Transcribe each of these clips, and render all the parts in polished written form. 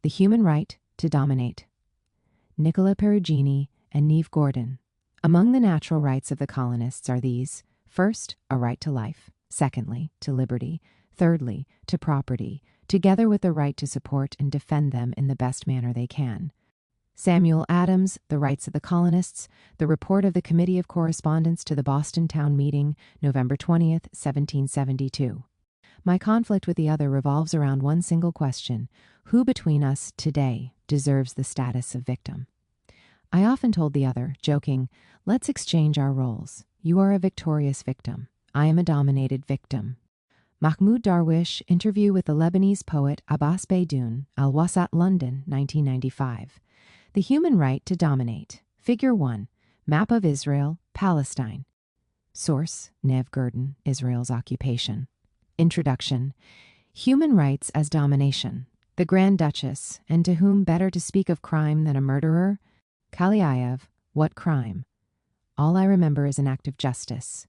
The Human Right to Dominate. Nicola Perugini and Neve Gordon. Among the natural rights of the colonists are these: first, a right to life; secondly, to liberty; thirdly, to property, together with the right to support and defend them in the best manner they can. Samuel Adams, The Rights of the Colonists, the report of the Committee of Correspondence to the Boston Town Meeting, November 20th, 1772. My conflict with the other revolves around one single question: who between us today deserves the status of victim? I often told the other, joking, let's exchange our roles. You are a victorious victim. I am a dominated victim. Mahmoud Darwish, interview with the Lebanese poet Abbas Beydoun, Al-Wasat, London, 1995. The Human Right to Dominate. Figure 1. Map of Israel, Palestine. Source: Neve Gordon, Israel's Occupation. Introduction. Human Rights as Domination. The Grand Duchess, and to whom better to speak of crime than a murderer? Kaliaev, What Crime? All I remember is an act of justice.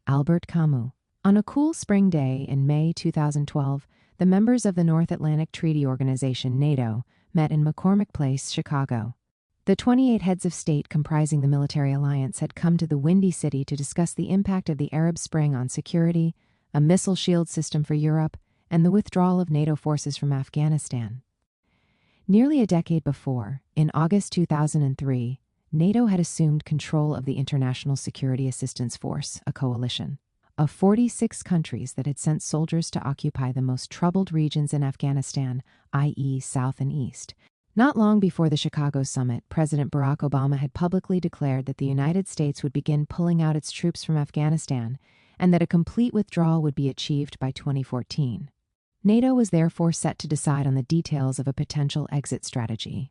Albert Camus. On a cool spring day in May 2012, the members of the North Atlantic Treaty Organization, NATO, met in McCormick Place, Chicago. The 28 heads of state comprising the military alliance had come to the Windy City to discuss the impact of the Arab Spring on security, a missile shield system for Europe, and the withdrawal of NATO forces from Afghanistan. Nearly a decade before, in August 2003, NATO had assumed control of the International Security Assistance Force, a coalition of 46 countries that had sent soldiers to occupy the most troubled regions in Afghanistan, i.e. South and East. Not long before the Chicago summit, President Barack Obama had publicly declared that the United States would begin pulling out its troops from Afghanistan and that a complete withdrawal would be achieved by 2014. NATO was therefore set to decide on the details of a potential exit strategy.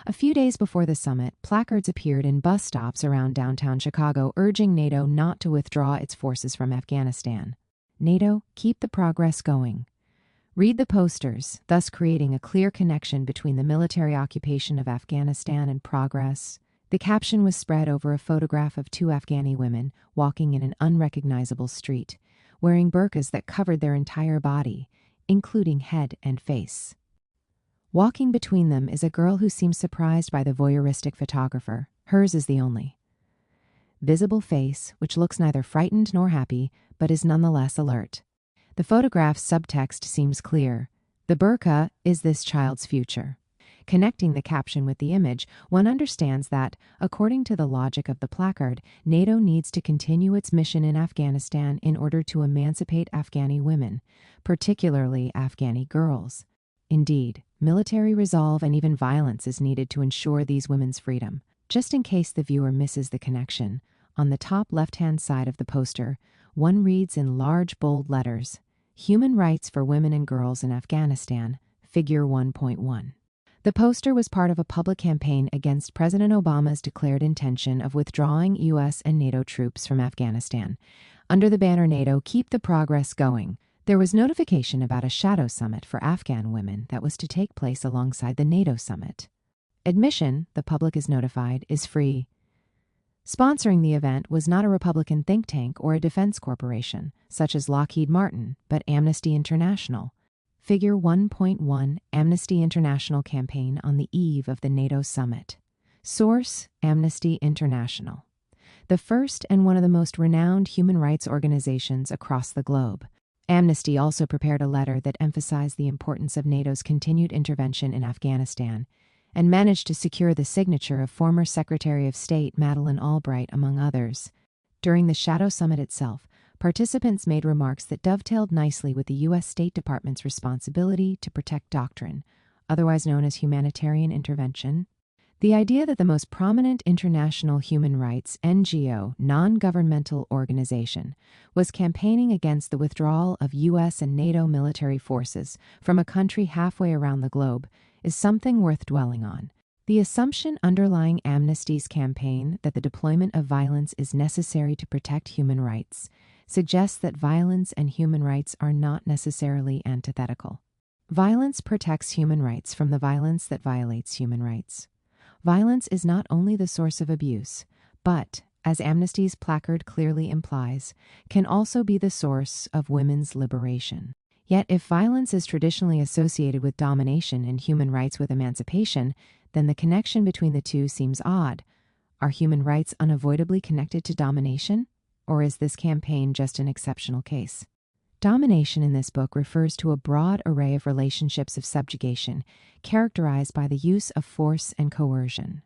A few days before the summit, placards appeared in bus stops around downtown Chicago urging NATO not to withdraw its forces from Afghanistan. NATO, keep the progress going. Read the posters, thus creating a clear connection between the military occupation of Afghanistan and progress. The caption was spread over a photograph of 2 Afghani women walking in an unrecognizable street, wearing burqas that covered their entire body, including head and face. Walking between them is a girl who seems surprised by the voyeuristic photographer. Hers is the only visible face, which looks neither frightened nor happy, but is nonetheless alert. The photograph's subtext seems clear. The burqa is this child's future. Connecting the caption with the image, one understands that, according to the logic of the placard, NATO needs to continue its mission in Afghanistan in order to emancipate Afghani women, particularly Afghani girls. Indeed, military resolve and even violence is needed to ensure these women's freedom. Just in case the viewer misses the connection, on the top left-hand side of the poster, one reads in large bold letters, Human Rights for Women and Girls in Afghanistan, Figure 1.1. The poster was part of a public campaign against President Obama's declared intention of withdrawing U.S. and NATO troops from Afghanistan. Under the banner NATO, Keep the Progress Going, there was notification about a shadow summit for Afghan women that was to take place alongside the NATO summit. Admission, the public is notified, is free. Sponsoring the event was not a Republican think tank or a defense corporation, such as Lockheed Martin, but Amnesty International. Figure 1.1, Amnesty International campaign on the eve of the NATO summit. Source: Amnesty International. The first and one of the most renowned human rights organizations across the globe. Amnesty also prepared a letter that emphasized the importance of NATO's continued intervention in Afghanistan and managed to secure the signature of former Secretary of State Madeleine Albright, among others. During the Shadow Summit itself, participants made remarks that dovetailed nicely with the U.S. State Department's responsibility to protect doctrine, otherwise known as humanitarian intervention. The idea that the most prominent international human rights NGO, non-governmental organization, was campaigning against the withdrawal of U.S. and NATO military forces from a country halfway around the globe is something worth dwelling on. The assumption underlying Amnesty's campaign that the deployment of violence is necessary to protect human rights suggests that violence and human rights are not necessarily antithetical. Violence protects human rights from the violence that violates human rights. Violence is not only the source of abuse, but, as Amnesty's placard clearly implies, can also be the source of women's liberation. Yet if violence is traditionally associated with domination and human rights with emancipation, then the connection between the two seems odd. Are human rights unavoidably connected to domination? Or is this campaign just an exceptional case? Domination in this book refers to a broad array of relationships of subjugation, characterized by the use of force and coercion.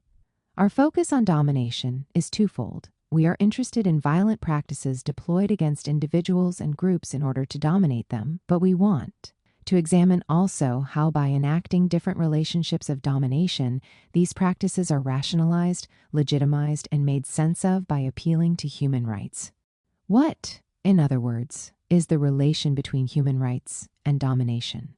Our focus on domination is twofold. We are interested in violent practices deployed against individuals and groups in order to dominate them, but we want to examine also how by enacting different relationships of domination, these practices are rationalized, legitimized, and made sense of by appealing to human rights. What, in other words, is the relation between human rights and domination?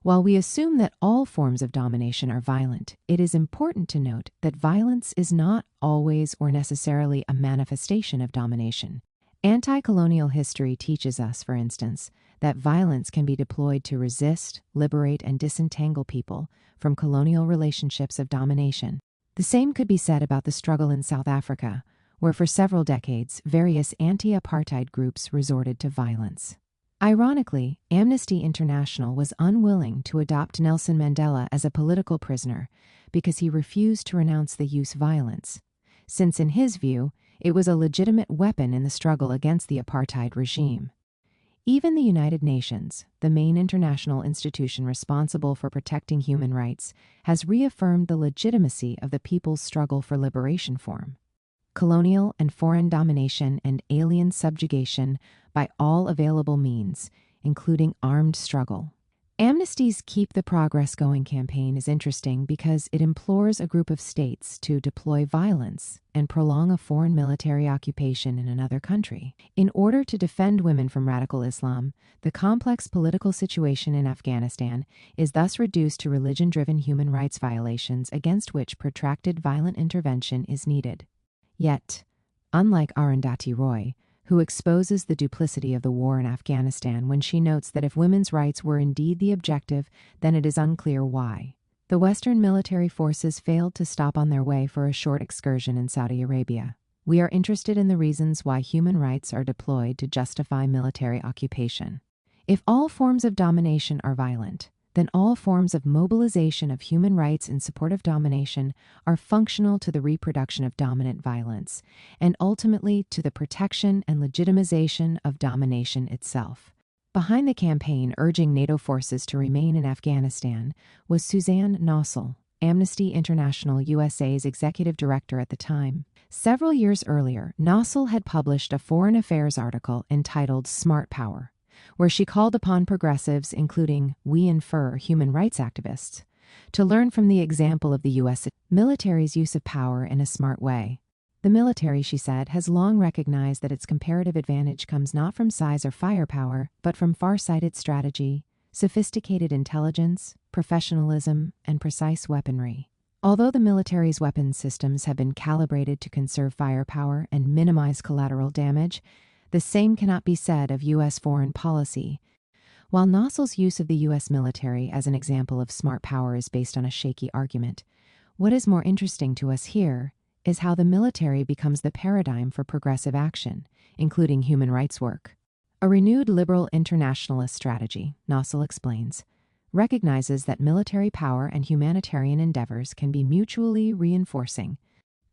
While we assume that all forms of domination are violent, it is important to note that violence is not always or necessarily a manifestation of domination. Anti-colonial history teaches us, for instance, that violence can be deployed to resist, liberate, and disentangle people from colonial relationships of domination. The same could be said about the struggle in South Africa, where for several decades, various anti-apartheid groups resorted to violence. Ironically, Amnesty International was unwilling to adopt Nelson Mandela as a political prisoner because he refused to renounce the use of violence, since in his view, it was a legitimate weapon in the struggle against the apartheid regime. Even the United Nations, the main international institution responsible for protecting human rights, has reaffirmed the legitimacy of the people's struggle for liberation form. Colonial and foreign domination and alien subjugation by all available means, including armed struggle. Amnesty's Keep the Progress Going campaign is interesting because it implores a group of states to deploy violence and prolong a foreign military occupation in another country in order to defend women from radical Islam. The complex political situation in Afghanistan is thus reduced to religion-driven human rights violations against which protracted violent intervention is needed. Yet, unlike Arundhati Roy, who exposes the duplicity of the war in Afghanistan when she notes that if women's rights were indeed the objective, then it is unclear why. The Western military forces failed to stop on their way for a short excursion in Saudi Arabia. We are interested in the reasons why human rights are deployed to justify military occupation. If all forms of domination are violent, then all forms of mobilization of human rights in support of domination are functional to the reproduction of dominant violence, and ultimately to the protection and legitimization of domination itself. Behind the campaign urging NATO forces to remain in Afghanistan was Suzanne Nossel, Amnesty International USA's executive director at the time. Several years earlier, Nossel had published a foreign affairs article entitled Smart Power, where she called upon progressives, including, we infer, human rights activists, to learn from the example of the U.S. military's use of power in a smart way. The military, she said, has long recognized that its comparative advantage comes not from size or firepower, but from far-sighted strategy, sophisticated intelligence, professionalism, and precise weaponry. Although the military's weapons systems have been calibrated to conserve firepower and minimize collateral damage, the same cannot be said of U.S. foreign policy. While Nossel's use of the U.S. military as an example of smart power is based on a shaky argument, what is more interesting to us here is how the military becomes the paradigm for progressive action, including human rights work. A renewed liberal internationalist strategy, Nossel explains, recognizes that military power and humanitarian endeavors can be mutually reinforcing.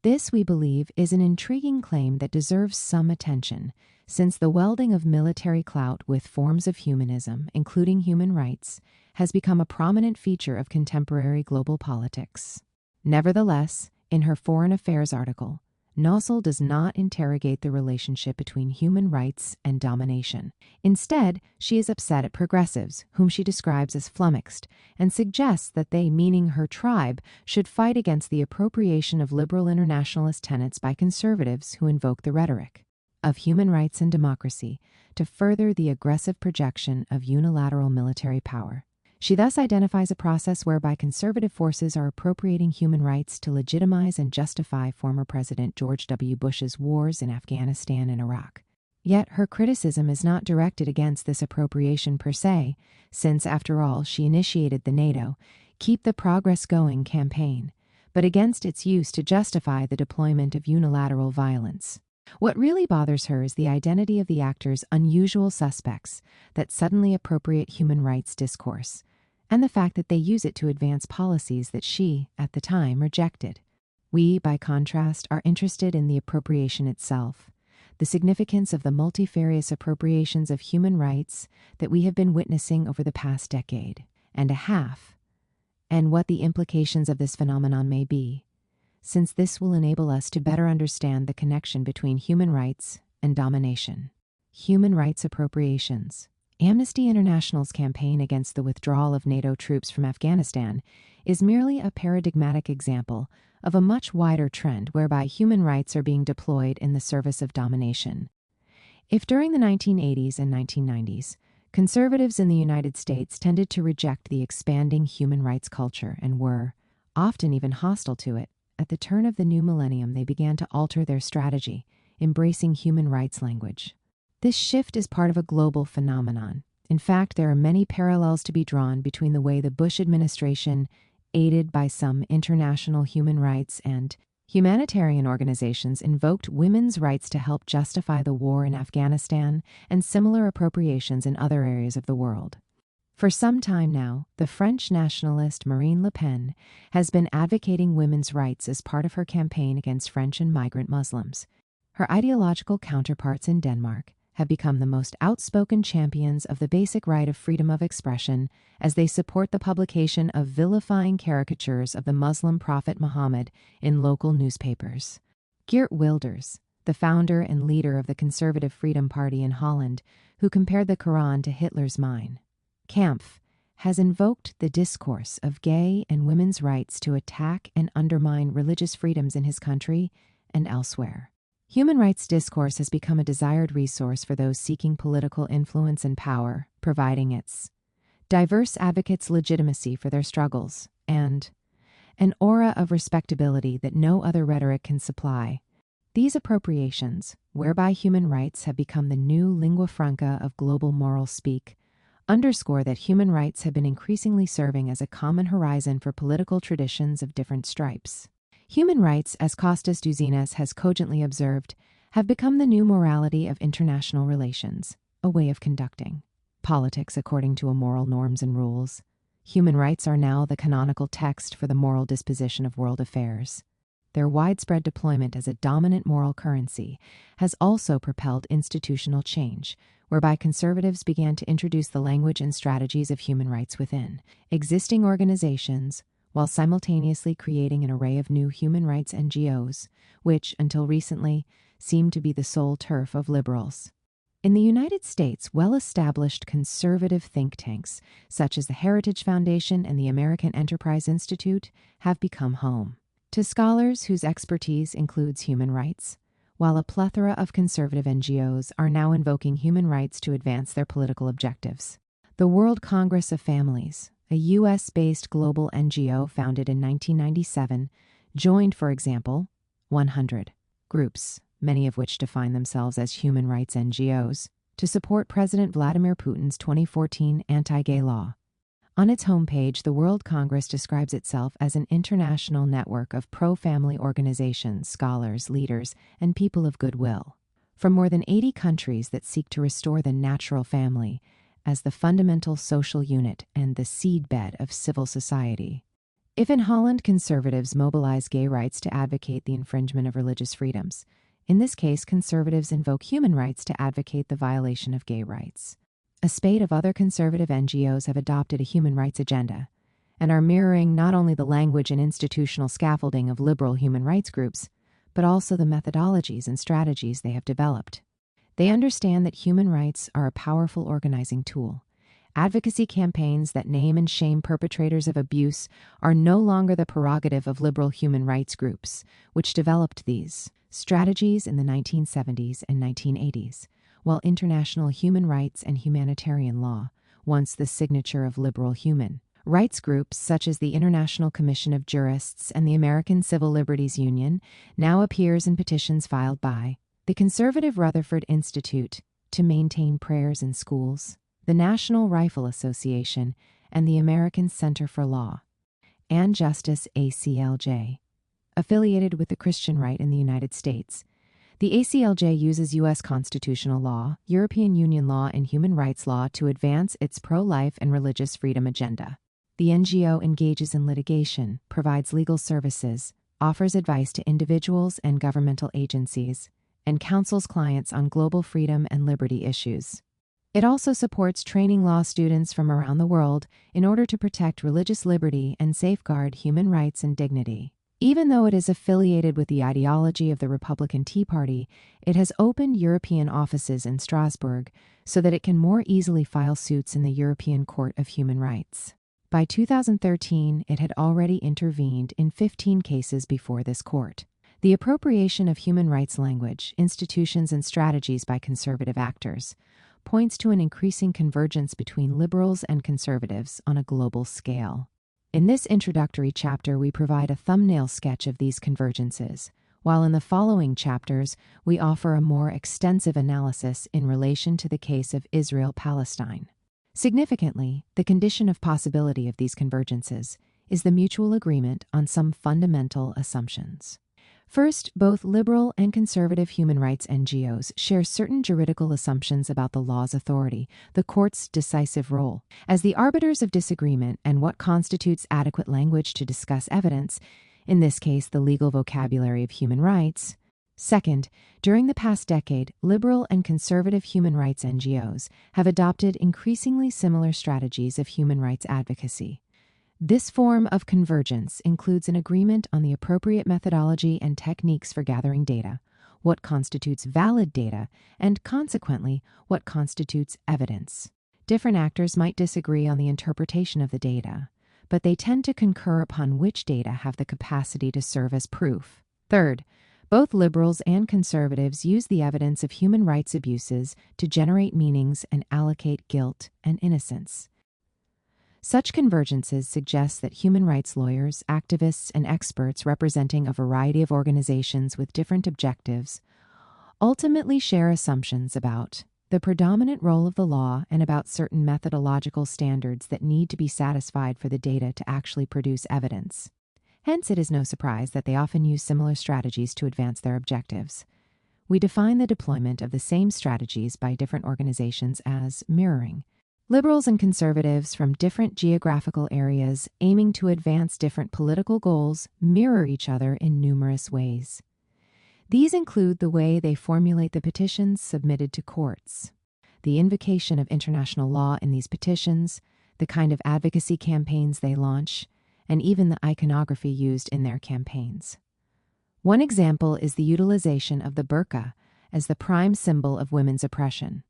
This, we believe, is an intriguing claim that deserves some attention, since the welding of military clout with forms of humanism, including human rights, has become a prominent feature of contemporary global politics. Nevertheless, in her Foreign Affairs article, Nossel does not interrogate the relationship between human rights and domination. Instead, she is upset at progressives, whom she describes as flummoxed, and suggests that they, meaning her tribe, should fight against the appropriation of liberal internationalist tenets by conservatives who invoke the rhetoric of human rights and democracy to further the aggressive projection of unilateral military power. She thus identifies a process whereby conservative forces are appropriating human rights to legitimize and justify former President George W. Bush's wars in Afghanistan and Iraq. Yet her criticism is not directed against this appropriation per se, since, after all, she initiated the NATO Keep the Progress Going campaign, but against its use to justify the deployment of unilateral violence. What really bothers her is the identity of the actors' unusual suspects that suddenly appropriate human rights discourse, and the fact that they use it to advance policies that she, at the time, rejected. We, by contrast, are interested in the appropriation itself, the significance of the multifarious appropriations of human rights that we have been witnessing over the past decade and a half, and what the implications of this phenomenon may be, since this will enable us to better understand the connection between human rights and domination. Human rights appropriations. Amnesty International's campaign against the withdrawal of NATO troops from Afghanistan is merely a paradigmatic example of a much wider trend whereby human rights are being deployed in the service of domination. If during the 1980s and 1990s, conservatives in the United States tended to reject the expanding human rights culture and were, often even hostile to it, at the turn of the new millennium they began to alter their strategy, embracing human rights language. This shift is part of a global phenomenon. In fact, there are many parallels to be drawn between the way the Bush administration, aided by some international human rights and humanitarian organizations, invoked women's rights to help justify the war in Afghanistan and similar appropriations in other areas of the world. For some time now, the French nationalist Marine Le Pen has been advocating women's rights as part of her campaign against French and migrant Muslims. Her ideological counterparts in Denmark have become the most outspoken champions of the basic right of freedom of expression as they support the publication of vilifying caricatures of the Muslim prophet Muhammad in local newspapers. Geert Wilders, the founder and leader of the Conservative Freedom Party in Holland, who compared the Quran to Hitler's mine, Kampf, has invoked the discourse of gay and women's rights to attack and undermine religious freedoms in his country and elsewhere. Human rights discourse has become a desired resource for those seeking political influence and power, providing its diverse advocates legitimacy for their struggles and an aura of respectability that no other rhetoric can supply. These appropriations, whereby human rights have become the new lingua franca of global moral speak, underscore that human rights have been increasingly serving as a common horizon for political traditions of different stripes. Human rights, as Costas Douzinas has cogently observed, have become the new morality of international relations, a way of conducting politics according to moral norms and rules. Human rights are now the canonical text for the moral disposition of world affairs. Their widespread deployment as a dominant moral currency has also propelled institutional change, whereby conservatives began to introduce the language and strategies of human rights within existing organizations, while simultaneously creating an array of new human rights NGOs, which, until recently, seemed to be the sole turf of liberals. In the United States, well-established conservative think tanks, such as the Heritage Foundation and the American Enterprise Institute, have become home to scholars whose expertise includes human rights, while a plethora of conservative NGOs are now invoking human rights to advance their political objectives. The World Congress of Families, a U.S.-based global NGO founded in 1997, joined, for example, 100 groups, many of which define themselves as human rights NGOs, to support President Vladimir Putin's 2014 anti-gay law. On its homepage, the World Congress describes itself as an international network of pro-family organizations, scholars, leaders, and people of goodwill from more than 80 countries that seek to restore the natural family as the fundamental social unit and the seedbed of civil society. If in Holland conservatives mobilize gay rights to advocate the infringement of religious freedoms, in this case conservatives invoke human rights to advocate the violation of gay rights. A spate of other conservative NGOs have adopted a human rights agenda and are mirroring not only the language and institutional scaffolding of liberal human rights groups, but also the methodologies and strategies they have developed. They understand that human rights are a powerful organizing tool. Advocacy campaigns that name and shame perpetrators of abuse are no longer the prerogative of liberal human rights groups, which developed these strategies in the 1970s and 1980s, while international human rights and humanitarian law, once the signature of liberal human rights groups such as the International Commission of Jurists and the American Civil Liberties Union, now appears in petitions filed by the conservative Rutherford Institute to maintain prayers in schools, the National Rifle Association, and the American Center for Law, and Justice ACLJ. Affiliated with the Christian Right in the United States, The ACLJ uses U.S. constitutional law, European Union law, and human rights law to advance its pro-life and religious freedom agenda. The NGO engages in litigation, provides legal services, offers advice to individuals and governmental agencies, and counsels clients on global freedom and liberty issues. It also supports training law students from around the world in order to protect religious liberty and safeguard human rights and dignity. Even though it is affiliated with the ideology of the Republican Tea Party, it has opened European offices in Strasbourg so that it can more easily file suits in the European Court of Human Rights. By 2013, it had already intervened in 15 cases before this court. The appropriation of human rights language, institutions, and strategies by conservative actors points to an increasing convergence between liberals and conservatives on a global scale. In this introductory chapter, we provide a thumbnail sketch of these convergences, while in the following chapters, we offer a more extensive analysis in relation to the case of Israel-Palestine. Significantly, the condition of possibility of these convergences is the mutual agreement on some fundamental assumptions. First, both liberal and conservative human rights NGOs share certain juridical assumptions about the law's authority, the court's decisive role, as the arbiters of disagreement and what constitutes adequate language to discuss evidence, in this case the legal vocabulary of human rights. Second, during the past decade, liberal and conservative human rights NGOs have adopted increasingly similar strategies of human rights advocacy. This form of convergence includes an agreement on the appropriate methodology and techniques for gathering data, what constitutes valid data, and consequently, what constitutes evidence. Different actors might disagree on the interpretation of the data, but they tend to concur upon which data have the capacity to serve as proof. Third, both liberals and conservatives use the evidence of human rights abuses to generate meanings and allocate guilt and innocence. Such convergences suggest that human rights lawyers, activists, and experts representing a variety of organizations with different objectives ultimately share assumptions about the predominant role of the law and about certain methodological standards that need to be satisfied for the data to actually produce evidence. Hence, it is no surprise that they often use similar strategies to advance their objectives. We define the deployment of the same strategies by different organizations as mirroring. Liberals and conservatives from different geographical areas aiming to advance different political goals mirror each other in numerous ways. These include the way they formulate the petitions submitted to courts, the invocation of international law in these petitions, the kind of advocacy campaigns they launch, and even the iconography used in their campaigns. One example is the utilization of the burqa as the prime symbol of women's oppression.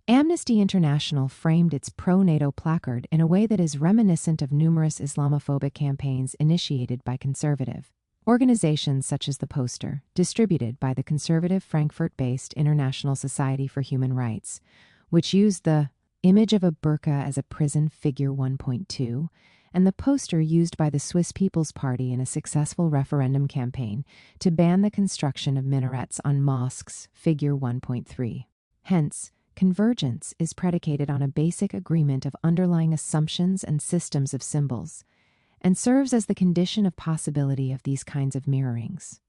Amnesty International framed its pro-NATO placard in a way that is reminiscent of numerous Islamophobic campaigns initiated by conservative organizations such as the poster, distributed by the conservative Frankfurt-based International Society for Human Rights, which used the image of a burqa as a prison figure 1.2, and the poster used by the Swiss People's Party in a successful referendum campaign to ban the construction of minarets on mosques, figure 1.3. Hence, convergence is predicated on a basic agreement of underlying assumptions and systems of symbols, and serves as the condition of possibility of these kinds of mirrorings.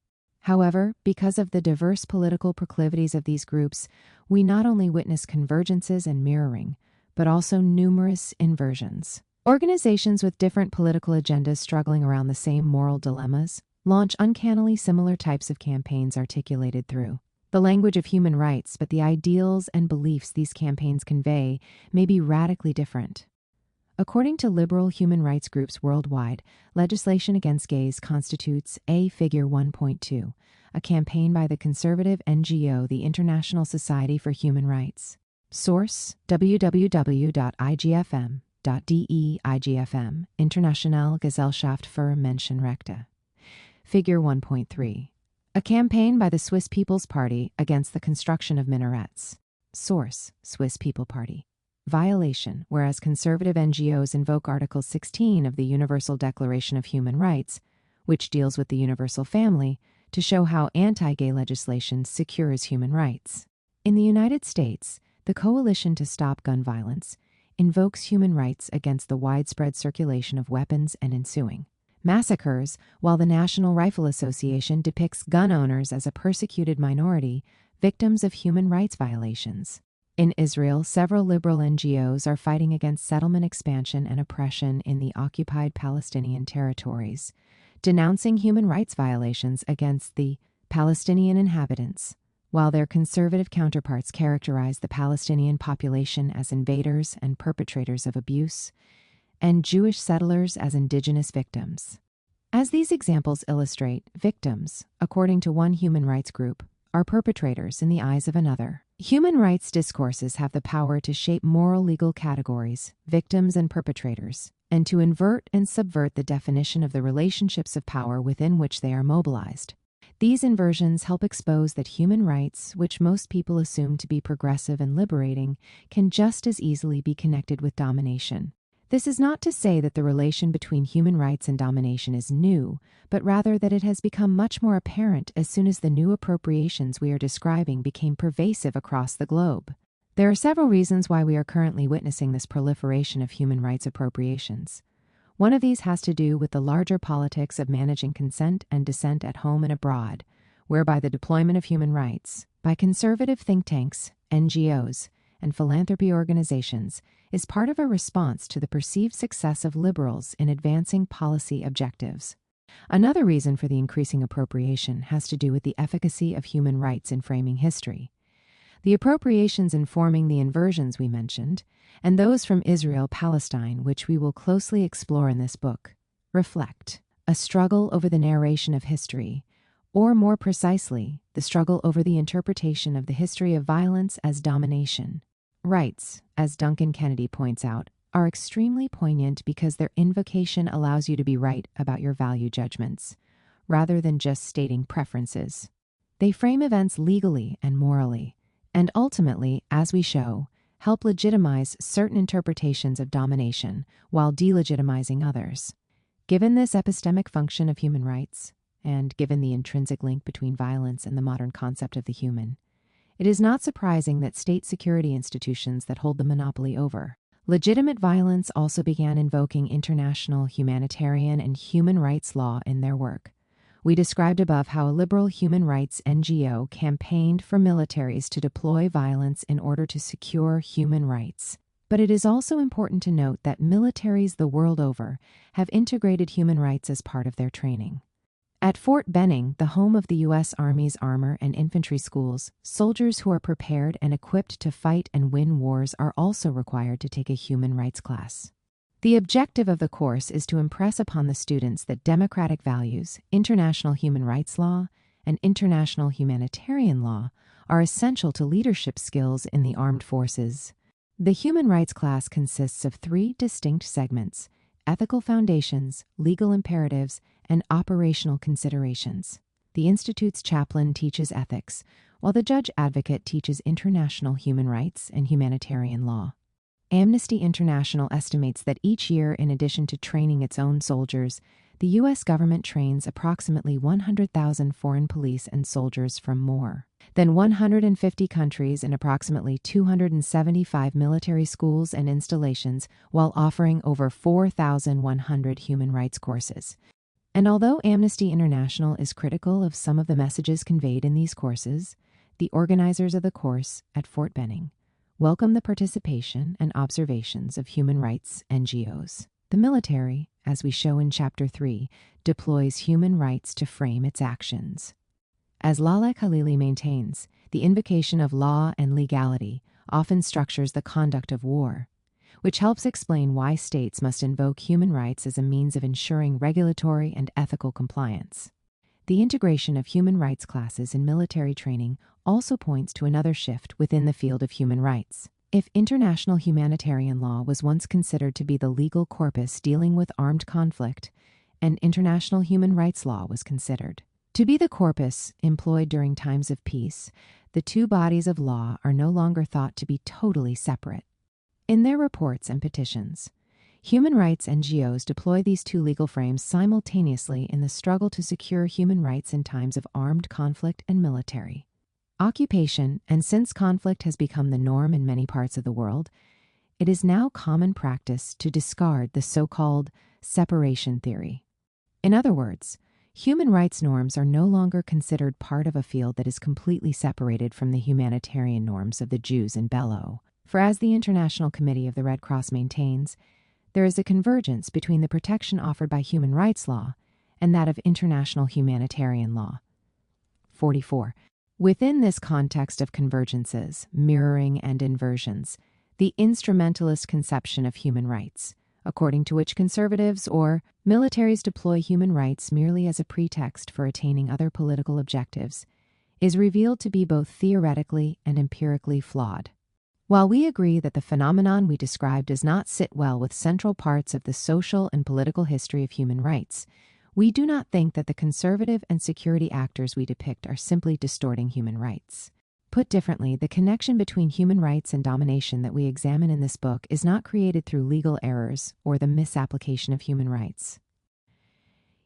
However, because of the diverse political proclivities of these groups, we not only witness convergences and mirroring, but also numerous inversions. Organizations with different political agendas struggling around the same moral dilemmas launch uncannily similar types of campaigns articulated through the language of human rights, but the ideals and beliefs these campaigns convey may be radically different. According to liberal human rights groups worldwide, legislation against gays constitutes a figure 1.2, a campaign by the conservative NGO, the International Society for Human Rights. Source: www.igfm.de IGFM, Internationale Gesellschaft für Menschenrechte. Figure 1.3. A campaign by the Swiss People's Party against the construction of minarets. Source: Swiss People Party. Violation: whereas conservative NGOs invoke Article 16 of the Universal Declaration of Human Rights, which deals with the universal family, to show how anti-gay legislation secures human rights. In the United States, the Coalition to Stop Gun Violence invokes human rights against the widespread circulation of weapons and ensuing massacres, while the National Rifle Association depicts gun owners as a persecuted minority, victims of human rights violations. In Israel, several liberal NGOs are fighting against settlement expansion and oppression in the occupied Palestinian territories, denouncing human rights violations against the Palestinian inhabitants, while their conservative counterparts characterize the Palestinian population as invaders and perpetrators of abuse, and Jewish settlers as indigenous victims. As these examples illustrate, victims, according to one human rights group, are perpetrators in the eyes of another. Human rights discourses have the power to shape moral legal categories, victims and perpetrators, and to invert and subvert the definition of the relationships of power within which they are mobilized. These inversions help expose that human rights, which most people assume to be progressive and liberating, can just as easily be connected with domination. This is not to say that the relation between human rights and domination is new, but rather that it has become much more apparent as soon as the new appropriations we are describing became pervasive across the globe. There are several reasons why we are currently witnessing this proliferation of human rights appropriations. One of these has to do with the larger politics of managing consent and dissent at home and abroad, whereby the deployment of human rights by conservative think tanks, NGOs, and philanthropy organizations is part of a response to the perceived success of liberals in advancing policy objectives. Another reason for the increasing appropriation has to do with the efficacy of human rights in framing history. The appropriations informing the inversions we mentioned, and those from Israel-Palestine, which we will closely explore in this book, reflect a struggle over the narration of history, or more precisely, the struggle over the interpretation of the history of violence as domination. Rights, as Duncan Kennedy points out, are extremely poignant because their invocation allows you to be right about your value judgments, rather than just stating preferences. They frame events legally and morally, and ultimately, as we show, help legitimize certain interpretations of domination while delegitimizing others. Given this epistemic function of human rights, and given the intrinsic link between violence and the modern concept of the human, it is not surprising that state security institutions that hold the monopoly over legitimate violence also began invoking international humanitarian and human rights law in their work. We described above how a liberal human rights NGO campaigned for militaries to deploy violence in order to secure human rights. But it is also important to note that militaries the world over have integrated human rights as part of their training. At Fort Benning, the home of the U.S. Army's armor and infantry schools, soldiers who are prepared and equipped to fight and win wars are also required to take a human rights class. The objective of the course is to impress upon the students that democratic values, international human rights law, and international humanitarian law are essential to leadership skills in the armed forces. The human rights class consists of 3 distinct segments: ethical foundations, legal imperatives, and operational considerations. The Institute's chaplain teaches ethics, while the judge advocate teaches international human rights and humanitarian law. Amnesty International estimates that each year, in addition to training its own soldiers, the U.S. government trains approximately 100,000 foreign police and soldiers from more than 150 countries in approximately 275 military schools and installations, while offering over 4,100 human rights courses. And although Amnesty International is critical of some of the messages conveyed in these courses, the organizers of the course at Fort Benning welcome the participation and observations of human rights NGOs. The military, as we show in Chapter 3, deploys human rights to frame its actions. As Laleh Khalili maintains, the invocation of law and legality often structures the conduct of war, which helps explain why states must invoke human rights as a means of ensuring regulatory and ethical compliance. The integration of human rights classes in military training also points to another shift within the field of human rights. If international humanitarian law was once considered to be the legal corpus dealing with armed conflict, and international human rights law was considered to be the corpus employed during times of peace, the 2 bodies of law are no longer thought to be totally separate. In their reports and petitions, human rights NGOs deploy these 2 legal frames simultaneously in the struggle to secure human rights in times of armed conflict and military occupation, and since conflict has become the norm in many parts of the world, it is now common practice to discard the so-called separation theory. In other words, human rights norms are no longer considered part of a field that is completely separated from the humanitarian norms of the Jews in Bello. For as the International Committee of the Red Cross maintains, there is a convergence between the protection offered by human rights law and that of international humanitarian law. 44. Within this context of convergences, mirroring, and inversions, the instrumentalist conception of human rights, according to which conservatives or militaries deploy human rights merely as a pretext for attaining other political objectives, is revealed to be both theoretically and empirically flawed. While we agree that the phenomenon we describe does not sit well with central parts of the social and political history of human rights, we do not think that the conservative and security actors we depict are simply distorting human rights. Put differently, the connection between human rights and domination that we examine in this book is not created through legal errors or the misapplication of human rights.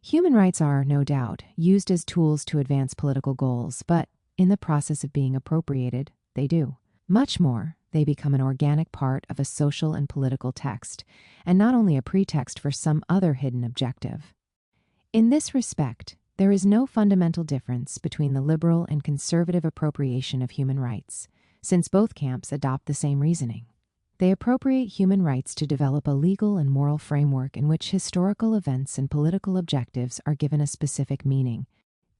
Human rights are, no doubt, used as tools to advance political goals, but in the process of being appropriated, they do. Much more, they become an organic part of a social and political text, and not only a pretext for some other hidden objective. In this respect, there is no fundamental difference between the liberal and conservative appropriation of human rights, since both camps adopt the same reasoning. They appropriate human rights to develop a legal and moral framework in which historical events and political objectives are given a specific meaning.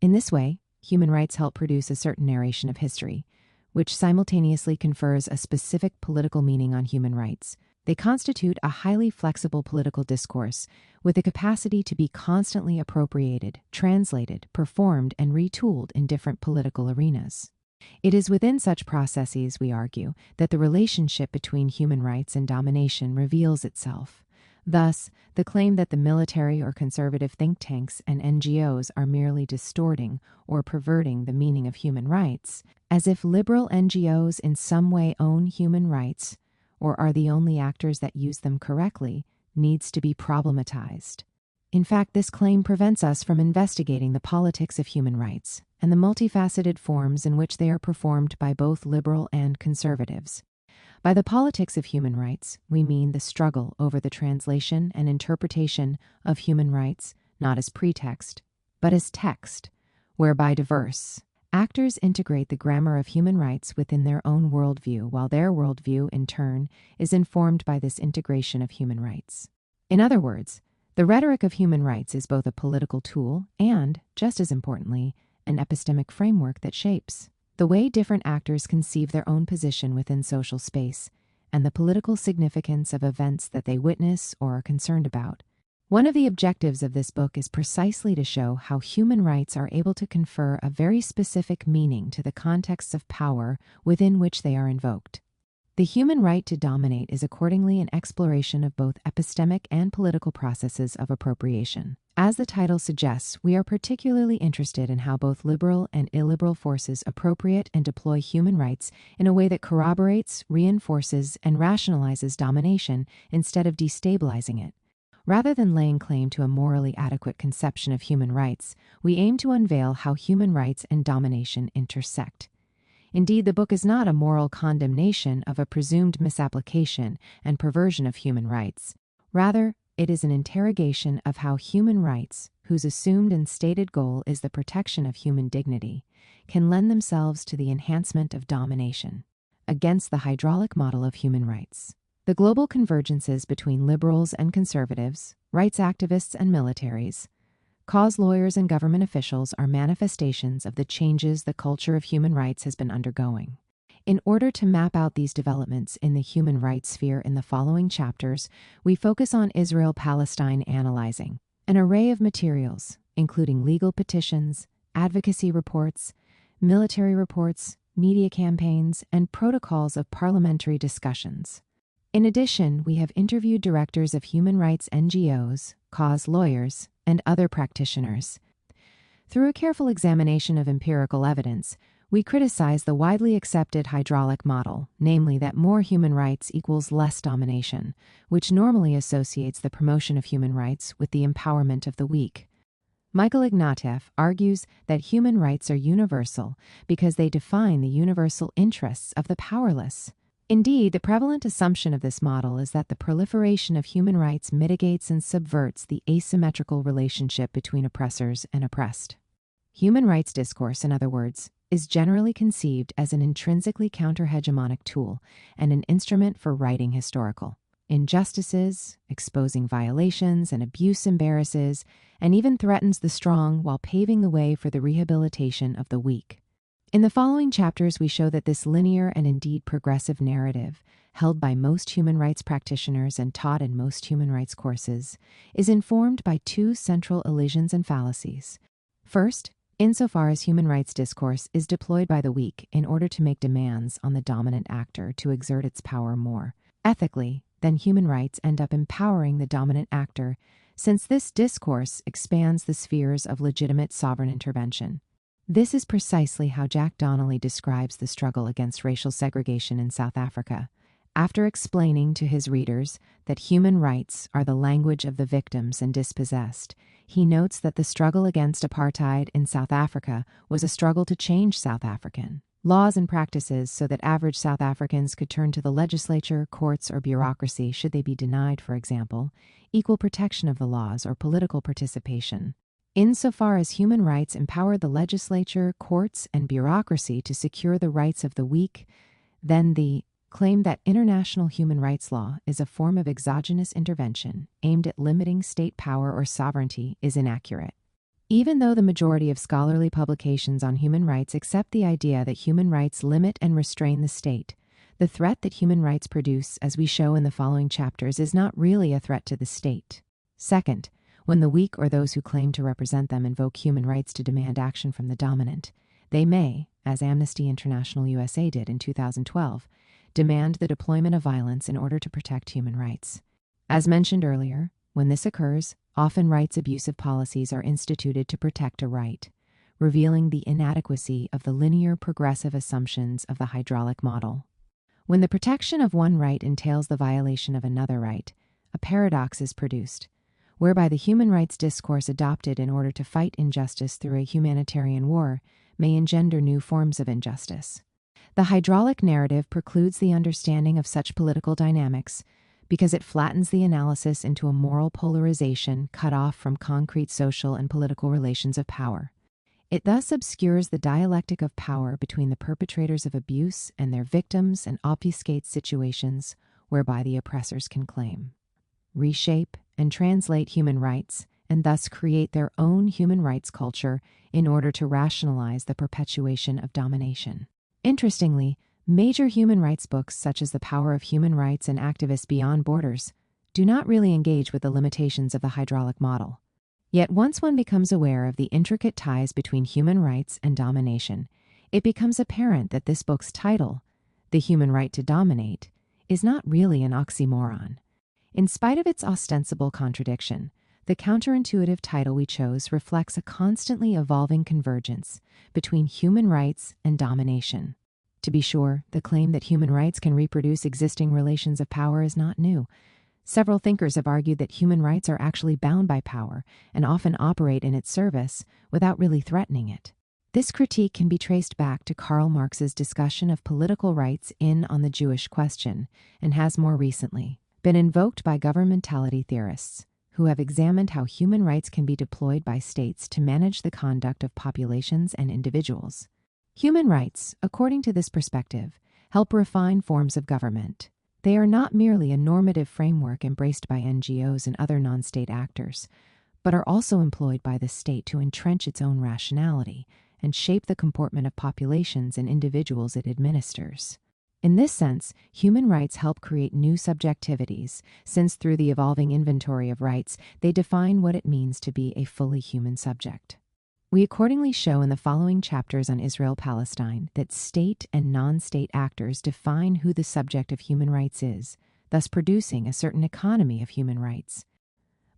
In this way, human rights help produce a certain narration of history, which simultaneously confers a specific political meaning on human rights. They constitute a highly flexible political discourse with the capacity to be constantly appropriated, translated, performed, and retooled in different political arenas. It is within such processes, we argue, that the relationship between human rights and domination reveals itself. Thus, the claim that the military or conservative think tanks and NGOs are merely distorting or perverting the meaning of human rights, as if liberal NGOs in some way own human rights or are the only actors that use them correctly, needs to be problematized. In fact, this claim prevents us from investigating the politics of human rights and the multifaceted forms in which they are performed by both liberal and conservatives. By the politics of human rights, we mean the struggle over the translation and interpretation of human rights not as pretext, but as text, whereby diverse actors integrate the grammar of human rights within their own worldview, while their worldview, in turn, is informed by this integration of human rights. In other words, the rhetoric of human rights is both a political tool and, just as importantly, an epistemic framework that shapes the way different actors conceive their own position within social space and the political significance of events that they witness or are concerned about. One of the objectives of this book is precisely to show how human rights are able to confer a very specific meaning to the contexts of power within which they are invoked. The human right to dominate is accordingly an exploration of both epistemic and political processes of appropriation. As the title suggests, we are particularly interested in how both liberal and illiberal forces appropriate and deploy human rights in a way that corroborates, reinforces, and rationalizes domination instead of destabilizing it. Rather than laying claim to a morally adequate conception of human rights, we aim to unveil how human rights and domination intersect. Indeed, the book is not a moral condemnation of a presumed misapplication and perversion of human rights. Rather, it is an interrogation of how human rights, whose assumed and stated goal is the protection of human dignity, can lend themselves to the enhancement of domination against the hydraulic model of human rights. The global convergences between liberals and conservatives, rights activists and militaries, cause lawyers and government officials are manifestations of the changes the culture of human rights has been undergoing. In order to map out these developments in the human rights sphere in the following chapters, we focus on Israel-Palestine analyzing an array of materials, including legal petitions, advocacy reports, military reports, media campaigns, and protocols of parliamentary discussions. In addition, we have interviewed directors of human rights NGOs, cause lawyers, and other practitioners. Through a careful examination of empirical evidence, we criticize the widely accepted hydraulic model, namely that more human rights equals less domination, which normally associates the promotion of human rights with the empowerment of the weak. Michael Ignatieff argues that human rights are universal because they define the universal interests of the powerless. Indeed, the prevalent assumption of this model is that the proliferation of human rights mitigates and subverts the asymmetrical relationship between oppressors and oppressed. Human rights discourse, in other words, is generally conceived as an intrinsically counter-hegemonic tool and an instrument for righting historical injustices, exposing violations and abuse embarrasses, and even threatens the strong while paving the way for the rehabilitation of the weak. In the following chapters, we show that this linear and indeed progressive narrative, held by most human rights practitioners and taught in most human rights courses, is informed by two central elisions and fallacies. First, insofar as human rights discourse is deployed by the weak in order to make demands on the dominant actor to exert its power more ethically, then human rights end up empowering the dominant actor, since this discourse expands the spheres of legitimate sovereign intervention. This is precisely how Jack Donnelly describes the struggle against racial segregation in South Africa. After explaining to his readers that human rights are the language of the victims and dispossessed, he notes that the struggle against apartheid in South Africa was a struggle to change South African laws and practices so that average South Africans could turn to the legislature, courts, or bureaucracy should they be denied, for example, equal protection of the laws or political participation. Insofar as human rights empower the legislature, courts, and bureaucracy to secure the rights of the weak, then the claim that international human rights law is a form of exogenous intervention aimed at limiting state power or sovereignty is inaccurate. Even though the majority of scholarly publications on human rights accept the idea that human rights limit and restrain the state, the threat that human rights produce, as we show in the following chapters, is not really a threat to the state. Second, when the weak or those who claim to represent them invoke human rights to demand action from the dominant, they may, as Amnesty International USA did in 2012, demand the deployment of violence in order to protect human rights. As mentioned earlier, when this occurs, often rights-abusive policies are instituted to protect a right, revealing the inadequacy of the linear progressive assumptions of the hydraulic model. When the protection of one right entails the violation of another right, a paradox is produced, whereby the human rights discourse adopted in order to fight injustice through a humanitarian war may engender new forms of injustice. The hydraulic narrative precludes the understanding of such political dynamics because it flattens the analysis into a moral polarization cut off from concrete social and political relations of power. It thus obscures the dialectic of power between the perpetrators of abuse and their victims and obfuscates situations whereby the oppressors can claim, reshape, and translate human rights, and thus create their own human rights culture in order to rationalize the perpetuation of domination. Interestingly, major human rights books such as The Power of Human Rights and Activists Beyond Borders do not really engage with the limitations of the hydraulic model. Yet once one becomes aware of the intricate ties between human rights and domination, it becomes apparent that this book's title, The Human Right to Dominate, is not really an oxymoron. In spite of its ostensible contradiction, the counterintuitive title we chose reflects a constantly evolving convergence between human rights and domination. To be sure, the claim that human rights can reproduce existing relations of power is not new. Several thinkers have argued that human rights are actually bound by power and often operate in its service without really threatening it. This critique can be traced back to Karl Marx's discussion of political rights in On the Jewish Question, and has more recently been invoked by governmentality theorists who have examined how human rights can be deployed by states to manage the conduct of populations and individuals. Human rights, according to this perspective, help refine forms of government. They are not merely a normative framework embraced by NGOs and other non-state actors, but are also employed by the state to entrench its own rationality and shape the comportment of populations and individuals it administers. In this sense, human rights help create new subjectivities, since through the evolving inventory of rights, they define what it means to be a fully human subject. We accordingly show in the following chapters on Israel-Palestine that state and non-state actors define who the subject of human rights is, thus producing a certain economy of human rights.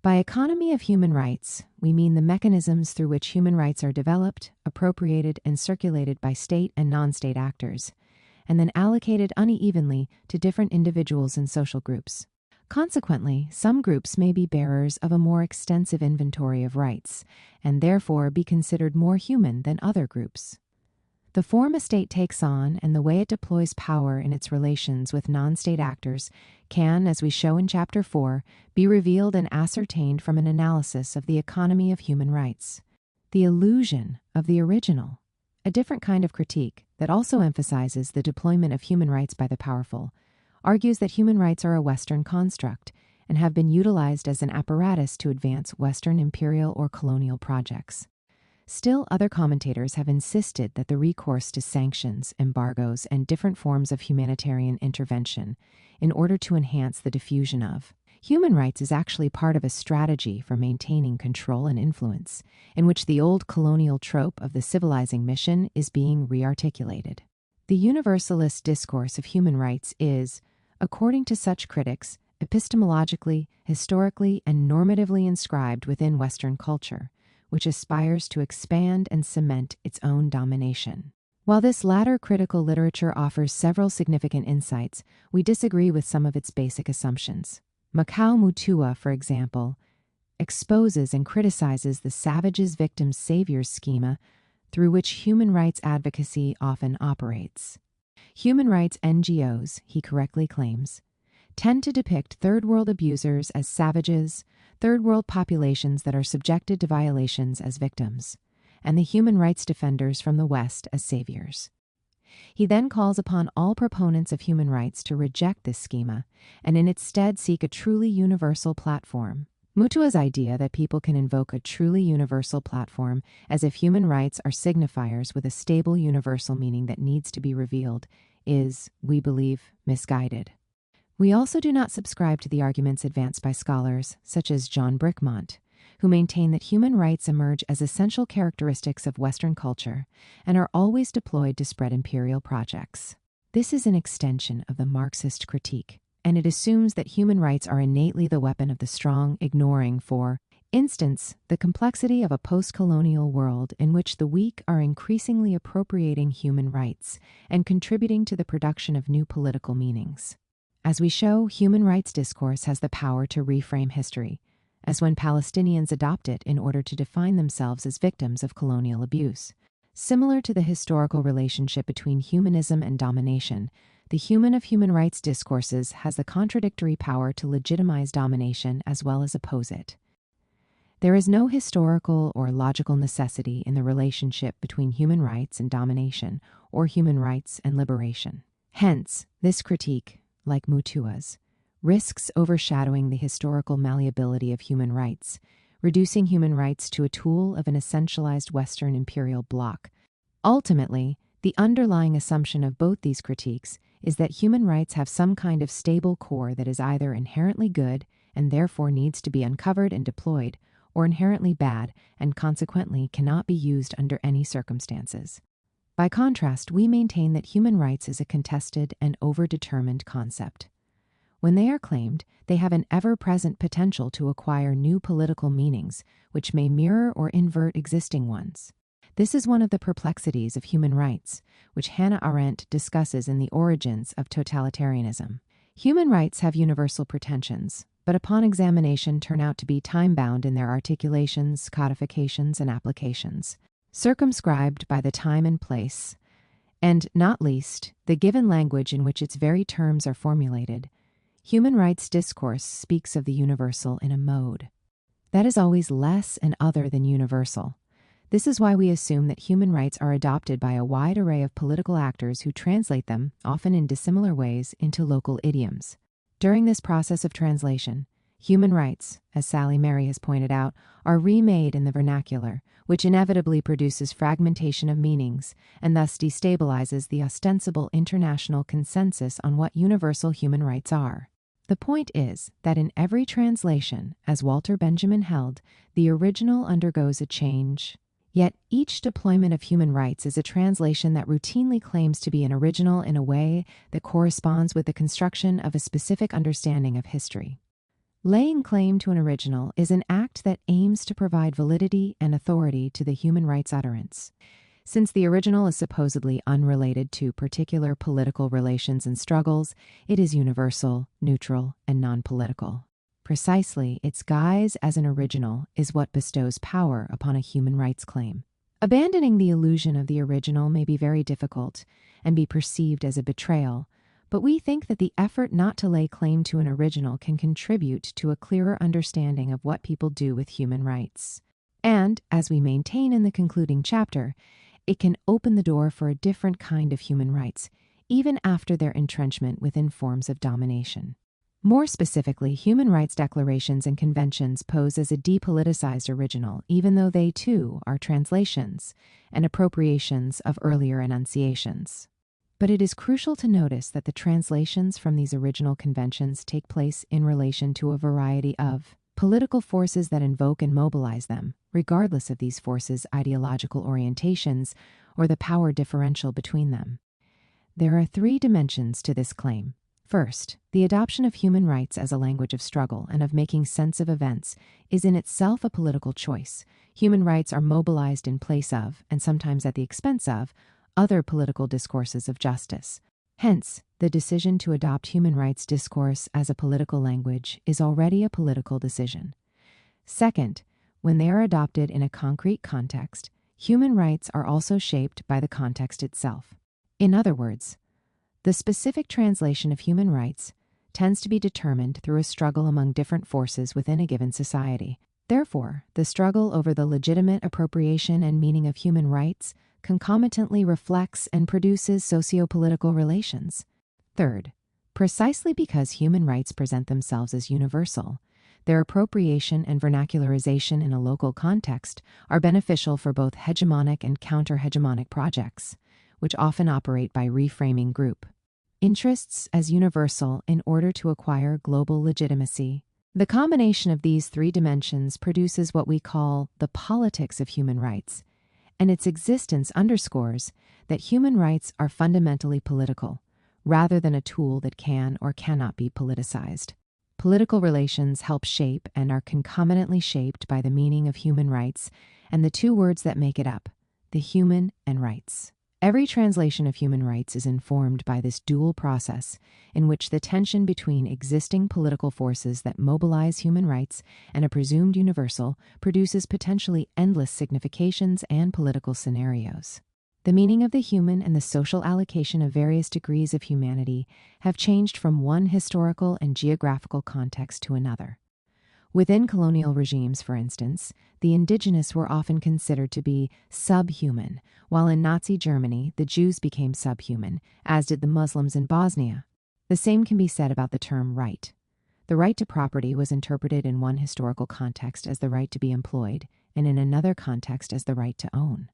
By economy of human rights, we mean the mechanisms through which human rights are developed, appropriated, and circulated by state and non-state actors, and then allocated unevenly to different individuals and social groups. Consequently, some groups may be bearers of a more extensive inventory of rights, and therefore be considered more human than other groups. The form a state takes on and the way it deploys power in its relations with non-state actors can, as we show in Chapter 4, be revealed and ascertained from an analysis of the economy of human rights. The illusion of the original, a different kind of critique that also emphasizes the deployment of human rights by the powerful, argues that human rights are a Western construct and have been utilized as an apparatus to advance Western imperial or colonial projects. Still, other commentators have insisted that the recourse to sanctions, embargoes, and different forms of humanitarian intervention in order to enhance the diffusion of human rights is actually part of a strategy for maintaining control and influence, in which the old colonial trope of the civilizing mission is being rearticulated. The universalist discourse of human rights is, according to such critics, epistemologically, historically, and normatively inscribed within Western culture, which aspires to expand and cement its own domination. While this latter critical literature offers several significant insights, we disagree with some of its basic assumptions. Makau Mutua, for example, exposes and criticizes the savage's victim's savior's schema through which human rights advocacy often operates. Human rights NGOs, he correctly claims, tend to depict third world abusers as savages, third world populations that are subjected to violations as victims, and the human rights defenders from the West as saviors. He then calls upon all proponents of human rights to reject this schema and in its stead seek a truly universal platform. Mutua's idea that people can invoke a truly universal platform as if human rights are signifiers with a stable universal meaning that needs to be revealed is, we believe, misguided. We also do not subscribe to the arguments advanced by scholars such as John Brickmont, who maintain that human rights emerge as essential characteristics of Western culture and are always deployed to spread imperial projects. This is an extension of the Marxist critique, and it assumes that human rights are innately the weapon of the strong, ignoring, for instance, the complexity of a post-colonial world in which the weak are increasingly appropriating human rights and contributing to the production of new political meanings. As we show, human rights discourse has the power to reframe history, as when Palestinians adopt it in order to define themselves as victims of colonial abuse. Similar to the historical relationship between humanism and domination, the human of human rights discourses has the contradictory power to legitimize domination as well as oppose it. There is no historical or logical necessity in the relationship between human rights and domination, or human rights and liberation. Hence, this critique, like Mutua's, risks overshadowing the historical malleability of human rights, reducing human rights to a tool of an essentialized Western imperial bloc. Ultimately, the underlying assumption of both these critiques is that human rights have some kind of stable core that is either inherently good and therefore needs to be uncovered and deployed, or inherently bad and consequently cannot be used under any circumstances. By contrast, we maintain that human rights is a contested and overdetermined concept. When they are claimed, they have an ever-present potential to acquire new political meanings, which may mirror or invert existing ones. This is one of the perplexities of human rights, which Hannah Arendt discusses in The Origins of Totalitarianism. Human rights have universal pretensions, but upon examination turn out to be time-bound in their articulations, codifications, and applications, circumscribed by the time and place, and, not least, the given language in which its very terms are formulated. Human rights discourse speaks of the universal in a mode that is always less and other than universal. This is why we assume that human rights are adopted by a wide array of political actors who translate them, often in dissimilar ways, into local idioms. During this process of translation, human rights, as Sally Mary has pointed out, are remade in the vernacular, which inevitably produces fragmentation of meanings and thus destabilizes the ostensible international consensus on what universal human rights are. The point is that in every translation, as Walter Benjamin held, the original undergoes a change. Yet each deployment of human rights is a translation that routinely claims to be an original in a way that corresponds with the construction of a specific understanding of history. Laying claim to an original is an act that aims to provide validity and authority to the human rights utterance. Since the original is supposedly unrelated to particular political relations and struggles, it is universal, neutral, and non-political. Precisely its guise as an original is what bestows power upon a human rights claim. Abandoning the illusion of the original may be very difficult and be perceived as a betrayal, but we think that the effort not to lay claim to an original can contribute to a clearer understanding of what people do with human rights. And, as we maintain in the concluding chapter, it can open the door for a different kind of human rights, even after their entrenchment within forms of domination. More specifically, human rights declarations and conventions pose as a depoliticized original, even though they, too, are translations and appropriations of earlier enunciations. But it is crucial to notice that the translations from these original conventions take place in relation to a variety of political forces that invoke and mobilize them, regardless of these forces' ideological orientations or the power differential between them. There are three dimensions to this claim. First, the adoption of human rights as a language of struggle and of making sense of events is in itself a political choice. Human rights are mobilized in place of, and sometimes at the expense of, other political discourses of justice. Hence, the decision to adopt human rights discourse as a political language is already a political decision. Second, when they are adopted in a concrete context, human rights are also shaped by the context itself. In other words, the specific translation of human rights tends to be determined through a struggle among different forces within a given society. Therefore, the struggle over the legitimate appropriation and meaning of human rights concomitantly reflects and produces socio-political relations. Third, precisely because human rights present themselves as universal, their appropriation and vernacularization in a local context are beneficial for both hegemonic and counter-hegemonic projects, which often operate by reframing group interests as universal in order to acquire global legitimacy. The combination of these three dimensions produces what we call the politics of human rights, and its existence underscores that human rights are fundamentally political, rather than a tool that can or cannot be politicized. Political relations help shape and are concomitantly shaped by the meaning of human rights and the two words that make it up, the human and rights. Every translation of human rights is informed by this dual process in which the tension between existing political forces that mobilize human rights and a presumed universal produces potentially endless significations and political scenarios. The meaning of the human and the social allocation of various degrees of humanity have changed from one historical and geographical context to another. Within colonial regimes, for instance, the indigenous were often considered to be subhuman, while in Nazi Germany, the Jews became subhuman, as did the Muslims in Bosnia. The same can be said about the term right. The right to property was interpreted in one historical context as the right to be employed, and in another context as the right to own.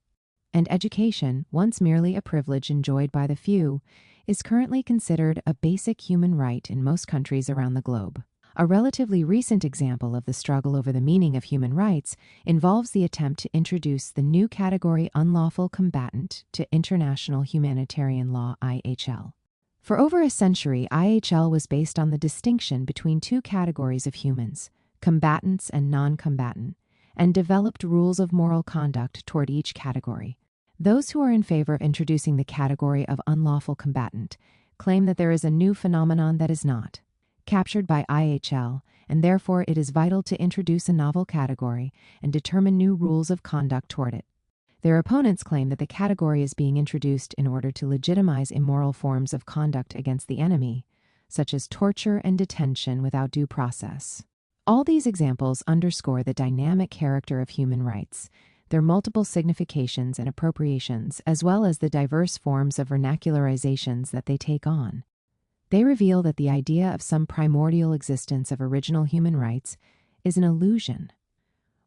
And education, once merely a privilege enjoyed by the few, is currently considered a basic human right in most countries around the globe. A relatively recent example of the struggle over the meaning of human rights involves the attempt to introduce the new category unlawful combatant to international humanitarian law IHL. For over a century, IHL was based on the distinction between two categories of humans, combatants and non-combatant, and developed rules of moral conduct toward each category. Those who are in favor of introducing the category of unlawful combatant claim that there is a new phenomenon that is not captured by IHL, and therefore it is vital to introduce a novel category and determine new rules of conduct toward it. Their opponents claim that the category is being introduced in order to legitimize immoral forms of conduct against the enemy, such as torture and detention without due process. All these examples underscore the dynamic character of human rights, their multiple significations and appropriations, as well as the diverse forms of vernacularizations that they take on. They reveal that the idea of some primordial existence of original human rights is an illusion.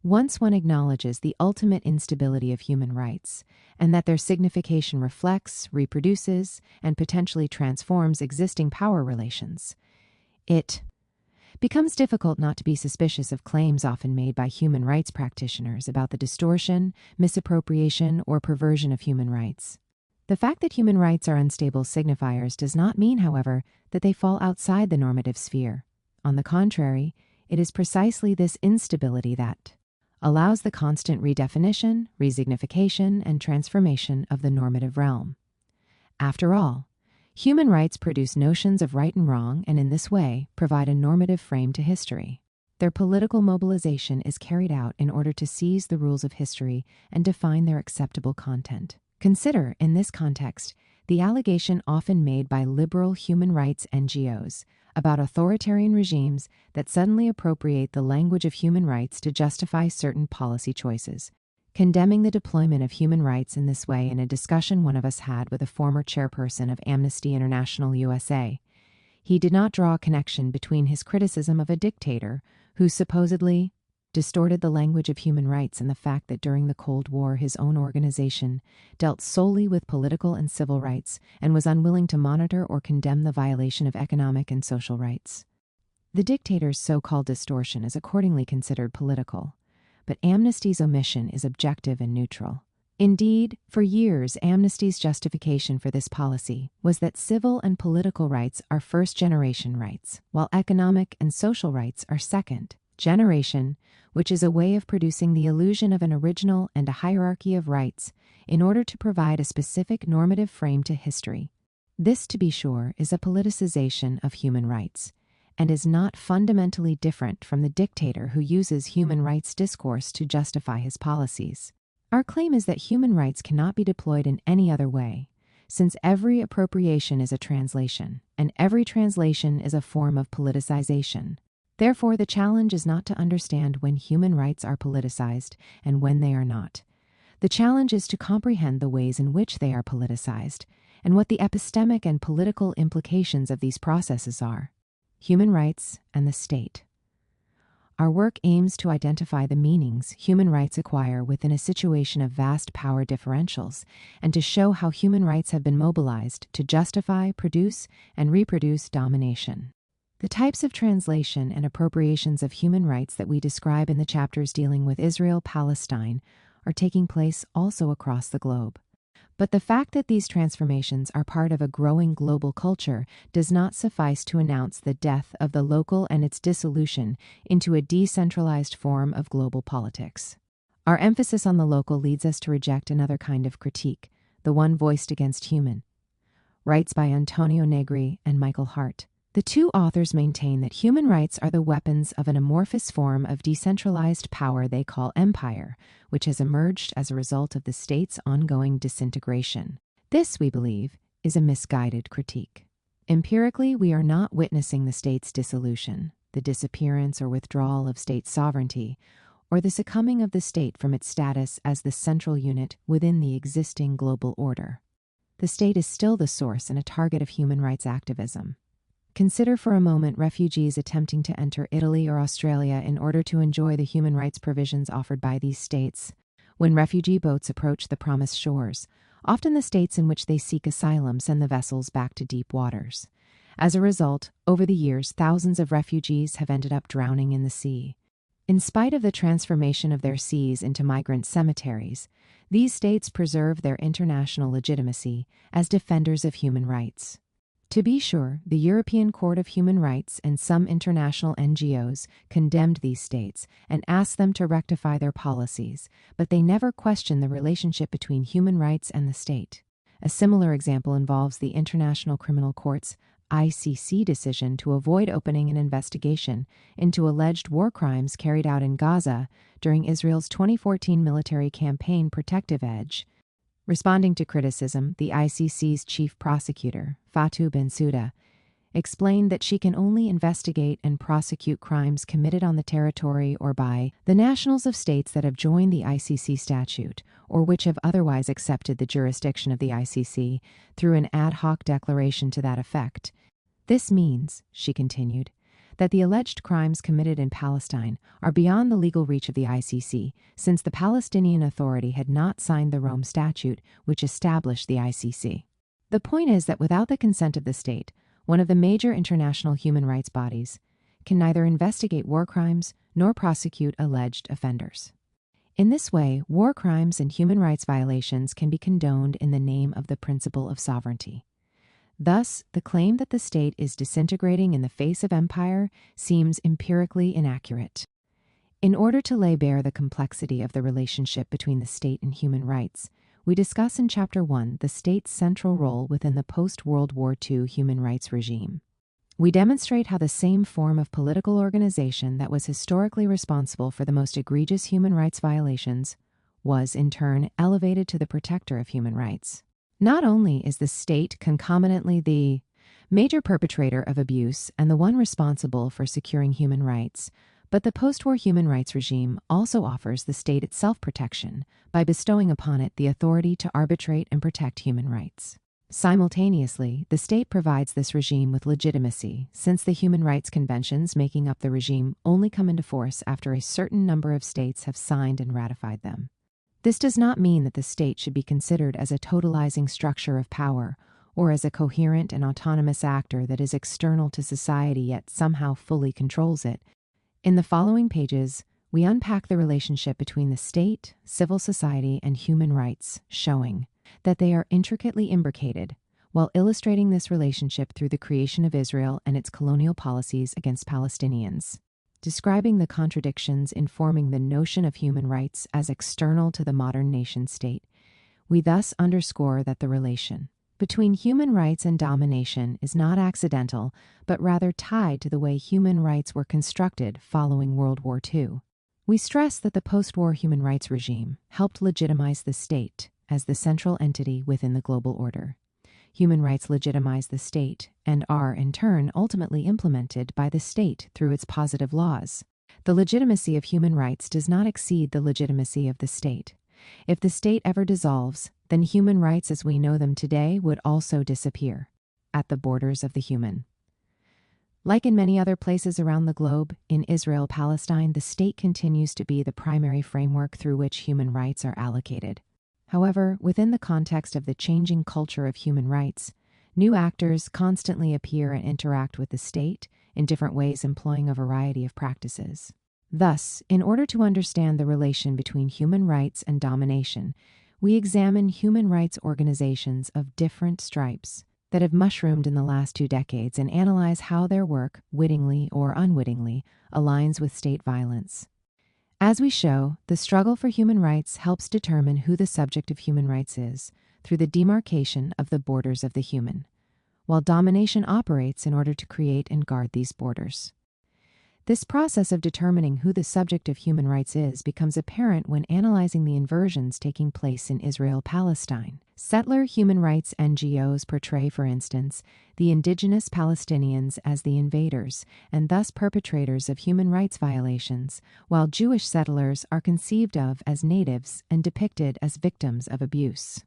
Once one acknowledges the ultimate instability of human rights, and that their signification reflects, reproduces, and potentially transforms existing power relations, it becomes difficult not to be suspicious of claims often made by human rights practitioners about the distortion, misappropriation, or perversion of human rights. The fact that human rights are unstable signifiers does not mean, however, that they fall outside the normative sphere. On the contrary, it is precisely this instability that allows the constant redefinition, resignification, and transformation of the normative realm. After all, human rights produce notions of right and wrong, and in this way provide a normative frame to history. Their political mobilization is carried out in order to seize the rules of history and define their acceptable content. Consider, in this context, the allegation often made by liberal human rights NGOs about authoritarian regimes that suddenly appropriate the language of human rights to justify certain policy choices. Condemning the deployment of human rights in this way in a discussion one of us had with a former chairperson of Amnesty International USA, he did not draw a connection between his criticism of a dictator who supposedly distorted the language of human rights and the fact that during the Cold War his own organization dealt solely with political and civil rights and was unwilling to monitor or condemn the violation of economic and social rights. The dictator's so-called distortion is accordingly considered political, but Amnesty's omission is objective and neutral. Indeed, for years, Amnesty's justification for this policy was that civil and political rights are first-generation rights, while economic and social rights are second-generation, which is a way of producing the illusion of an original and a hierarchy of rights in order to provide a specific normative frame to history. This, to be sure, is a politicization of human rights, and is not fundamentally different from the dictator who uses human rights discourse to justify his policies. Our claim is that human rights cannot be deployed in any other way, since every appropriation is a translation, and every translation is a form of politicization. Therefore, the challenge is not to understand when human rights are politicized and when they are not. The challenge is to comprehend the ways in which they are politicized, and what the epistemic and political implications of these processes are. Human rights and the state. Our work aims to identify the meanings human rights acquire within a situation of vast power differentials, and to show how human rights have been mobilized to justify, produce, and reproduce domination. The types of translation and appropriations of human rights that we describe in the chapters dealing with Israel-Palestine are taking place also across the globe. But the fact that these transformations are part of a growing global culture does not suffice to announce the death of the local and its dissolution into a decentralized form of global politics. Our emphasis on the local leads us to reject another kind of critique, the one voiced against human rights by Antonio Negri and Michael Hart. The two authors maintain that human rights are the weapons of an amorphous form of decentralized power they call empire, which has emerged as a result of the state's ongoing disintegration. This, we believe, is a misguided critique. Empirically, we are not witnessing the state's dissolution, the disappearance or withdrawal of state sovereignty, or the succumbing of the state from its status as the central unit within the existing global order. The state is still the source and a target of human rights activism. Consider for a moment refugees attempting to enter Italy or Australia in order to enjoy the human rights provisions offered by these states. When refugee boats approach the promised shores, often the states in which they seek asylum send the vessels back to deep waters. As a result, over the years, thousands of refugees have ended up drowning in the sea. In spite of the transformation of their seas into migrant cemeteries, these states preserve their international legitimacy as defenders of human rights. To be sure, the European Court of Human Rights and some international NGOs condemned these states and asked them to rectify their policies, but they never questioned the relationship between human rights and the state. A similar example involves the International Criminal Court's ICC decision to avoid opening an investigation into alleged war crimes carried out in Gaza during Israel's 2014 military campaign Protective Edge. Responding to criticism, the ICC's chief prosecutor, Fatou Bensouda, explained that she can only investigate and prosecute crimes committed on the territory or by the nationals of states that have joined the ICC statute or which have otherwise accepted the jurisdiction of the ICC through an ad hoc declaration to that effect. This means, she continued, that the alleged crimes committed in Palestine are beyond the legal reach of the ICC, since the Palestinian Authority had not signed the Rome Statute, which established the ICC. The point is that without the consent of the state, one of the major international human rights bodies can neither investigate war crimes nor prosecute alleged offenders. In this way, war crimes and human rights violations can be condoned in the name of the principle of sovereignty. Thus, the claim that the state is disintegrating in the face of empire seems empirically inaccurate. In order to lay bare the complexity of the relationship between the state and human rights, we discuss in Chapter 1 the state's central role within the post-World War II human rights regime. We demonstrate how the same form of political organization that was historically responsible for the most egregious human rights violations was, in turn, elevated to the protector of human rights. Not only is the state concomitantly the major perpetrator of abuse and the one responsible for securing human rights, but the post-war human rights regime also offers the state itself protection by bestowing upon it the authority to arbitrate and protect human rights. Simultaneously, the state provides this regime with legitimacy, since the human rights conventions making up the regime only come into force after a certain number of states have signed and ratified them. This does not mean that the state should be considered as a totalizing structure of power or as a coherent and autonomous actor that is external to society yet somehow fully controls it. In the following pages, we unpack the relationship between the state, civil society, and human rights, showing that they are intricately imbricated, while illustrating this relationship through the creation of Israel and its colonial policies against Palestinians. Describing the contradictions informing the notion of human rights as external to the modern nation-state, we thus underscore that the relation between human rights and domination is not accidental, but rather tied to the way human rights were constructed following World War II. We stress that the post-war human rights regime helped legitimize the state as the central entity within the global order. Human rights legitimize the state and are, in turn, ultimately implemented by the state through its positive laws. The legitimacy of human rights does not exceed the legitimacy of the state. If the state ever dissolves, then human rights as we know them today would also disappear at the borders of the human. Like in many other places around the globe, in Israel-Palestine, the state continues to be the primary framework through which human rights are allocated. However, within the context of the changing culture of human rights, new actors constantly appear and interact with the state in different ways, employing a variety of practices. Thus, in order to understand the relation between human rights and domination, we examine human rights organizations of different stripes that have mushroomed in the last 2 decades and analyze how their work, wittingly or unwittingly, aligns with state violence. As we show, the struggle for human rights helps determine who the subject of human rights is through the demarcation of the borders of the human, while domination operates in order to create and guard these borders. This process of determining who the subject of human rights is becomes apparent when analyzing the inversions taking place in Israel-Palestine. Settler human rights NGOs portray, for instance, the indigenous Palestinians as the invaders and thus perpetrators of human rights violations, while Jewish settlers are conceived of as natives and depicted as victims of abuse.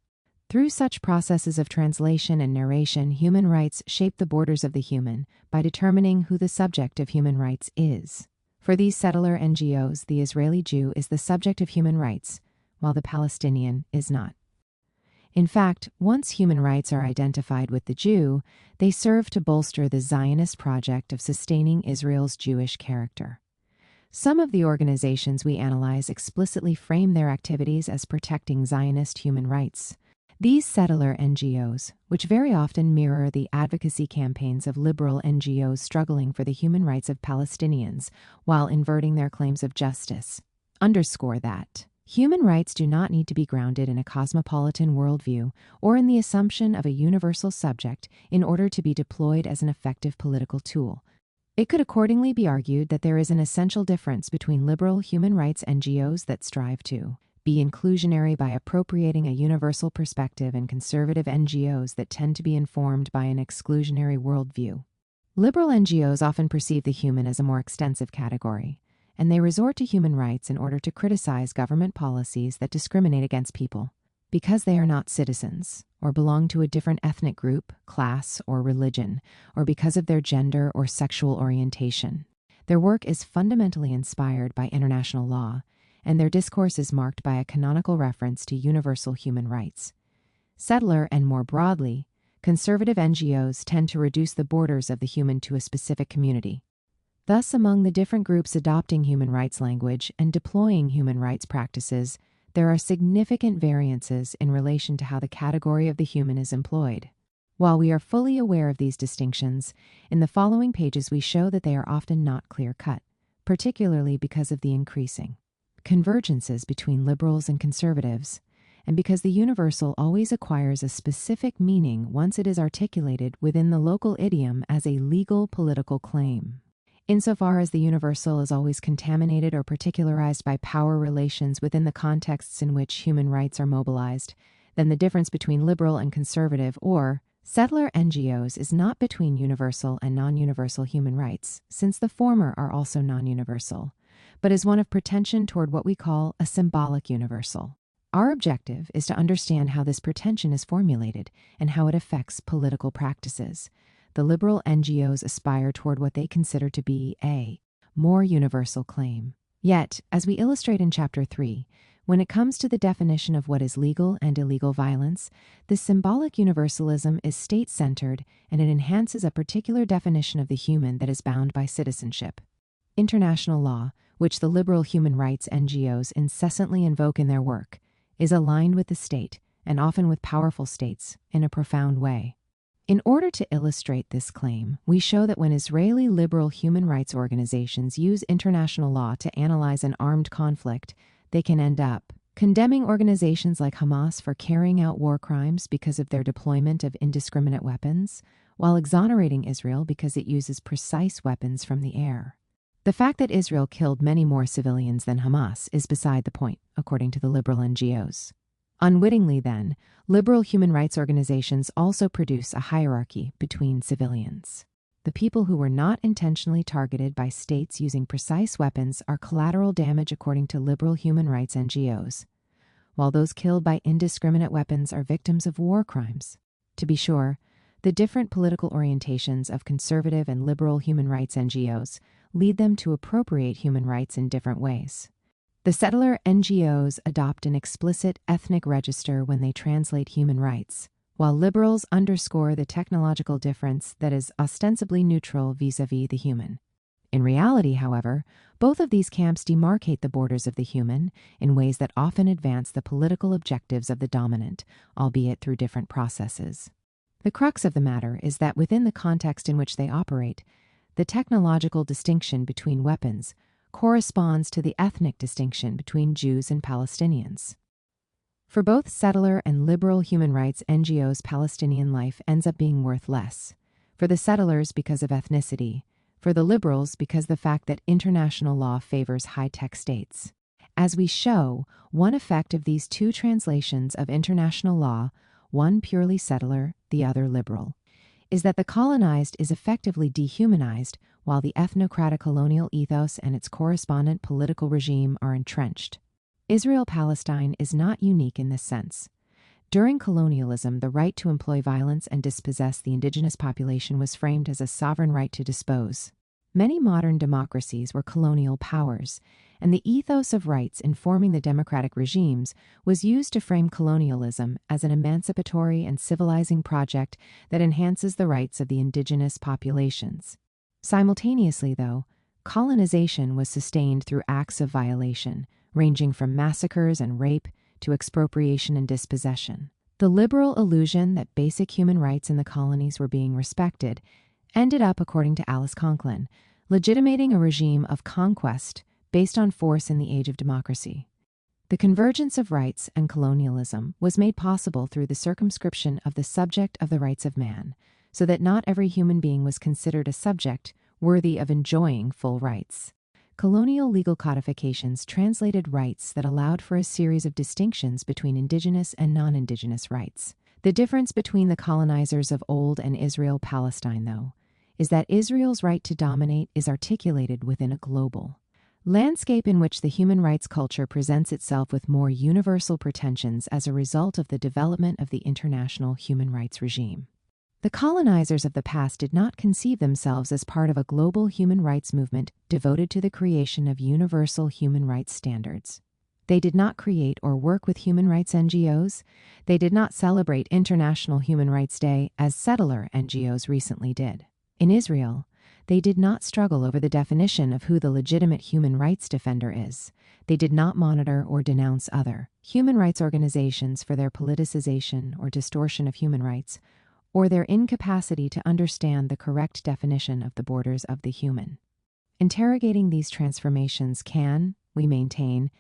Through such processes of translation and narration, human rights shape the borders of the human by determining who the subject of human rights is. For these settler NGOs, the Israeli Jew is the subject of human rights, while the Palestinian is not. In fact, once human rights are identified with the Jew, they serve to bolster the Zionist project of sustaining Israel's Jewish character. Some of the organizations we analyze explicitly frame their activities as protecting Zionist human rights. These settler NGOs, which very often mirror the advocacy campaigns of liberal NGOs struggling for the human rights of Palestinians while inverting their claims of justice, underscore that human rights do not need to be grounded in a cosmopolitan worldview or in the assumption of a universal subject in order to be deployed as an effective political tool. It could accordingly be argued that there is an essential difference between liberal human rights NGOs that strive to be inclusionary by appropriating a universal perspective and conservative NGOs that tend to be informed by an exclusionary worldview. Liberal NGOs often perceive the human as a more extensive category, and they resort to human rights in order to criticize government policies that discriminate against people because they are not citizens, or belong to a different ethnic group, class, or religion, or because of their gender or sexual orientation. Their work is fundamentally inspired by international law, and their discourse is marked by a canonical reference to universal human rights. Settler and more broadly, conservative NGOs tend to reduce the borders of the human to a specific community. Thus, among the different groups adopting human rights language and deploying human rights practices, there are significant variances in relation to how the category of the human is employed. While we are fully aware of these distinctions, in the following pages we show that they are often not clear-cut, particularly because of the increasing convergences between liberals and conservatives, and because the universal always acquires a specific meaning once it is articulated within the local idiom as a legal political claim. Insofar as the universal is always contaminated or particularized by power relations within the contexts in which human rights are mobilized, then the difference between liberal and conservative or settler NGOs is not between universal and non-universal human rights, since the former are also non-universal, but is one of pretension toward what we call a symbolic universal. Our objective is to understand how this pretension is formulated and how it affects political practices. The liberal NGOs aspire toward what they consider to be a more universal claim. Yet, as we illustrate in Chapter 3, when it comes to the definition of what is legal and illegal violence, this symbolic universalism is state-centered and it enhances a particular definition of the human that is bound by citizenship. International law, which the liberal human rights NGOs incessantly invoke in their work, is aligned with the state, and often with powerful states, in a profound way. In order to illustrate this claim, we show that when Israeli liberal human rights organizations use international law to analyze an armed conflict, they can end up condemning organizations like Hamas for carrying out war crimes because of their deployment of indiscriminate weapons, while exonerating Israel because it uses precise weapons from the air. The fact that Israel killed many more civilians than Hamas is beside the point, according to the liberal NGOs. Unwittingly, then, liberal human rights organizations also produce a hierarchy between civilians. The people who were not intentionally targeted by states using precise weapons are collateral damage according to liberal human rights NGOs, while those killed by indiscriminate weapons are victims of war crimes. To be sure, the different political orientations of conservative and liberal human rights NGOs lead them to appropriate human rights in different ways. The settler NGOs adopt an explicit ethnic register when they translate human rights, while liberals underscore the technological difference that is ostensibly neutral vis-à-vis the human. In reality, however, both of these camps demarcate the borders of the human in ways that often advance the political objectives of the dominant, albeit through different processes. The crux of the matter is that within the context in which they operate, the technological distinction between weapons corresponds to the ethnic distinction between Jews and Palestinians. For both settler and liberal human rights NGOs, Palestinian life ends up being worth less. For the settlers because of ethnicity, for the liberals because the fact that international law favors high-tech states. As we show, one effect of these two translations of international law, one purely settler, the other liberal, is that the colonized is effectively dehumanized while the ethnocratic colonial ethos and its correspondent political regime are entrenched. Israel-Palestine is not unique in this sense. During colonialism, the right to employ violence and dispossess the indigenous population was framed as a sovereign right to dispose. Many modern democracies were colonial powers, and the ethos of rights informing the democratic regimes was used to frame colonialism as an emancipatory and civilizing project that enhances the rights of the indigenous populations. Simultaneously, though, colonization was sustained through acts of violation, ranging from massacres and rape to expropriation and dispossession. The liberal illusion that basic human rights in the colonies were being respected ended up, according to Alice Conklin, legitimating a regime of conquest based on force in the age of democracy. The convergence of rights and colonialism was made possible through the circumscription of the subject of the rights of man, so that not every human being was considered a subject worthy of enjoying full rights. Colonial legal codifications translated rights that allowed for a series of distinctions between indigenous and non-indigenous rights. The difference between the colonizers of old and Israel-Palestine, though, is that Israel's right to dominate is articulated within a global landscape in which the human rights culture presents itself with more universal pretensions as a result of the development of the international human rights regime. The colonizers of the past did not conceive themselves as part of a global human rights movement devoted to the creation of universal human rights standards. They did not create or work with human rights NGOs. They did not celebrate International Human Rights Day as settler NGOs recently did. In Israel, they did not struggle over the definition of who the legitimate human rights defender is. They did not monitor or denounce other human rights organizations for their politicization or distortion of human rights, or their incapacity to understand the correct definition of the borders of the human. Interrogating these transformations can, we maintain,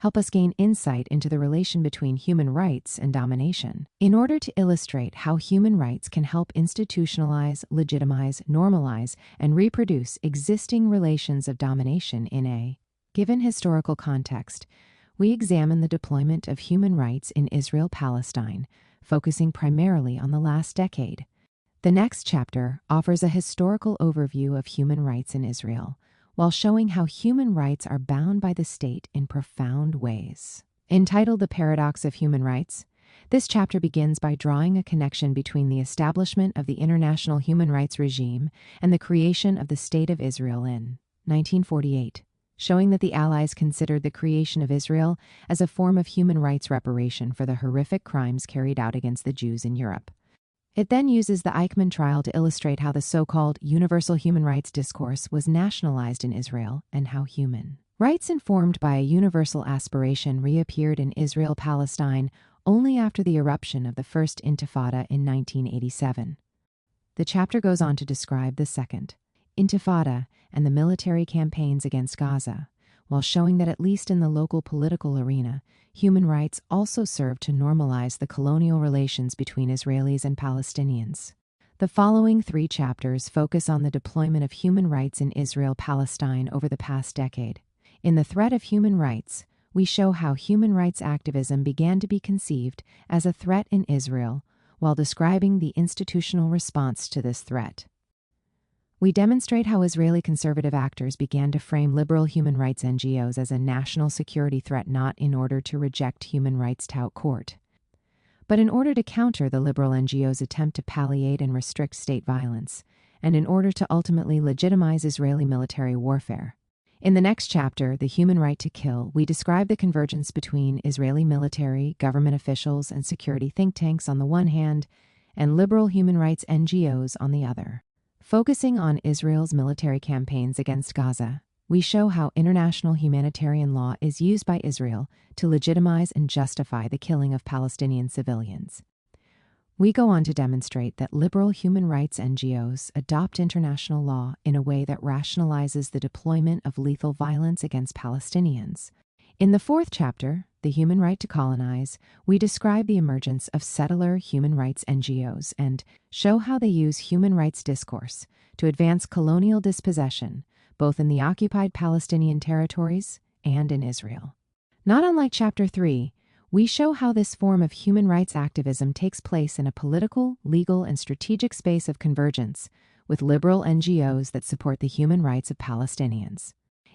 help us gain insight into the relation between human rights and domination. In order to illustrate how human rights can help institutionalize, legitimize, normalize, and reproduce existing relations of domination in a given historical context, we examine the deployment of human rights in Israel-Palestine, focusing primarily on the last decade. The next chapter offers a historical overview of human rights in Israel, while showing how human rights are bound by the state in profound ways. Entitled The Paradox of Human Rights, this chapter begins by drawing a connection between the establishment of the international human rights regime and the creation of the State of Israel in 1948, showing that the Allies considered the creation of Israel as a form of human rights reparation for the horrific crimes carried out against the Jews in Europe. It then uses the Eichmann trial to illustrate how the so-called universal human rights discourse was nationalized in Israel and how human rights informed by a universal aspiration reappeared in Israel-Palestine only after the eruption of the First Intifada in 1987. The chapter goes on to describe the Second Intifada and the military campaigns against Gaza, while showing that at least in the local political arena, human rights also served to normalize the colonial relations between Israelis and Palestinians. The following 3 chapters focus on the deployment of human rights in Israel-Palestine over the past decade. In The Threat of Human Rights, we show how human rights activism began to be conceived as a threat in Israel, while describing the institutional response to this threat. We demonstrate how Israeli conservative actors began to frame liberal human rights NGOs as a national security threat, not in order to reject human rights tout court, but in order to counter the liberal NGOs' attempt to palliate and restrict state violence, and in order to ultimately legitimize Israeli military warfare. In the next chapter, The Human Right to Kill, we describe the convergence between Israeli military, government officials, and security think tanks on the one hand, and liberal human rights NGOs on the other. Focusing on Israel's military campaigns against Gaza, we show how international humanitarian law is used by Israel to legitimize and justify the killing of Palestinian civilians. We go on to demonstrate that liberal human rights NGOs adopt international law in a way that rationalizes the deployment of lethal violence against Palestinians. In the 4th chapter, The Human Right to Colonize, we describe the emergence of settler human rights NGOs and show how they use human rights discourse to advance colonial dispossession, both in the occupied Palestinian territories and in Israel. Not unlike Chapter 3, we show how this form of human rights activism takes place in a political, legal, and strategic space of convergence with liberal NGOs that support the human rights of Palestinians.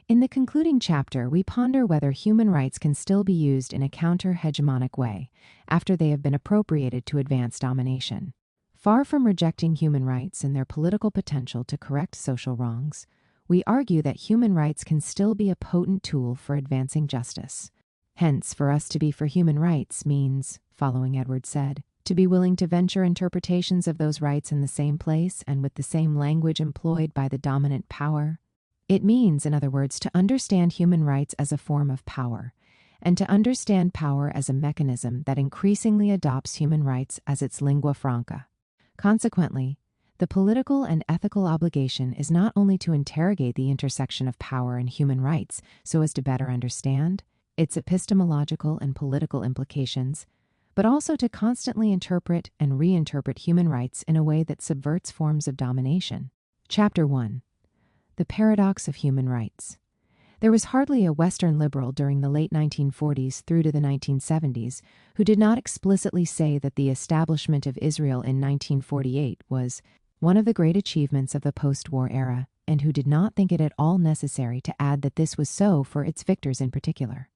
In the concluding chapter, we ponder whether human rights can still be used in a counter-hegemonic way after they have been appropriated to advance domination. Far from rejecting human rights and their political potential to correct social wrongs, we argue that human rights can still be a potent tool for advancing justice. Hence, for us to be for human rights means, following Edwards said, to be willing to venture interpretations of those rights in the same place and with the same language employed by the dominant power. It means, in other words, to understand human rights as a form of power, and to understand power as a mechanism that increasingly adopts human rights as its lingua franca. Consequently, the political and ethical obligation is not only to interrogate the intersection of power and human rights so as to better understand its epistemological and political implications, but also to constantly interpret and reinterpret human rights in a way that subverts forms of domination. Chapter 1. The Paradox of Human Rights. There was hardly a Western liberal during the late 1940s through to the 1970s who did not explicitly say that the establishment of Israel in 1948 was one of the great achievements of the post-war era, and who did not think it at all necessary to add that this was so for its victors in particular.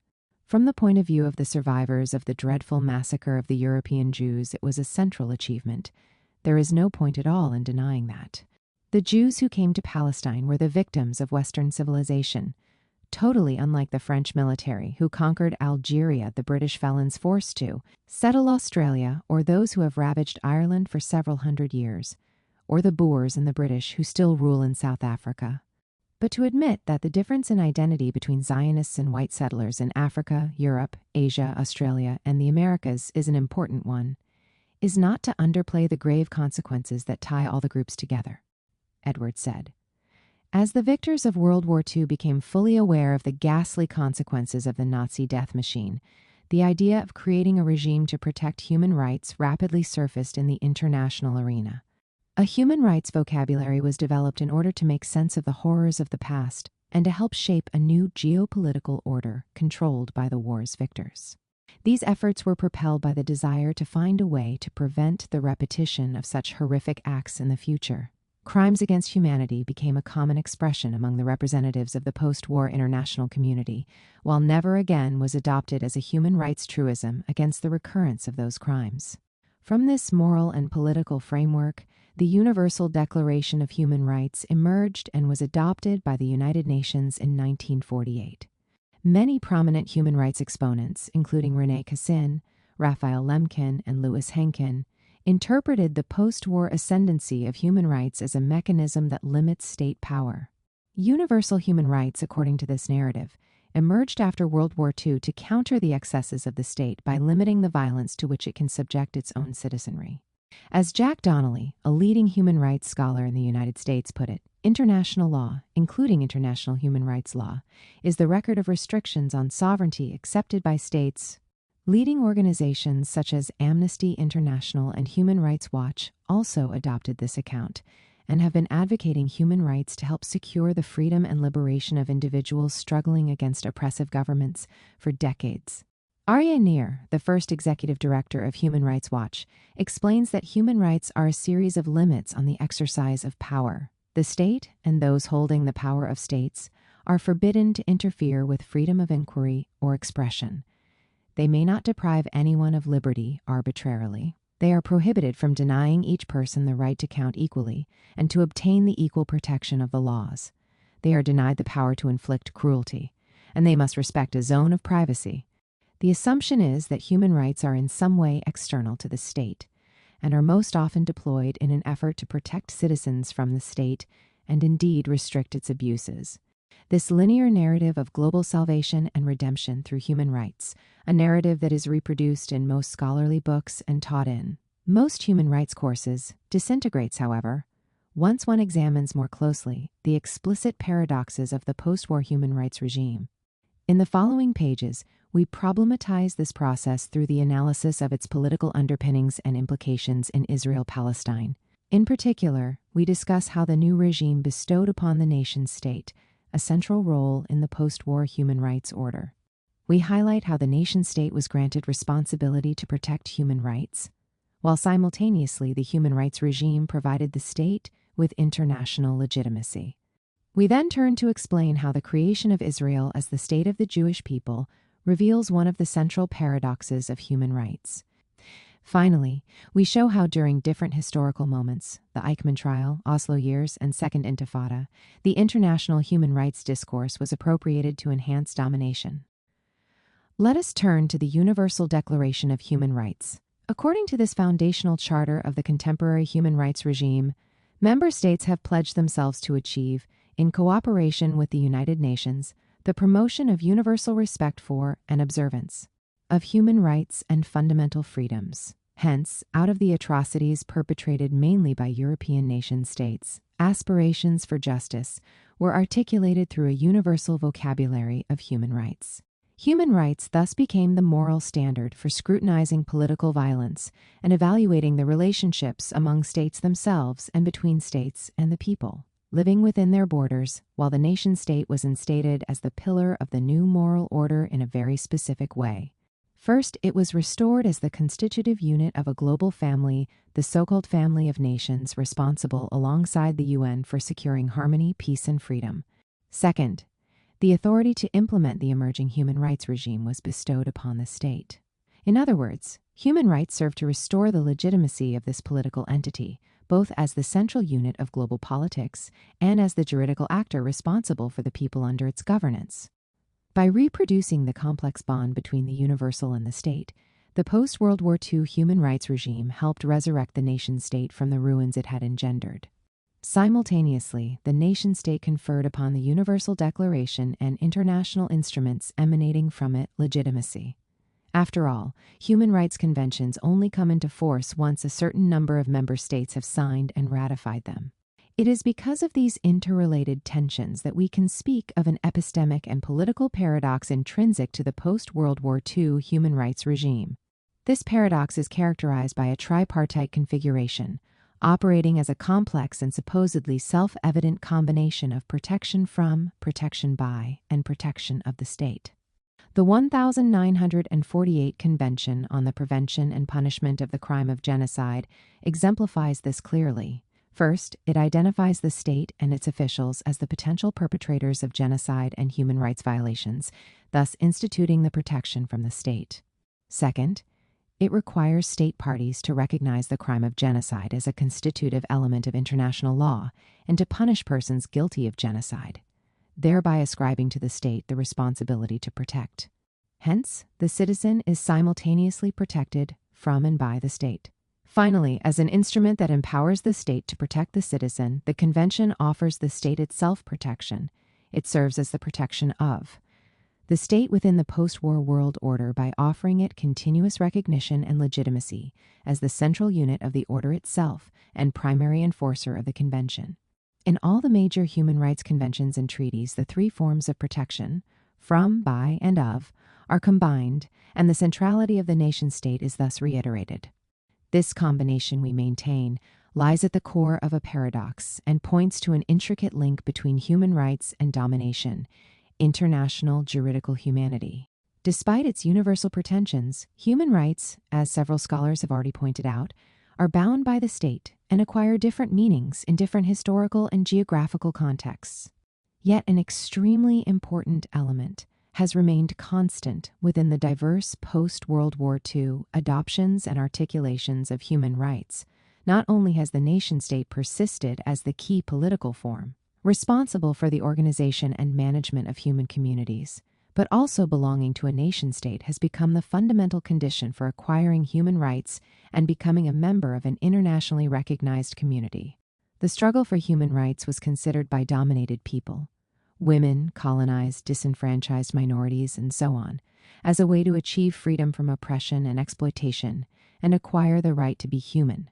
From the point of view of the survivors of the dreadful massacre of the European Jews, it was a central achievement. There is no point at all in denying that. The Jews who came to Palestine were the victims of Western civilization, totally unlike the French military who conquered Algeria, the British felons forced to settle Australia, or those who have ravaged Ireland for several hundred years, or the Boers and the British who still rule in South Africa. But to admit that the difference in identity between Zionists and white settlers in Africa, Europe, Asia, Australia, and the Americas is an important one, is not to underplay the grave consequences that tie all the groups together. Edwards said, As the victors of World War II became fully aware of the ghastly consequences of the Nazi death machine, the idea of creating a regime to protect human rights rapidly surfaced in the international arena. A human rights vocabulary was developed in order to make sense of the horrors of the past and to help shape a new geopolitical order controlled by the war's victors. These efforts were propelled by the desire to find a way to prevent the repetition of such horrific acts in the future. Crimes against humanity became a common expression among the representatives of the post-war international community, while never again was adopted as a human rights truism against the recurrence of those crimes. From this moral and political framework, the Universal Declaration of Human Rights emerged and was adopted by the United Nations in 1948. Many prominent human rights exponents, including René Cassin, Raphael Lemkin, and Louis Henkin, interpreted the post-war ascendancy of human rights as a mechanism that limits state power. Universal human rights, according to this narrative, emerged after World War II to counter the excesses of the state by limiting the violence to which it can subject its own citizenry. As Jack Donnelly, a leading human rights scholar in the United States, put it, international law, including international human rights law, is the record of restrictions on sovereignty accepted by states. Leading organizations such as Amnesty International and Human Rights Watch also adopted this account and have been advocating human rights to help secure the freedom and liberation of individuals struggling against oppressive governments for decades. Aryeh Nir, the first executive director of Human Rights Watch, explains that human rights are a series of limits on the exercise of power. The state, and those holding the power of states, are forbidden to interfere with freedom of inquiry or expression. They may not deprive anyone of liberty arbitrarily. They are prohibited from denying each person the right to count equally and to obtain the equal protection of the laws. They are denied the power to inflict cruelty, and they must respect a zone of privacy. The assumption is that human rights are in some way external to the state and are most often deployed in an effort to protect citizens from the state and indeed restrict its abuses. This linear narrative of global salvation and redemption through human rights, a narrative that is reproduced in most scholarly books and taught in most human rights courses, disintegrates, however, once one examines more closely the explicit paradoxes of the post-war human rights regime. In the following pages, we problematize this process through the analysis of its political underpinnings and implications in Israel-Palestine. In particular, we discuss how the new regime bestowed upon the nation-state a central role in the post-war human rights order. We highlight how the nation-state was granted responsibility to protect human rights, while simultaneously the human rights regime provided the state with international legitimacy. We then turn to explain how the creation of Israel as the state of the Jewish people reveals one of the central paradoxes of human rights. Finally, we show how during different historical moments, the Eichmann trial, Oslo years, and Second Intifada, the international human rights discourse was appropriated to enhance domination. Let us turn to the Universal Declaration of Human Rights. According to this foundational charter of the contemporary human rights regime, member states have pledged themselves to achieve, in cooperation with the United Nations, the promotion of universal respect for and observance of human rights and fundamental freedoms. Hence, out of the atrocities perpetrated mainly by European nation-states, aspirations for justice were articulated through a universal vocabulary of human rights. Human rights thus became the moral standard for scrutinizing political violence and evaluating the relationships among states themselves and between states and the people living within their borders, while the nation-state was instated as the pillar of the new moral order in a very specific way. First, it was restored as the constitutive unit of a global family, the so-called family of nations responsible alongside the UN for securing harmony, peace, and freedom. Second, the authority to implement the emerging human rights regime was bestowed upon the state. In other words, human rights served to restore the legitimacy of this political entity, both as the central unit of global politics and as the juridical actor responsible for the people under its governance. By reproducing the complex bond between the universal and the state, the post-World War II human rights regime helped resurrect the nation-state from the ruins it had engendered. Simultaneously, the nation-state conferred upon the Universal Declaration and international instruments emanating from it legitimacy. After all, human rights conventions only come into force once a certain number of member states have signed and ratified them. It is because of these interrelated tensions that we can speak of an epistemic and political paradox intrinsic to the post-World War II human rights regime. This paradox is characterized by a tripartite configuration, operating as a complex and supposedly self-evident combination of protection from, protection by, and protection of the state. The 1948 Convention on the Prevention and Punishment of the Crime of Genocide exemplifies this clearly. First, it identifies the state and its officials as the potential perpetrators of genocide and human rights violations, thus instituting the protection from the state. Second, it requires state parties to recognize the crime of genocide as a constitutive element of international law and to punish persons guilty of genocide, thereby ascribing to the state the responsibility to protect. Hence, the citizen is simultaneously protected from and by the state. Finally, as an instrument that empowers the state to protect the citizen, the Convention offers the state itself protection. It serves as the protection of the state within the post-war world order by offering it continuous recognition and legitimacy as the central unit of the order itself and primary enforcer of the Convention. In all the major human rights conventions and treaties, the three forms of protection, from, by, and of, are combined, and the centrality of the nation-state is thus reiterated. This combination, we maintain, lies at the core of a paradox and points to an intricate link between human rights and domination, international juridical humanity. Despite its universal pretensions, human rights, as several scholars have already pointed out, are bound by the state and acquire different meanings in different historical and geographical contexts. Yet an extremely important element has remained constant within the diverse post-World War II adoptions and articulations of human rights. Not only has the nation-state persisted as the key political form, responsible for the organization and management of human communities, but also belonging to a nation-state has become the fundamental condition for acquiring human rights and becoming a member of an internationally recognized community. The struggle for human rights was considered by dominated people, women, colonized, disenfranchised minorities, and so on, as a way to achieve freedom from oppression and exploitation and acquire the right to be human.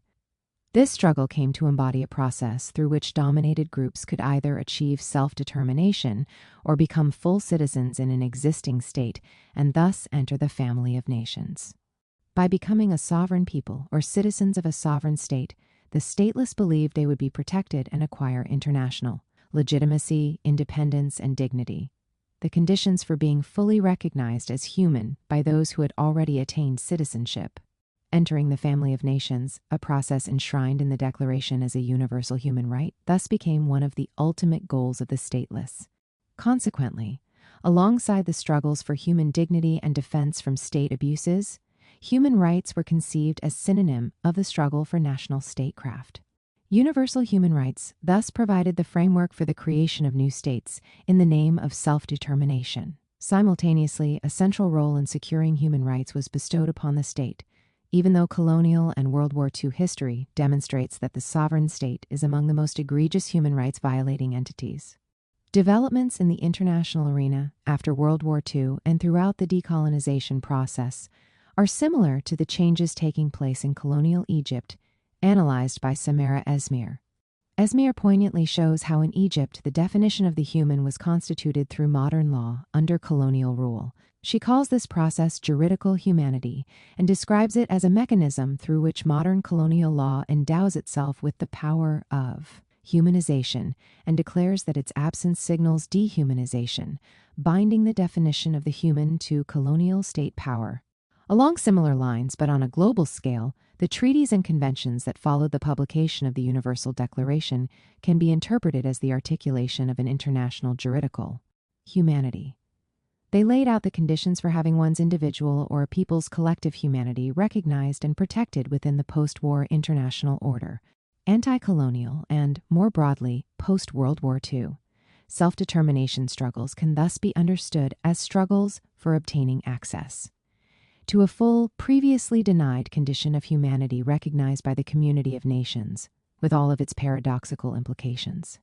This struggle came to embody a process through which dominated groups could either achieve self-determination or become full citizens in an existing state and thus enter the family of nations. By becoming a sovereign people or citizens of a sovereign state, the stateless believed they would be protected and acquire international legitimacy, independence, and dignity, the conditions for being fully recognized as human by those who had already attained citizenship. Entering the family of nations, a process enshrined in the Declaration as a universal human right, thus became one of the ultimate goals of the stateless. Consequently, alongside the struggles for human dignity and defense from state abuses, human rights were conceived as synonym of the struggle for national statecraft. Universal human rights thus provided the framework for the creation of new states in the name of self-determination. Simultaneously, a central role in securing human rights was bestowed upon the state, even though colonial and World War II history demonstrates that the sovereign state is among the most egregious human rights violating entities. Developments in the international arena after World War II and throughout the decolonization process are similar to the changes taking place in colonial Egypt, analyzed by Samara Esmir. Esmir poignantly shows how in Egypt the definition of the human was constituted through modern law under colonial rule. She calls this process juridical humanity and describes it as a mechanism through which modern colonial law endows itself with the power of humanization and declares that its absence signals dehumanization, binding the definition of the human to colonial state power. Along similar lines, but on a global scale, the treaties and conventions that followed the publication of the Universal Declaration can be interpreted as the articulation of an international juridical humanity. They laid out the conditions for having one's individual or a people's collective humanity recognized and protected within the post-war international order, anti-colonial and, more broadly, post-World War II. Self-determination struggles can thus be understood as struggles for obtaining access to a full, previously denied condition of humanity recognized by the community of nations, with all of its paradoxical implications.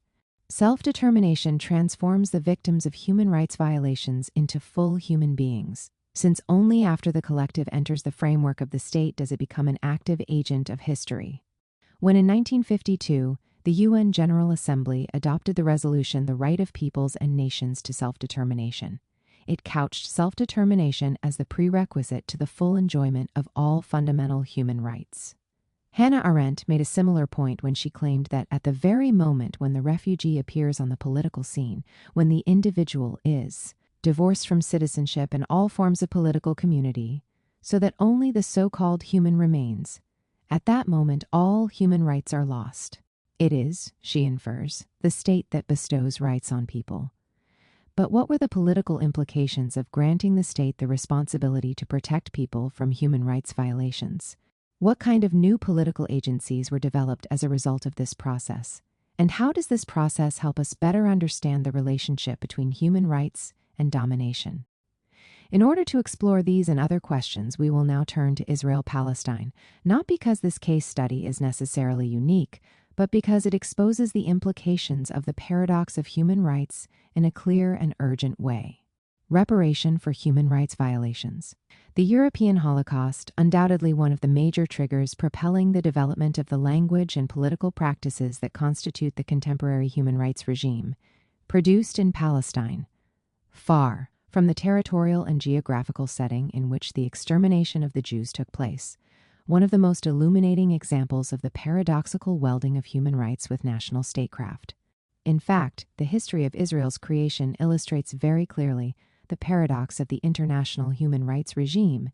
Self-determination transforms the victims of human rights violations into full human beings, since only after the collective enters the framework of the state does it become an active agent of history. When in 1952, the UN General Assembly adopted the resolution The Right of Peoples and Nations to Self-Determination. It couched self-determination as the prerequisite to the full enjoyment of all fundamental human rights. Hannah Arendt made a similar point when she claimed that at the very moment when the refugee appears on the political scene, when the individual is divorced from citizenship and all forms of political community, so that only the so-called human remains, at that moment all human rights are lost. It is, she infers, the state that bestows rights on people. But what were the political implications of granting the state the responsibility to protect people from human rights violations? What kind of new political agencies were developed as a result of this process? And how does this process help us better understand the relationship between human rights and domination? In order to explore these and other questions, we will now turn to Israel-Palestine, not because this case study is necessarily unique, but because it exposes the implications of the paradox of human rights in a clear and urgent way. Reparation for human rights violations. The European Holocaust, undoubtedly one of the major triggers propelling the development of the language and political practices that constitute the contemporary human rights regime, produced in Palestine, far from the territorial and geographical setting in which the extermination of the Jews took place, one of the most illuminating examples of the paradoxical welding of human rights with national statecraft. In fact, the history of Israel's creation illustrates very clearly the paradox of the international human rights regime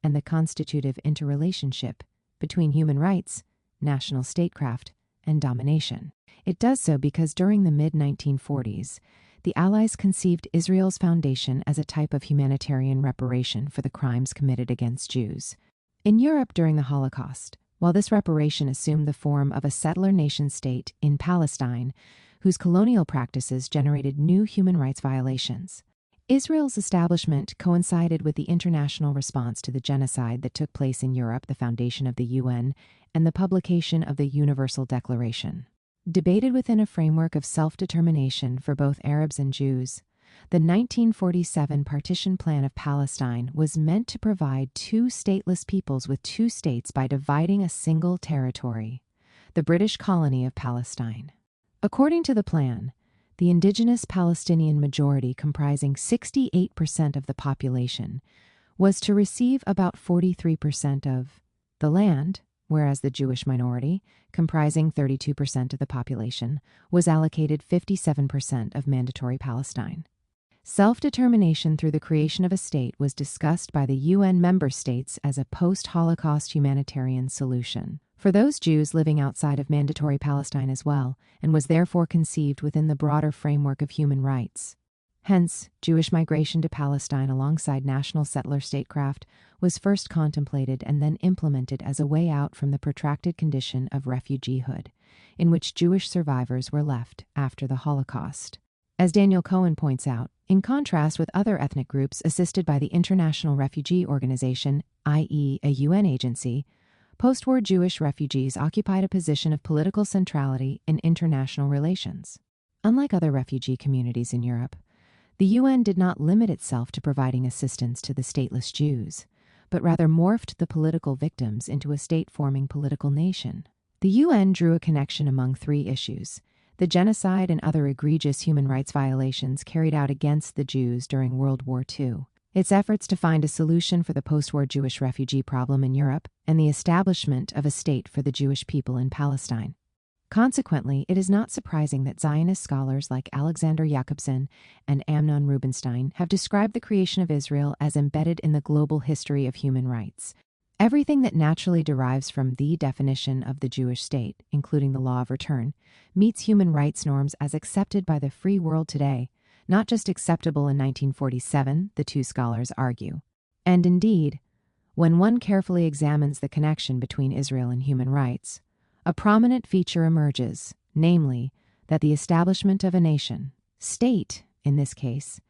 and the constitutive interrelationship between human rights, national statecraft, and domination. It does so because during the mid-1940s, the Allies conceived Israel's foundation as a type of humanitarian reparation for the crimes committed against Jews. In Europe during the Holocaust, while this reparation assumed the form of a settler nation-state in Palestine, whose colonial practices generated new human rights violations, Israel's establishment coincided with the international response to the genocide that took place in Europe, the foundation of the UN, and the publication of the Universal Declaration. Debated within a framework of self-determination for both Arabs and Jews, the 1947 partition plan of Palestine was meant to provide two stateless peoples with two states by dividing a single territory, the British colony of Palestine. According to the plan, the indigenous Palestinian majority, comprising 68% of the population, was to receive about 43% of the land, whereas the Jewish minority, comprising 32% of the population, was allocated 57% of mandatory Palestine. Self-determination through the creation of a state was discussed by the UN member states as a post-Holocaust humanitarian solution for those Jews living outside of mandatory Palestine as well, and was therefore conceived within the broader framework of human rights. Hence, Jewish migration to Palestine alongside national settler statecraft was first contemplated and then implemented as a way out from the protracted condition of refugeehood, in which Jewish survivors were left after the Holocaust. As Daniel Cohen points out, in contrast with other ethnic groups assisted by the International Refugee Organization, i.e., a UN agency, post-war Jewish refugees occupied a position of political centrality in international relations. Unlike other refugee communities in Europe, the UN did not limit itself to providing assistance to the stateless Jews, but rather morphed the political victims into a state-forming political nation. The UN drew a connection among three issues: the genocide and other egregious human rights violations carried out against the Jews during World War II, its efforts to find a solution for the post-war Jewish refugee problem in Europe, and the establishment of a state for the Jewish people in Palestine. Consequently, it is not surprising that Zionist scholars like Alexander Jacobson and Amnon Rubinstein have described the creation of Israel as embedded in the global history of human rights. Everything that naturally derives from the definition of the Jewish state, including the law of return, meets human rights norms as accepted by the free world today, not just acceptable in 1947, the two scholars argue. And indeed, when one carefully examines the connection between Israel and human rights, a prominent feature emerges, namely, that the establishment of a nation, state in this case,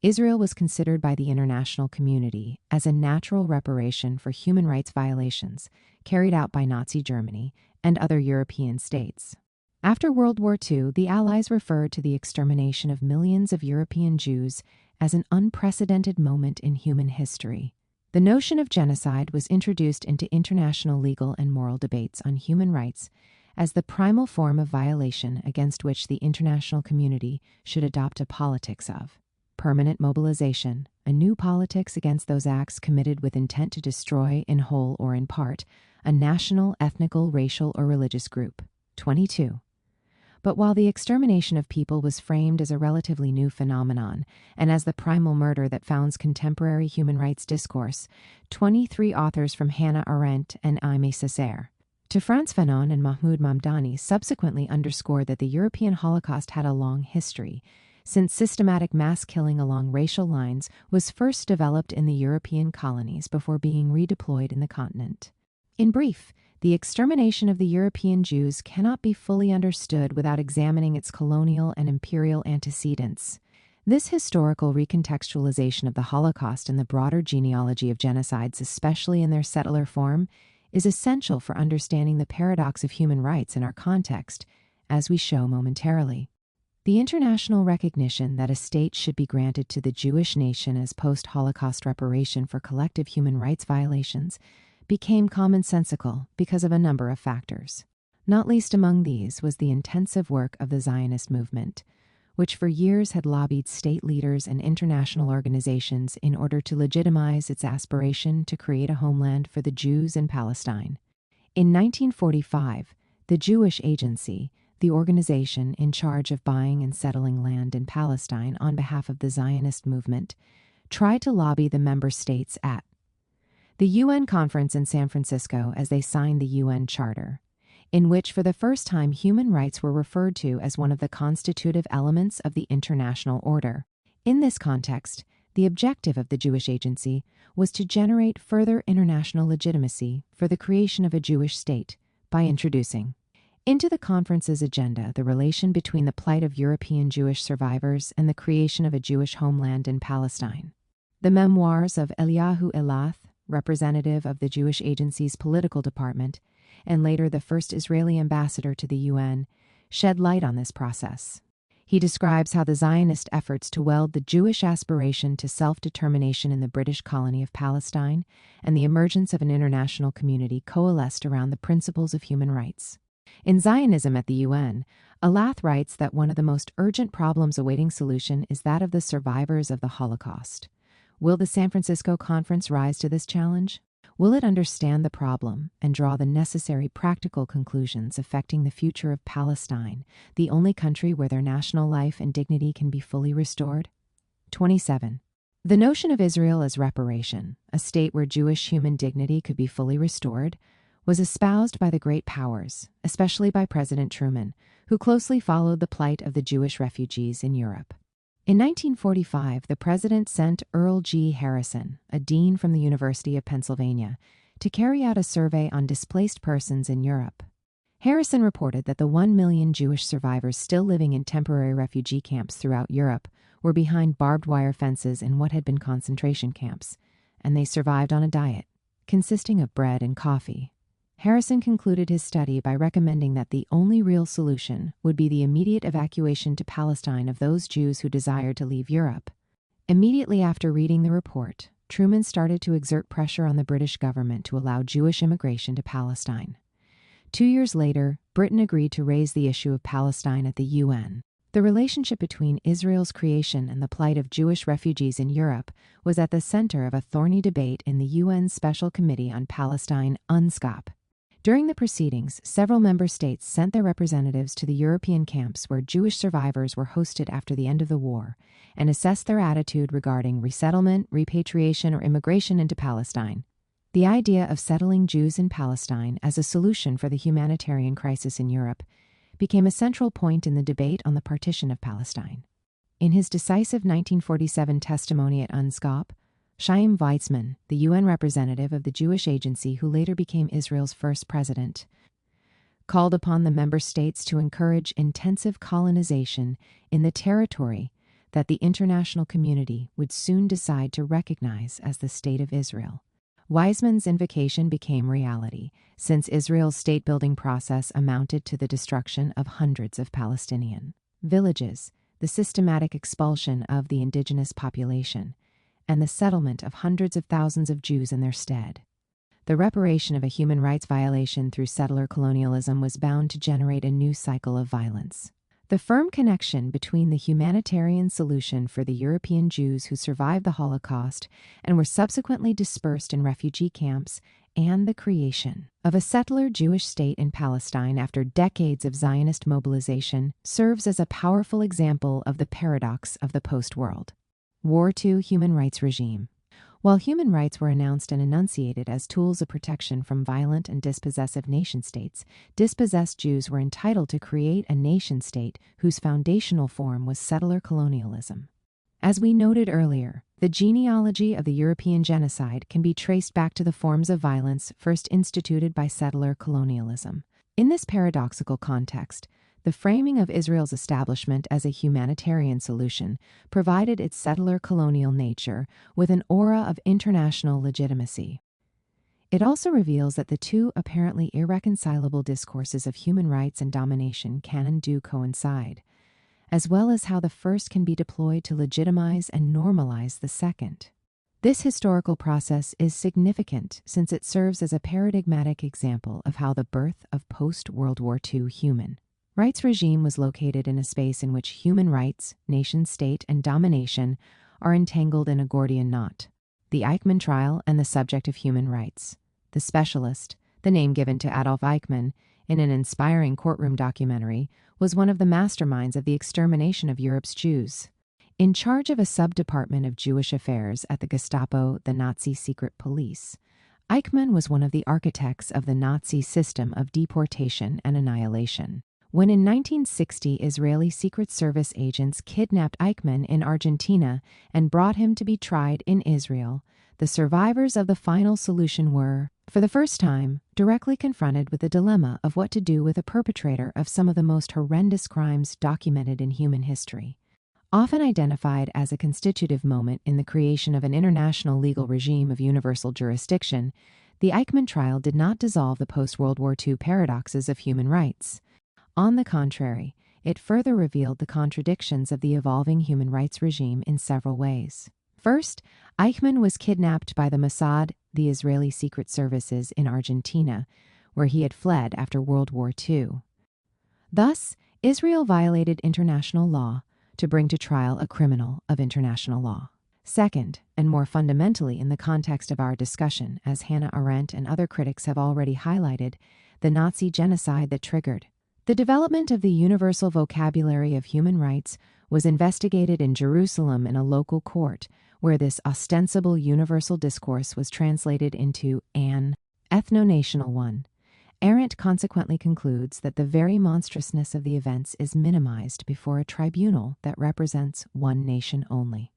Israel was considered by the international community as a natural reparation for human rights violations carried out by Nazi Germany and other European states. After World War II, the Allies referred to the extermination of millions of European Jews as an unprecedented moment in human history. The notion of genocide was introduced into international legal and moral debates on human rights as the primal form of violation against which the international community should adopt a politics of permanent mobilization, a new politics against those acts committed with intent to destroy, in whole or in part, a national, ethnical, racial, or religious group. 22. But while the extermination of people was framed as a relatively new phenomenon, and as the primal murder that founds contemporary human rights discourse, 23 authors from Hannah Arendt and Aimé Césaire to Frantz Fanon and Mahmoud Mamdani subsequently underscored that the European Holocaust had a long history, since systematic mass killing along racial lines was first developed in the European colonies before being redeployed in the continent. In brief, the extermination of the European Jews cannot be fully understood without examining its colonial and imperial antecedents. This historical recontextualization of the Holocaust and the broader genealogy of genocides, especially in their settler form, is essential for understanding the paradox of human rights in our context, as we show momentarily. The international recognition that a state should be granted to the Jewish nation as post-Holocaust reparation for collective human rights violations became commonsensical because of a number of factors. Not least among these was the intensive work of the Zionist movement, which for years had lobbied state leaders and international organizations in order to legitimize its aspiration to create a homeland for the Jews in Palestine. In 1945, the Jewish Agency, the organization in charge of buying and settling land in Palestine on behalf of the Zionist movement, tried to lobby the member states at the UN conference in San Francisco as they signed the UN Charter, in which for the first time human rights were referred to as one of the constitutive elements of the international order. In this context, the objective of the Jewish Agency was to generate further international legitimacy for the creation of a Jewish state by introducing into the conference's agenda the relation between the plight of European Jewish survivors and the creation of a Jewish homeland in Palestine. The memoirs of Eliyahu Elath, representative of the Jewish Agency's political department, and later the first Israeli ambassador to the UN, shed light on this process. He describes how the Zionist efforts to weld the Jewish aspiration to self-determination in the British colony of Palestine and the emergence of an international community coalesced around the principles of human rights. In Zionism at the UN, Elath writes that one of the most urgent problems awaiting solution is that of the survivors of the Holocaust. Will the San Francisco conference rise to this challenge? Will it understand the problem and draw the necessary practical conclusions affecting the future of Palestine, the only country where their national life and dignity can be fully restored? 27. The notion of Israel as reparation, a state where Jewish human dignity could be fully restored, was espoused by the great powers, especially by President Truman, who closely followed the plight of the Jewish refugees in Europe. In 1945, the president sent Earl G. Harrison, a dean from the University of Pennsylvania, to carry out a survey on displaced persons in Europe. Harrison reported that the 1 million Jewish survivors still living in temporary refugee camps throughout Europe were behind barbed wire fences in what had been concentration camps, and they survived on a diet consisting of bread and coffee. Harrison concluded his study by recommending that the only real solution would be the immediate evacuation to Palestine of those Jews who desired to leave Europe. Immediately after reading the report, Truman started to exert pressure on the British government to allow Jewish immigration to Palestine. 2 years later, Britain agreed to raise the issue of Palestine at the UN. The relationship between Israel's creation and the plight of Jewish refugees in Europe was at the center of a thorny debate in the UN Special Committee on Palestine, UNSCOP. During the proceedings, several member states sent their representatives to the European camps where Jewish survivors were hosted after the end of the war and assessed their attitude regarding resettlement, repatriation, or immigration into Palestine. The idea of settling Jews in Palestine as a solution for the humanitarian crisis in Europe became a central point in the debate on the partition of Palestine. In his decisive 1947 testimony at UNSCOP, Chaim Weizmann, the UN representative of the Jewish Agency who later became Israel's first president, called upon the member states to encourage intensive colonization in the territory that the international community would soon decide to recognize as the State of Israel. Weizmann's invocation became reality, since Israel's state-building process amounted to the destruction of hundreds of Palestinian villages, the systematic expulsion of the indigenous population, and the settlement of hundreds of thousands of Jews in their stead. The reparation of a human rights violation through settler colonialism was bound to generate a new cycle of violence. The firm connection between the humanitarian solution for the European Jews who survived the Holocaust and were subsequently dispersed in refugee camps and the creation of a settler Jewish state in Palestine after decades of Zionist mobilization serves as a powerful example of the paradox of the post-world. War II human rights regime. While human rights were announced and enunciated as tools of protection from violent and dispossessive nation-states, dispossessed Jews were entitled to create a nation-state whose foundational form was settler colonialism. As we noted earlier, the genealogy of the European genocide can be traced back to the forms of violence first instituted by settler colonialism. In this paradoxical context, the framing of Israel's establishment as a humanitarian solution provided its settler colonial nature with an aura of international legitimacy. It also reveals that the two apparently irreconcilable discourses of human rights and domination can and do coincide, as well as how the first can be deployed to legitimize and normalize the second. This historical process is significant since it serves as a paradigmatic example of how the birth of post-World War II human rights regime was located in a space in which human rights, nation-state, and domination are entangled in a Gordian knot. The Eichmann trial and the subject of human rights. The Specialist, the name given to Adolf Eichmann in an inspiring courtroom documentary, was one of the masterminds of the extermination of Europe's Jews. In charge of a sub-department of Jewish affairs at the Gestapo, the Nazi secret police, Eichmann was one of the architects of the Nazi system of deportation and annihilation. When in 1960 Israeli Secret Service agents kidnapped Eichmann in Argentina and brought him to be tried in Israel, the survivors of the final solution were, for the first time, directly confronted with the dilemma of what to do with a perpetrator of some of the most horrendous crimes documented in human history. Often identified as a constitutive moment in the creation of an international legal regime of universal jurisdiction, the Eichmann trial did not dissolve the post-World War II paradoxes of human rights. On the contrary, it further revealed the contradictions of the evolving human rights regime in several ways. First, Eichmann was kidnapped by the Mossad, the Israeli Secret Services, in Argentina, where he had fled after World War II. Thus, Israel violated international law to bring to trial a criminal of international law. Second, and more fundamentally in the context of our discussion, as Hannah Arendt and other critics have already highlighted, the Nazi genocide that triggered. The development of the universal vocabulary of human rights was investigated in Jerusalem in a local court, where this ostensible universal discourse was translated into an ethno-national one. Arendt consequently concludes that the very monstrousness of the events is minimized before a tribunal that represents one nation only.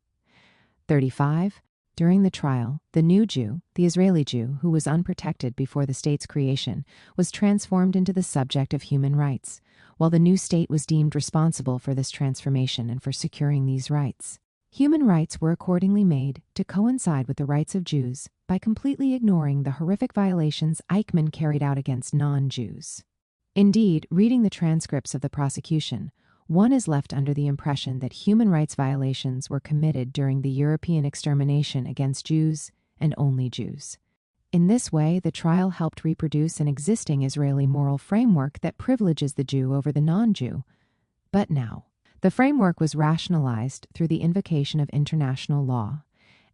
35. During the trial, the new Jew, the Israeli Jew, who was unprotected before the state's creation, was transformed into the subject of human rights, while the new state was deemed responsible for this transformation and for securing these rights. Human rights were accordingly made to coincide with the rights of Jews by completely ignoring the horrific violations Eichmann carried out against non-Jews. Indeed, reading the transcripts of the prosecution, one is left under the impression that human rights violations were committed during the European extermination against Jews and only Jews. In this way, the trial helped reproduce an existing Israeli moral framework that privileges the Jew over the non-Jew. But now, the framework was rationalized through the invocation of international law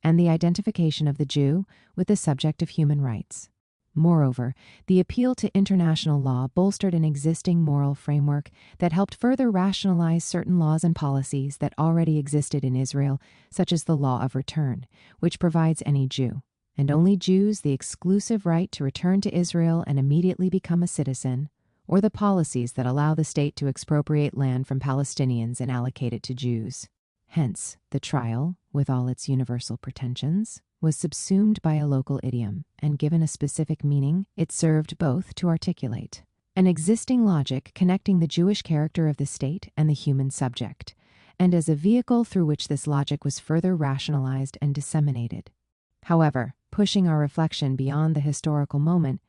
and the identification of the Jew with the subject of human rights. Moreover, the appeal to international law bolstered an existing moral framework that helped further rationalize certain laws and policies that already existed in Israel, such as the law of return, which provides any Jew, and only Jews, the exclusive right to return to Israel and immediately become a citizen, or the policies that allow the state to expropriate land from Palestinians and allocate it to Jews. Hence, the trial, with all its universal pretensions, was subsumed by a local idiom, and given a specific meaning, it served both to articulate an existing logic connecting the Jewish character of the state and the human subject, and as a vehicle through which this logic was further rationalized and disseminated. However, pushing our reflection beyond the historical moment,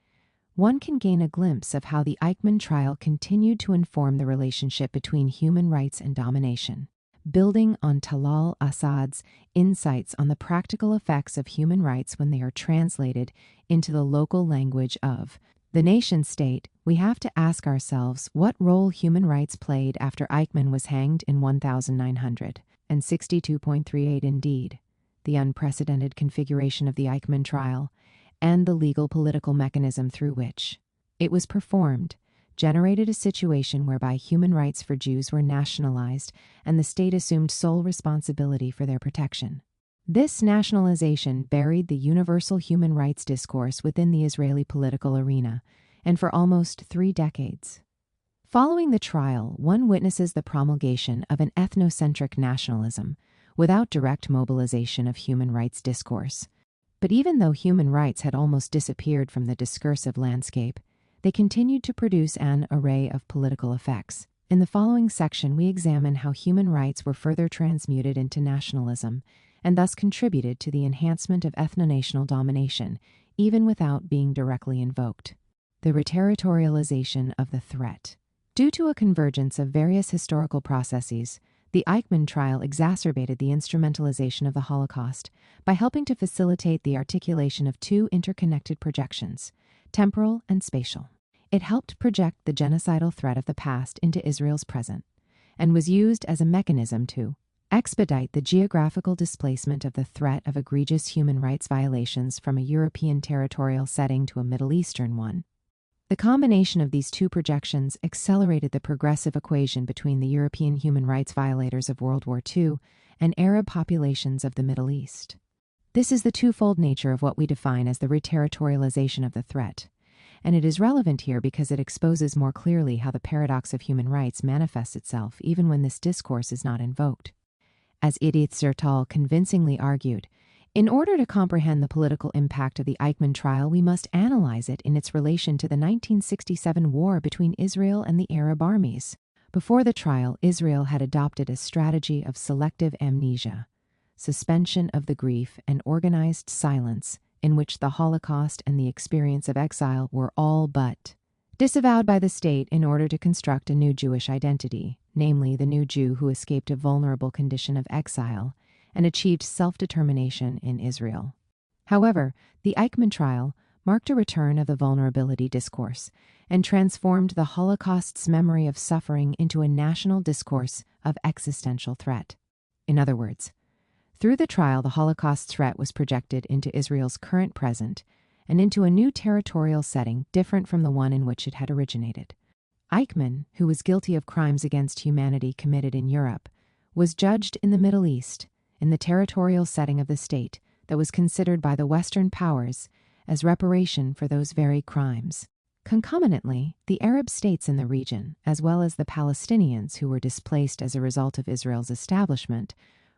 one can gain a glimpse of how the Eichmann trial continued to inform the relationship between human rights and domination. building on Talal Assad's insights on the practical effects of human rights when they are translated into the local language of the nation-state. We have to ask ourselves what role human rights played after Eichmann was hanged in 1962.38. Indeed, the unprecedented configuration of the Eichmann trial and the legal political mechanism through which it was performed generated a situation whereby human rights for Jews were nationalized and the state assumed sole responsibility for their protection. This nationalization buried the universal human rights discourse within the Israeli political arena, and for almost 3 decades. Following the trial, one witnesses the promulgation of an ethnocentric nationalism without direct mobilization of human rights discourse. But even though human rights had almost disappeared from the discursive landscape, they continued to produce an array of political effects. In the following section, we examine how human rights were further transmuted into nationalism and thus contributed to the enhancement of ethno-national domination, even without being directly invoked. The reterritorialization of the threat. Due to a convergence of various historical processes, the Eichmann trial exacerbated the instrumentalization of the Holocaust by helping to facilitate the articulation of 2 interconnected projections, temporal and spatial. It helped project the genocidal threat of the past into Israel's present, and was used as a mechanism to expedite the geographical displacement of the threat of egregious human rights violations from a European territorial setting to a Middle Eastern one. The combination of these 2 projections accelerated the progressive equation between the European human rights violators of World War II and Arab populations of the Middle East. This is the twofold nature of what we define as the reterritorialization of the threat, and it is relevant here because it exposes more clearly how the paradox of human rights manifests itself even when this discourse is not invoked. As Edith Zertal convincingly argued, in order to comprehend the political impact of the Eichmann trial, we must analyze it in its relation to the 1967 war between Israel and the Arab armies. Before the trial, Israel had adopted a strategy of selective amnesia, suspension of the grief, and organized silence in which the Holocaust and the experience of exile were all but disavowed by the state in order to construct a new Jewish identity, namely the new Jew who escaped a vulnerable condition of exile and achieved self-determination in Israel. However, the Eichmann trial marked a return of the vulnerability discourse and transformed the Holocaust's memory of suffering into a national discourse of existential threat. In other words, through the trial, the Holocaust threat was projected into Israel's current present and into a new territorial setting different from the one in which it had originated. Eichmann, who was guilty of crimes against humanity committed in Europe, was judged in the Middle East, in the territorial setting of the state that was considered by the Western powers as reparation for those very crimes. Concomitantly, the Arab states in the region, as well as the Palestinians who were displaced as a result of Israel's establishment,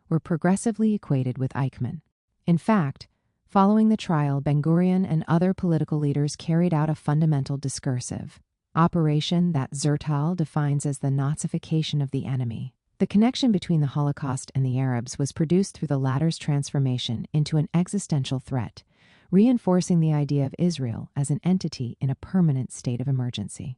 were progressively equated with Eichmann. In fact, following the trial, Ben-Gurion and other political leaders carried out a fundamental discursive operation that Zertal defines as the Nazification of the enemy. The connection between the Holocaust and the Arabs was produced through the latter's transformation into an existential threat, reinforcing the idea of Israel as an entity in a permanent state of emergency.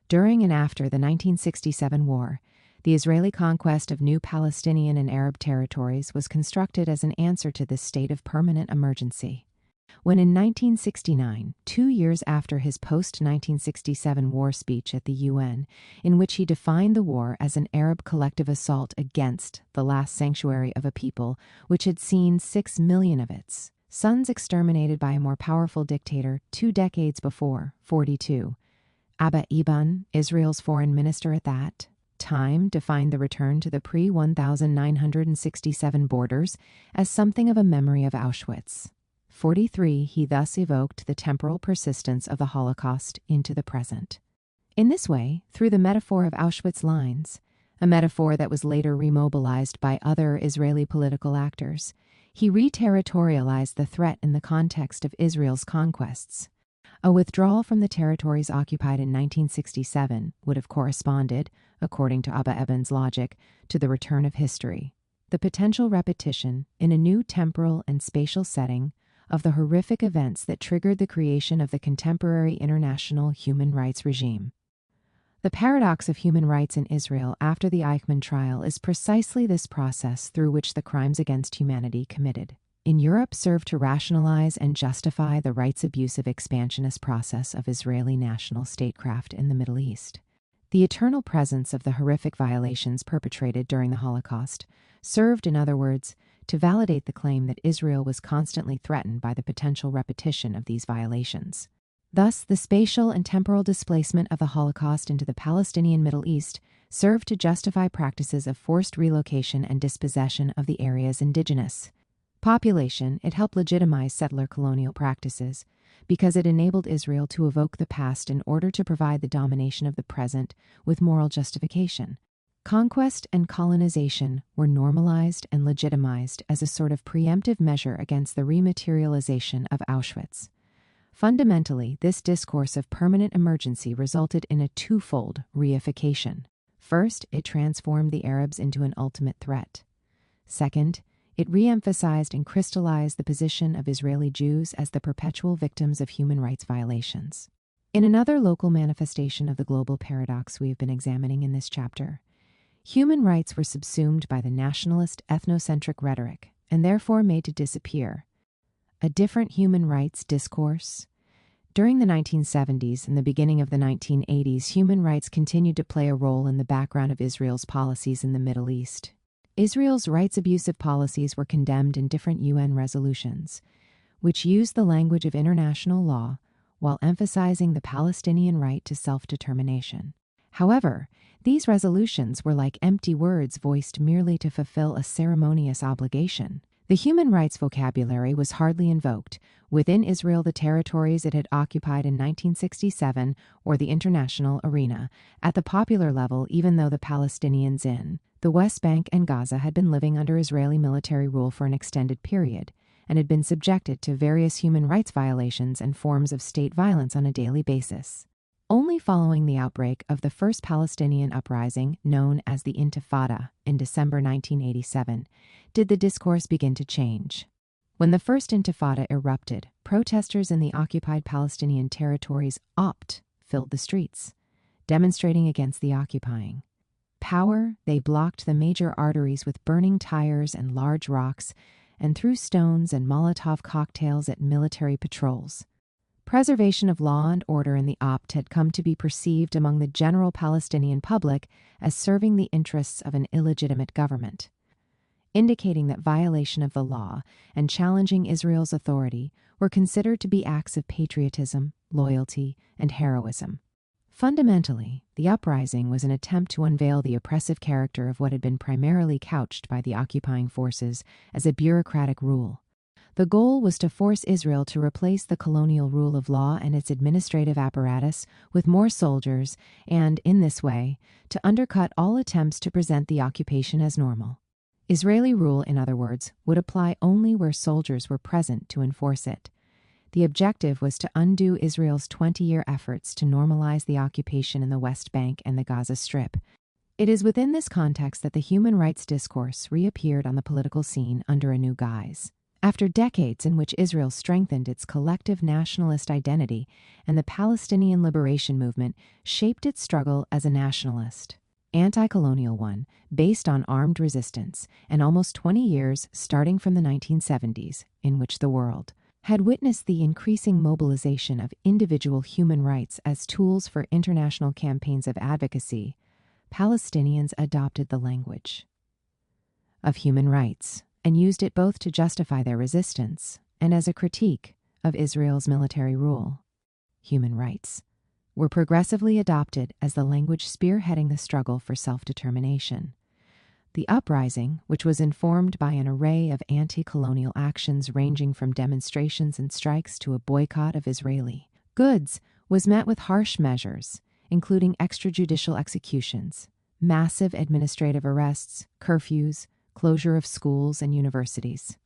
During and after the 1967 war, the Israeli conquest of new Palestinian and Arab territories was constructed as an answer to this state of permanent emergency. When in 1969, 2 years after his post-1967 war speech at the UN, in which he defined the war as an Arab collective assault against the last sanctuary of a people which had seen 6 million of its sons exterminated by a more powerful dictator 2 decades before, 42, Abba Eban, Israel's foreign minister at that time, defined the return to the pre-1967 borders as something of a memory of Auschwitz. 43, he thus evoked the temporal persistence of the Holocaust into the present. In this way, through the metaphor of Auschwitz lines, a metaphor that was later remobilized by other Israeli political actors, he re-territorialized the threat in the context of Israel's conquests. A withdrawal from the territories occupied in 1967 would have corresponded, according to Abba Eban's logic, to the return of history, the potential repetition in a new temporal and spatial setting of the horrific events that triggered the creation of the contemporary international human rights regime. The paradox of human rights in Israel after the Eichmann trial is precisely this process through which the crimes against humanity committed in Europe served to rationalize and justify the rights-abusive expansionist process of Israeli national statecraft in the Middle East. The eternal presence of the horrific violations perpetrated during the Holocaust served, in other words, to validate the claim that Israel was constantly threatened by the potential repetition of these violations. Thus, the spatial and temporal displacement of the Holocaust into the Palestinian Middle East served to justify practices of forced relocation and dispossession of the area's indigenous population. It helped legitimize settler colonial practices because it enabled Israel to evoke the past in order to provide the domination of the present with moral justification. Conquest and colonization were normalized and legitimized as a sort of preemptive measure against the rematerialization of Auschwitz. Fundamentally, this discourse of permanent emergency resulted in a twofold reification. First, it transformed the Arabs into an ultimate threat. Second, it re-emphasized and crystallized the position of Israeli Jews as the perpetual victims of human rights violations. In another local manifestation of the global paradox we have been examining in this chapter, human rights were subsumed by the nationalist ethnocentric rhetoric and therefore made to disappear. A different human rights discourse. During the 1970s and the beginning of the 1980s, human rights continued to play a role in the background of Israel's policies in the Middle East. Israel's rights-abusive policies were condemned in different UN resolutions, which used the language of international law while emphasizing the Palestinian right to self-determination. However, these resolutions were like empty words voiced merely to fulfill a ceremonious obligation. The human rights vocabulary was hardly invoked within Israel, the territories it had occupied in 1967, or the international arena. At the popular level, even though the Palestinians in the West Bank and Gaza had been living under Israeli military rule for an extended period and had been subjected to various human rights violations and forms of state violence on a daily basis. Only following the outbreak of the first Palestinian uprising, known as the Intifada, in December 1987, did the discourse begin to change. When the first Intifada erupted, protesters in the occupied Palestinian territories filled the streets, demonstrating against the occupying power. They blocked the major arteries with burning tires and large rocks and threw stones and Molotov cocktails at military patrols. Preservation of law and order in the Opt had come to be perceived among the general Palestinian public as serving the interests of an illegitimate government, indicating that violation of the law and challenging Israel's authority were considered to be acts of patriotism, loyalty, and heroism. Fundamentally, the uprising was an attempt to unveil the oppressive character of what had been primarily couched by the occupying forces as a bureaucratic rule. The goal was to force Israel to replace the colonial rule of law and its administrative apparatus with more soldiers and, in this way, to undercut all attempts to present the occupation as normal. Israeli rule, in other words, would apply only where soldiers were present to enforce it. The objective was to undo Israel's 20-year efforts to normalize the occupation in the West Bank and the Gaza Strip. It is within this context that the human rights discourse reappeared on the political scene under a new guise. After decades in which Israel strengthened its collective nationalist identity and the Palestinian liberation movement shaped its struggle as a nationalist, anti-colonial one, based on armed resistance, and almost 20 years starting from the 1970s, in which the world had witnessed the increasing mobilization of individual human rights as tools for international campaigns of advocacy, Palestinians adopted the language of human rights and used it both to justify their resistance and as a critique of Israel's military rule. Human rights were progressively adopted as the language spearheading the struggle for self-determination. The uprising, which was informed by an array of anti-colonial actions ranging from demonstrations and strikes to a boycott of Israeli goods, was met with harsh measures, including extrajudicial executions, massive administrative arrests, curfews, closure of schools and universities,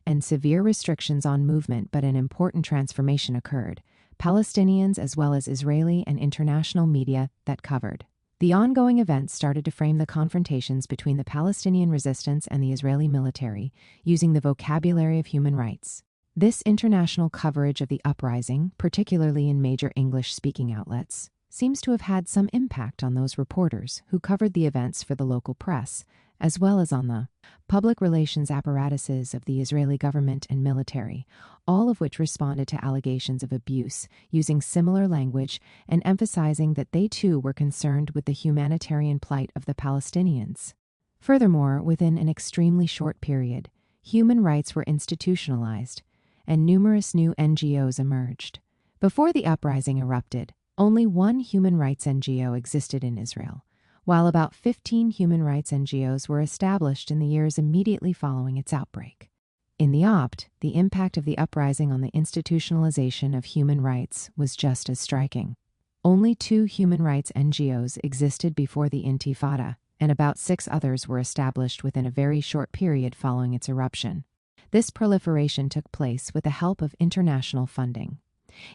and severe restrictions on movement. But an important transformation occurred. Palestinians as well as Israeli and international media that covered the ongoing events started to frame the confrontations between the Palestinian resistance and the Israeli military using the vocabulary of human rights. This international coverage of the uprising, particularly in major English-speaking outlets, seems to have had some impact on those reporters who covered the events for the local press, as well as on the public relations apparatuses of the Israeli government and military, all of which responded to allegations of abuse, using similar language and emphasizing that they too were concerned with the humanitarian plight of the Palestinians. Furthermore, within an extremely short period, human rights were institutionalized, and numerous new NGOs emerged. Before the uprising erupted, only one human rights NGO existed in Israel, while about 15 human rights NGOs were established in the years immediately following its outbreak. In the Opt, the impact of the uprising on the institutionalization of human rights was just as striking. Only 2 human rights NGOs existed before the Intifada, and about 6 others were established within a very short period following its eruption. This proliferation took place with the help of international funding.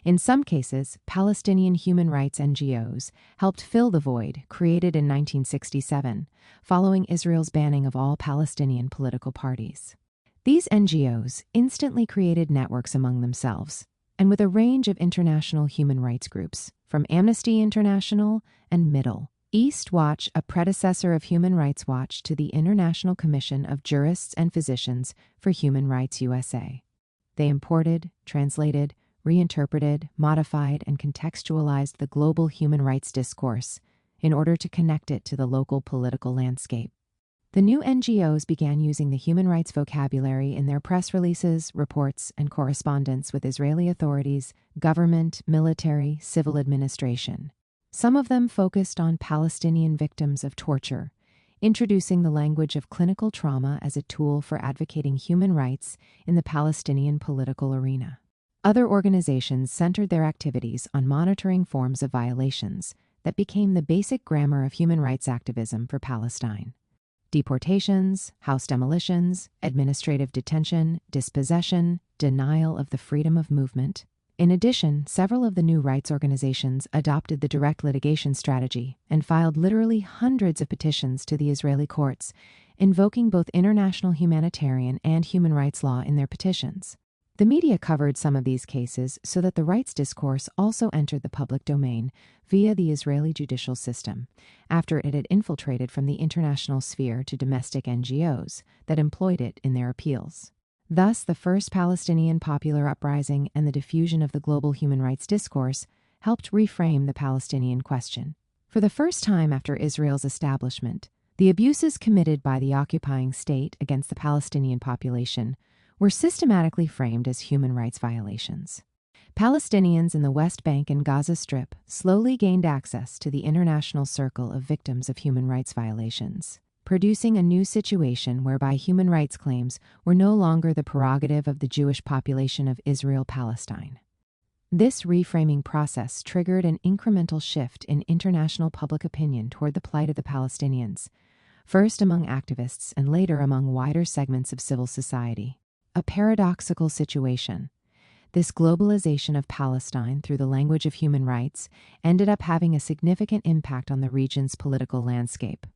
In some cases, Palestinian human rights NGOs helped fill the void created in 1967, following Israel's banning of all Palestinian political parties. These NGOs instantly created networks among themselves, and with a range of international human rights groups, from Amnesty International and Middle East Watch, a predecessor of Human Rights Watch, to the International Commission of Jurists and Physicians for Human Rights USA. They imported, translated, reinterpreted, modified, and contextualized the global human rights discourse in order to connect it to the local political landscape. The new NGOs began using the human rights vocabulary in their press releases, reports, and correspondence with Israeli authorities, government, military, civil administration. Some of them focused on Palestinian victims of torture, introducing the language of clinical trauma as a tool for advocating human rights in the Palestinian political arena. Other organizations centered their activities on monitoring forms of violations that became the basic grammar of human rights activism for Palestine: deportations, house demolitions, administrative detention, dispossession, denial of the freedom of movement. In addition, several of the new rights organizations adopted the direct litigation strategy and filed literally hundreds of petitions to the Israeli courts, invoking both international humanitarian and human rights law in their petitions. The media covered some of these cases so that the rights discourse also entered the public domain via the Israeli judicial system, after it had infiltrated from the international sphere to domestic NGOs that employed it in their appeals. Thus, the first Palestinian popular uprising and the diffusion of the global human rights discourse helped reframe the Palestinian question. For the first time after Israel's establishment, the abuses committed by the occupying state against the Palestinian population were systematically framed as human rights violations. Palestinians in the West Bank and Gaza Strip slowly gained access to the international circle of victims of human rights violations, producing a new situation whereby human rights claims were no longer the prerogative of the Jewish population of Israel-Palestine. This reframing process triggered an incremental shift in international public opinion toward the plight of the Palestinians, first among activists and later among wider segments of civil society. A paradoxical situation. This globalization of Palestine through the language of human rights ended up having a significant impact on the region's political landscape.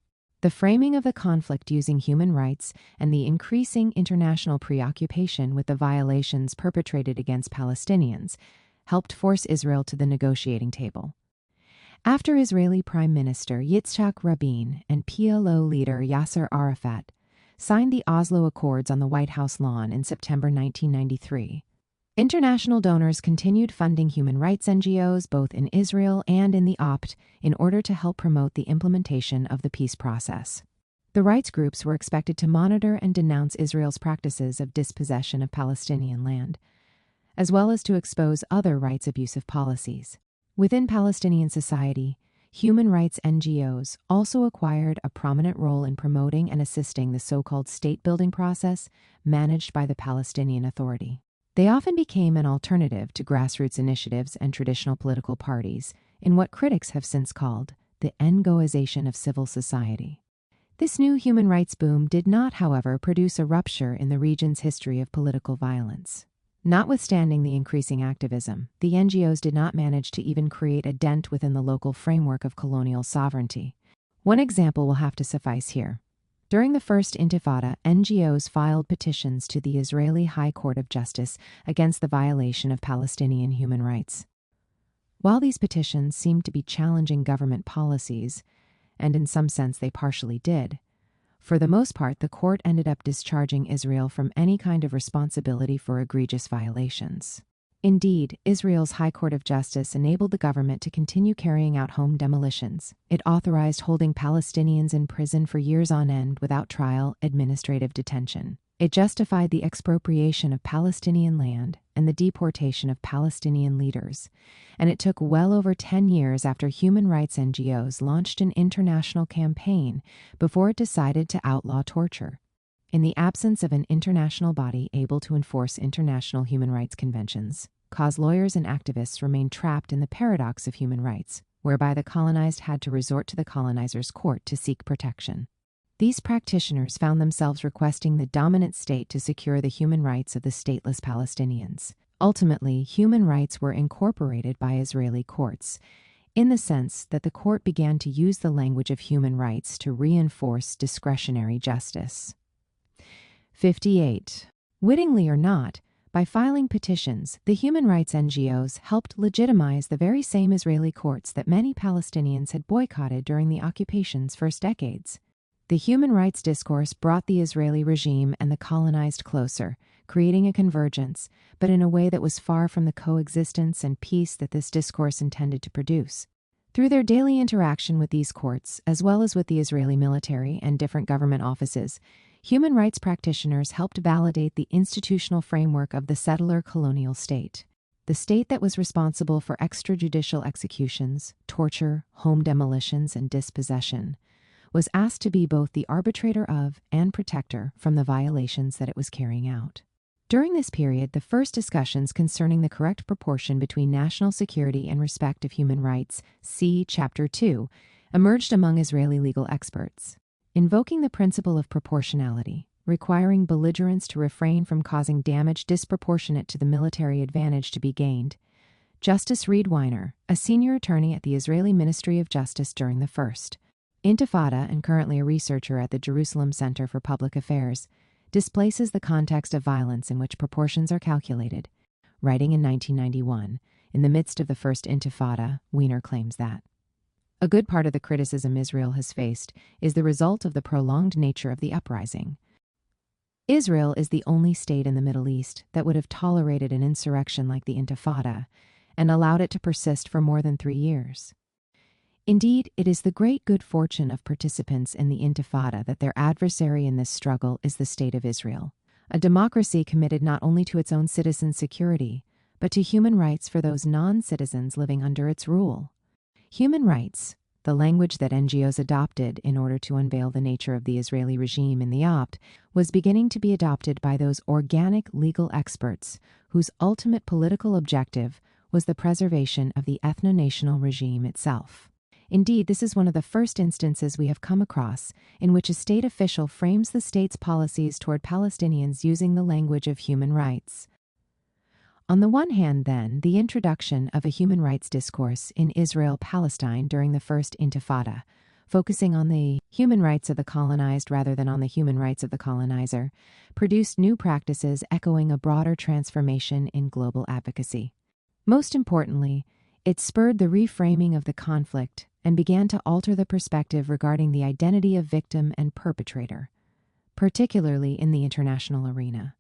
The framing of the conflict using human rights and the increasing international preoccupation with the violations perpetrated against Palestinians helped force Israel to the negotiating table. After Israeli Prime Minister Yitzhak Rabin and PLO leader Yasser Arafat signed the Oslo Accords on the White House lawn in September 1993, international donors continued funding human rights NGOs both in Israel and in the Opt in order to help promote the implementation of the peace process. The rights groups were expected to monitor and denounce Israel's practices of dispossession of Palestinian land, as well as to expose other rights abusive policies. Within Palestinian society, human rights NGOs also acquired a prominent role in promoting and assisting the so-called state-building process managed by the Palestinian Authority. They often became an alternative to grassroots initiatives and traditional political parties in what critics have since called the NGOization of civil society. This new human rights boom did not, however, produce a rupture in the region's history of political violence. Notwithstanding the increasing activism, the NGOs did not manage to even create a dent within the local framework of colonial sovereignty. One example will have to suffice here. During the first Intifada, NGOs filed petitions to the Israeli High Court of Justice against the violation of Palestinian human rights. While these petitions seemed to be challenging government policies, and in some sense they partially did, for the most part the court ended up discharging Israel from any kind of responsibility for egregious violations. Indeed, Israel's High Court of Justice enabled the government to continue carrying out home demolitions. It authorized holding Palestinians in prison for years on end without trial, administrative detention. It justified the expropriation of Palestinian land and the deportation of Palestinian leaders. And it took well over 10 years after human rights NGOs launched an international campaign before it decided to outlaw torture. In the absence of an international body able to enforce international human rights conventions, cause lawyers and activists remained trapped in the paradox of human rights, whereby the colonized had to resort to the colonizer's court to seek protection. These practitioners found themselves requesting the dominant state to secure the human rights of the stateless Palestinians. Ultimately, human rights were incorporated by Israeli courts, in the sense that the court began to use the language of human rights to reinforce discretionary justice. 58. Wittingly or not, by filing petitions, the human rights NGOs helped legitimize the very same Israeli courts that many Palestinians had boycotted during the occupation's first decades. The human rights discourse brought the Israeli regime and the colonized closer, creating a convergence, but in a way that was far from the coexistence and peace that this discourse intended to produce. Through their daily interaction with these courts, as well as with the Israeli military and different government offices, human rights practitioners helped validate the institutional framework of the settler colonial state. The state that was responsible for extrajudicial executions, torture, home demolitions, and dispossession was asked to be both the arbitrator of and protector from the violations that it was carrying out. During this period, the first discussions concerning the correct proportion between national security and respect of human rights, see Chapter 2, emerged among Israeli legal experts. Invoking the principle of proportionality, requiring belligerents to refrain from causing damage disproportionate to the military advantage to be gained, Justice Reed Weiner, a senior attorney at the Israeli Ministry of Justice during the First Intifada and currently a researcher at the Jerusalem Center for Public Affairs, displaces the context of violence in which proportions are calculated. Writing in 1991, in the midst of the First Intifada, Weiner claims that a good part of the criticism Israel has faced is the result of the prolonged nature of the uprising. Israel is the only state in the Middle East that would have tolerated an insurrection like the Intifada and allowed it to persist for more than 3 years. Indeed, it is the great good fortune of participants in the Intifada that their adversary in this struggle is the State of Israel, a democracy committed not only to its own citizens' security, but to human rights for those non-citizens living under its rule. Human rights, the language that NGOs adopted in order to unveil the nature of the Israeli regime in the Opt, was beginning to be adopted by those organic legal experts whose ultimate political objective was the preservation of the ethno-national regime itself. Indeed, this is one of the first instances we have come across in which a state official frames the state's policies toward Palestinians using the language of human rights. On the one hand, then, the introduction of a human rights discourse in Israel-Palestine during the First Intifada, focusing on the human rights of the colonized rather than on the human rights of the colonizer, produced new practices echoing a broader transformation in global advocacy. Most importantly, it spurred the reframing of the conflict and began to alter the perspective regarding the identity of victim and perpetrator, particularly in the international arena.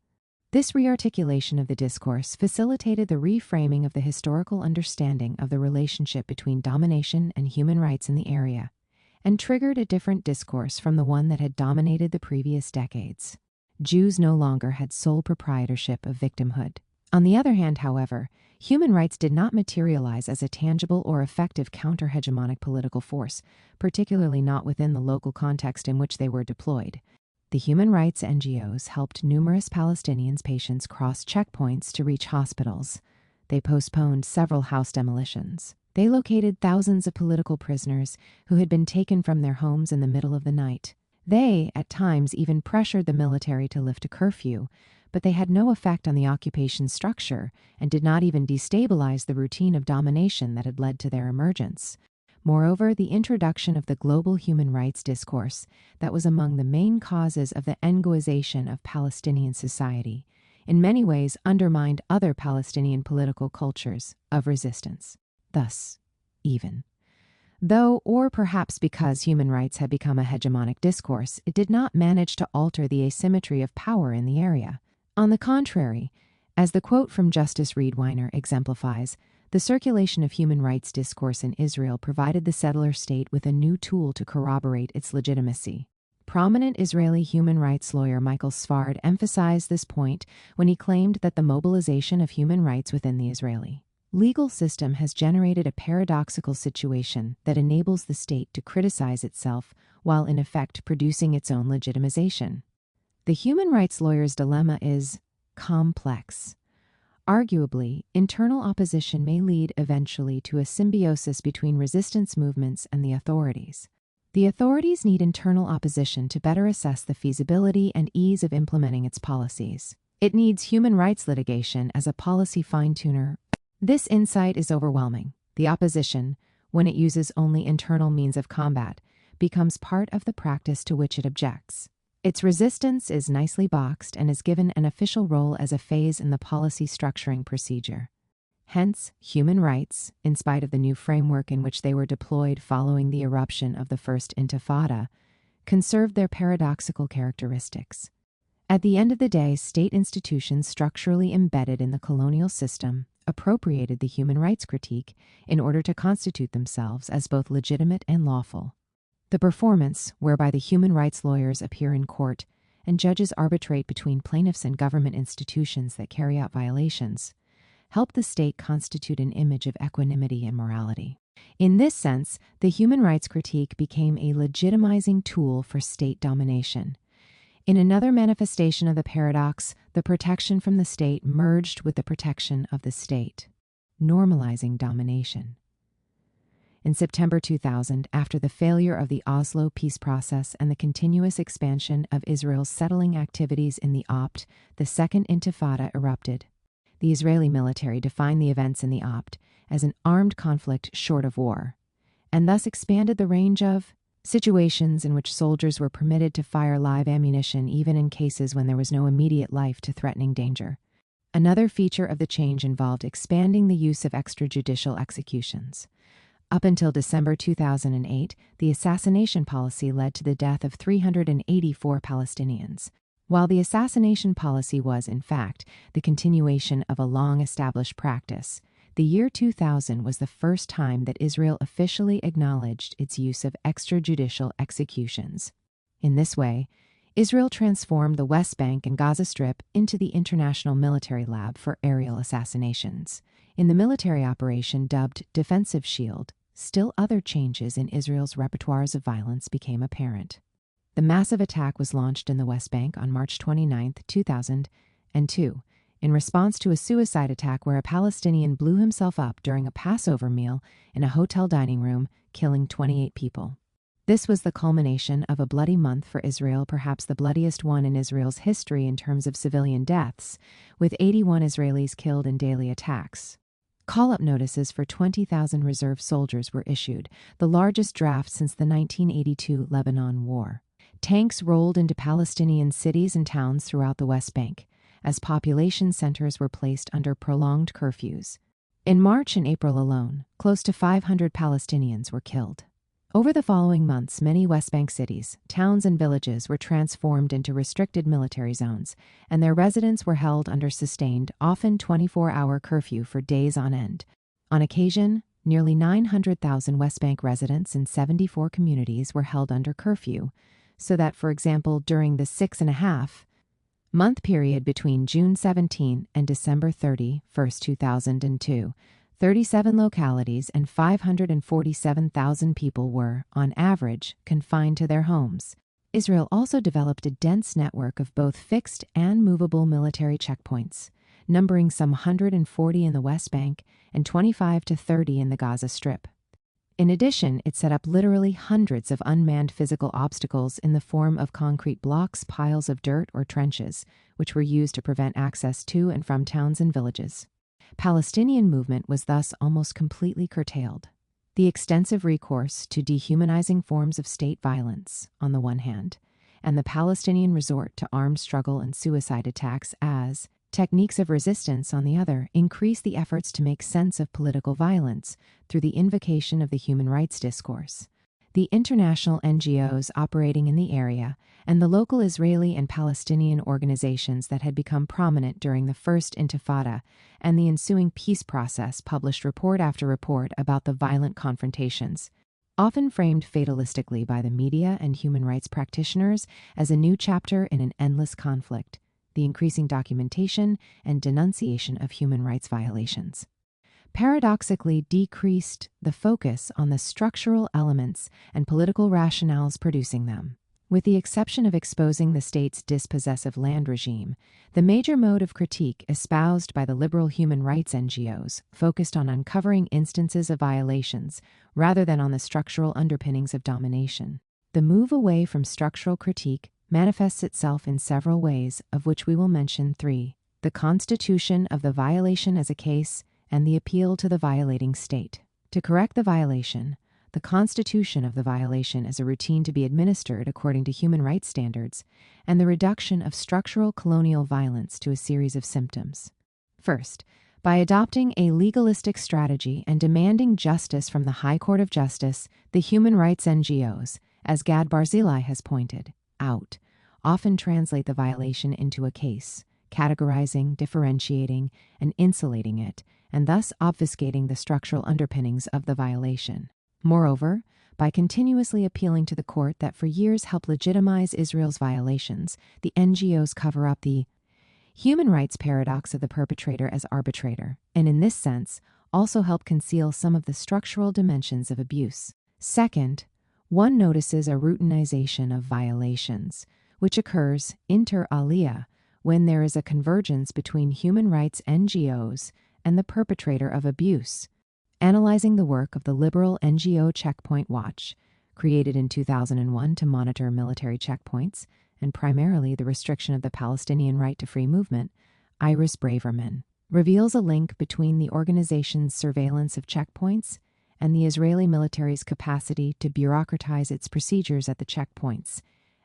This rearticulation of the discourse facilitated the reframing of the historical understanding of the relationship between domination and human rights in the area, and triggered a different discourse from the one that had dominated the previous decades. Jews no longer had sole proprietorship of victimhood. On the other hand, however, human rights did not materialize as a tangible or effective counter-hegemonic political force, particularly not within the local context in which they were deployed. The human rights NGOs helped numerous Palestinian patients cross checkpoints to reach hospitals. They postponed several house demolitions. They located thousands of political prisoners who had been taken from their homes in the middle of the night. They, at times, even pressured the military to lift a curfew, but they had no effect on the occupation structure and did not even destabilize the routine of domination that had led to their emergence. Moreover, the introduction of the global human rights discourse that was among the main causes of the Engoization of Palestinian society in many ways undermined other Palestinian political cultures of resistance. thus even. Though, or perhaps because human rights had become a hegemonic discourse, it did not manage to alter the asymmetry of power in the area. On the contrary, as the quote from Justice Reed Weiner exemplifies, the circulation of human rights discourse in Israel provided the settler state with a new tool to corroborate its legitimacy. Prominent Israeli human rights lawyer Michael Svard emphasized this point when he claimed that the mobilization of human rights within the Israeli legal system has generated a paradoxical situation that enables the state to criticize itself while in effect producing its own legitimization. The human rights lawyer's dilemma is complex. Arguably, internal opposition may lead eventually to a symbiosis between resistance movements and the authorities. The authorities need internal opposition to better assess the feasibility and ease of implementing its policies. It needs human rights litigation as a policy fine-tuner. This insight is overwhelming. The opposition, when it uses only internal means of combat, becomes part of the practice to which it objects. Its resistance is nicely boxed and is given an official role as a phase in the policy structuring procedure. Hence, human rights, in spite of the new framework in which they were deployed following the eruption of the First Intifada, conserved their paradoxical characteristics. At the end of the day, state institutions structurally embedded in the colonial system appropriated the human rights critique in order to constitute themselves as both legitimate and lawful. The performance, whereby the human rights lawyers appear in court and judges arbitrate between plaintiffs and government institutions that carry out violations, helped the state constitute an image of equanimity and morality. In this sense, the human rights critique became a legitimizing tool for state domination. In another manifestation of the paradox, the protection from the state merged with the protection of the state, normalizing domination. In September 2000, after the failure of the Oslo peace process and the continuous expansion of Israel's settling activities in the Opt, the Second Intifada erupted. The Israeli military defined the events in the Opt as an armed conflict short of war, and thus expanded the range of situations in which soldiers were permitted to fire live ammunition even in cases when there was no immediate life-to-threatening danger. Another feature of the change involved expanding the use of extrajudicial executions. Up until December 2008, the assassination policy led to the death of 384 Palestinians. While the assassination policy was, in fact, the continuation of a long-established practice, the year 2000 was the first time that Israel officially acknowledged its use of extrajudicial executions. In this way, Israel transformed the West Bank and Gaza Strip into the International Military Lab for aerial assassinations. In the military operation dubbed Defensive Shield, still other changes in Israel's repertoires of violence became apparent. The massive attack was launched in the West Bank on March 29, 2002, in response to a suicide attack where a Palestinian blew himself up during a Passover meal in a hotel dining room, killing 28 people. This was the culmination of a bloody month for Israel, perhaps the bloodiest one in Israel's history in terms of civilian deaths, with 81 Israelis killed in daily attacks. Call-up notices for 20,000 reserve soldiers were issued, the largest draft since the 1982 Lebanon War. Tanks rolled into Palestinian cities and towns throughout the West Bank, as population centers were placed under prolonged curfews. In March and April alone, close to 500 Palestinians were killed. Over the following months, many West Bank cities, towns, and villages were transformed into restricted military zones, and their residents were held under sustained, often 24-hour curfew for days on end. On occasion, nearly 900,000 West Bank residents in 74 communities were held under curfew, so that, for example, during the 6.5-month period between June 17 and December 31, 2002, 37 localities and 547,000 people were, on average, confined to their homes. Israel also developed a dense network of both fixed and movable military checkpoints, numbering some 140 in the West Bank and 25 to 30 in the Gaza Strip. In addition, it set up literally hundreds of unmanned physical obstacles in the form of concrete blocks, piles of dirt, or trenches, which were used to prevent access to and from towns and villages. Palestinian movement was thus almost completely curtailed. The extensive recourse to dehumanizing forms of state violence, on the one hand, and the Palestinian resort to armed struggle and suicide attacks as, Techniques of resistance, on the other, increase the efforts to make sense of political violence through the invocation of the human rights discourse. The international NGOs operating in the area and the local Israeli and Palestinian organizations that had become prominent during the First Intifada and the ensuing peace process published report after report about the violent confrontations, often framed fatalistically by the media and human rights practitioners as a new chapter in an endless conflict, the increasing documentation and denunciation of human rights violations paradoxically decreased the focus on the structural elements and political rationales producing them. With the exception of exposing the state's dispossessive land regime, the major mode of critique espoused by the liberal human rights NGOs focused on uncovering instances of violations rather than on the structural underpinnings of domination. The move away from structural critique manifests itself in several ways, of which we will mention three: the constitution of the violation as a case, and the appeal to the violating state. To correct the violation, the constitution of the violation as a routine to be administered according to human rights standards, and the reduction of structural colonial violence to a series of symptoms. First, by adopting a legalistic strategy and demanding justice from the High Court of Justice, the human rights NGOs, as Gad Barzilai has pointed out, often translate the violation into a case, categorizing, differentiating, and insulating it, and thus obfuscating the structural underpinnings of the violation. Moreover, by continuously appealing to the court that for years helped legitimize Israel's violations, the NGOs cover up the human rights paradox of the perpetrator as arbitrator, and in this sense, also help conceal some of the structural dimensions of abuse. Second, one notices a routinization of violations, which occurs inter alia when there is a convergence between human rights NGOs and the perpetrator of abuse. Analyzing the work of the liberal NGO Checkpoint Watch, created in 2001 to monitor military checkpoints and primarily the restriction of the Palestinian right to free movement, Iris Braverman reveals a link between the organization's surveillance of checkpoints and the Israeli military's capacity to bureaucratize its procedures at the checkpoints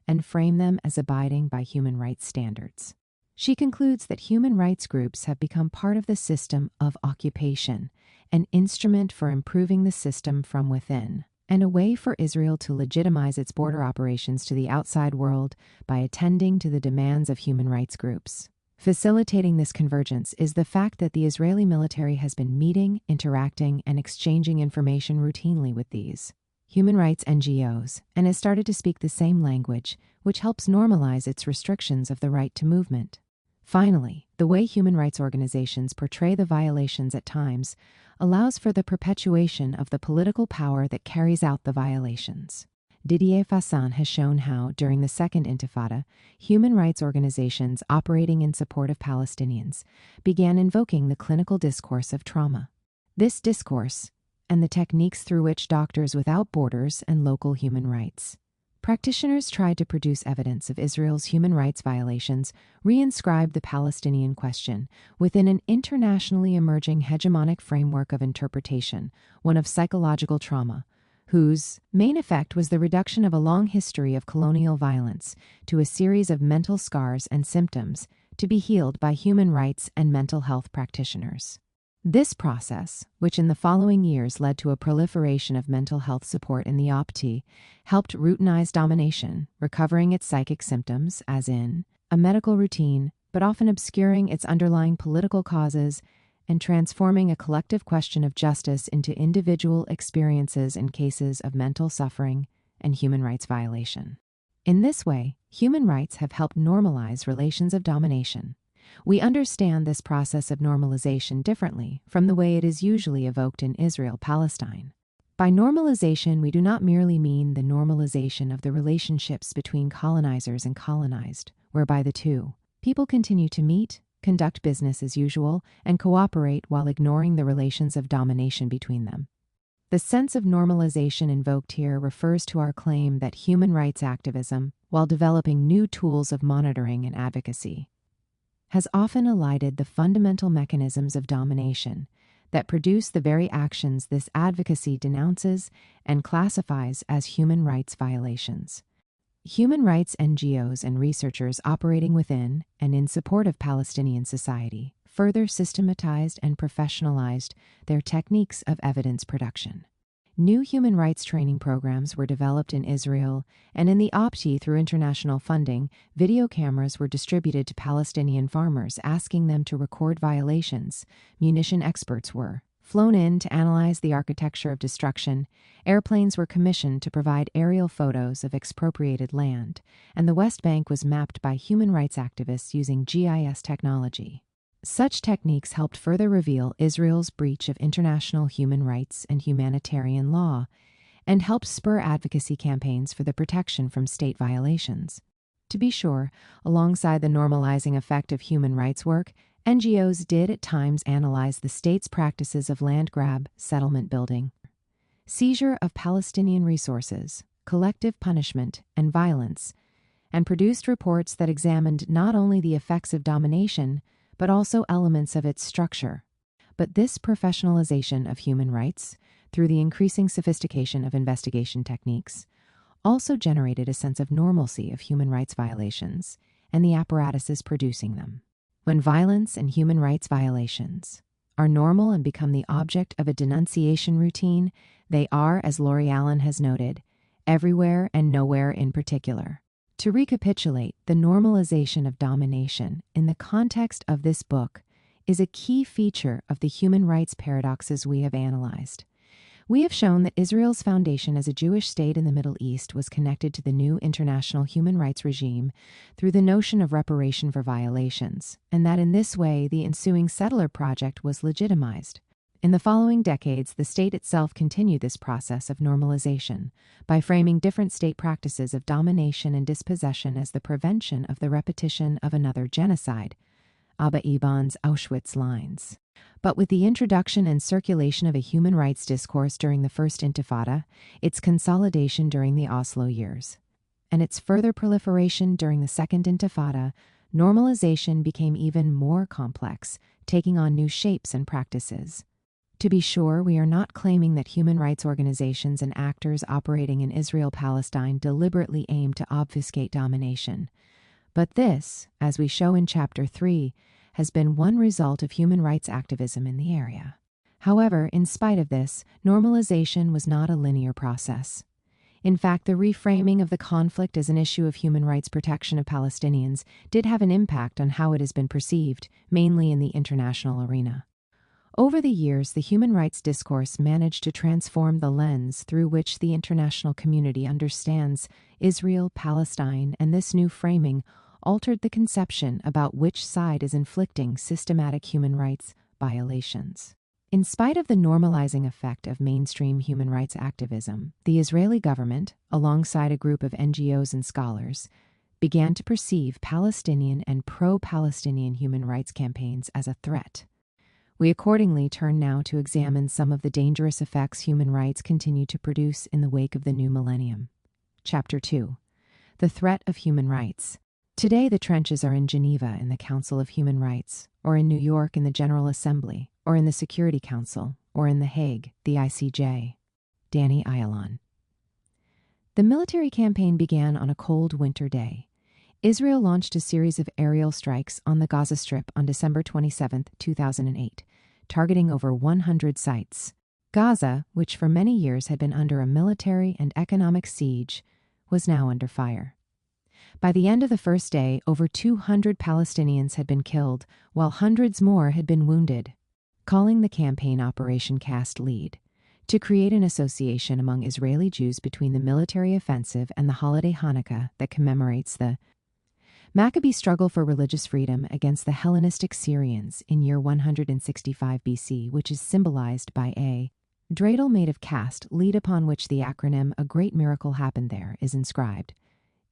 and frame them as abiding by human rights standards. She concludes that human rights groups have become part of the system of occupation, an instrument for improving the system from within, and a way for Israel to legitimize its border operations to the outside world by attending to the demands of human rights groups. Facilitating this convergence is the fact that the Israeli military has been meeting, interacting, and exchanging information routinely with these human rights NGOs and has started to speak the same language, which helps normalize its restrictions of the right to movement. Finally, the way human rights organizations portray the violations at times allows for the perpetuation of the political power that carries out the violations. Didier Fassan has shown how, during the Second Intifada, human rights organizations operating in support of Palestinians began invoking the clinical discourse of trauma. This discourse, and the techniques through which Doctors Without Borders and local human rights practitioners tried to produce evidence of Israel's human rights violations, reinscribed the Palestinian question within an internationally emerging hegemonic framework of interpretation, one of psychological trauma, whose main effect was the reduction of a long history of colonial violence to a series of mental scars and symptoms to be healed by human rights and mental health practitioners. This process, which in the following years led to a proliferation of mental health support in the OPT, helped routinize domination, recovering its psychic symptoms, as in a medical routine, but often obscuring its underlying political causes and transforming a collective question of justice into individual experiences in cases of mental suffering and human rights violation. In this way, human rights have helped normalize relations of domination. We understand this process of normalization differently from the way it is usually evoked in Israel-Palestine. By normalization, we do not merely mean the normalization of the relationships between colonizers and colonized, whereby the two people continue to meet, conduct business as usual, and cooperate while ignoring the relations of domination between them. The sense of normalization invoked here refers to our claim that human rights activism, while developing new tools of monitoring and advocacy, has often elided the fundamental mechanisms of domination that produce the very actions this advocacy denounces and classifies as human rights violations. Human rights NGOs and researchers operating within and in support of Palestinian society further systematized and professionalized their techniques of evidence production. New human rights training programs were developed in Israel, and in the Opti through international funding, video cameras were distributed to Palestinian farmers asking them to record violations. Munition experts were flown in to analyze the architecture of destruction. Airplanes were commissioned to provide aerial photos of expropriated land, and the West Bank was mapped by human rights activists using GIS technology. Such techniques helped further reveal Israel's breach of international human rights and humanitarian law, and helped spur advocacy campaigns for the protection from state violations. To be sure, alongside the normalizing effect of human rights work, NGOs did at times analyze the state's practices of land grab, settlement building, seizure of Palestinian resources, collective punishment, and violence, and produced reports that examined not only the effects of domination, but also elements of its structure. But this professionalization of human rights, through the increasing sophistication of investigation techniques, also generated a sense of normalcy of human rights violations and the apparatuses producing them. When violence and human rights violations are normal and become the object of a denunciation routine, they are, as Laurie Allen has noted, everywhere and nowhere in particular. To recapitulate, the normalization of domination in the context of this book is a key feature of the human rights paradoxes we have analyzed. We have shown that Israel's foundation as a Jewish state in the Middle East was connected to the new international human rights regime through the notion of reparation for violations, and that in this way the ensuing settler project was legitimized. In the following decades, the state itself continued this process of normalization by framing different state practices of domination and dispossession as the prevention of the repetition of another genocide, Abba Eban's Auschwitz lines. But with the introduction and circulation of a human rights discourse during the First Intifada, its consolidation during the Oslo years, and its further proliferation during the Second Intifada, normalization became even more complex, taking on new shapes and practices. To be sure, we are not claiming that human rights organizations and actors operating in Israel-Palestine deliberately aim to obfuscate domination. But this, as we show in Chapter 3, has been one result of human rights activism in the area. However, in spite of this, normalization was not a linear process. In fact, the reframing of the conflict as an issue of human rights protection of Palestinians did have an impact on how it has been perceived, mainly in the international arena. Over the years, the human rights discourse managed to transform the lens through which the international community understands Israel, Palestine, and this new framing altered the conception about which side is inflicting systematic human rights violations. In spite of the normalizing effect of mainstream human rights activism, the Israeli government, alongside a group of NGOs and scholars, began to perceive Palestinian and pro-Palestinian human rights campaigns as a threat. We accordingly turn now to examine some of the dangerous effects human rights continue to produce in the wake of the new millennium. Chapter 2. The Threat of Human Rights. Today the trenches are in Geneva in the Council of Human Rights, or in New York in the General Assembly, or in the Security Council, or in The Hague, the ICJ. Danny Ayalon. The military campaign began on a cold winter day. Israel launched a series of aerial strikes on the Gaza Strip on December 27, 2008, targeting over 100 sites. Gaza, which for many years had been under a military and economic siege, was now under fire. By the end of the first day, over 200 Palestinians had been killed, while hundreds more had been wounded. Calling the campaign Operation Cast Lead, to create an association among Israeli Jews between the military offensive and the holiday Hanukkah that commemorates the Maccabee struggle for religious freedom against the Hellenistic Syrians in year 165 BC, which is symbolized by a dreidel made of cast lead upon which the acronym "A Great Miracle Happened There" is inscribed.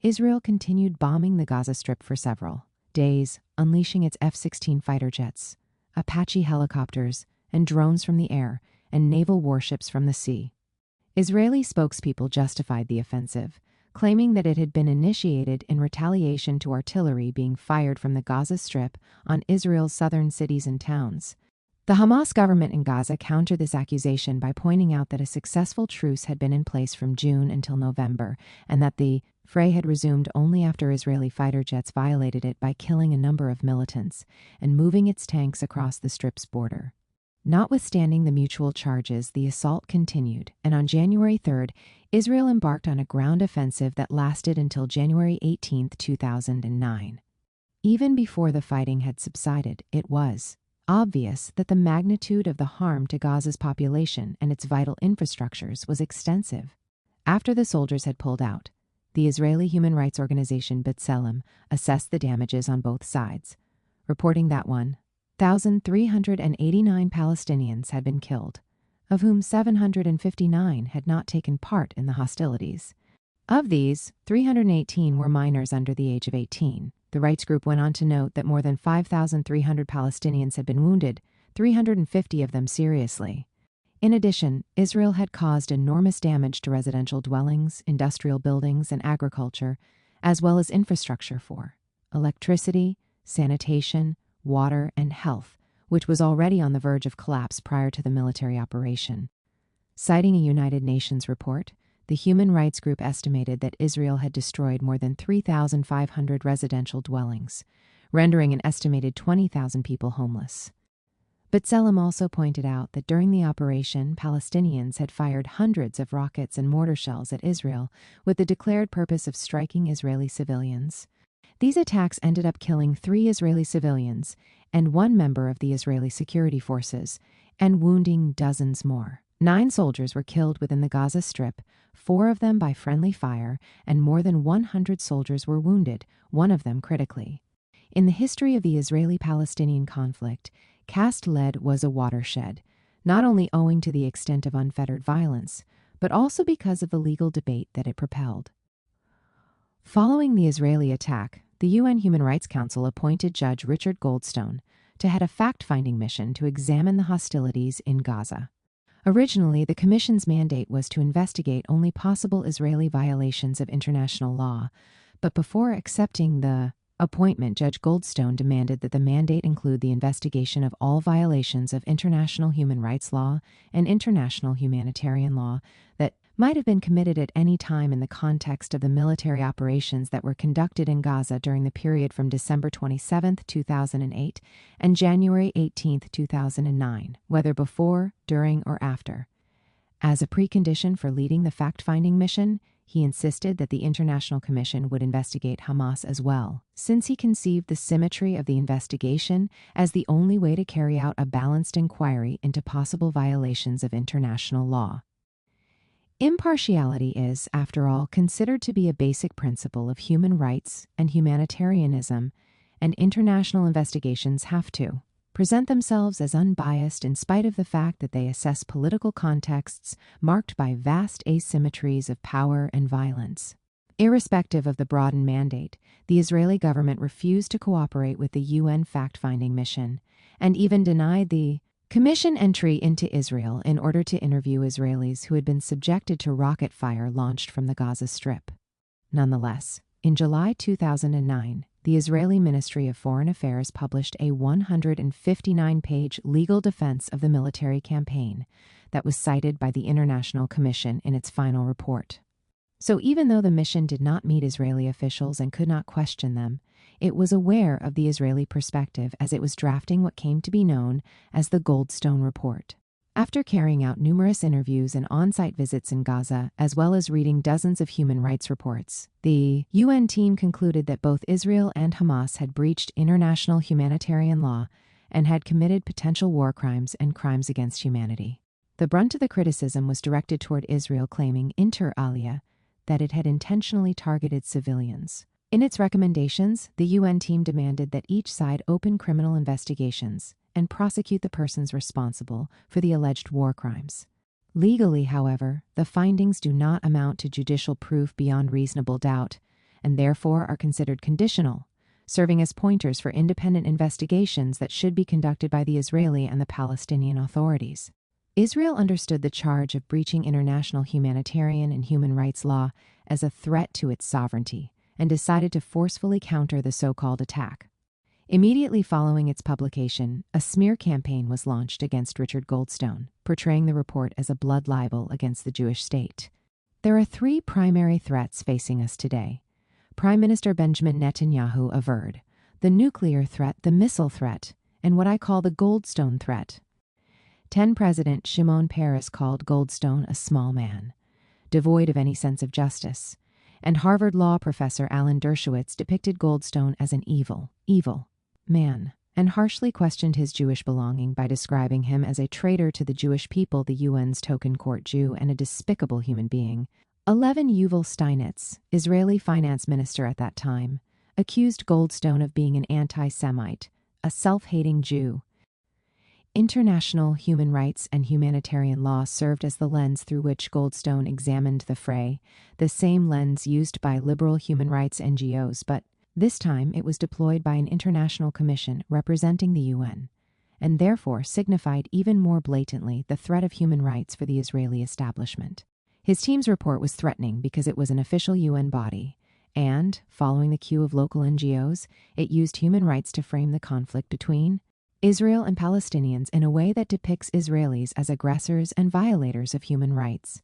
Israel continued bombing the Gaza Strip for several days, unleashing its F-16 fighter jets, Apache helicopters, and drones from the air, and naval warships from the sea. Israeli spokespeople justified the offensive, claiming that it had been initiated in retaliation to artillery being fired from the Gaza Strip on Israel's southern cities and towns. The Hamas government in Gaza countered this accusation by pointing out that a successful truce had been in place from June until November, and that the fray had resumed only after Israeli fighter jets violated it by killing a number of militants and moving its tanks across the Strip's border. Notwithstanding the mutual charges, the assault continued, and on January 3rd, Israel embarked on a ground offensive that lasted until January 18, 2009. Even before the fighting had subsided, it was obvious that the magnitude of the harm to Gaza's population and its vital infrastructures was extensive. After the soldiers had pulled out, the Israeli human rights organization B'Tselem assessed the damages on both sides, reporting that 1,389 Palestinians had been killed, of whom 759 had not taken part in the hostilities. Of these, 318 were minors under the age of 18. The rights group went on to note that more than 5,300 Palestinians had been wounded, 350 of them seriously. In addition, Israel had caused enormous damage to residential dwellings, industrial buildings, and agriculture, as well as infrastructure for electricity, sanitation, water, and health, which was already on the verge of collapse prior to the military operation. Citing a United Nations report, the human rights group estimated that Israel had destroyed more than 3,500 residential dwellings, rendering an estimated 20,000 people homeless. B'Tselem also pointed out that during the operation, Palestinians had fired hundreds of rockets and mortar shells at Israel with the declared purpose of striking Israeli civilians. These attacks ended up killing 3 Israeli civilians and 1 member of the Israeli security forces, and wounding dozens more. 9 soldiers were killed within the Gaza Strip, 4 of them by friendly fire, and more than 100 soldiers were wounded, 1 of them critically. In the history of the Israeli-Palestinian conflict, caste lead was a watershed, not only owing to the extent of unfettered violence, but also because of the legal debate that it propelled. Following the Israeli attack, the UN Human Rights Council appointed Judge Richard Goldstone to head a fact-finding mission to examine the hostilities in Gaza. Originally, the Commission's mandate was to investigate only possible Israeli violations of international law, but before accepting the appointment, Judge Goldstone demanded that the mandate include the investigation of all violations of international human rights law and international humanitarian law that might have been committed at any time in the context of the military operations that were conducted in Gaza during the period from December 27, 2008 and January 18, 2009, whether before, during, or after. As a precondition for leading the fact-finding mission, he insisted that the International Commission would investigate Hamas as well, since he conceived the symmetry of the investigation as the only way to carry out a balanced inquiry into possible violations of international law. Impartiality is, after all, considered to be a basic principle of human rights and humanitarianism, and international investigations have to present themselves as unbiased in spite of the fact that they assess political contexts marked by vast asymmetries of power and violence. Irrespective of the broadened mandate, the Israeli government refused to cooperate with the UN fact-finding mission, and even denied the Commission entry into Israel in order to interview Israelis who had been subjected to rocket fire launched from the Gaza Strip. Nonetheless, in July 2009, the Israeli Ministry of Foreign Affairs published a 159-page legal defense of the military campaign that was cited by the International Commission in its final report. So even though the mission did not meet Israeli officials and could not question them, it was aware of the Israeli perspective as it was drafting what came to be known as the Goldstone Report. After carrying out numerous interviews and on-site visits in Gaza, as well as reading dozens of human rights reports, the UN team concluded that both Israel and Hamas had breached international humanitarian law and had committed potential war crimes and crimes against humanity. The brunt of the criticism was directed toward Israel, claiming, inter alia, that it had intentionally targeted civilians. In its recommendations, the UN team demanded that each side open criminal investigations and prosecute the persons responsible for the alleged war crimes. Legally, however, the findings do not amount to judicial proof beyond reasonable doubt, and therefore are considered conditional, serving as pointers for independent investigations that should be conducted by the Israeli and the Palestinian authorities. Israel understood the charge of breaching international humanitarian and human rights law as a threat to its sovereignty, and decided to forcefully counter the so-called attack. Immediately following its publication, a smear campaign was launched against Richard Goldstone, portraying the report as a blood libel against the Jewish state. There are three primary threats facing us today. Prime Minister Benjamin Netanyahu averred the nuclear threat, the missile threat, and what I call the Goldstone threat. President Shimon Peres called Goldstone a small man, devoid of any sense of justice, and Harvard law professor Alan Dershowitz depicted Goldstone as an evil man, and harshly questioned his Jewish belonging by describing him as a traitor to the Jewish people, the UN's token court Jew, and a despicable human being. Yuval Steinitz, Israeli finance minister at that time, accused Goldstone of being an anti-Semite, a self-hating Jew. International human rights and humanitarian law served as the lens through which Goldstone examined the fray, the same lens used by liberal human rights NGOs, but this time it was deployed by an international commission representing the UN, and therefore signified even more blatantly the threat of human rights for the Israeli establishment. His team's report was threatening because it was an official UN body, and, following the cue of local NGOs, it used human rights to frame the conflict between Israel and Palestinians in a way that depicts Israelis as aggressors and violators of human rights,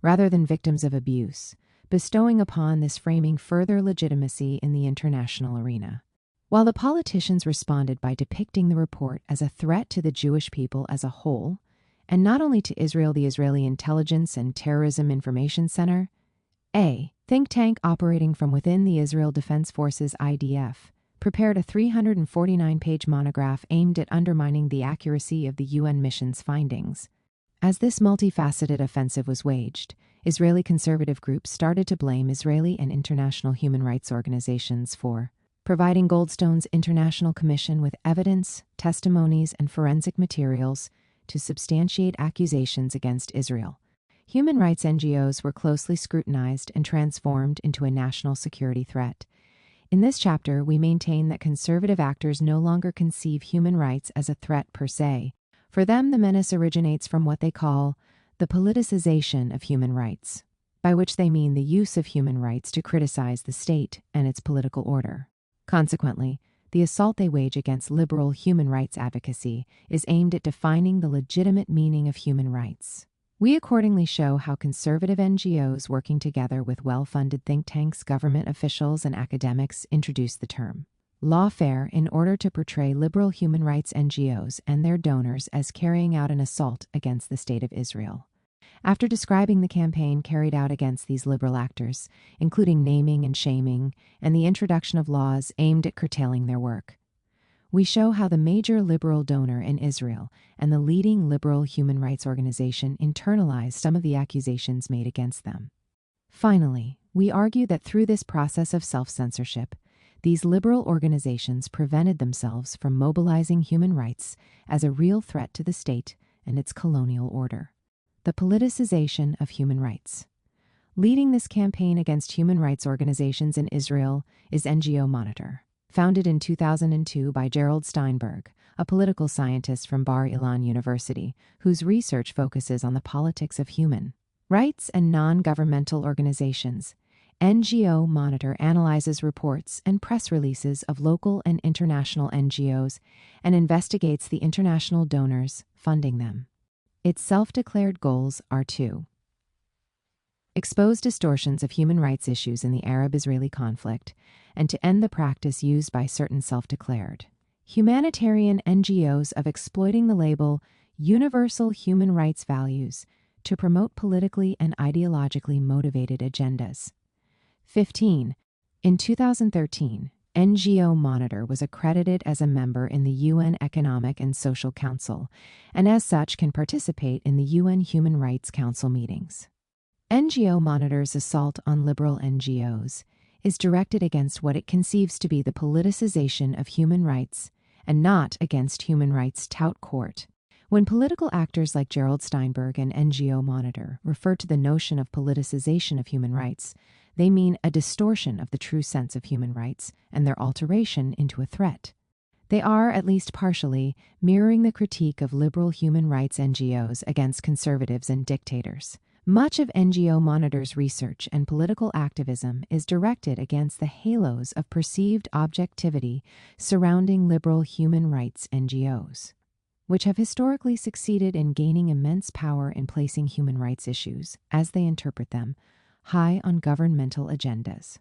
rather than victims of abuse, bestowing upon this framing further legitimacy in the international arena. While the politicians responded by depicting the report as a threat to the Jewish people as a whole, and not only to Israel, the Israeli Intelligence and Terrorism Information Center, a think tank operating from within the Israel Defense Forces IDF, prepared a 349-page monograph aimed at undermining the accuracy of the UN mission's findings. As this multifaceted offensive was waged, Israeli conservative groups started to blame Israeli and international human rights organizations for providing Goldstone's International Commission with evidence, testimonies, and forensic materials to substantiate accusations against Israel. Human rights NGOs were closely scrutinized and transformed into a national security threat. In this chapter, we maintain that conservative actors no longer conceive human rights as a threat per se. For them, the menace originates from what they call the politicization of human rights, by which they mean the use of human rights to criticize the state and its political order. Consequently, the assault they wage against liberal human rights advocacy is aimed at defining the legitimate meaning of human rights. We accordingly show how conservative NGOs working together with well-funded think tanks, government officials, and academics introduced the term lawfare in order to portray liberal human rights NGOs and their donors as carrying out an assault against the State of Israel. After describing the campaign carried out against these liberal actors, including naming and shaming, and the introduction of laws aimed at curtailing their work, we show how the major liberal donor in Israel and the leading liberal human rights organization internalized some of the accusations made against them. Finally, we argue that through this process of self-censorship, these liberal organizations prevented themselves from mobilizing human rights as a real threat to the state and its colonial order. The politicization of human rights. Leading this campaign against human rights organizations in Israel is NGO Monitor, founded in 2002 by Gerald Steinberg, a political scientist from Bar Ilan University, whose research focuses on the politics of human rights and non-governmental organizations. NGO Monitor analyzes reports and press releases of local and international NGOs and investigates the international donors funding them. Its self-declared goals are to expose distortions of human rights issues in the Arab-Israeli conflict and to end the practice used by certain self-declared humanitarian NGOs of exploiting the label universal human rights values to promote politically and ideologically motivated agendas. 15. In 2013, NGO Monitor was accredited as a member in the UN Economic and Social Council, and as such can participate in the UN Human Rights Council meetings. NGO Monitor's assault on liberal NGOs is directed against what it conceives to be the politicization of human rights, and not against human rights tout court. When political actors like Gerald Steinberg and NGO Monitor refer to the notion of politicization of human rights, they mean a distortion of the true sense of human rights and their alteration into a threat. They are, at least partially, mirroring the critique of liberal human rights NGOs against conservatives and dictators, Much of NGO Monitor's research and political activism is directed against the halos of perceived objectivity surrounding liberal human rights NGOs, which have historically succeeded in gaining immense power in placing human rights issues, as they interpret them, high on governmental agendas.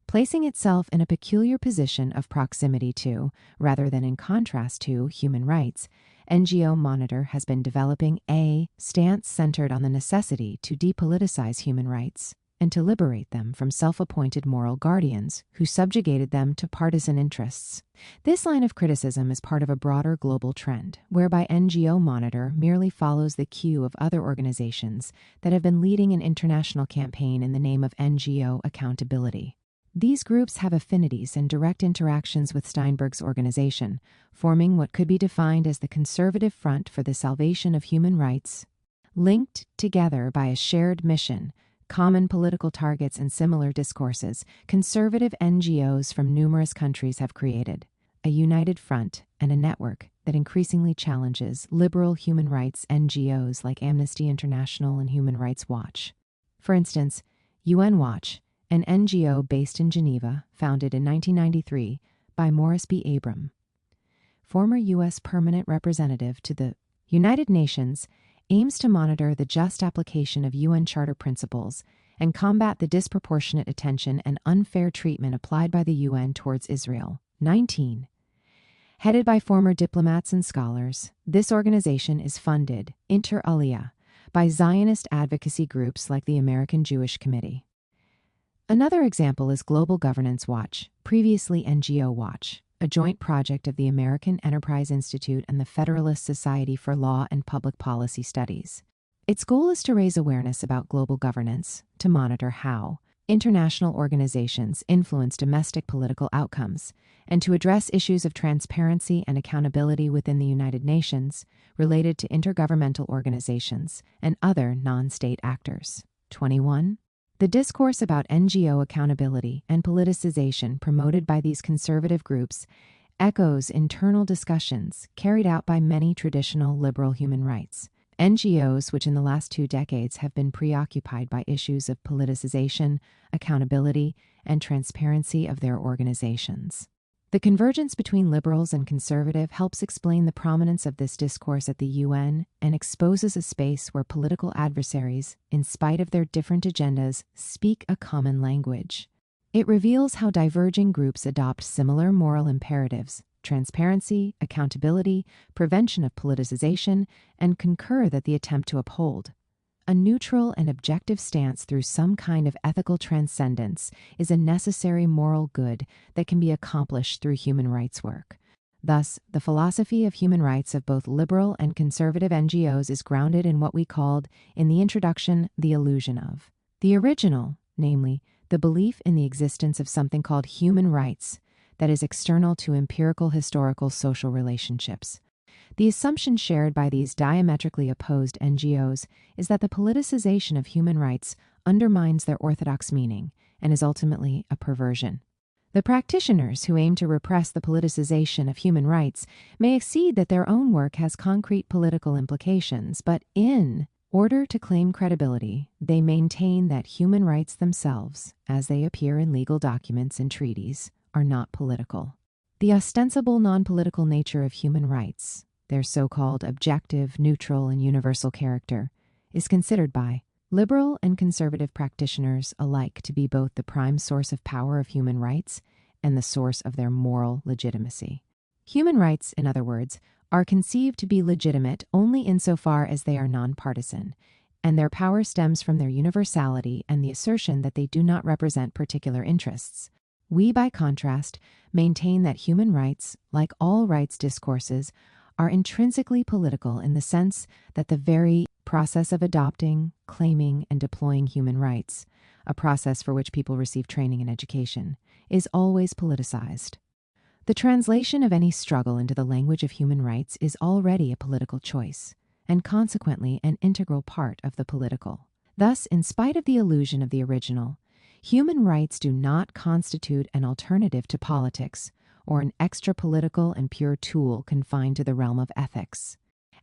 Placing itself in a peculiar position of proximity to, rather than in contrast to, human rights, NGO Monitor has been developing a stance centered on the necessity to depoliticize human rights and to liberate them from self-appointed moral guardians who subjugated them to partisan interests. This line of criticism is part of a broader global trend, whereby NGO Monitor merely follows the cue of other organizations that have been leading an international campaign in the name of NGO accountability. These groups have affinities and direct interactions with Steinberg's organization, forming what could be defined as the conservative front for the salvation of human rights. Linked together by a shared mission, common political targets, and similar discourses, conservative NGOs from numerous countries have created a united front and a network that increasingly challenges liberal human rights NGOs like Amnesty International and Human Rights Watch. For instance, UN Watch, an NGO based in Geneva, founded in 1993 by Morris B. Abram, former U.S. permanent representative to the United Nations, aims to monitor the just application of UN Charter principles and combat the disproportionate attention and unfair treatment applied by the UN towards Israel. 19. Headed by former diplomats and scholars, this organization is funded, inter alia, by Zionist advocacy groups like the American Jewish Committee. Another example is Global Governance Watch, previously NGO Watch, a joint project of the American Enterprise Institute and the Federalist Society for Law and Public Policy Studies. Its goal is to raise awareness about global governance, to monitor how international organizations influence domestic political outcomes, and to address issues of transparency and accountability within the United Nations related to intergovernmental organizations and other non-state actors. 21. The discourse about NGO accountability and politicization promoted by these conservative groups echoes internal discussions carried out by many traditional liberal human rights NGOs, which in the last 2 decades have been preoccupied by issues of politicization, accountability, and transparency of their organizations. The convergence between liberals and conservative helps explain the prominence of this discourse at the UN and exposes a space where political adversaries, in spite of their different agendas, speak a common language. It reveals how diverging groups adopt similar moral imperatives: transparency, accountability, prevention of politicization, and concur that the attempt to uphold a neutral and objective stance through some kind of ethical transcendence is a necessary moral good that can be accomplished through human rights work. Thus, the philosophy of human rights of both liberal and conservative NGOs is grounded in what we called, in the introduction, the illusion of. The original, namely, the belief in the existence of something called human rights that is external to empirical historical social relationships. The assumption shared by these diametrically opposed NGOs is that the politicization of human rights undermines their orthodox meaning and is ultimately a perversion. The practitioners who aim to repress the politicization of human rights may accede that their own work has concrete political implications, but in order to claim credibility, they maintain that human rights themselves, as they appear in legal documents and treaties, are not political. The ostensible non-political nature of human rights, their so-called objective, neutral, and universal character, is considered by liberal and conservative practitioners alike to be both the prime source of power of human rights and the source of their moral legitimacy. Human rights, in other words, are conceived to be legitimate only insofar as they are nonpartisan, and their power stems from their universality and the assertion that they do not represent particular interests. We, by contrast, maintain that human rights, like all rights discourses, are intrinsically political in the sense that the very process of adopting, claiming, and deploying human rights, a process for which people receive training and education, is always politicized. The translation of any struggle into the language of human rights is already a political choice, and consequently an integral part of the political. Thus, in spite of the illusion of the original, human rights do not constitute an alternative to politics, or an extra-political and pure tool confined to the realm of ethics.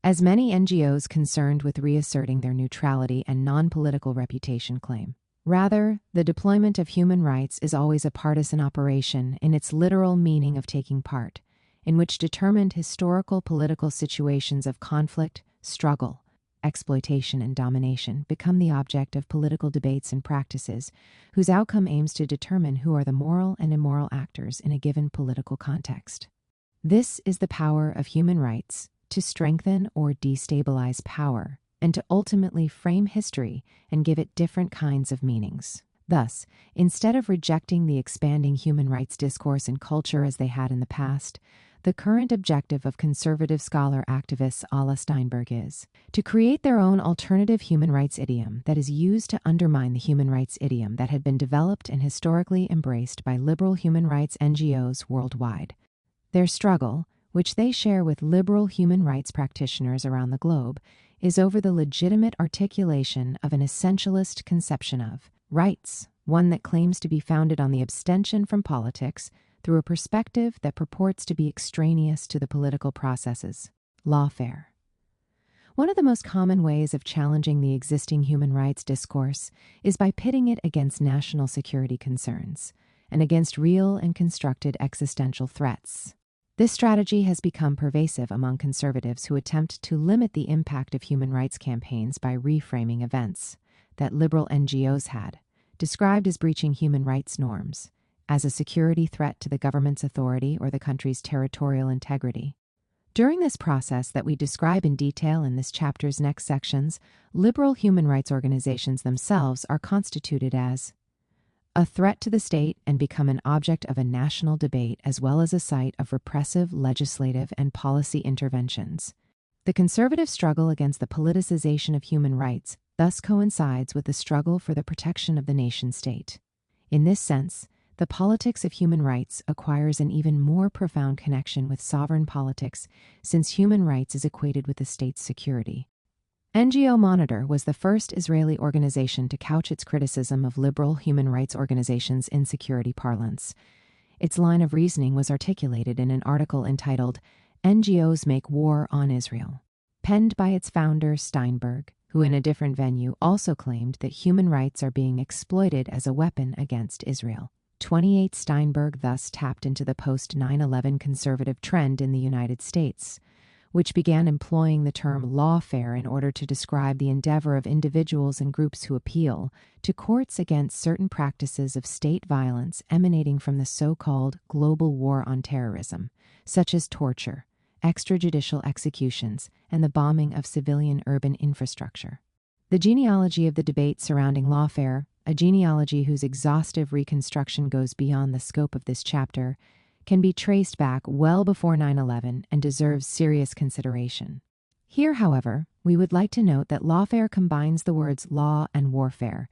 as many NGOs concerned with reasserting their neutrality and non-political reputation claim. Rather, the deployment of human rights is always a partisan operation in its literal meaning of taking part, in which determined historical political situations of conflict, struggle, exploitation, and domination become the object of political debates and practices whose outcome aims to determine who are the moral and immoral actors in a given political context. This is the power of human rights to strengthen or destabilize power, and to ultimately frame history and give it different kinds of meanings. Thus, instead of rejecting the expanding human rights discourse and culture as they had in the past, the current objective of conservative scholar activists a la Steinberg is to create their own alternative human rights idiom that is used to undermine the human rights idiom that had been developed and historically embraced by liberal human rights NGOs worldwide. Their struggle, which they share with liberal human rights practitioners around the globe, is over the legitimate articulation of an essentialist conception of rights, one that claims to be founded on the abstention from politics through a perspective that purports to be extraneous to the political processes. Lawfare. One of the most common ways of challenging the existing human rights discourse is by pitting it against national security concerns and against real and constructed existential threats. This strategy has become pervasive among conservatives who attempt to limit the impact of human rights campaigns by reframing events that liberal NGOs had, described as breaching human rights norms, as a security threat to the government's authority or the country's territorial integrity. During this process that we describe in detail in this chapter's next sections, liberal human rights organizations themselves are constituted as a threat to the state and become an object of a national debate as well as a site of repressive legislative and policy interventions. The conservative struggle against the politicization of human rights thus coincides with the struggle for the protection of the nation-state. In this sense, the politics of human rights acquires an even more profound connection with sovereign politics since human rights is equated with the state's security. NGO Monitor was the first Israeli organization to couch its criticism of liberal human rights organizations in security parlance. Its line of reasoning was articulated in an article entitled "NGOs Make War on Israel," penned by its founder Steinberg, who in a different venue also claimed that human rights are being exploited as a weapon against Israel. 28 Steinberg thus tapped into the post-9/11 conservative trend in the United States, which began employing the term lawfare in order to describe the endeavor of individuals and groups who appeal to courts against certain practices of state violence emanating from the so-called global war on terrorism, such as torture, extrajudicial executions, and the bombing of civilian urban infrastructure. The genealogy of the debate surrounding lawfare, a genealogy whose exhaustive reconstruction goes beyond the scope of this chapter, can be traced back well before 9/11 and deserves serious consideration. Here, however, we would like to note that lawfare combines the words law and warfare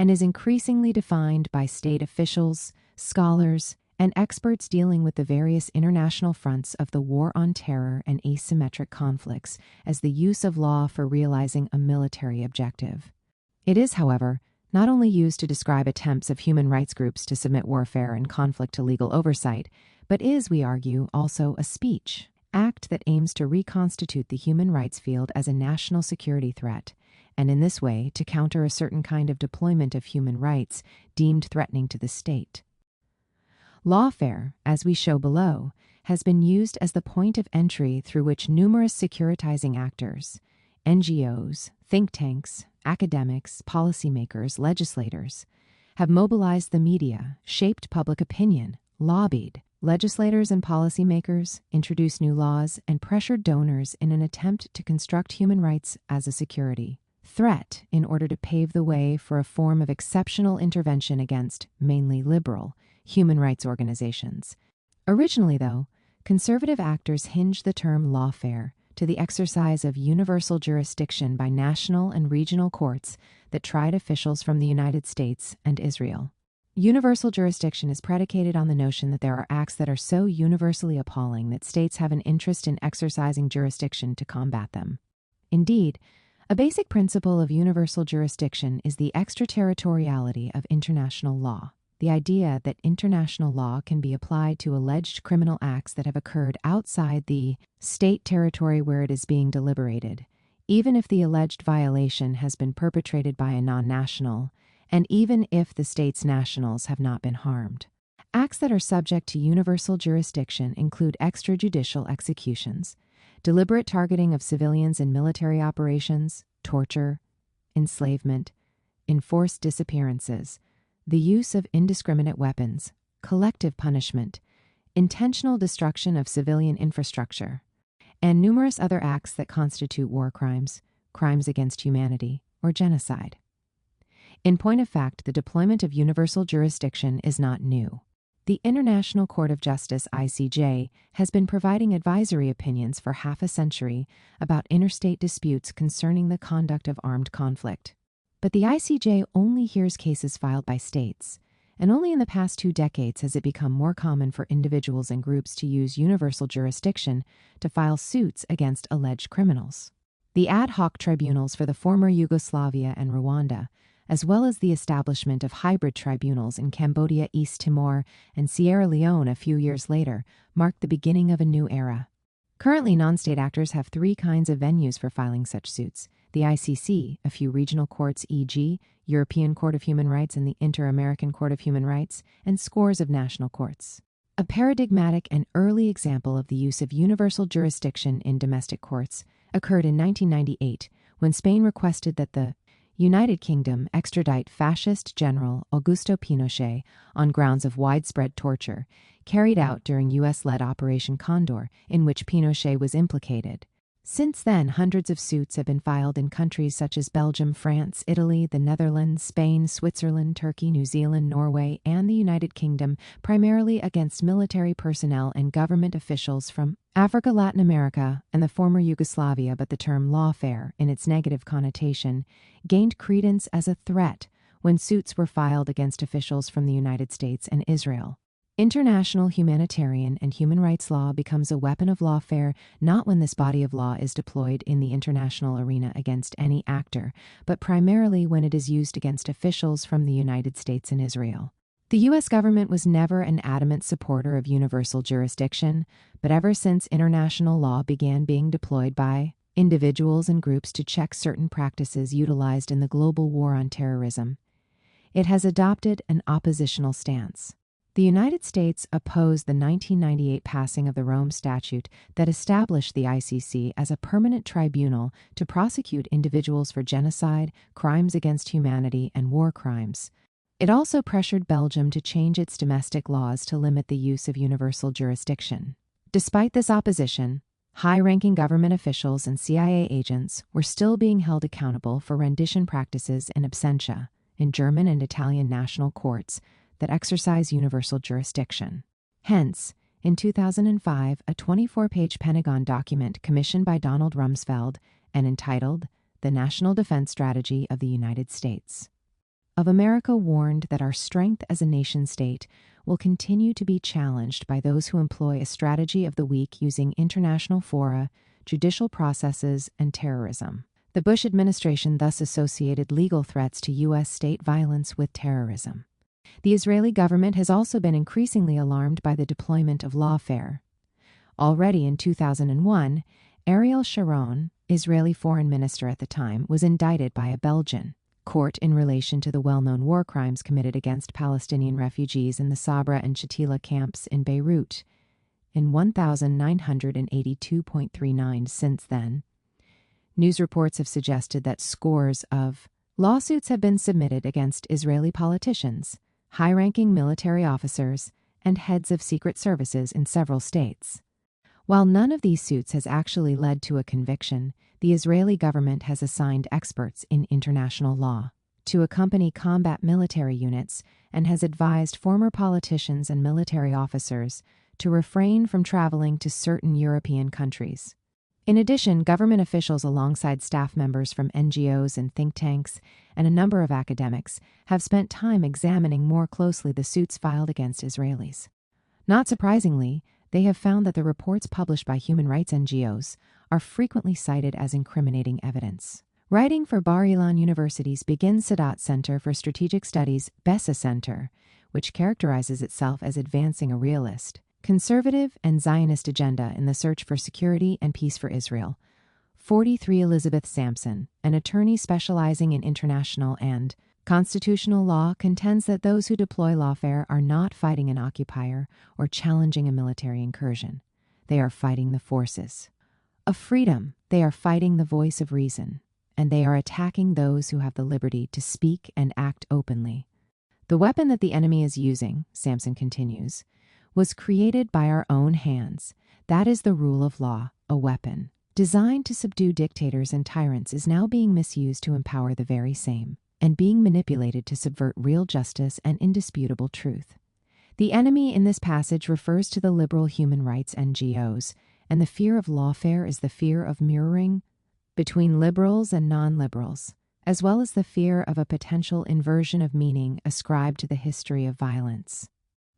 and is increasingly defined by state officials, scholars, and experts dealing with the various international fronts of the war on terror and asymmetric conflicts as the use of law for realizing a military objective. It is, however, not only used to describe attempts of human rights groups to submit warfare and conflict to legal oversight, but is, we argue, also a speech act that aims to reconstitute the human rights field as a national security threat, and in this way to counter a certain kind of deployment of human rights deemed threatening to the state. Lawfare, as we show below, has been used as the point of entry through which numerous securitizing actors, NGOs, think tanks, academics, policymakers, legislators, have mobilized the media, shaped public opinion, lobbied legislators and policymakers, introduced new laws, and pressured donors in an attempt to construct human rights as a security threat in order to pave the way for a form of exceptional intervention against, mainly liberal, human rights organizations. Originally, though, conservative actors hinged the term lawfare to the exercise of universal jurisdiction by national and regional courts that tried officials from the United States and Israel. Universal jurisdiction is predicated on the notion that there are acts that are so universally appalling that states have an interest in exercising jurisdiction to combat them. Indeed, a basic principle of universal jurisdiction is the extraterritoriality of international law. the idea that international law can be applied to alleged criminal acts that have occurred outside the state territory where it is being deliberated, even if the alleged violation has been perpetrated by a non-national, and even if the state's nationals have not been harmed. Acts that are subject to universal jurisdiction include extrajudicial executions, deliberate targeting of civilians in military operations, torture, enslavement, enforced disappearances, the use of indiscriminate weapons, collective punishment, intentional destruction of civilian infrastructure, and numerous other acts that constitute war crimes, crimes against humanity, or genocide. In point of fact, the deployment of universal jurisdiction is not new. The International Court of Justice, ICJ, has been providing advisory opinions for half a century about interstate disputes concerning the conduct of armed conflict. But the ICJ only hears cases filed by states, and only in the past 2 decades has it become more common for individuals and groups to use universal jurisdiction to file suits against alleged criminals. The ad hoc tribunals for the former Yugoslavia and Rwanda, as well as the establishment of hybrid tribunals in Cambodia, East Timor, and Sierra Leone a few years later, marked the beginning of a new era. Currently, non-state actors have 3 kinds of venues for filing such suits: the ICC, a few regional courts, e.g., European Court of Human Rights and the Inter-American Court of Human Rights, and scores of national courts. A paradigmatic and early example of the use of universal jurisdiction in domestic courts occurred in 1998, when Spain requested that the United Kingdom extradite fascist General Augusto Pinochet on grounds of widespread torture carried out during U.S.-led Operation Condor, in which Pinochet was implicated. Since then, hundreds of suits have been filed in countries such as Belgium, France, Italy, the Netherlands, Spain, Switzerland, Turkey, New Zealand, Norway, and the United Kingdom, primarily against military personnel and government officials from Africa, Latin America, and the former Yugoslavia. But the term lawfare, in its negative connotation, gained credence as a threat when suits were filed against officials from the United States and Israel. International humanitarian and human rights law becomes a weapon of lawfare not when this body of law is deployed in the international arena against any actor, but primarily when it is used against officials from the United States and Israel. The U.S. government was never an adamant supporter of universal jurisdiction, but ever since international law began being deployed by individuals and groups to check certain practices utilized in the global war on terrorism, it has adopted an oppositional stance. The United States opposed the 1998 passing of the Rome Statute that established the ICC as a permanent tribunal to prosecute individuals for genocide, crimes against humanity, and war crimes. It also pressured Belgium to change its domestic laws to limit the use of universal jurisdiction. Despite this opposition, high-ranking government officials and CIA agents were still being held accountable for rendition practices in absentia in German and Italian national courts that exercise universal jurisdiction. Hence, in 2005, a 24-page Pentagon document commissioned by Donald Rumsfeld and entitled The National Defense Strategy of the United States of America warned that our strength as a nation-state will continue to be challenged by those who employ a strategy of the weak using international fora, judicial processes, and terrorism. The Bush administration thus associated legal threats to U.S. state violence with terrorism. The Israeli government has also been increasingly alarmed by the deployment of lawfare. Already in 2001, Ariel Sharon, Israeli foreign minister at the time, was indicted by a Belgian court in relation to the well-known war crimes committed against Palestinian refugees in the Sabra and Shatila camps in Beirut in 1982.39. Since then, news reports have suggested that scores of lawsuits have been submitted against Israeli politicians, high-ranking military officers, and heads of secret services in several states. While none of these suits has actually led to a conviction, the Israeli government has assigned experts in international law to accompany combat military units and has advised former politicians and military officers to refrain from traveling to certain European countries. In addition, government officials alongside staff members from NGOs and think tanks and a number of academics have spent time examining more closely the suits filed against Israelis. Not surprisingly, they have found that the reports published by human rights NGOs are frequently cited as incriminating evidence. Writing for Bar Ilan University's Begin Sadat Center for Strategic Studies, Bessa Center, which characterizes itself as advancing a realist, conservative, and Zionist agenda in the search for security and peace for Israel. 43 Elizabeth Sampson, an attorney specializing in international and constitutional law, contends that those who deploy lawfare are not fighting an occupier or challenging a military incursion. They are fighting the forces of freedom. They are fighting the voice of reason, and they are attacking those who have the liberty to speak and act openly. The weapon that the enemy is using, Sampson continues, was created by our own hands. That is the rule of law, a weapon designed to subdue dictators and tyrants is now being misused to empower the very same, and being manipulated to subvert real justice and indisputable truth. The enemy in this passage refers to the liberal human rights NGOs, and the fear of lawfare is the fear of mirroring between liberals and non-liberals, as well as the fear of a potential inversion of meaning ascribed to the history of violence.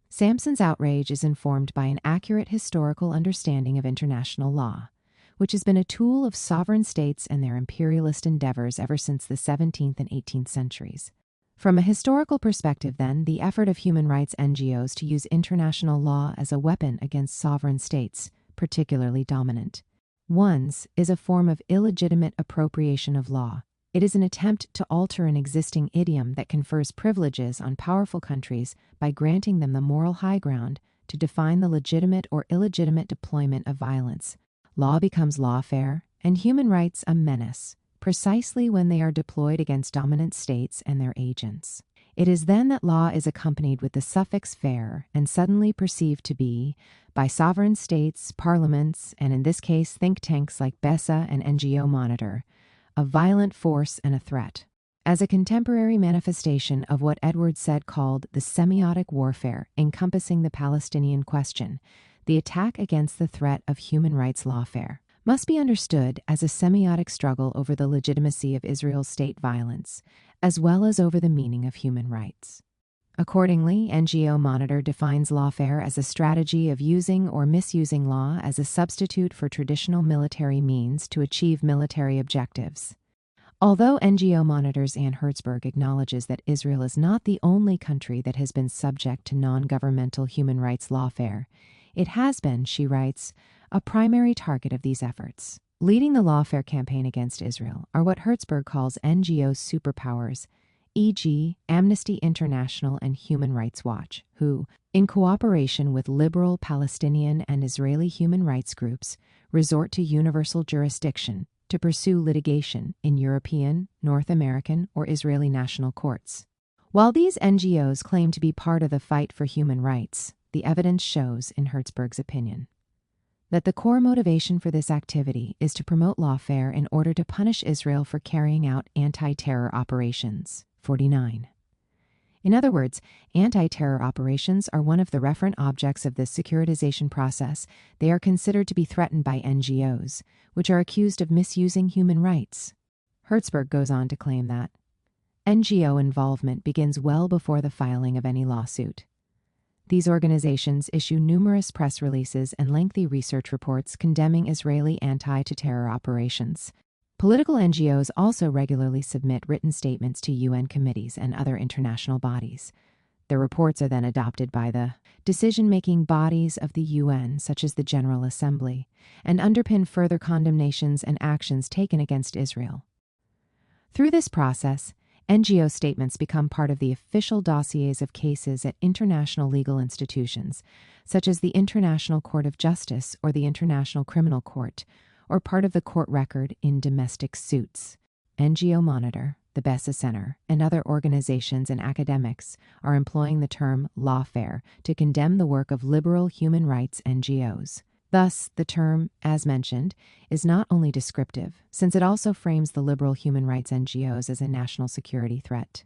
Sampson's outrage is informed by an accurate historical understanding of international law, which has been a tool of sovereign states and their imperialist endeavors ever since the 17th and 18th centuries. From a historical perspective, then, the effort of human rights NGOs to use international law as a weapon against sovereign states, particularly dominant ones, is a form of illegitimate appropriation of law. It is an attempt to alter an existing idiom that confers privileges on powerful countries by granting them the moral high ground to define the legitimate or illegitimate deployment of violence. Law becomes lawfare, and human rights a menace, precisely when they are deployed against dominant states and their agents. It is then that law is accompanied with the suffix fair and suddenly perceived to be, by sovereign states, parliaments, and in this case think tanks like BESA and NGO Monitor, a violent force and a threat. As a contemporary manifestation of what Edwards said called the semiotic warfare encompassing the Palestinian question, the attack against the threat of human rights lawfare must be understood as a semiotic struggle over the legitimacy of Israel's state violence, as well as over the meaning of human rights. Accordingly, NGO Monitor defines lawfare as a strategy of using or misusing law as a substitute for traditional military means to achieve military objectives. Although NGO Monitor's Ann Hertzberg acknowledges that Israel is not the only country that has been subject to non-governmental human rights lawfare, it has been, she writes, a primary target of these efforts. Leading the lawfare campaign against Israel are what Hertzberg calls NGO superpowers, e.g., Amnesty International and Human Rights Watch, who, in cooperation with liberal Palestinian and Israeli human rights groups, resort to universal jurisdiction to pursue litigation in European, North American, or Israeli national courts. While these NGOs claim to be part of the fight for human rights, the evidence shows, in Hertzberg's opinion, that the core motivation for this activity is to promote lawfare in order to punish Israel for carrying out anti-terror operations. 49. In other words, anti-terror operations are one of the referent objects of this securitization process. They are considered to be threatened by NGOs, which are accused of misusing human rights. Hertzberg goes on to claim that NGO involvement begins well before the filing of any lawsuit. These organizations issue numerous press releases and lengthy research reports condemning Israeli anti-terror operations. Political NGOs also regularly submit written statements to UN committees and other international bodies. The reports are then adopted by the decision-making bodies of the UN, such as the General Assembly, and underpin further condemnations and actions taken against Israel. Through this process, NGO statements become part of the official dossiers of cases at international legal institutions, such as the International Court of Justice or the International Criminal Court, or part of the court record in domestic suits. NGO Monitor, the BESA Center, and other organizations and academics are employing the term lawfare to condemn the work of liberal human rights NGOs. Thus, the term, as mentioned, is not only descriptive, since it also frames the liberal human rights NGOs as a national security threat.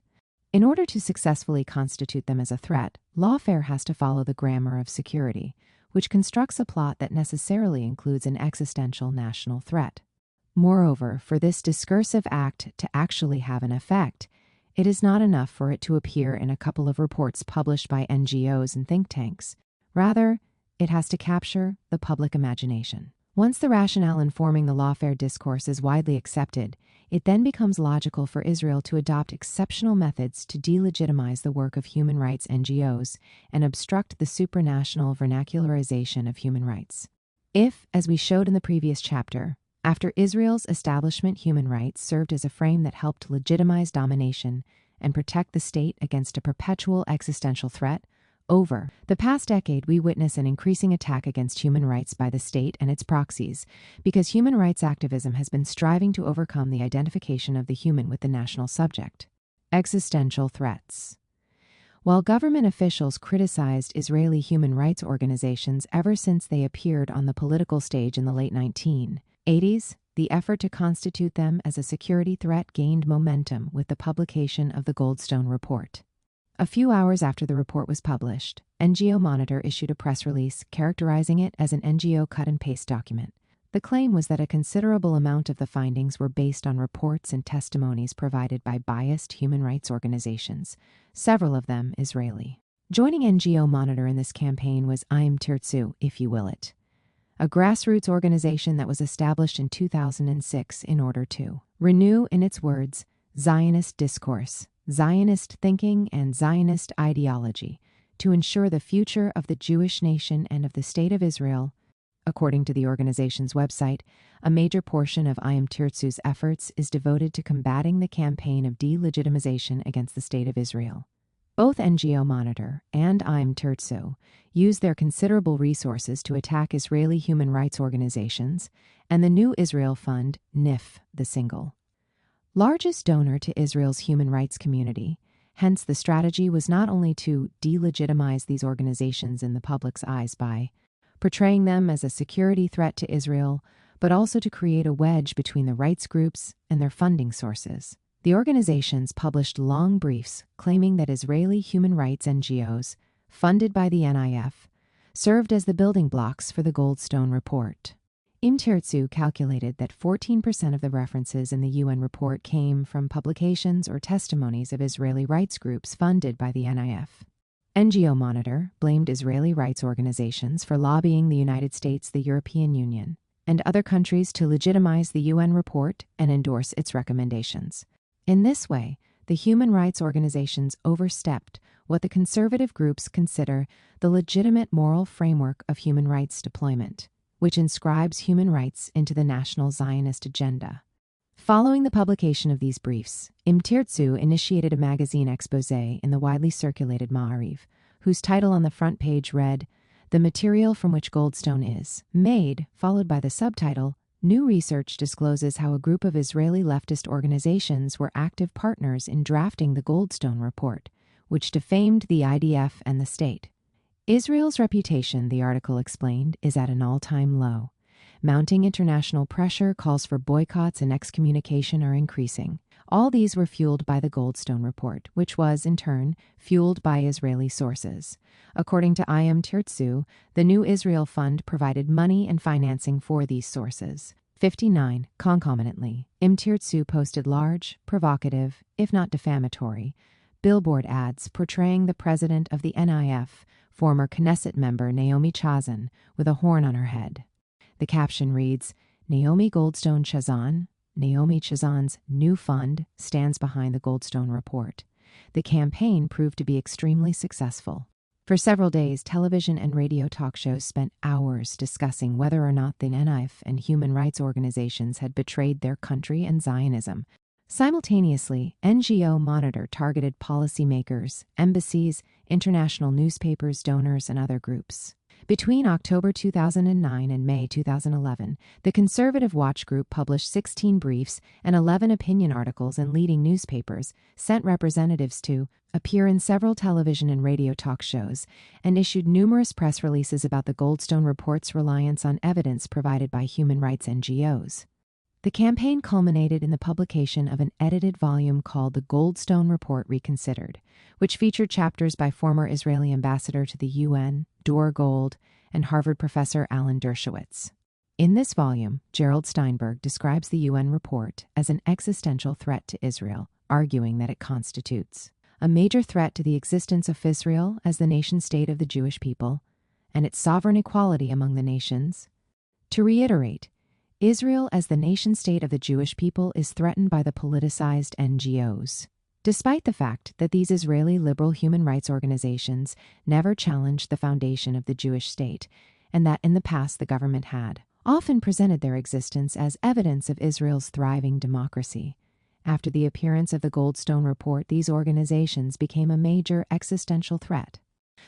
In order to successfully constitute them as a threat, lawfare has to follow the grammar of security, which constructs a plot that necessarily includes an existential national threat. Moreover, for this discursive act to actually have an effect, it is not enough for it to appear in a couple of reports published by NGOs and think tanks. Rather, it has to capture the public imagination. Once the rationale informing the lawfare discourse is widely accepted, it then becomes logical for Israel to adopt exceptional methods to delegitimize the work of human rights NGOs and obstruct the supranational vernacularization of human rights. If, as we showed in the previous chapter, after Israel's establishment human rights served as a frame that helped legitimize domination and protect the state against a perpetual existential threat, over the past decade we witness an increasing attack against human rights by the state and its proxies, because human rights activism has been striving to overcome the identification of the human with the national subject. Existential threats. While government officials criticized Israeli human rights organizations ever since they appeared on the political stage in the late 1980s, the effort to constitute them as a security threat gained momentum with the publication of the Goldstone Report. A few hours after the report was published, NGO Monitor issued a press release characterizing it as an NGO cut-and-paste document. The claim was that a considerable amount of the findings were based on reports and testimonies provided by biased human rights organizations, several of them Israeli. Joining NGO Monitor in this campaign was Im Tirtzu, if you will it, a grassroots organization that was established in 2006 in order to renew, in its words, Zionist discourse, Zionist thinking, and Zionist ideology to ensure the future of the Jewish nation and of the State of Israel. According to the organization's website, a major portion of Im Tirtzu's efforts is devoted to combating the campaign of delegitimization against the State of Israel. Both NGO Monitor and Im Tirtzu use their considerable resources to attack Israeli human rights organizations and the New Israel Fund, NIF, the single largest donor to Israel's human rights community. Hence, the strategy was not only to delegitimize these organizations in the public's eyes by portraying them as a security threat to Israel, but also to create a wedge between the rights groups and their funding sources. The organizations published long briefs claiming that Israeli human rights NGOs, funded by the NIF, served as the building blocks for the Goldstone Report. Im Tirtzu calculated that 14% of the references in the UN report came from publications or testimonies of Israeli rights groups funded by the NIF. NGO Monitor blamed Israeli rights organizations for lobbying the United States, the European Union, and other countries to legitimize the UN report and endorse its recommendations. In this way, the human rights organizations overstepped what the conservative groups consider the legitimate moral framework of human rights deployment, which inscribes human rights into the national Zionist agenda. Following the publication of these briefs, Im Tirtzu initiated a magazine expose in the widely circulated Ma'ariv, whose title on the front page read, "The Material from Which Goldstone is Made," followed by the subtitle, "New research discloses how a group of Israeli leftist organizations were active partners in drafting the Goldstone Report, which defamed the IDF and the state." Israel's reputation, the article explained, is at an all-time low. Mounting international pressure, calls for boycotts, and excommunication are increasing. All these were fueled by the Goldstone Report, which was, in turn, fueled by Israeli sources. According to Im Tirtzu, the New Israel Fund provided money and financing for these sources. 59. Concomitantly, Im Tirtzu posted large, provocative, if not defamatory, billboard ads portraying the president of the NIF, former Knesset member Naomi Chazan, with a horn on her head. The caption reads, "Naomi Goldstone Chazan, Naomi Chazan's new fund, stands behind the Goldstone Report." The campaign proved to be extremely successful. For several days, television and radio talk shows spent hours discussing whether or not the NIF and human rights organizations had betrayed their country and Zionism. Simultaneously, NGO Monitor targeted policymakers, embassies, international newspapers, donors, and other groups. Between October 2009 and May 2011, the Conservative Watch Group published 16 briefs and 11 opinion articles in leading newspapers, sent representatives to appear in several television and radio talk shows, and issued numerous press releases about the Goldstone Report's reliance on evidence provided by human rights NGOs. The campaign culminated in the publication of an edited volume called The Goldstone Report Reconsidered, which featured chapters by former Israeli ambassador to the UN, Dor Gold, and Harvard professor Alan Dershowitz. In this volume, Gerald Steinberg describes the UN report as an existential threat to Israel, arguing that it constitutes a major threat to the existence of Israel as the nation-state of the Jewish people and its sovereign equality among the nations. To reiterate, Israel as the nation-state of the Jewish people is threatened by the politicized NGOs. Despite the fact that these Israeli liberal human rights organizations never challenged the foundation of the Jewish state, and that in the past the government had often presented their existence as evidence of Israel's thriving democracy. After the appearance of the Goldstone Report, these organizations became a major existential threat.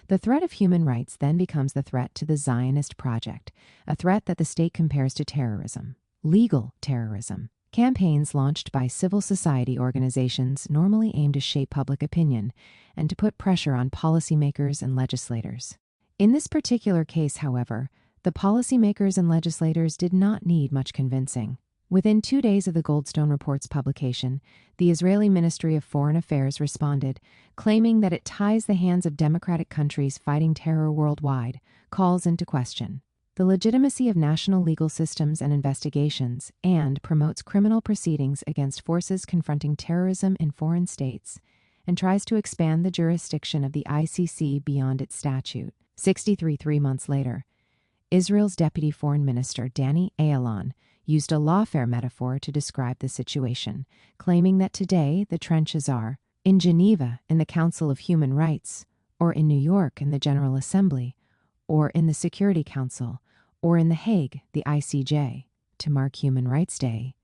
The threat of human rights then becomes the threat to the Zionist project, a threat that the state compares to terrorism, legal terrorism. Campaigns launched by civil society organizations normally aim to shape public opinion and to put pressure on policymakers and legislators. In this particular case, however, the policymakers and legislators did not need much convincing. Within 2 days of the Goldstone Report's publication, the Israeli Ministry of Foreign Affairs responded, claiming that it ties the hands of democratic countries fighting terror worldwide, calls into question the legitimacy of national legal systems and investigations, and promotes criminal proceedings against forces confronting terrorism in foreign states, and tries to expand the jurisdiction of the ICC beyond its statute. 3 months later, Israel's Deputy Foreign Minister Danny Ayalon used a lawfare metaphor to describe the situation, claiming that today the trenches are in Geneva in the Council of Human Rights, or in New York in the General Assembly, or in the Security Council, or in The Hague, the ICJ, to mark Human Rights Day.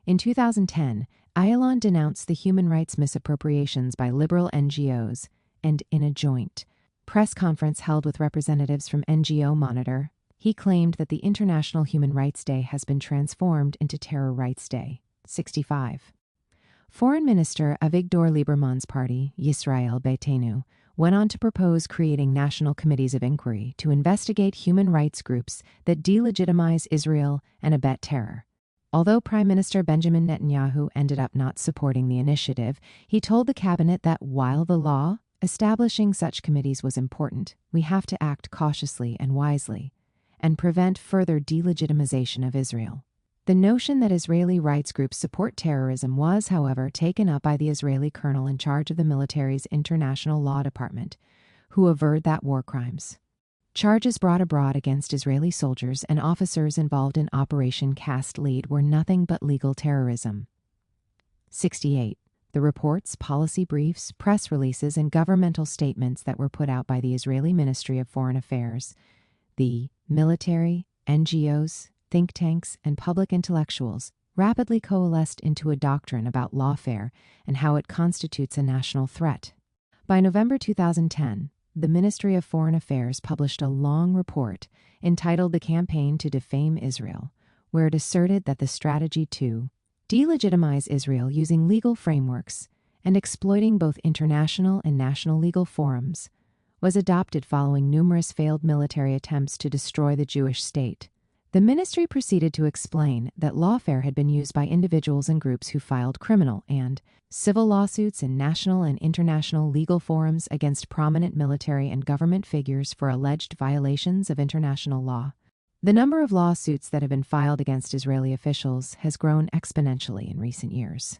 In 2010, Ayalon denounced the human rights misappropriations by liberal NGOs, and in a joint press conference held with representatives from NGO Monitor, he claimed that the International Human Rights Day has been transformed into Terror Rights Day. 65. Foreign Minister Avigdor Lieberman's party, Yisrael Beitenu, went on to propose creating national committees of inquiry to investigate human rights groups that delegitimize Israel and abet terror. Although Prime Minister Benjamin Netanyahu ended up not supporting the initiative, he told the cabinet that while the law establishing such committees was important, we have to act cautiously and wisely and prevent further delegitimization of Israel. The notion that Israeli rights groups support terrorism was, however, taken up by the Israeli colonel in charge of the military's International Law Department, who averred that war crimes. Charges brought abroad against Israeli soldiers and officers involved in Operation Cast Lead were nothing but legal terrorism. 68. The reports, policy briefs, press releases, and governmental statements that were put out by the Israeli Ministry of Foreign Affairs, the military, NGOs, think tanks, and public intellectuals rapidly coalesced into a doctrine about lawfare and how it constitutes a national threat. By November 2010, the Ministry of Foreign Affairs published a long report entitled The Campaign to Defame Israel, where it asserted that the strategy to delegitimize Israel using legal frameworks and exploiting both international and national legal forums was adopted following numerous failed military attempts to destroy the Jewish state. The ministry proceeded to explain that lawfare had been used by individuals and groups who filed criminal and civil lawsuits in national and international legal forums against prominent military and government figures for alleged violations of international law. The number of lawsuits that have been filed against Israeli officials has grown exponentially in recent years.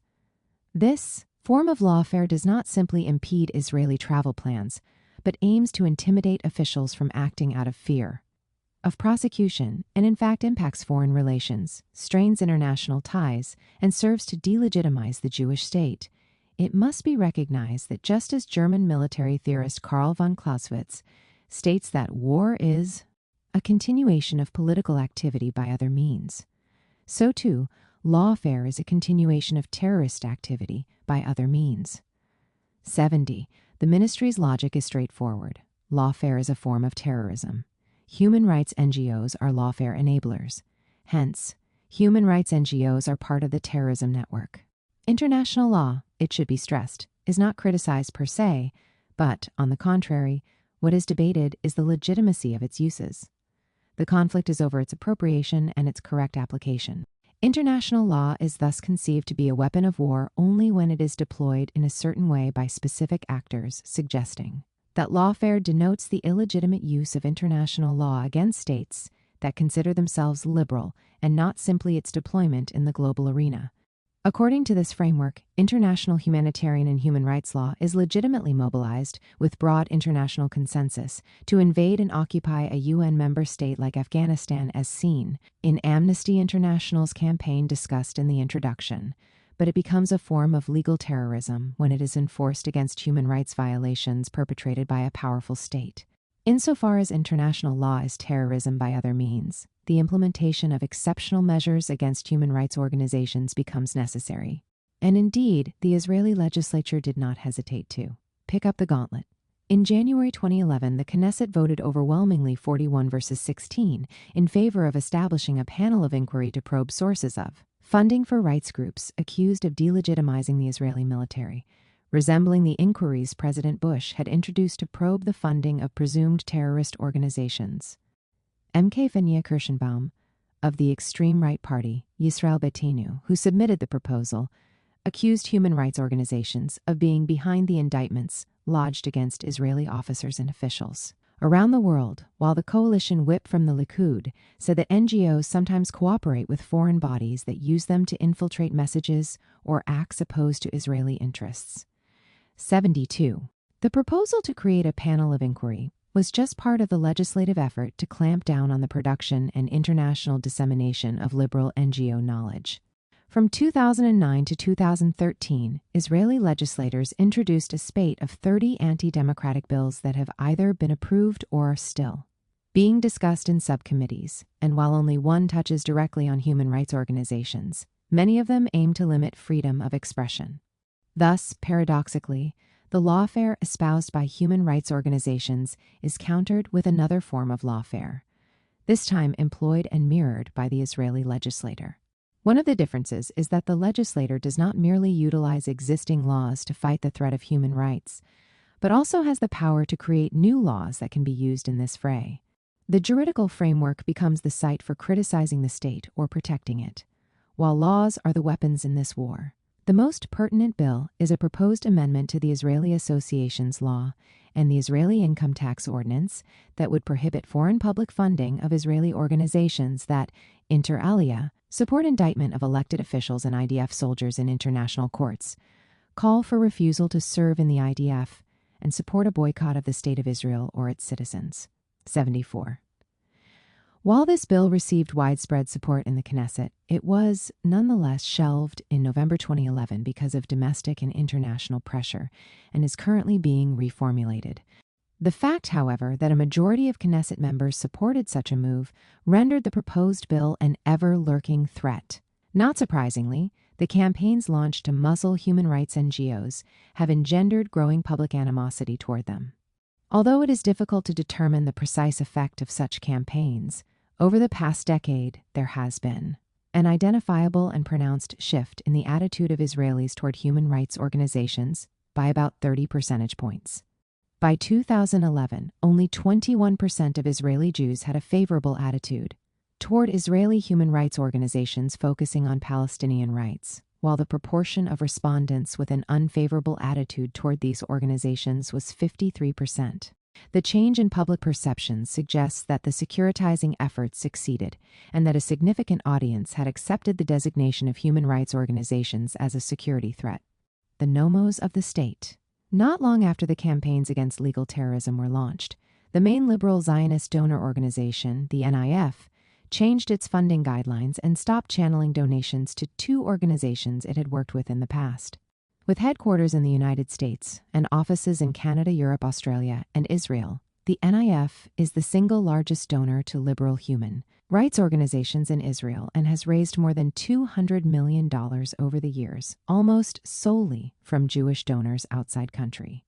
This form of lawfare does not simply impede Israeli travel plans, but aims to intimidate officials from acting out of fear of prosecution, and in fact impacts foreign relations, strains international ties, and serves to delegitimize the Jewish state. It must be recognized that just as German military theorist Karl von Clausewitz states that war is a continuation of political activity by other means, so too, lawfare is a continuation of terrorist activity by other means. 70. The ministry's logic is straightforward. Lawfare is a form of terrorism. Human rights NGOs are lawfare enablers. Hence, human rights NGOs are part of the terrorism network. International law, it should be stressed, is not criticized per se, but, on the contrary, what is debated is the legitimacy of its uses. The conflict is over its appropriation and its correct application. International law is thus conceived to be a weapon of war only when it is deployed in a certain way by specific actors, suggesting that lawfare denotes the illegitimate use of international law against states that consider themselves liberal and not simply its deployment in the global arena. According to this framework, international humanitarian and human rights law is legitimately mobilized with broad international consensus to invade and occupy a UN member state like Afghanistan as seen in Amnesty International's campaign discussed in the introduction, but it becomes a form of legal terrorism when it is enforced against human rights violations perpetrated by a powerful state. Insofar as international law is terrorism by other means, the implementation of exceptional measures against human rights organizations becomes necessary. And indeed, the Israeli legislature did not hesitate to pick up the gauntlet. In January 2011, the Knesset voted overwhelmingly 41 versus 16 in favor of establishing a panel of inquiry to probe sources of funding for rights groups accused of delegitimizing the Israeli military, resembling the inquiries President Bush had introduced to probe the funding of presumed terrorist organizations. M.K. Fania Kirschenbaum, of the extreme right party, Yisrael Beitenu, who submitted the proposal, accused human rights organizations of being behind the indictments lodged against Israeli officers and officials. Around the world, while the coalition whip from the Likud said that NGOs sometimes cooperate with foreign bodies that use them to infiltrate messages or acts opposed to Israeli interests. 72. The proposal to create a panel of inquiry was just part of the legislative effort to clamp down on the production and international dissemination of liberal NGO knowledge. From 2009 to 2013, Israeli legislators introduced a spate of 30 anti-democratic bills that have either been approved or are still being discussed in subcommittees, and while only one touches directly on human rights organizations, many of them aim to limit freedom of expression. Thus, paradoxically, the lawfare espoused by human rights organizations is countered with another form of lawfare, this time employed and mirrored by the Israeli legislator. One of the differences is that the legislator does not merely utilize existing laws to fight the threat of human rights, but also has the power to create new laws that can be used in this fray. The juridical framework becomes the site for criticizing the state or protecting it, while laws are the weapons in this war. The most pertinent bill is a proposed amendment to the Israeli Associations Law and the Israeli Income Tax Ordinance that would prohibit foreign public funding of Israeli organizations that, inter alia, support indictment of elected officials and IDF soldiers in international courts, call for refusal to serve in the IDF, and support a boycott of the State of Israel or its citizens. 74. While this bill received widespread support in the Knesset, it was nonetheless shelved in November 2011 because of domestic and international pressure and is currently being reformulated. The fact, however, that a majority of Knesset members supported such a move rendered the proposed bill an ever-lurking threat. Not surprisingly, the campaigns launched to muzzle human rights NGOs have engendered growing public animosity toward them. Although it is difficult to determine the precise effect of such campaigns, over the past decade, there has been an identifiable and pronounced shift in the attitude of Israelis toward human rights organizations by about 30 percentage points. By 2011, only 21% of Israeli Jews had a favorable attitude toward Israeli human rights organizations focusing on Palestinian rights, while the proportion of respondents with an unfavorable attitude toward these organizations was 53%. The change in public perception suggests that the securitizing efforts succeeded and that a significant audience had accepted the designation of human rights organizations as a security threat. The nomos of the state. Not long after the campaigns against legal terrorism were launched, the main liberal Zionist donor organization, the NIF, changed its funding guidelines and stopped channeling donations to two organizations it had worked with in the past. With headquarters in the United States and offices in Canada, Europe, Australia, and Israel, the NIF is the single largest donor to liberal human rights organizations in Israel and has raised more than $200 million over the years, almost solely from Jewish donors outside country.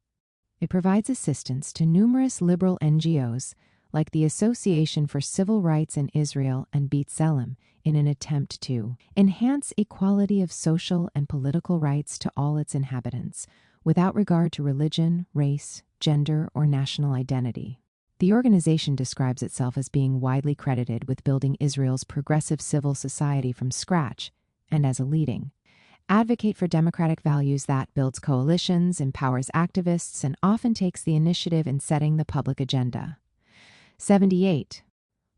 It provides assistance to numerous liberal NGOs like the Association for Civil Rights in Israel and B'Tselem in an attempt to enhance equality of social and political rights to all its inhabitants, without regard to religion, race, gender, or national identity. The organization describes itself as being widely credited with building Israel's progressive civil society from scratch, and as a leading advocate for democratic values that builds coalitions, empowers activists, and often takes the initiative in setting the public agenda. 78.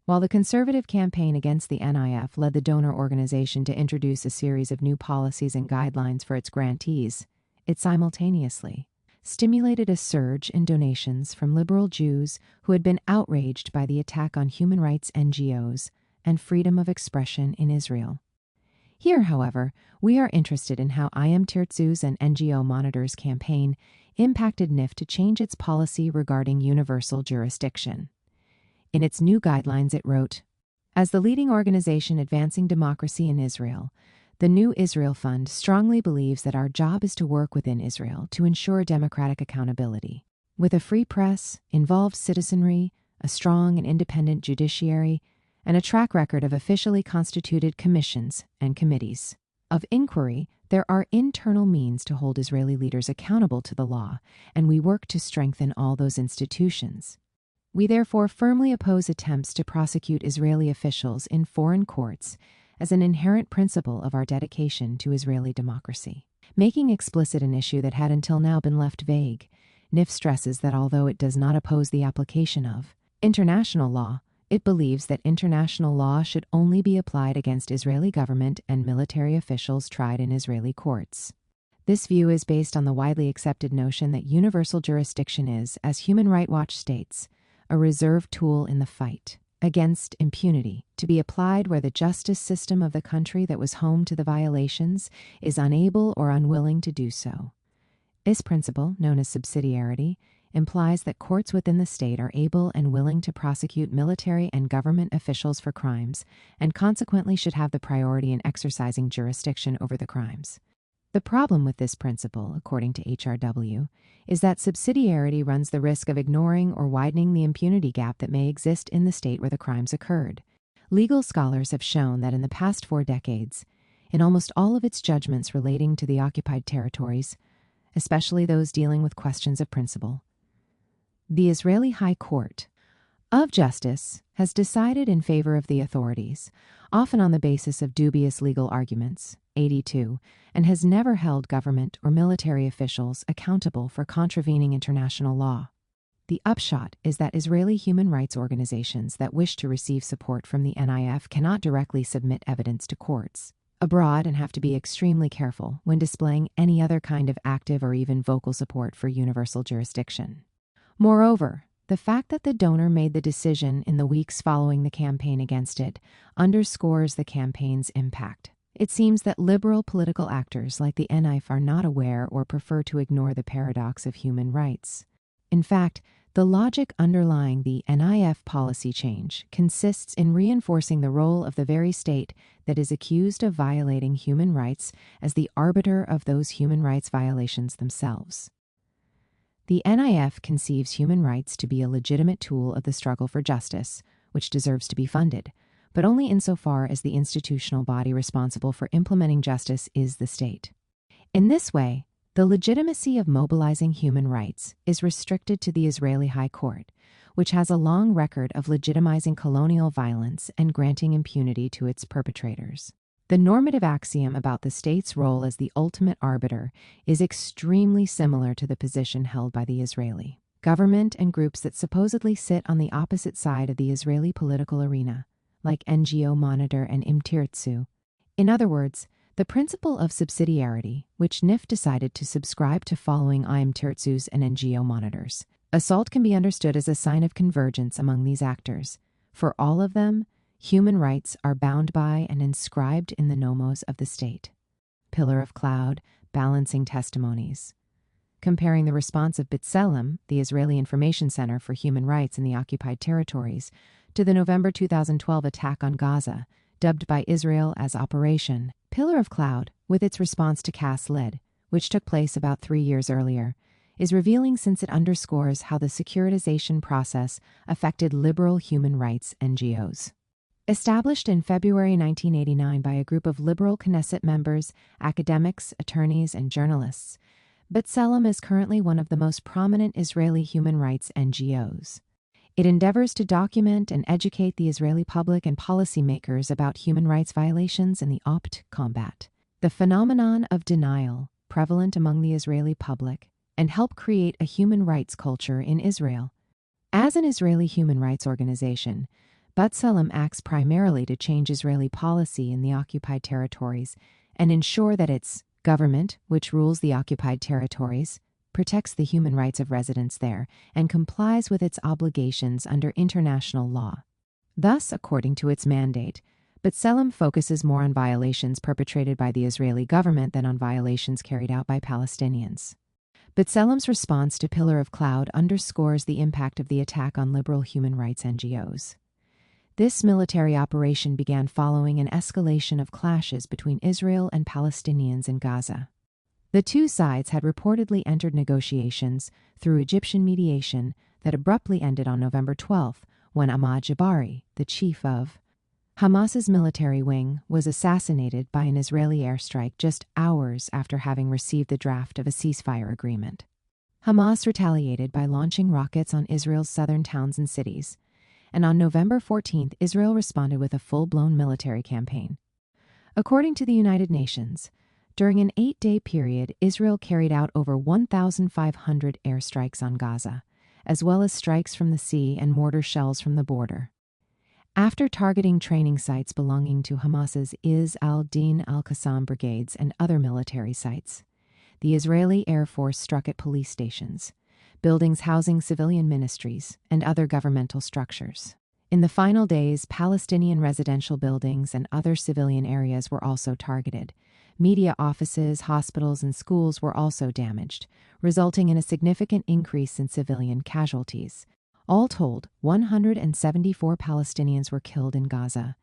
While the conservative campaign against the NIF led the donor organization to introduce a series of new policies and guidelines for its grantees, it simultaneously stimulated a surge in donations from liberal Jews who had been outraged by the attack on human rights NGOs and freedom of expression in Israel. Here, however, we are interested in how I Am Tirtzu's and NGO Monitor's campaign impacted NIF to change its policy regarding universal jurisdiction. In its new guidelines, it wrote, "As the leading organization advancing democracy in Israel, the New Israel Fund strongly believes that our job is to work within Israel to ensure democratic accountability. With a free press, involved citizenry, a strong and independent judiciary, and a track record of officially constituted commissions and committees of inquiry, there are internal means to hold Israeli leaders accountable to the law, and we work to strengthen all those institutions. We therefore firmly oppose attempts to prosecute Israeli officials in foreign courts as an inherent principle of our dedication to Israeli democracy." Making explicit an issue that had until now been left vague, NIF stresses that although it does not oppose the application of international law, it believes that international law should only be applied against Israeli government and military officials tried in Israeli courts. This view is based on the widely accepted notion that universal jurisdiction is, as Human Rights Watch states, a reserved tool in the fight against impunity, to be applied where the justice system of the country that was home to the violations is unable or unwilling to do so. This principle, known as subsidiarity, implies that courts within the state are able and willing to prosecute military and government officials for crimes, and consequently should have the priority in exercising jurisdiction over the crimes. The problem with this principle, according to HRW, is that subsidiarity runs the risk of ignoring or widening the impunity gap that may exist in the state where the crimes occurred. Legal scholars have shown that in the past 4 decades, in almost all of its judgments relating to the occupied territories, especially those dealing with questions of principle, the Israeli High Court of Justice has decided in favor of the authorities, often on the basis of dubious legal arguments, 82, and has never held government or military officials accountable for contravening international law. The upshot is that Israeli human rights organizations that wish to receive support from the NIF cannot directly submit evidence to courts abroad and have to be extremely careful when displaying any other kind of active or even vocal support for universal jurisdiction. Moreover, the fact that the donor made the decision in the weeks following the campaign against it underscores the campaign's impact. It seems that liberal political actors like the NIF are not aware or prefer to ignore the paradox of human rights. In fact, the logic underlying the NIF policy change consists in reinforcing the role of the very state that is accused of violating human rights as the arbiter of those human rights violations themselves. The NIF conceives human rights to be a legitimate tool of the struggle for justice, which deserves to be funded, but only insofar as the institutional body responsible for implementing justice is the state. In this way, the legitimacy of mobilizing human rights is restricted to the Israeli High Court, which has a long record of legitimizing colonial violence and granting impunity to its perpetrators. The normative axiom about the state's role as the ultimate arbiter is extremely similar to the position held by the Israeli government and groups that supposedly sit on the opposite side of the Israeli political arena, like NGO Monitor and Imtirtzu. In other words, the principle of subsidiarity, which NIF decided to subscribe to following Imtirtzu's and NGO Monitor's. Assault can be understood as a sign of convergence among these actors. For all of them, human rights are bound by and inscribed in the nomos of the state. Pillar of cloud, balancing testimonies. Comparing the response of B'Tselem, the Israeli Information Center for Human Rights in the Occupied Territories, to the November 2012 attack on Gaza, dubbed by Israel as Operation Pillar of Cloud, with its response to Cast Lead, which took place about 3 years earlier, is revealing since it underscores how the securitization process affected liberal human rights NGOs. Established in February 1989 by a group of liberal Knesset members, academics, attorneys, and journalists, B'Tselem is currently one of the most prominent Israeli human rights NGOs. It endeavors to document and educate the Israeli public and policymakers about human rights violations in the combat, the phenomenon of denial prevalent among the Israeli public, and help create a human rights culture in Israel. As an Israeli human rights organization, B'Tselem acts primarily to change Israeli policy in the occupied territories and ensure that its government, which rules the occupied territories, protects the human rights of residents there and complies with its obligations under international law. Thus, according to its mandate, B'Tselem focuses more on violations perpetrated by the Israeli government than on violations carried out by Palestinians. B'Tselem's response to Pillar of Cloud underscores the impact of the attack on liberal human rights NGOs. This military operation began following an escalation of clashes between Israel and Palestinians in Gaza. The two sides had reportedly entered negotiations through Egyptian mediation that abruptly ended on November 12, when Ahmad Jabari, the chief of Hamas's military wing, was assassinated by an Israeli airstrike just hours after having received the draft of a ceasefire agreement. Hamas retaliated by launching rockets on Israel's southern towns and cities, and on November 14th, Israel responded with a full-blown military campaign. According to the United Nations, during an 8-day period, Israel carried out over 1,500 airstrikes on Gaza, as well as strikes from the sea and mortar shells from the border. After targeting training sites belonging to Hamas's Izz al-Din al-Qassam brigades and other military sites, the Israeli Air Force struck at police stations, buildings housing civilian ministries, and other governmental structures. In the final days, Palestinian residential buildings and other civilian areas were also targeted. Media offices, hospitals, and schools were also damaged, resulting in a significant increase in civilian casualties. All told, 174 Palestinians were killed in Gaza,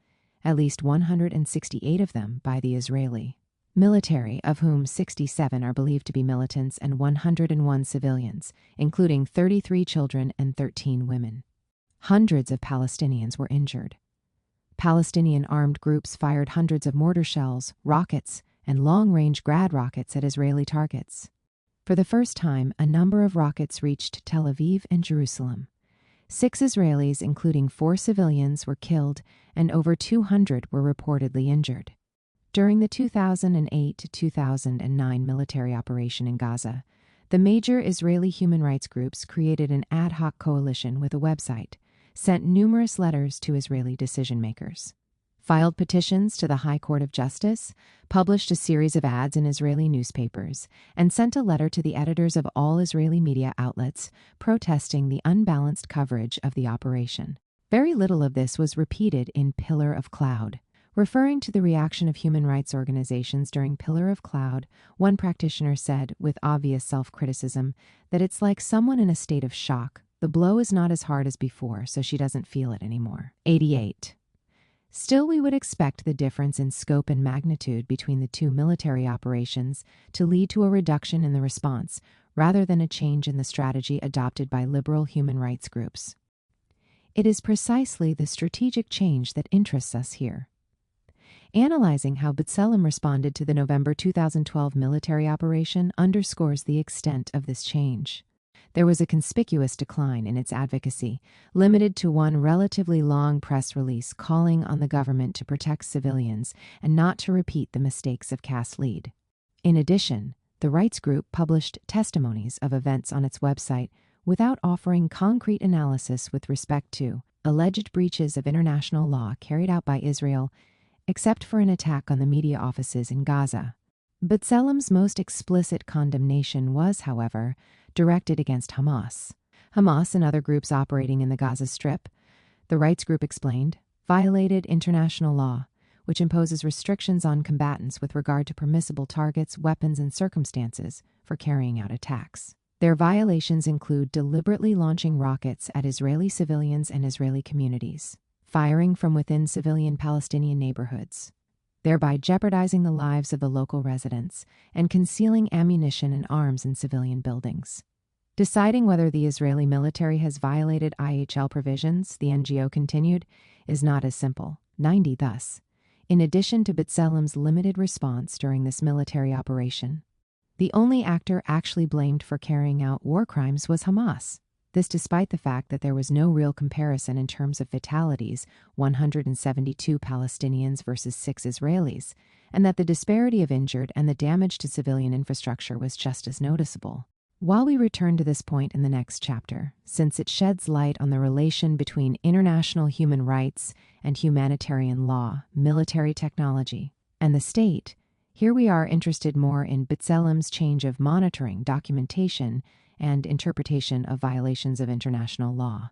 at least 168 of them by the Israeli military, of whom 67 are believed to be militants and 101 civilians, including 33 children and 13 women. Hundreds of Palestinians were injured. Palestinian armed groups fired hundreds of mortar shells, rockets, and long-range Grad rockets at Israeli targets. For the first time, a number of rockets reached Tel Aviv and Jerusalem. 6 Israelis, including 4 civilians, were killed, and over 200 were reportedly injured. During the 2008 to 2009 military operation in Gaza, the major Israeli human rights groups created an ad hoc coalition with a website, sent numerous letters to Israeli decision-makers, filed petitions to the High Court of Justice, published a series of ads in Israeli newspapers, and sent a letter to the editors of all Israeli media outlets protesting the unbalanced coverage of the operation. Very little of this was repeated in Pillar of Cloud. Referring to the reaction of human rights organizations during Pillar of Cloud, one practitioner said, with obvious self-criticism, that it's like someone in a state of shock. The blow is not as hard as before, so she doesn't feel it anymore. 88. Still, we would expect the difference in scope and magnitude between the two military operations to lead to a reduction in the response, rather than a change in the strategy adopted by liberal human rights groups. It is precisely the strategic change that interests us here. Analyzing how B'Tselem responded to the November 2012 military operation underscores the extent of this change. There was a conspicuous decline in its advocacy, limited to one relatively long press release calling on the government to protect civilians and not to repeat the mistakes of Cass Lead. In addition, the rights group published testimonies of events on its website without offering concrete analysis with respect to alleged breaches of international law carried out by Israel, except for an attack on the media offices in Gaza. B'Tselem's most explicit condemnation was, however, directed against Hamas. Hamas and other groups operating in the Gaza Strip, the rights group explained, violated international law, which imposes restrictions on combatants with regard to permissible targets, weapons, and circumstances for carrying out attacks. Their violations include deliberately launching rockets at Israeli civilians and Israeli communities, firing from within civilian Palestinian neighborhoods, thereby jeopardizing the lives of the local residents, and concealing ammunition and arms in civilian buildings. Deciding whether the Israeli military has violated IHL provisions, the NGO continued, is not as simple. 90 thus. In addition to B'Tselem's limited response during this military operation, the only actor actually blamed for carrying out war crimes was Hamas. This despite the fact that there was no real comparison in terms of fatalities, 172 Palestinians versus 6 Israelis, and that the disparity of injured and the damage to civilian infrastructure was just as noticeable. While we return to this point in the next chapter, since it sheds light on the relation between international human rights and humanitarian law, military technology, and the state, here we are interested more in B'Tselem's change of monitoring, documentation, and interpretation of violations of international law.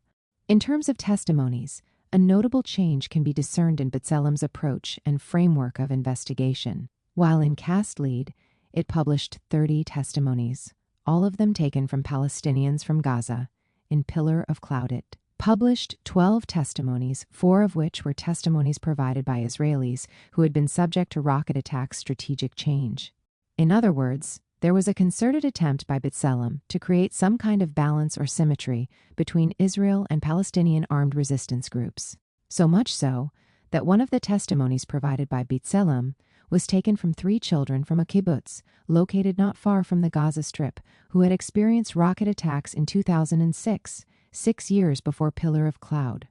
In terms of testimonies, a notable change can be discerned in B'Tselem's approach and framework of investigation. While in Cast Lead, it published 30 testimonies, all of them taken from Palestinians from Gaza. In Pillar of Cloud, it published 12 testimonies, 4 of which were testimonies provided by Israelis who had been subject to rocket attacks' strategic change. In other words, there was a concerted attempt by B'Tselem to create some kind of balance or symmetry between Israel and Palestinian armed resistance groups. So much so that one of the testimonies provided by B'Tselem was taken from 3 children from a kibbutz located not far from the Gaza Strip who had experienced rocket attacks in 2006, 6 years before Pillar of Cloud.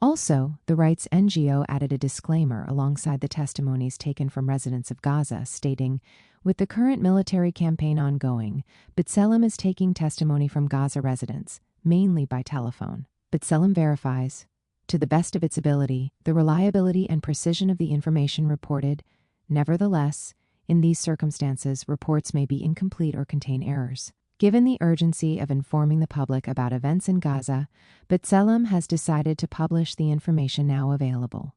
Also, the Rights NGO added a disclaimer alongside the testimonies taken from residents of Gaza, stating, "With the current military campaign ongoing, B'Tselem is taking testimony from Gaza residents, mainly by telephone. B'Tselem verifies, to the best of its ability, the reliability and precision of the information reported. Nevertheless, in these circumstances, reports may be incomplete or contain errors. Given the urgency of informing the public about events in Gaza, B'Tselem has decided to publish the information now available.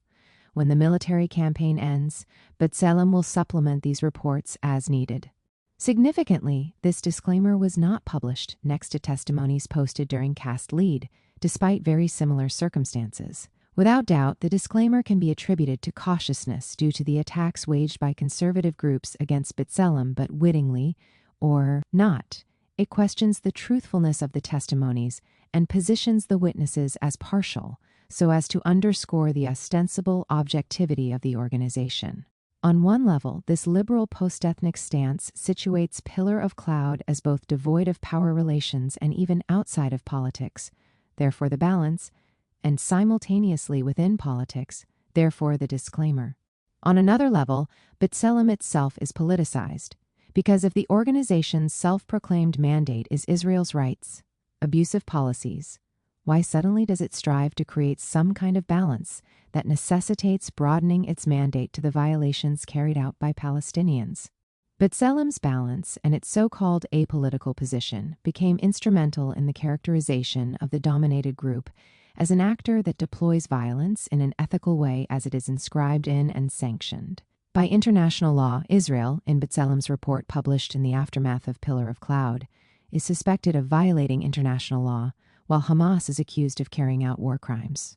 When the military campaign ends, B'Tselem will supplement these reports as needed." Significantly, this disclaimer was not published next to testimonies posted during Cast Lead, despite very similar circumstances. Without doubt, the disclaimer can be attributed to cautiousness due to the attacks waged by conservative groups against B'Tselem, but wittingly, or not, it questions the truthfulness of the testimonies and positions the witnesses as partial, so as to underscore the ostensible objectivity of the organization. On one level, this liberal post-ethnic stance situates Pillar of Cloud as both devoid of power relations and even outside of politics, therefore the balance, and simultaneously within politics, therefore the disclaimer. On another level, B'Tselem itself is politicized, because if the organization's self-proclaimed mandate is Israel's rights, abusive policies, why suddenly does it strive to create some kind of balance that necessitates broadening its mandate to the violations carried out by Palestinians? B'Tselem's balance and its so-called apolitical position became instrumental in the characterization of the dominated group as an actor that deploys violence in an ethical way as it is inscribed in and sanctioned. By international law, Israel, in B'Tselem's report published in the aftermath of Pillar of Cloud, is suspected of violating international law, while Hamas is accused of carrying out war crimes.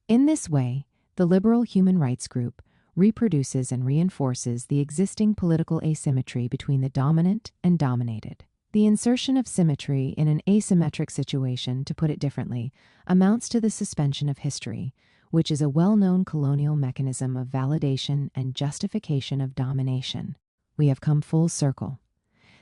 In this way, the liberal human rights group reproduces and reinforces the existing political asymmetry between the dominant and dominated. The insertion of symmetry in an asymmetric situation, to put it differently, amounts to the suspension of history, which is a well-known colonial mechanism of validation and justification of domination. We have come full circle.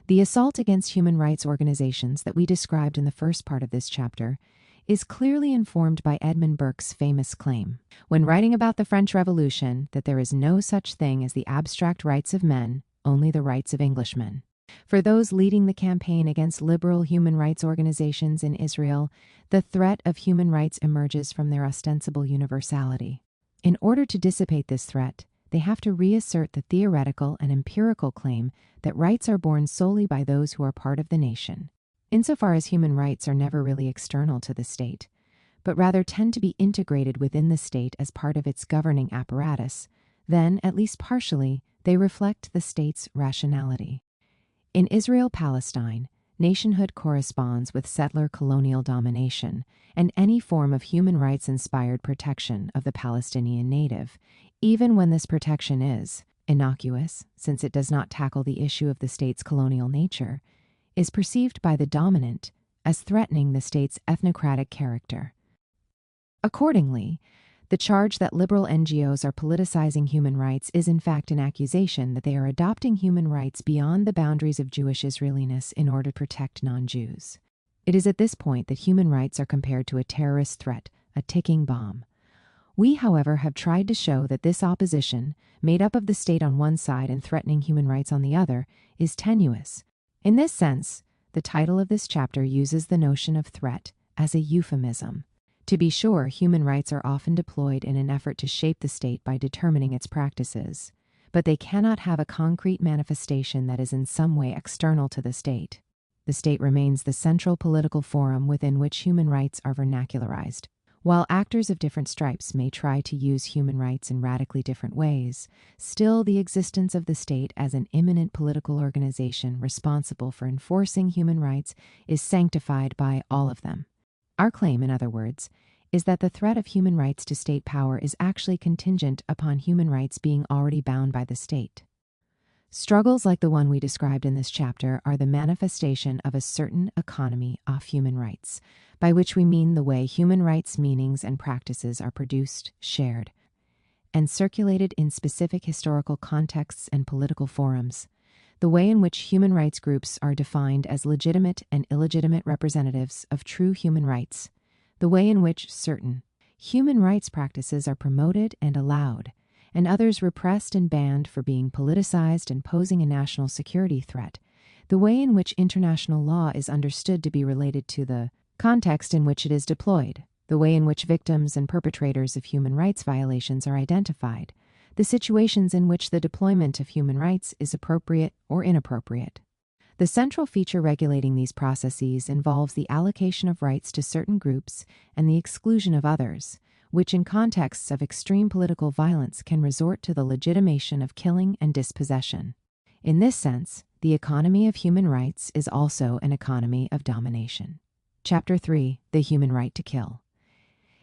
The assault against human rights organizations that we described in the first part of this chapter is clearly informed by Edmund Burke's famous claim, when writing about the French Revolution, that there is no such thing as the abstract rights of men, only the rights of Englishmen. For those leading the campaign against liberal human rights organizations in Israel, the threat of human rights emerges from their ostensible universality. In order to dissipate this threat, they have to reassert the theoretical and empirical claim that rights are born solely by those who are part of the nation. Insofar as human rights are never really external to the state, but rather tend to be integrated within the state as part of its governing apparatus, then, at least partially, they reflect the state's rationality. In Israel-Palestine, nationhood corresponds with settler colonial domination and any form of human rights-inspired protection of the Palestinian native, even when this protection is innocuous, since it does not tackle the issue of the state's colonial nature, is perceived by the dominant as threatening the state's ethnocratic character. Accordingly, the charge that liberal NGOs are politicizing human rights is in fact an accusation that they are adopting human rights beyond the boundaries of Jewish Israeliness in order to protect non-Jews. It is at this point that human rights are compared to a terrorist threat, a ticking bomb. We, however, have tried to show that this opposition, made up of the state on one side and threatening human rights on the other, is tenuous. In this sense, the title of this chapter uses the notion of threat as a euphemism. To be sure, human rights are often deployed in an effort to shape the state by determining its practices, but they cannot have a concrete manifestation that is in some way external to the state. The state remains the central political forum within which human rights are vernacularized. While actors of different stripes may try to use human rights in radically different ways, still the existence of the state as an immanent political organization responsible for enforcing human rights is sanctified by all of them. Our claim, in other words, is that the threat of human rights to state power is actually contingent upon human rights being already bound by the state. Struggles like the one we described in this chapter are the manifestation of a certain economy of human rights, by which we mean the way human rights meanings and practices are produced, shared, and circulated in specific historical contexts and political forums, the way in which human rights groups are defined as legitimate and illegitimate representatives of true human rights, the way in which certain human rights practices are promoted and allowed, and others repressed and banned for being politicized and posing a national security threat, the way in which international law is understood to be related to the context in which it is deployed, the way in which victims and perpetrators of human rights violations are identified, the situations in which the deployment of human rights is appropriate or inappropriate. The central feature regulating these processes involves the allocation of rights to certain groups and the exclusion of others, which in contexts of extreme political violence can resort to the legitimation of killing and dispossession. In this sense, the economy of human rights is also an economy of domination. Chapter 3, The Human Right to Kill.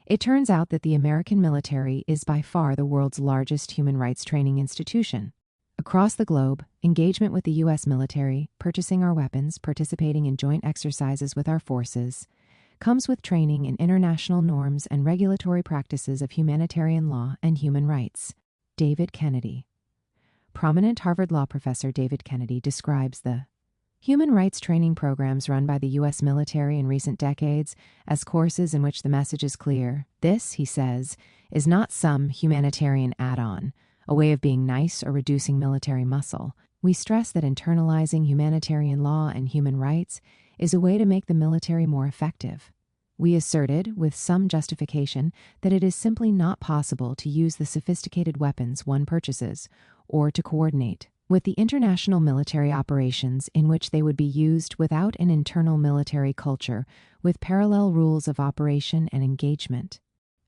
It turns out that the American military is by far the world's largest human rights training institution. Across the globe, engagement with the U.S. military, purchasing our weapons, participating in joint exercises with our forces, comes with training in international norms and regulatory practices of humanitarian law and human rights. David Kennedy. Prominent Harvard law professor David Kennedy describes the human rights training programs run by the U.S. military in recent decades as courses in which the message is clear. This, he says, is not some humanitarian add-on, a way of being nice or reducing military muscle. We stress that internalizing humanitarian law and human rights is a way to make the military more effective. We asserted, with some justification, that it is simply not possible to use the sophisticated weapons one purchases, or to coordinate with the international military operations in which they would be used without an internal military culture with parallel rules of operation and engagement.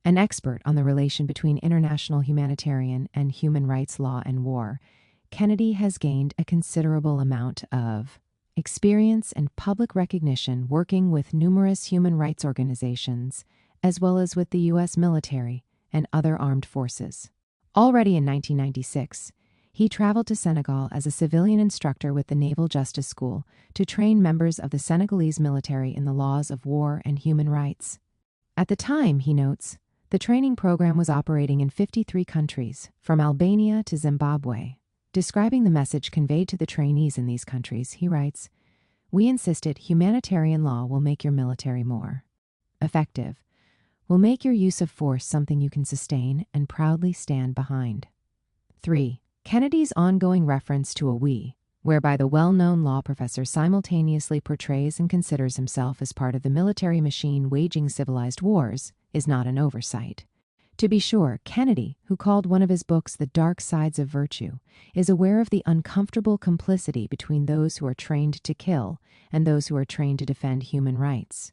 An expert on the relation between international humanitarian and human rights law and war, Kennedy has gained a considerable amount of experience and public recognition working with numerous human rights organizations, as well as with the U.S. military and other armed forces. Already in 1996, he traveled to Senegal as a civilian instructor with the Naval Justice School to train members of the Senegalese military in the laws of war and human rights. At the time, he notes, the training program was operating in 53 countries, from Albania to Zimbabwe. Describing the message conveyed to the trainees in these countries, he writes, "We insisted humanitarian law will make your military more effective, will make your use of force something you can sustain and proudly stand behind." 3. Kennedy's ongoing reference to a we, whereby the well-known law professor simultaneously portrays and considers himself as part of the military machine waging civilized wars, is not an oversight. To be sure, Kennedy, who called one of his books The Dark Sides of Virtue, is aware of the uncomfortable complicity between those who are trained to kill and those who are trained to defend human rights.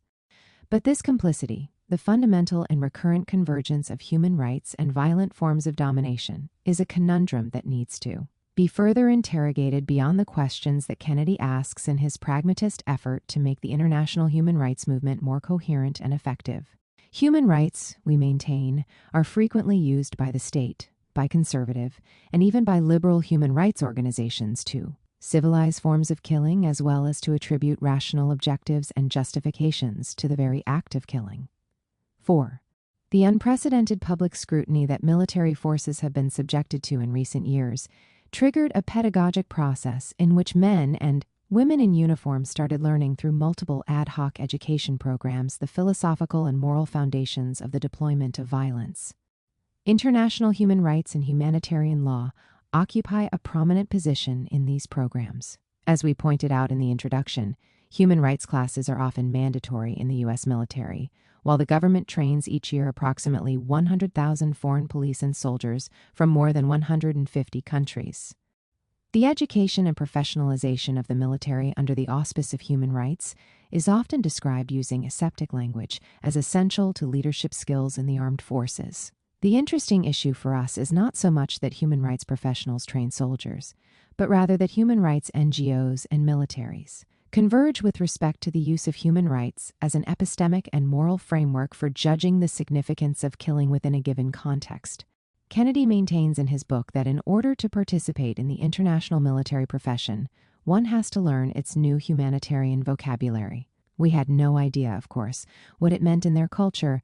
But this complicity, the fundamental and recurrent convergence of human rights and violent forms of domination, is a conundrum that needs to be further interrogated beyond the questions that Kennedy asks in his pragmatist effort to make the international human rights movement more coherent and effective. Human rights, we maintain, are frequently used by the state, by conservative, and even by liberal human rights organizations to civilize forms of killing as well as to attribute rational objectives and justifications to the very act of killing. 4. The unprecedented public scrutiny that military forces have been subjected to in recent years triggered a pedagogic process in which men and women in uniform started learning through multiple ad hoc education programs the philosophical and moral foundations of the deployment of violence. International human rights and humanitarian law occupy a prominent position in these programs. As we pointed out in the introduction, Human rights classes are often mandatory in the U.S. military, while the government trains each year approximately 100,000 foreign police and soldiers from more than 150 countries. The education and professionalization of the military under the auspice of human rights is often described using aseptic language as essential to leadership skills in the armed forces. The interesting issue for us is not so much that human rights professionals train soldiers, but rather that human rights NGOs and militaries converge with respect to the use of human rights as an epistemic and moral framework for judging the significance of killing within a given context. Kennedy maintains in his book that in order to participate in the international military profession, one has to learn its new humanitarian vocabulary. We had no idea, of course, what it meant in their culture,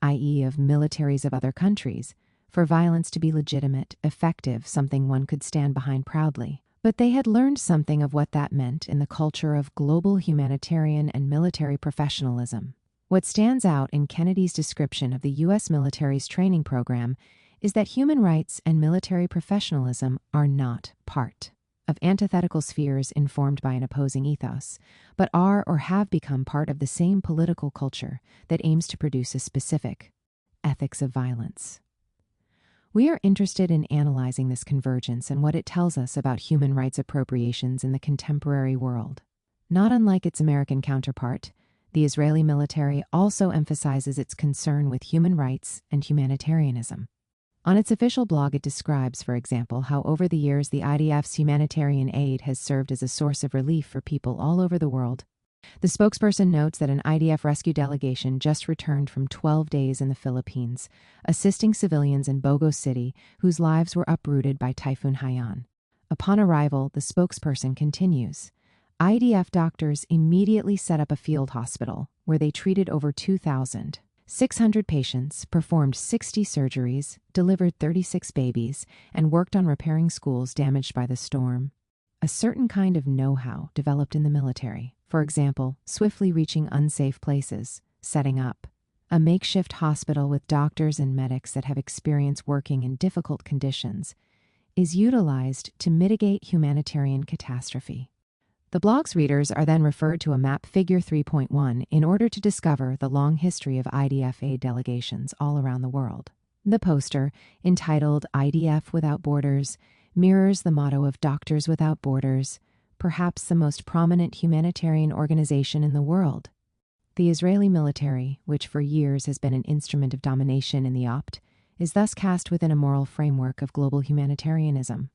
i.e. of militaries of other countries, for violence to be legitimate, effective, something one could stand behind proudly. But they had learned something of what that meant in the culture of global humanitarian and military professionalism. What stands out in Kennedy's description of the U.S. military's training program is that human rights and military professionalism are not part of antithetical spheres informed by an opposing ethos, but are or have become part of the same political culture that aims to produce a specific ethics of violence. We are interested in analyzing this convergence and what it tells us about human rights appropriations in the contemporary world. Not unlike its American counterpart, the Israeli military also emphasizes its concern with human rights and humanitarianism. On its official blog, it describes, for example, how over the years the IDF's humanitarian aid has served as a source of relief for people all over the world. The spokesperson notes that an IDF rescue delegation just returned from 12 days in the Philippines, assisting civilians in Bogo City whose lives were uprooted by Typhoon Haiyan. Upon arrival, the spokesperson continues, IDF doctors immediately set up a field hospital where they treated over 2,600 patients, performed 60 surgeries, delivered 36 babies, and worked on repairing schools damaged by the storm. A certain kind of know-how developed in the military, for example, swiftly reaching unsafe places, setting up a makeshift hospital with doctors and medics that have experience working in difficult conditions, is utilized to mitigate humanitarian catastrophe. The blog's readers are then referred to a map figure 3.1 in order to discover the long history of IDF aid delegations all around the world. The poster, entitled IDF Without Borders, mirrors the motto of Doctors Without Borders, perhaps the most prominent humanitarian organization in the world. The Israeli military, which for years has been an instrument of domination in the Opt, is thus cast within a moral framework of global humanitarianism.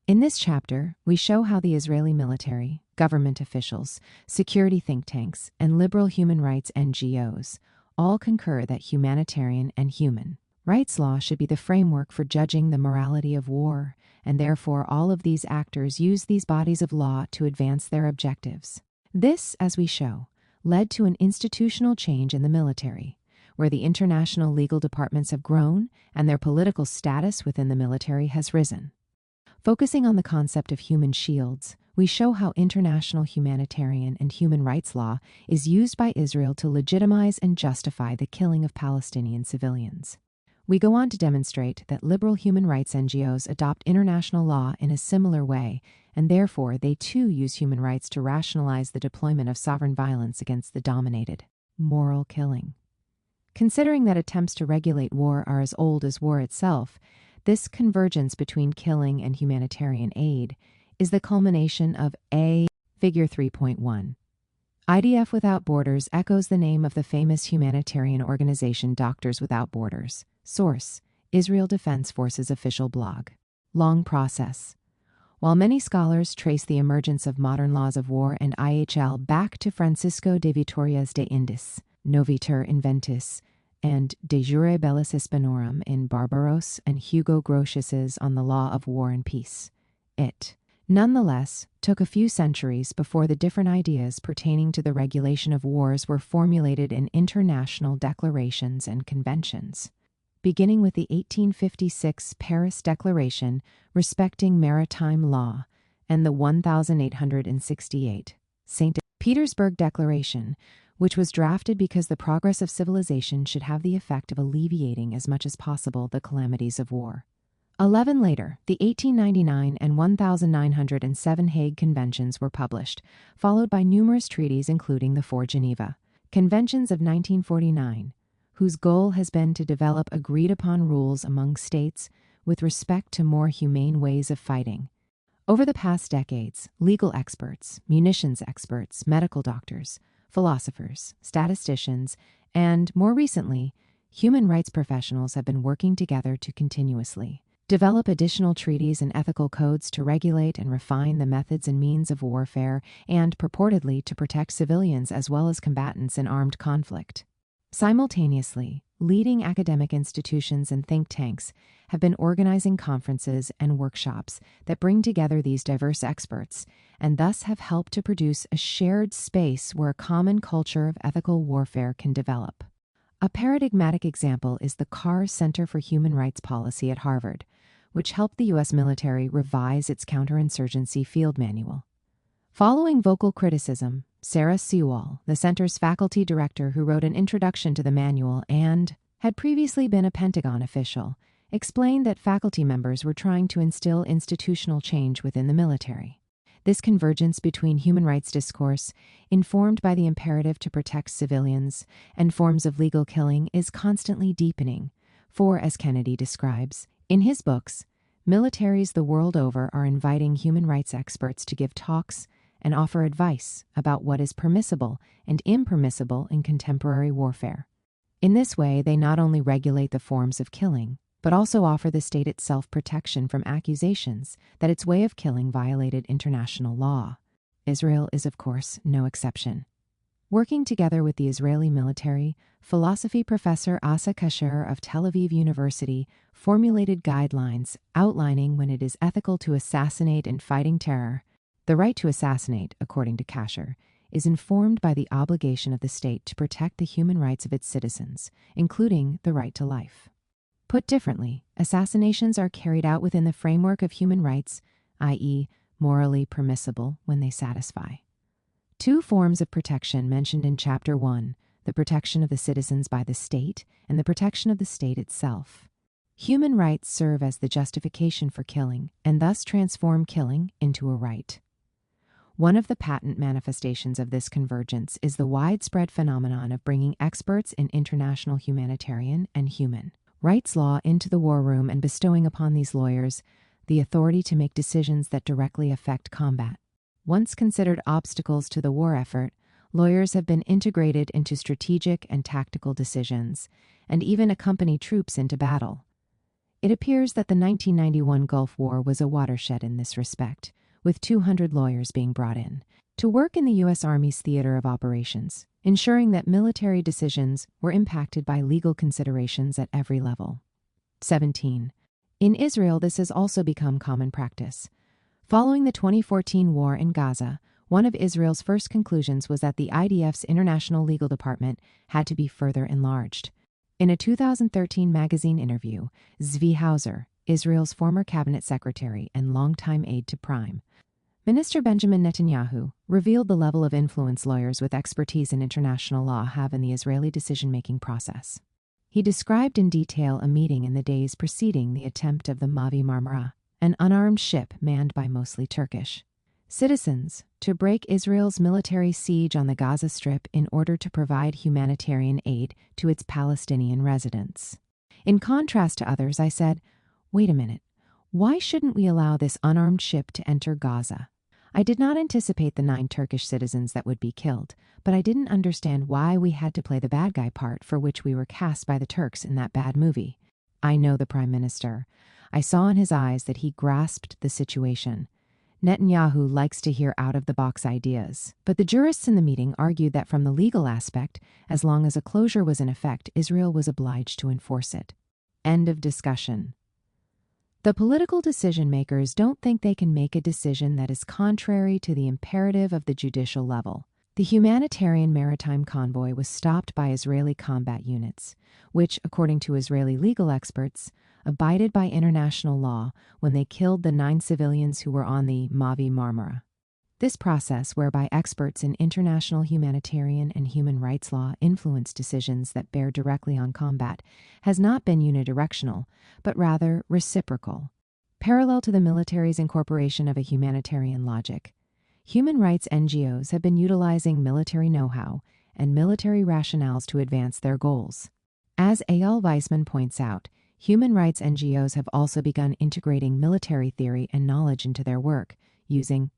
In this chapter, we show how the Israeli military, government officials, security think tanks, and liberal human rights NGOs all concur that humanitarian and human rights law should be the framework for judging the morality of war, and therefore all of these actors use these bodies of law to advance their objectives. This, as we show, led to an institutional change in the military, where the international legal departments have grown and their political status within the military has risen. Focusing on the concept of human shields, we show how international humanitarian and human rights law is used by Israel to legitimize and justify the killing of Palestinian civilians. We go on to demonstrate that liberal human rights NGOs adopt international law in a similar way, and therefore they too use human rights to rationalize the deployment of sovereign violence against the dominated. Moral killing. Considering that attempts to regulate war are as old as war itself, this convergence between killing and humanitarian aid is the culmination of figure 3.1. IDF Without Borders echoes the name of the famous humanitarian organization Doctors Without Borders. Source: Israel Defense Forces official blog. Long process. While many scholars trace the emergence of modern laws of war and IHL back to Francisco de Vitorias de Indis, Noviter Inventis, and De Jure Bellis Hispanorum in Barbaros and Hugo Grotius's On the Law of War and Peace, it nonetheless took a few centuries before the different ideas pertaining to the regulation of wars were formulated in international declarations and conventions, beginning with the 1856 Paris Declaration respecting maritime law and the 1868 St. Petersburg Declaration, which was drafted because the progress of civilization should have the effect of alleviating as much as possible the calamities of war. 11 later, the 1899 and 1907 Hague Conventions were published, followed by numerous treaties including the Four Geneva Conventions of 1949, whose goal has been to develop agreed-upon rules among states with respect to more humane ways of fighting. Over the past decades, legal experts, munitions experts, medical doctors, philosophers, statisticians, and, more recently, human rights professionals have been working together to continuously develop additional treaties and ethical codes to regulate and refine the methods and means of warfare and, purportedly, to protect civilians as well as combatants in armed conflict. Simultaneously, leading academic institutions and think tanks have been organizing conferences and workshops that bring together these diverse experts and thus have helped to produce a shared space where a common culture of ethical warfare can develop. A paradigmatic example is the Carr Center for Human Rights Policy at Harvard, which helped the U.S. military revise its counterinsurgency field manual. Following vocal criticism, Sarah Sewall, the center's faculty director who wrote an introduction to the manual and had previously been a Pentagon official, explained that faculty members were trying to instill institutional change within the military. This convergence between human rights discourse, informed by the imperative to protect civilians, and forms of legal killing is constantly deepening, for, as Kennedy describes, in his books, militaries the world over are inviting human rights experts to give talks and offer advice about what is permissible and impermissible in contemporary warfare. In this way, they not only regulate the forms of killing, but also offer the state itself protection from accusations that its way of killing violated international law. Israel is, of course, no exception. Working together with the Israeli military, philosophy professor Asa Kasher of Tel Aviv University formulated guidelines outlining when it is ethical to assassinate in fighting terror. The right to assassinate, according to Kasher, is informed by the obligation of the state to protect the human rights of its citizens, including the right to life. Put differently, assassinations are carried out within the framework of human rights, i.e., morally permissible when they satisfy. Two forms of protection mentioned in Chapter 1, the protection of the citizens by the state and the protection of the state itself. Human rights serve as the justification for killing and thus transform killing into a right. One of the patent manifestations of this convergence is the widespread phenomenon of bringing experts in international humanitarian and human rights law into the war room and bestowing upon these lawyers the authority to make decisions that directly affect combat. Once considered obstacles to the war effort, lawyers have been integrated into strategic and tactical decisions, and even accompany troops into battle. It appears that the 1991 Gulf War was a watershed in this respect, with 200 lawyers being brought in to work in the U.S. Army's theater of operations, ensuring that military decisions were impacted by legal considerations at every level. 17. In Israel, this has also become common practice. Following the 2014 war in Gaza, one of Israel's first conclusions was that the IDF's International Legal Department had to be further enlarged. In a 2013 magazine interview, Zvi Hauser, Israel's former cabinet secretary and longtime aide to Prime Minister Benjamin Netanyahu, revealed the level of influence lawyers with expertise in international law have in the Israeli decision-making process. He described in detail a meeting in the days preceding the attempt of the Mavi Marmara, an unarmed ship manned by mostly Turkish citizens, to break Israel's military siege on the Gaza Strip in order to provide humanitarian aid to its Palestinian residents. In contrast to others, I said, "Wait a minute. Why shouldn't we allow this unarmed ship to enter Gaza?" I did not anticipate the 9 Turkish citizens that would be killed, but I didn't understand why we had to play the bad guy part for which we were cast by the Turks in that bad movie. I know the Prime Minister. I saw in his eyes that he grasped the situation. Netanyahu likes to hear out-of-the-box ideas, but the jurists in the meeting argued that from the legal aspect, as long as a closure was in effect, Israel was obliged to enforce it. End of discussion. The political decision-makers don't think they can make a decision that is contrary to the imperative of the judicial level. The humanitarian maritime convoy was stopped by Israeli combat units, which, according to Israeli legal experts, abided by international law when they killed the 9 civilians who were on the Mavi Marmara. This process, whereby experts in international humanitarian and human rights law influence decisions that bear directly on combat, has not been unidirectional, but rather reciprocal. Parallel to the military's incorporation of a humanitarian logic, human rights NGOs have been utilizing military know-how and military rationales to advance their goals. As Eyal Weizman points out, human rights NGOs have also begun integrating military theory and knowledge into their work, using,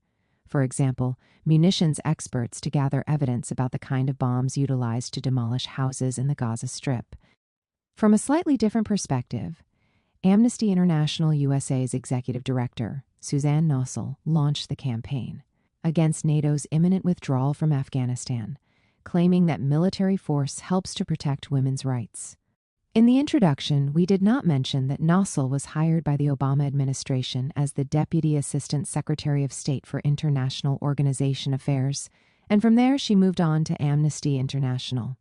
for example, munitions experts to gather evidence about the kind of bombs utilized to demolish houses in the Gaza Strip. From a slightly different perspective, Amnesty International USA's executive director, Suzanne Nossel, launched the campaign against NATO's imminent withdrawal from Afghanistan, claiming that military force helps to protect women's rights. In the introduction, we did not mention that Nossel was hired by the Obama administration as the Deputy Assistant Secretary of State for International Organization Affairs, and from there she moved on to Amnesty International.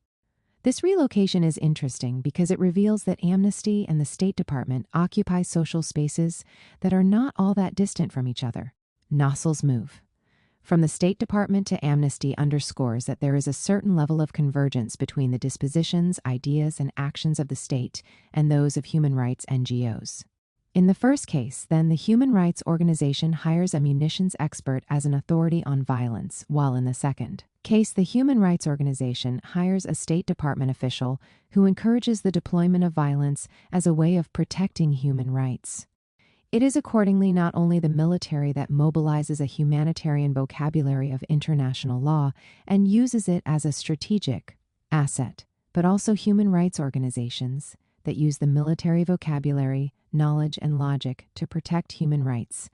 This relocation is interesting because it reveals that Amnesty and the State Department occupy social spaces that are not all that distant from each other. Nossel's move from the State Department to Amnesty underscores that there is a certain level of convergence between the dispositions, ideas, and actions of the state and those of human rights NGOs. In the first case, then, the human rights organization hires a munitions expert as an authority on violence, while in the second case, the human rights organization hires a State Department official who encourages the deployment of violence as a way of protecting human rights. It is accordingly not only the military that mobilizes a humanitarian vocabulary of international law and uses it as a strategic asset, but also human rights organizations that use the military vocabulary, knowledge, and logic to protect human rights.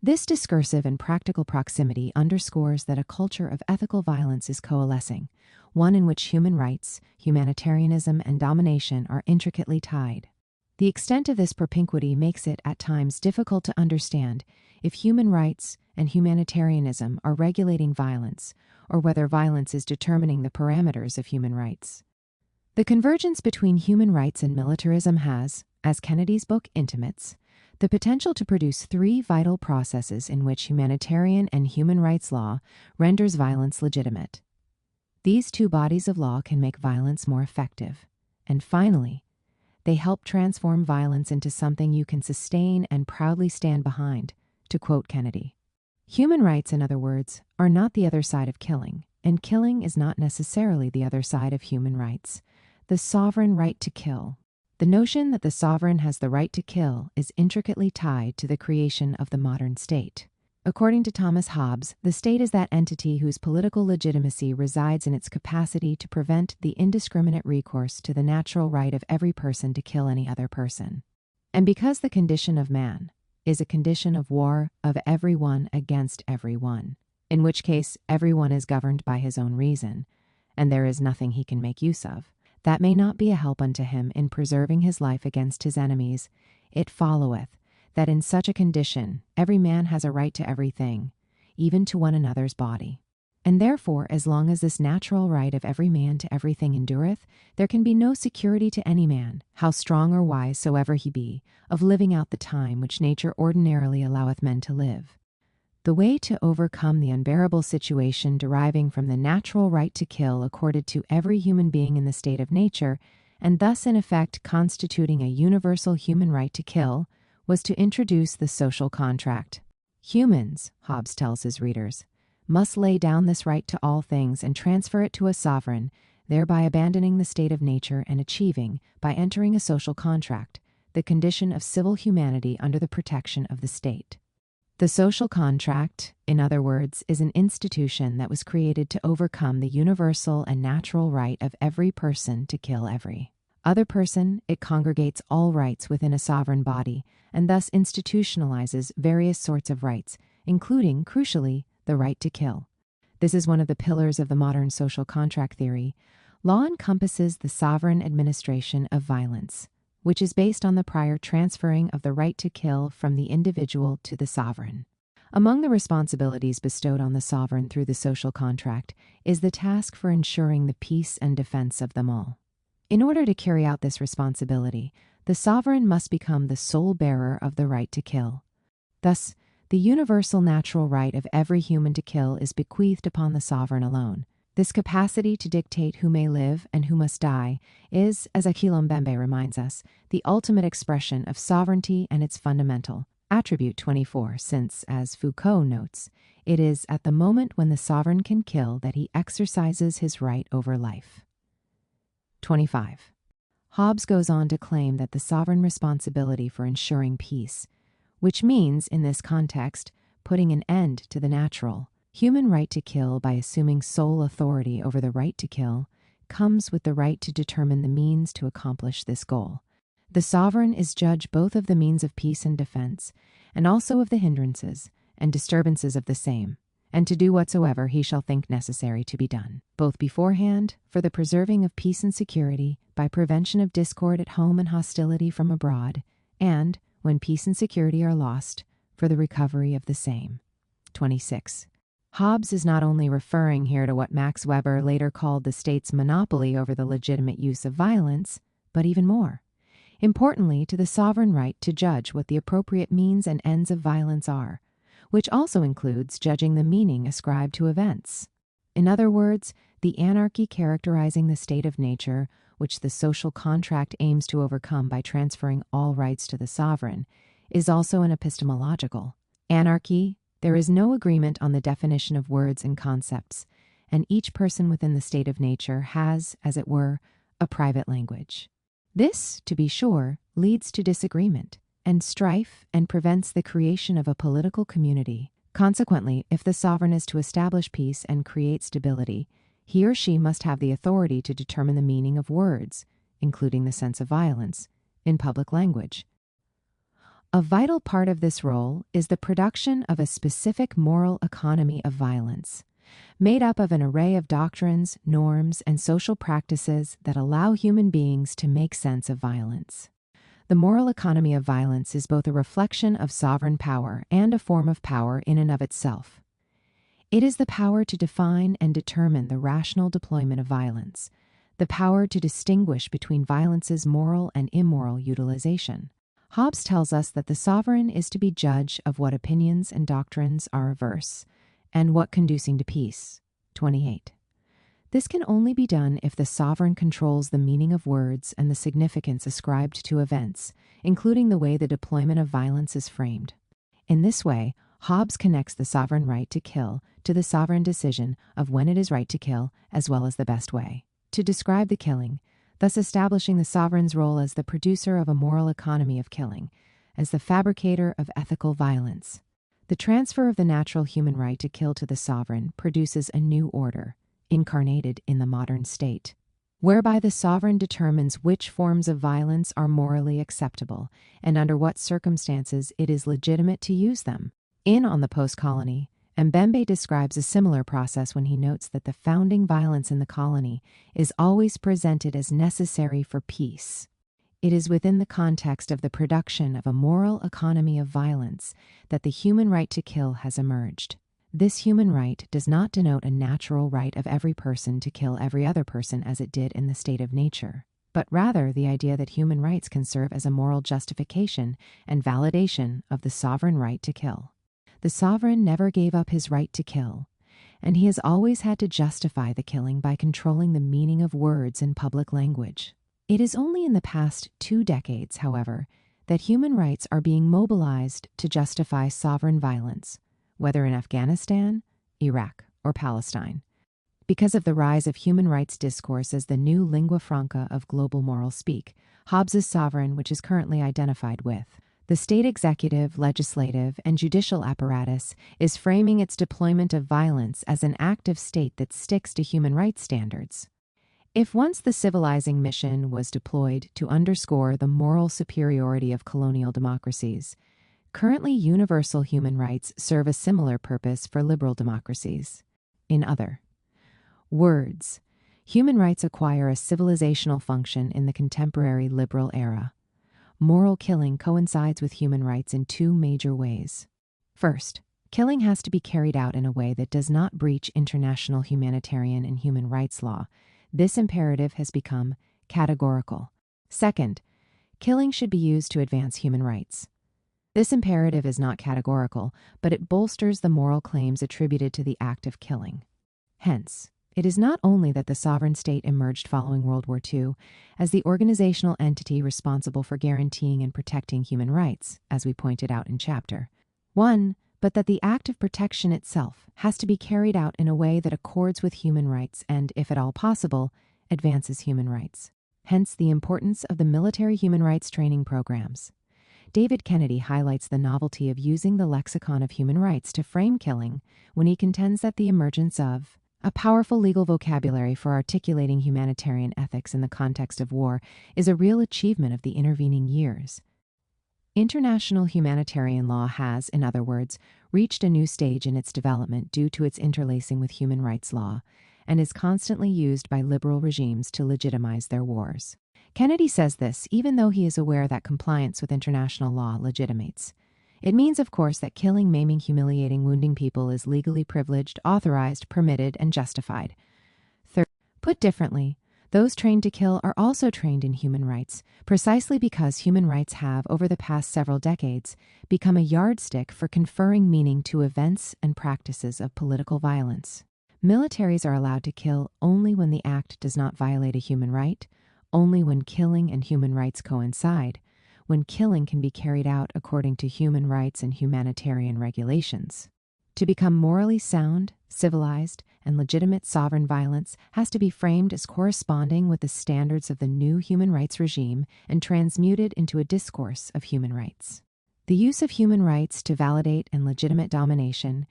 This discursive and practical proximity underscores that a culture of ethical violence is coalescing, one in which human rights, humanitarianism, and domination are intricately tied. The extent of this propinquity makes it at times difficult to understand if human rights and humanitarianism are regulating violence, or whether violence is determining the parameters of human rights. The convergence between human rights and militarism has, as Kennedy's book intimates, the potential to produce three vital processes in which humanitarian and human rights law renders violence legitimate. These two bodies of law can make violence more effective. And finally, they help transform violence into something you can sustain and proudly stand behind, to quote Kennedy. Human rights, in other words, are not the other side of killing, and killing is not necessarily the other side of human rights. The sovereign right to kill. The notion that the sovereign has the right to kill is intricately tied to the creation of the modern state. According to Thomas Hobbes, the state is that entity whose political legitimacy resides in its capacity to prevent the indiscriminate recourse to the natural right of every person to kill any other person. And because the condition of man is a condition of war of everyone against everyone, in which case everyone is governed by his own reason, and there is nothing he can make use of, that may not be a help unto him in preserving his life against his enemies, it followeth that in such a condition every man has a right to everything, even to one another's body. And therefore, as long as this natural right of every man to everything endureth, there can be no security to any man, how strong or wise soever he be, of living out the time which nature ordinarily alloweth men to live. The way to overcome the unbearable situation deriving from the natural right to kill accorded to every human being in the state of nature, and thus in effect constituting a universal human right to kill, was to introduce the social contract. Humans, Hobbes tells his readers, must lay down this right to all things and transfer it to a sovereign, thereby abandoning the state of nature and achieving, by entering a social contract, the condition of civil humanity under the protection of the state. The social contract, in other words, is an institution that was created to overcome the universal and natural right of every person to kill every other person. It congregates all rights within a sovereign body, and thus institutionalizes various sorts of rights, including, crucially, the right to kill. This is one of the pillars of the modern social contract theory. Law encompasses the sovereign administration of violence, which is based on the prior transferring of the right to kill from the individual to the sovereign. Among the responsibilities bestowed on the sovereign through the social contract is the task for ensuring the peace and defense of them all. In order to carry out this responsibility, the sovereign must become the sole bearer of the right to kill. Thus, The universal natural right of every human to kill is bequeathed upon the sovereign alone. This capacity to dictate who may live and who must die is, as Mbembe reminds us, the ultimate expression of sovereignty and its fundamental attribute 24, since, as Foucault notes, it is at the moment when the sovereign can kill that he exercises his right over life. 25. Hobbes goes on to claim that the sovereign responsibility for ensuring peace, which means, in this context, putting an end to the natural, human right to kill by assuming sole authority over the right to kill, comes with the right to determine the means to accomplish this goal. The sovereign is judge both of the means of peace and defense, and also of the hindrances and disturbances of the same, and to do whatsoever he shall think necessary to be done, both beforehand, for the preserving of peace and security, by prevention of discord at home and hostility from abroad, and, when peace and security are lost, for the recovery of the same. 26. Hobbes is not only referring here to what Max Weber later called the state's monopoly over the legitimate use of violence, but even more. Importantly, to the sovereign right to judge what the appropriate means and ends of violence are, which also includes judging the meaning ascribed to events. In other words, the anarchy characterizing the state of nature, which the social contract aims to overcome by transferring all rights to the sovereign, is also an epistemological. Anarchy, there is no agreement on the definition of words and concepts, and each person within the state of nature has, as it were, a private language. This, to be sure, leads to disagreement and strife and prevents the creation of a political community. Consequently, if the sovereign is to establish peace and create stability, he or she must have the authority to determine the meaning of words, including the sense of violence, in public language. A vital part of this role is the production of a specific moral economy of violence, made up of an array of doctrines, norms, and social practices that allow human beings to make sense of violence. The moral economy of violence is both a reflection of sovereign power and a form of power in and of itself. It is the power to define and determine the rational deployment of violence, the power to distinguish between violence's moral and immoral utilization. Hobbes tells us that the sovereign is to be judge of what opinions and doctrines are averse, and what conducing to peace. 28. This can only be done if the sovereign controls the meaning of words and the significance ascribed to events, including the way the deployment of violence is framed. In this way, Hobbes connects the sovereign right to kill to the sovereign decision of when it is right to kill, as well as the best way to describe the killing, thus establishing the sovereign's role as the producer of a moral economy of killing, as the fabricator of ethical violence. The transfer of the natural human right to kill to the sovereign produces a new order, incarnated in the modern state, whereby the sovereign determines which forms of violence are morally acceptable and under what circumstances it is legitimate to use them. On the post-colony, Mbembe describes a similar process when he notes that the founding violence in the colony is always presented as necessary for peace. It is within the context of the production of a moral economy of violence that the human right to kill has emerged. This human right does not denote a natural right of every person to kill every other person as it did in the state of nature, but rather the idea that human rights can serve as a moral justification and validation of the sovereign right to kill. The sovereign never gave up his right to kill, and he has always had to justify the killing by controlling the meaning of words in public language. It is only in the past 2 decades, however, that human rights are being mobilized to justify sovereign violence, whether in Afghanistan, Iraq, or Palestine, because of the rise of human rights discourse as the new lingua franca of global moral speak. Hobbes's sovereign, which is currently identified with the state executive, legislative, and judicial apparatus, is framing its deployment of violence as an active state that sticks to human rights standards. If once the civilizing mission was deployed to underscore the moral superiority of colonial democracies, currently universal human rights serve a similar purpose for liberal democracies. In other words, human rights acquire a civilizational function in the contemporary liberal era. Moral killing coincides with human rights in 2 major ways. First, killing has to be carried out in a way that does not breach international humanitarian and human rights law. This imperative has become categorical. Second, killing should be used to advance human rights. This imperative is not categorical, but it bolsters the moral claims attributed to the act of killing. Hence, it is not only that the sovereign state emerged following World War II as the organizational entity responsible for guaranteeing and protecting human rights, as we pointed out in Chapter 1, but that the act of protection itself has to be carried out in a way that accords with human rights and, if at all possible, advances human rights. Hence the importance of the military human rights training programs. David Kennedy highlights the novelty of using the lexicon of human rights to frame killing when he contends that the emergence of a powerful legal vocabulary for articulating humanitarian ethics in the context of war is a real achievement of the intervening years. International humanitarian law has, in other words, reached a new stage in its development due to its interlacing with human rights law, and is constantly used by liberal regimes to legitimize their wars. Kennedy says this even though he is aware that compliance with international law legitimates. It means, of course, that killing, maiming, humiliating, wounding people is legally privileged, authorized, permitted, and justified. Third, put differently, those trained to kill are also trained in human rights, precisely because human rights have, over the past several decades, become a yardstick for conferring meaning to events and practices of political violence. Militaries are allowed to kill only when the act does not violate a human right, only when killing and human rights coincide, when killing can be carried out according to human rights and humanitarian regulations. To become morally sound, civilized, and legitimate sovereign violence has to be framed as corresponding with the standards of the new human rights regime and transmuted into a discourse of human rights. The use of human rights to validate and legitimate domination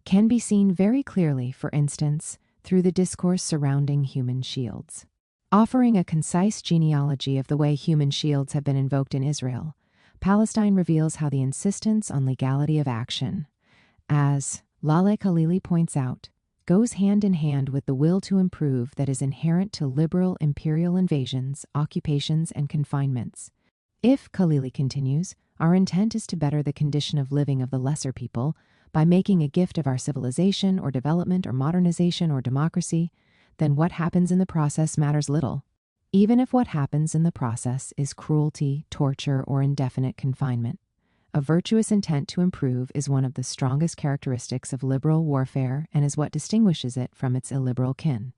can be seen very clearly, for instance, through the discourse surrounding human shields. Offering a concise genealogy of the way human shields have been invoked in Israel, Palestine reveals how the insistence on legality of action, as Laleh Khalili points out, goes hand in hand with the will to improve that is inherent to liberal imperial invasions, occupations, and confinements. If, Khalili continues, our intent is to better the condition of living of the lesser people by making a gift of our civilization or development or modernization or democracy, then what happens in the process matters little, even if what happens in the process is cruelty, torture, or indefinite confinement. A virtuous intent to improve is one of the strongest characteristics of liberal warfare and is what distinguishes it from its illiberal kin.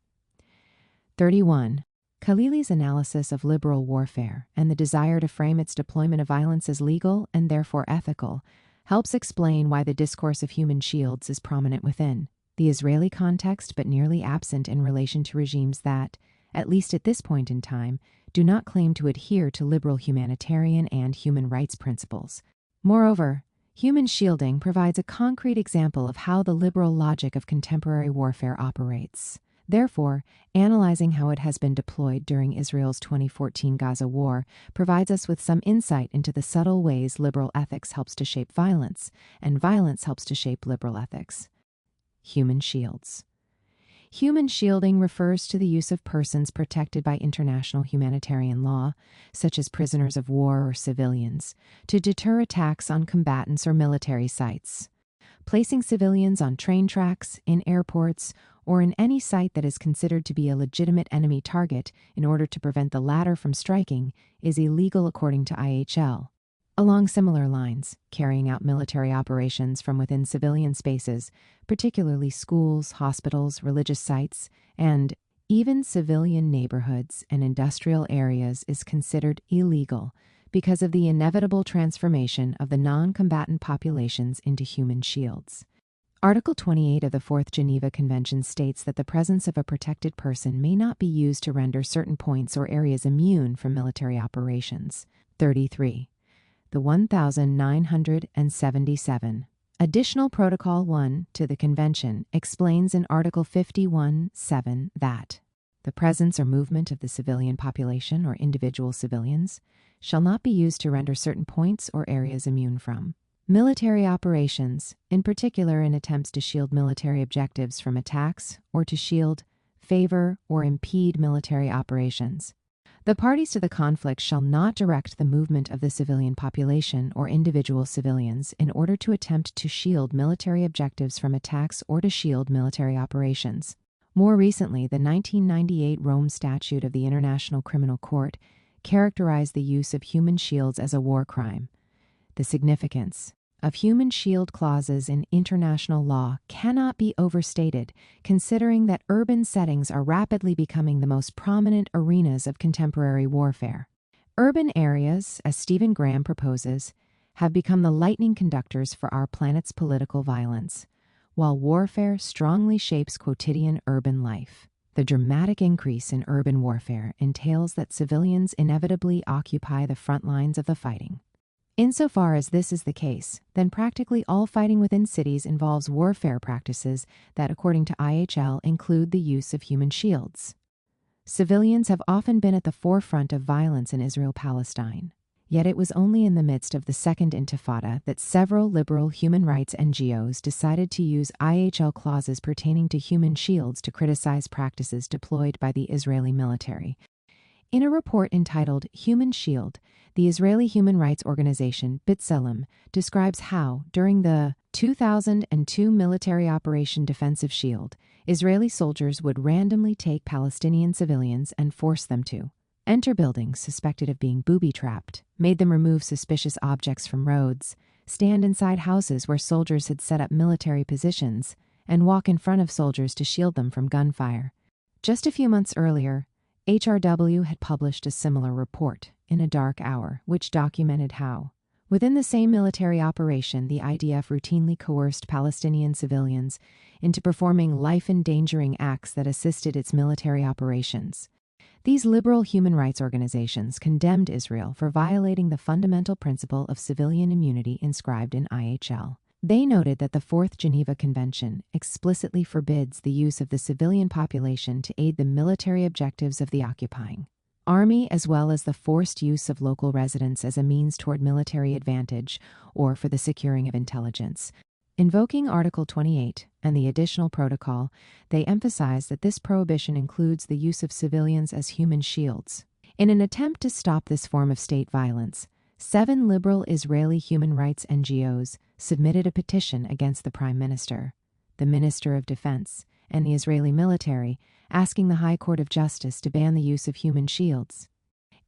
31. Khalili's analysis of liberal warfare and the desire to frame its deployment of violence as legal and therefore ethical helps explain why the discourse of human shields is prominent within the Israeli context, but nearly absent in relation to regimes that, at least at this point in time, do not claim to adhere to liberal humanitarian and human rights principles. Moreover, human shielding provides a concrete example of how the liberal logic of contemporary warfare operates. Therefore, analyzing how it has been deployed during Israel's 2014 Gaza war provides us with some insight into the subtle ways liberal ethics helps to shape violence, and violence helps to shape liberal ethics. Human shields. Human shielding refers to the use of persons protected by international humanitarian law, such as prisoners of war or civilians, to deter attacks on combatants or military sites. Placing civilians on train tracks, in airports, or in any site that is considered to be a legitimate enemy target in order to prevent the latter from striking is illegal according to IHL. Along similar lines, carrying out military operations from within civilian spaces, particularly schools, hospitals, religious sites, and even civilian neighborhoods and industrial areas is considered illegal because of the inevitable transformation of the non-combatant populations into human shields. Article 28 of the Fourth Geneva Convention states that the presence of a protected person may not be used to render certain points or areas immune from military operations. 33. The 1977 Additional Protocol 1 to the Convention explains in Article 51(7) that the presence or movement of the civilian population or individual civilians shall not be used to render certain points or areas immune from military operations, in particular in attempts to shield military objectives from attacks or to shield, favor, or impede military operations. The parties to the conflict shall not direct the movement of the civilian population or individual civilians in order to attempt to shield military objectives from attacks or to shield military operations. More recently, the 1998 Rome Statute of the International Criminal Court characterized the use of human shields as a war crime. The significance of human shield clauses in international law cannot be overstated, considering that urban settings are rapidly becoming the most prominent arenas of contemporary warfare. Urban areas, as Stephen Graham proposes, have become the lightning conductors for our planet's political violence, while warfare strongly shapes quotidian urban life. The dramatic increase in urban warfare entails that civilians inevitably occupy the front lines of the fighting. Insofar as this is the case, then practically all fighting within cities involves warfare practices that, according to IHL, include the use of human shields. Civilians have often been at the forefront of violence in Israel-Palestine. Yet it was only in the midst of the Second Intifada that several liberal human rights NGOs decided to use IHL clauses pertaining to human shields to criticize practices deployed by the Israeli military. In a report entitled Human Shield, the Israeli human rights organization B'Tselem describes how, during the 2002 military Operation Defensive Shield, Israeli soldiers would randomly take Palestinian civilians and force them to enter buildings suspected of being booby-trapped, made them remove suspicious objects from roads, stand inside houses where soldiers had set up military positions, and walk in front of soldiers to shield them from gunfire. Just a few months earlier, HRW had published a similar report, In a Dark Hour, which documented how, within the same military operation, the IDF routinely coerced Palestinian civilians into performing life-endangering acts that assisted its military operations. These liberal human rights organizations condemned Israel for violating the fundamental principle of civilian immunity inscribed in IHL. They noted that the Fourth Geneva Convention explicitly forbids the use of the civilian population to aid the military objectives of the occupying army, as well as the forced use of local residents as a means toward military advantage or for the securing of intelligence. Invoking Article 28 and the additional protocol, they emphasize that this prohibition includes the use of civilians as human shields. In an attempt to stop this form of state violence, 7 liberal Israeli human rights NGOs submitted a petition against the Prime Minister, the Minister of Defense, and the Israeli military, asking the High Court of Justice to ban the use of human shields.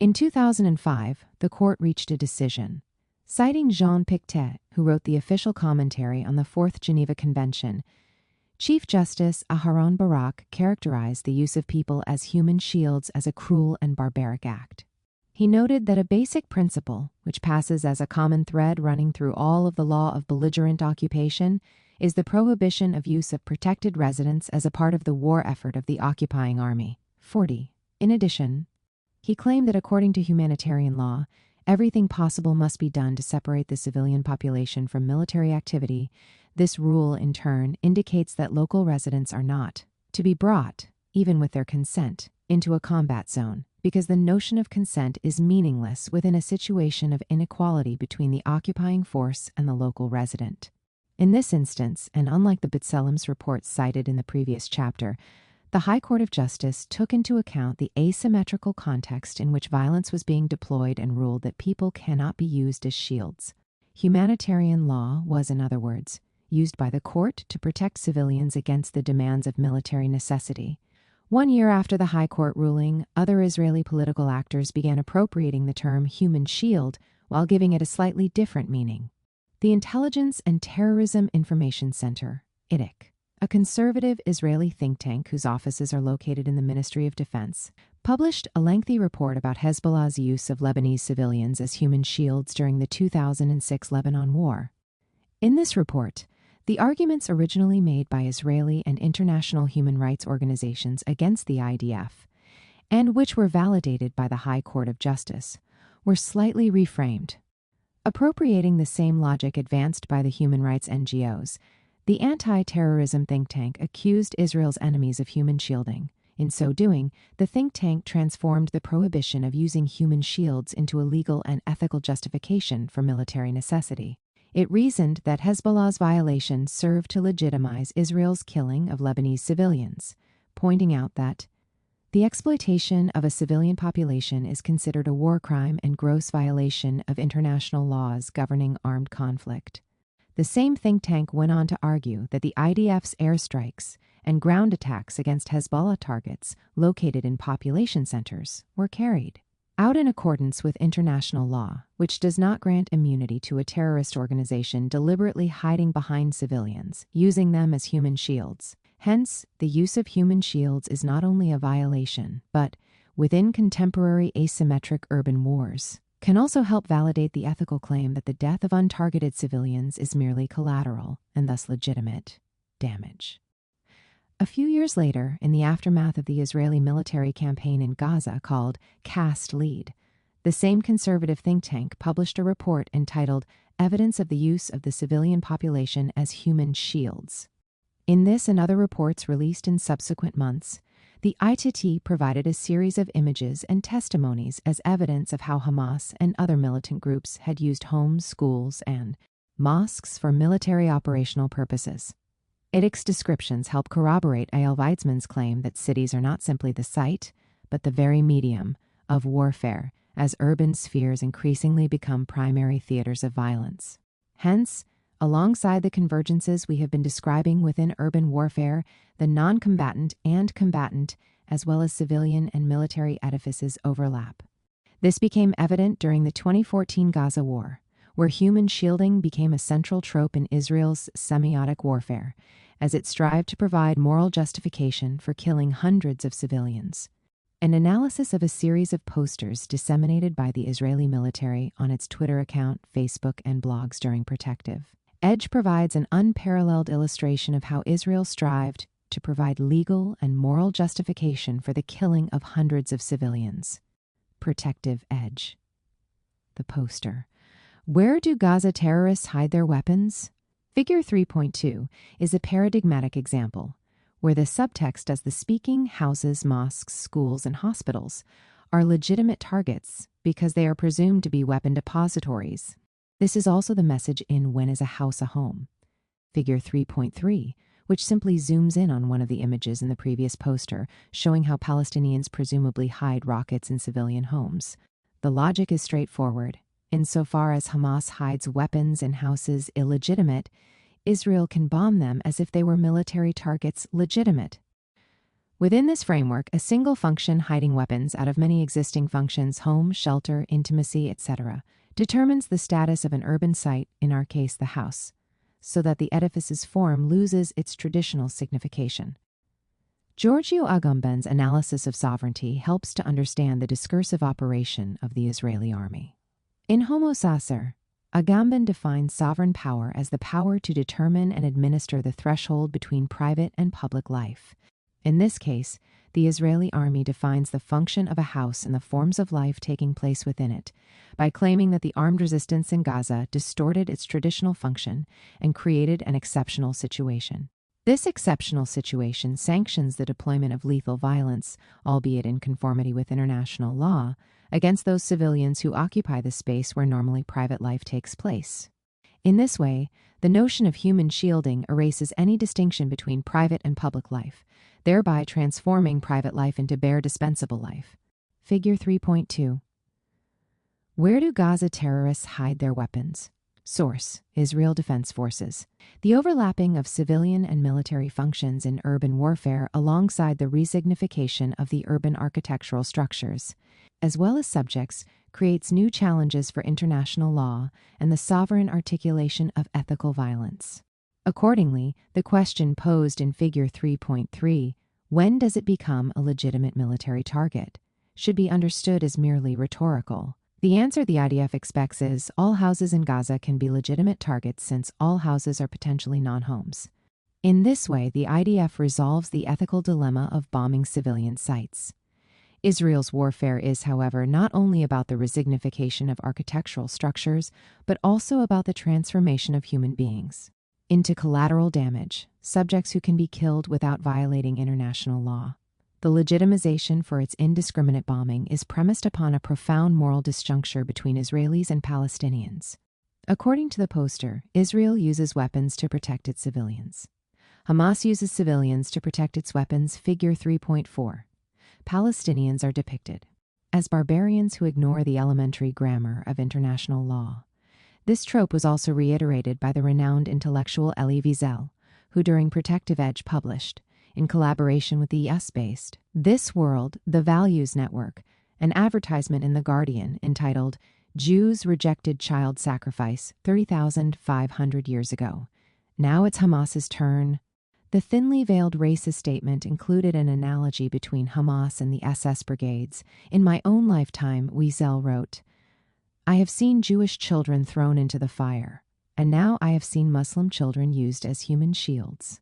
In 2005, the court reached a decision. Citing Jean Pictet, who wrote the official commentary on the Fourth Geneva Convention, Chief Justice Aharon Barak characterized the use of people as human shields as a cruel and barbaric act. He noted that a basic principle, which passes as a common thread running through all of the law of belligerent occupation, is the prohibition of use of protected residents as a part of the war effort of the occupying army. 40. In addition, he claimed that according to humanitarian law, everything possible must be done to separate the civilian population from military activity. This rule, in turn, indicates that local residents are not to be brought, even with their consent, into a combat zone, because the notion of consent is meaningless within a situation of inequality between the occupying force and the local resident. In this instance, and unlike the B'Tselem's reports cited in the previous chapter, the High Court of Justice took into account the asymmetrical context in which violence was being deployed and ruled that people cannot be used as shields. Humanitarian law was, in other words, used by the court to protect civilians against the demands of military necessity. 1 year after the High Court ruling, other Israeli political actors began appropriating the term human shield while giving it a slightly different meaning. The Intelligence and Terrorism Information Center, IDIC, a conservative Israeli think tank whose offices are located in the Ministry of Defense, published a lengthy report about Hezbollah's use of Lebanese civilians as human shields during the 2006 Lebanon War. In this report, the arguments originally made by Israeli and international human rights organizations against the IDF, and which were validated by the High Court of Justice, were slightly reframed. Appropriating the same logic advanced by the human rights NGOs, the anti-terrorism think tank accused Israel's enemies of human shielding. In so doing, the think tank transformed the prohibition of using human shields into a legal and ethical justification for military necessity. It reasoned that Hezbollah's violation served to legitimize Israel's killing of Lebanese civilians, pointing out that the exploitation of a civilian population is considered a war crime and gross violation of international laws governing armed conflict. The same think tank went on to argue that the IDF's airstrikes and ground attacks against Hezbollah targets located in population centers were carried out in accordance with international law, which does not grant immunity to a terrorist organization deliberately hiding behind civilians, using them as human shields. Hence, the use of human shields is not only a violation, but, within contemporary asymmetric urban wars, can also help validate the ethical claim that the death of untargeted civilians is merely collateral and thus legitimate damage. A few years later, in the aftermath of the Israeli military campaign in Gaza called Cast Lead, the same conservative think tank published a report entitled Evidence of the Use of the Civilian Population as Human Shields. In this and other reports released in subsequent months, the ITT provided a series of images and testimonies as evidence of how Hamas and other militant groups had used homes, schools, and mosques for military operational purposes. ITT's descriptions help corroborate A.L. Weizmann's claim that cities are not simply the site, but the very medium of warfare, as urban spheres increasingly become primary theaters of violence. Hence, alongside the convergences we have been describing within urban warfare, the non-combatant and combatant, as well as civilian and military edifices overlap. This became evident during the 2014 Gaza War, where human shielding became a central trope in Israel's semiotic warfare, as it strived to provide moral justification for killing hundreds of civilians. An analysis of a series of posters disseminated by the Israeli military on its Twitter account, Facebook, and blogs during Protective Edge provides an unparalleled illustration of how Israel strived to provide legal and moral justification for the killing of hundreds of civilians. Protective Edge. The poster. Where do Gaza terrorists hide their weapons? Figure 3.2 is a paradigmatic example, where the subtext as the speaking houses, mosques, schools, and hospitals are legitimate targets because they are presumed to be weapon depositories. This is also the message in When is a House a Home? Figure 3.3, which simply zooms in on one of the images in the previous poster, showing how Palestinians presumably hide rockets in civilian homes. The logic is straightforward. Insofar as Hamas hides weapons in houses illegitimate, Israel can bomb them as if they were military targets legitimate. Within this framework, a single function hiding weapons out of many existing functions, home, shelter, intimacy, etc., determines the status of an urban site, in our case the house, so that the edifice's form loses its traditional signification. Giorgio Agamben's analysis of sovereignty helps to understand the discursive operation of the Israeli army. In Homo Sacer, Agamben defines sovereign power as the power to determine and administer the threshold between private and public life. In this case, the Israeli army defines the function of a house and the forms of life taking place within it by claiming that the armed resistance in Gaza distorted its traditional function and created an exceptional situation. This exceptional situation sanctions the deployment of lethal violence, albeit in conformity with international law, against those civilians who occupy the space where normally private life takes place. In this way, the notion of human shielding erases any distinction between private and public life, thereby transforming private life into bare dispensable life. Figure 3.2. Where do Gaza terrorists hide their weapons? Source: Israel Defense Forces. The overlapping of civilian and military functions in urban warfare alongside the resignification of the urban architectural structures, as well as subjects, creates new challenges for international law and the sovereign articulation of ethical violence. Accordingly, the question posed in Figure 3.3, when does it become a legitimate military target, should be understood as merely rhetorical. The answer the IDF expects is all houses in Gaza can be legitimate targets since all houses are potentially non-homes. In this way, the IDF resolves the ethical dilemma of bombing civilian sites. Israel's warfare is, however, not only about the resignification of architectural structures, but also about the transformation of human beings into collateral damage, subjects who can be killed without violating international law. The legitimization for its indiscriminate bombing is premised upon a profound moral disjuncture between Israelis and Palestinians. According to the poster, Israel uses weapons to protect its civilians. Hamas uses civilians to protect its weapons. Figure 3.4. Palestinians are depicted as barbarians who ignore the elementary grammar of international law. This trope was also reiterated by the renowned intellectual Elie Wiesel, who during Protective Edge published, in collaboration with the US-based This World, The Values Network, An advertisement in The Guardian entitled, "Jews Rejected Child Sacrifice 30,500 Years Ago. Now it's Hamas's turn." The thinly veiled racist statement included an analogy between Hamas and the SS brigades. "In my own lifetime," Wiesel wrote, "I have seen Jewish children thrown into the fire, and now I have seen Muslim children used as human shields."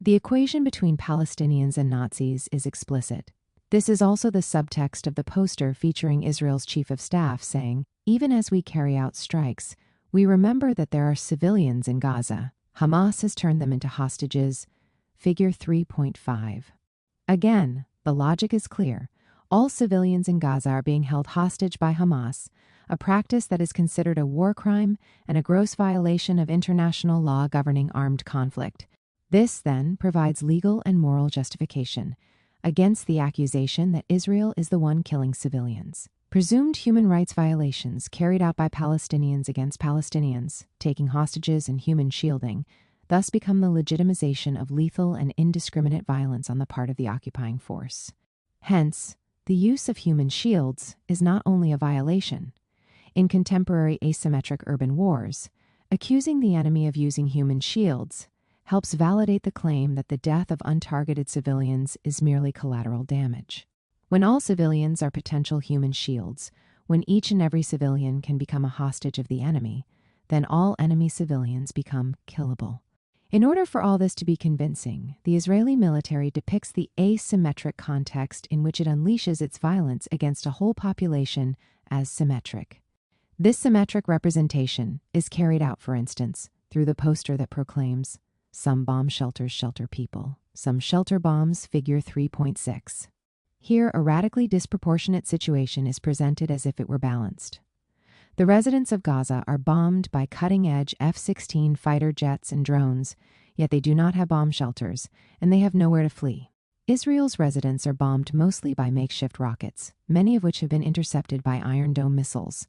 The equation between Palestinians and Nazis is explicit. This is also the subtext of the poster featuring Israel's chief of staff saying, "Even as we carry out strikes, we remember that there are civilians in Gaza. Hamas has turned them into hostages." Figure 3.5. Again, the logic is clear. All civilians in Gaza are being held hostage by Hamas, a practice that is considered a war crime and a gross violation of international law governing armed conflict. This, then, provides legal and moral justification against the accusation that Israel is the one killing civilians. Presumed human rights violations carried out by Palestinians against Palestinians, taking hostages and human shielding, thus become the legitimization of lethal and indiscriminate violence on the part of the occupying force. Hence, the use of human shields is not only a violation. In contemporary asymmetric urban wars, accusing the enemy of using human shields helps validate the claim that the death of untargeted civilians is merely collateral damage. When all civilians are potential human shields, when each and every civilian can become a hostage of the enemy, then all enemy civilians become killable. In order for all this to be convincing, the Israeli military depicts the asymmetric context in which it unleashes its violence against a whole population as symmetric. This symmetric representation is carried out, for instance, through the poster that proclaims, "Some bomb shelters shelter people. Some shelter bombs," figure 3.6. Here, a radically disproportionate situation is presented as if it were balanced. The residents of Gaza are bombed by cutting-edge F-16 fighter jets and drones, yet they do not have bomb shelters, and they have nowhere to flee. Israel's residents are bombed mostly by makeshift rockets, many of which have been intercepted by Iron Dome missiles.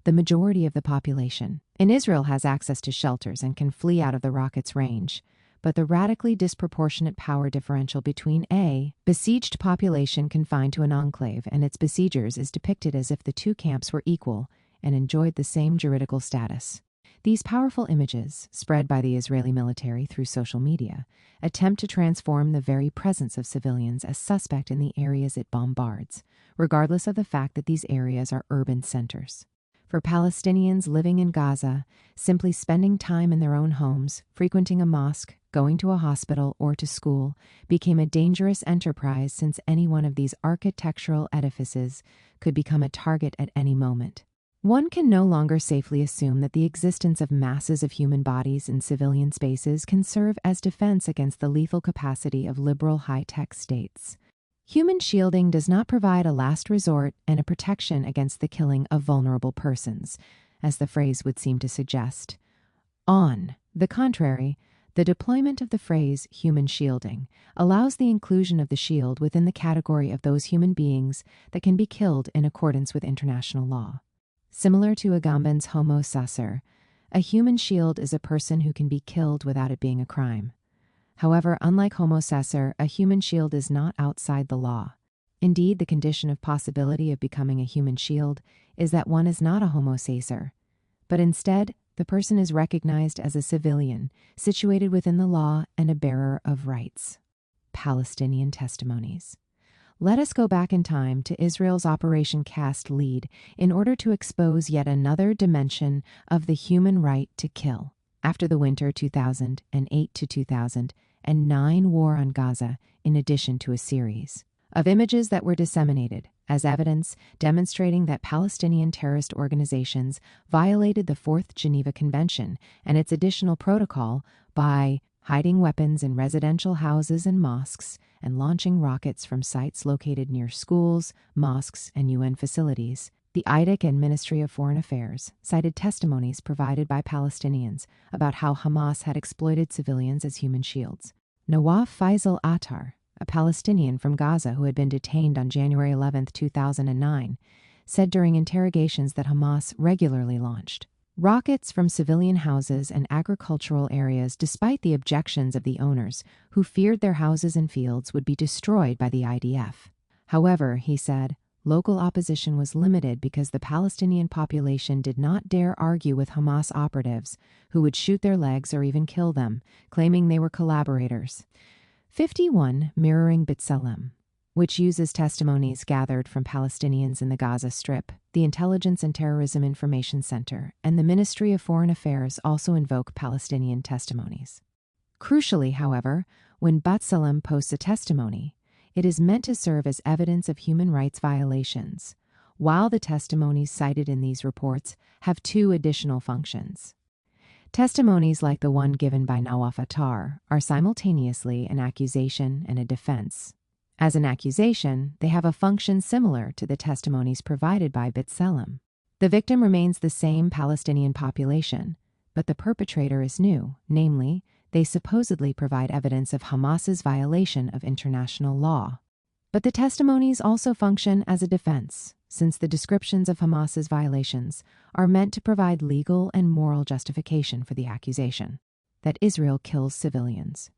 The majority of the population in Israel has access to shelters and can flee out of the rocket's range, but the radically disproportionate power differential between a besieged population confined to an enclave and its besiegers is depicted as if the two camps were equal and enjoyed the same juridical status. These powerful images, spread by the Israeli military through social media, attempt to transform the very presence of civilians as suspect in the areas it bombards, regardless of the fact that these areas are urban centers. For Palestinians living in Gaza, simply spending time in their own homes, frequenting a mosque, going to a hospital, or to school became a dangerous enterprise since any one of these architectural edifices could become a target at any moment. One can no longer safely assume that the existence of masses of human bodies in civilian spaces can serve as defense against the lethal capacity of liberal high-tech states. Human shielding does not provide a last resort and a protection against the killing of vulnerable persons, as the phrase would seem to suggest. On the contrary, the deployment of the phrase human shielding allows the inclusion of the shield within the category of those human beings that can be killed in accordance with international law. Similar to Agamben's homo sacer, a human shield is a person who can be killed without it being a crime. However, unlike homo sacer, a human shield is not outside the law. Indeed, the condition of possibility of becoming a human shield is that one is not a homo sacer, but instead, the person is recognized as a civilian, situated within the law and a bearer of rights. Palestinian testimonies. Let us go back in time to Israel's Operation Cast Lead in order to expose yet another dimension of the human right to kill. After the winter 2008 to 2009 war on Gaza, in addition to a series of images that were disseminated as evidence demonstrating that Palestinian terrorist organizations violated the Fourth Geneva Convention and its additional protocol by hiding weapons in residential houses and mosques and launching rockets from sites located near schools, mosques, and UN facilities. The IDIC and Ministry of Foreign Affairs cited testimonies provided by Palestinians about how Hamas had exploited civilians as human shields. Nawaf Faisal Attar, a Palestinian from Gaza who had been detained on January 11, 2009, said during interrogations that Hamas regularly launched rockets from civilian houses and agricultural areas despite the objections of the owners, who feared their houses and fields would be destroyed by the IDF. However, he said, local opposition was limited because the Palestinian population did not dare argue with Hamas operatives, who would shoot their legs or even kill them, claiming they were collaborators. 51. Mirroring B'Tselem, which uses testimonies gathered from Palestinians in the Gaza Strip. The Intelligence and Terrorism Information Center and the Ministry of Foreign Affairs also invoke Palestinian testimonies. Crucially, however, when B'Tselem posts a testimony, it is meant to serve as evidence of human rights violations, while the testimonies cited in these reports have two additional functions. Testimonies like the one given by Nawaf Attar are simultaneously an accusation and a defense. As an accusation, they have a function similar to the testimonies provided by B'Tselem. The victim remains the same Palestinian population, but the perpetrator is new, namely, they supposedly provide evidence of Hamas's violation of international law. But the testimonies also function as a defense, since the descriptions of Hamas's violations are meant to provide legal and moral justification for the accusation that Israel kills civilians.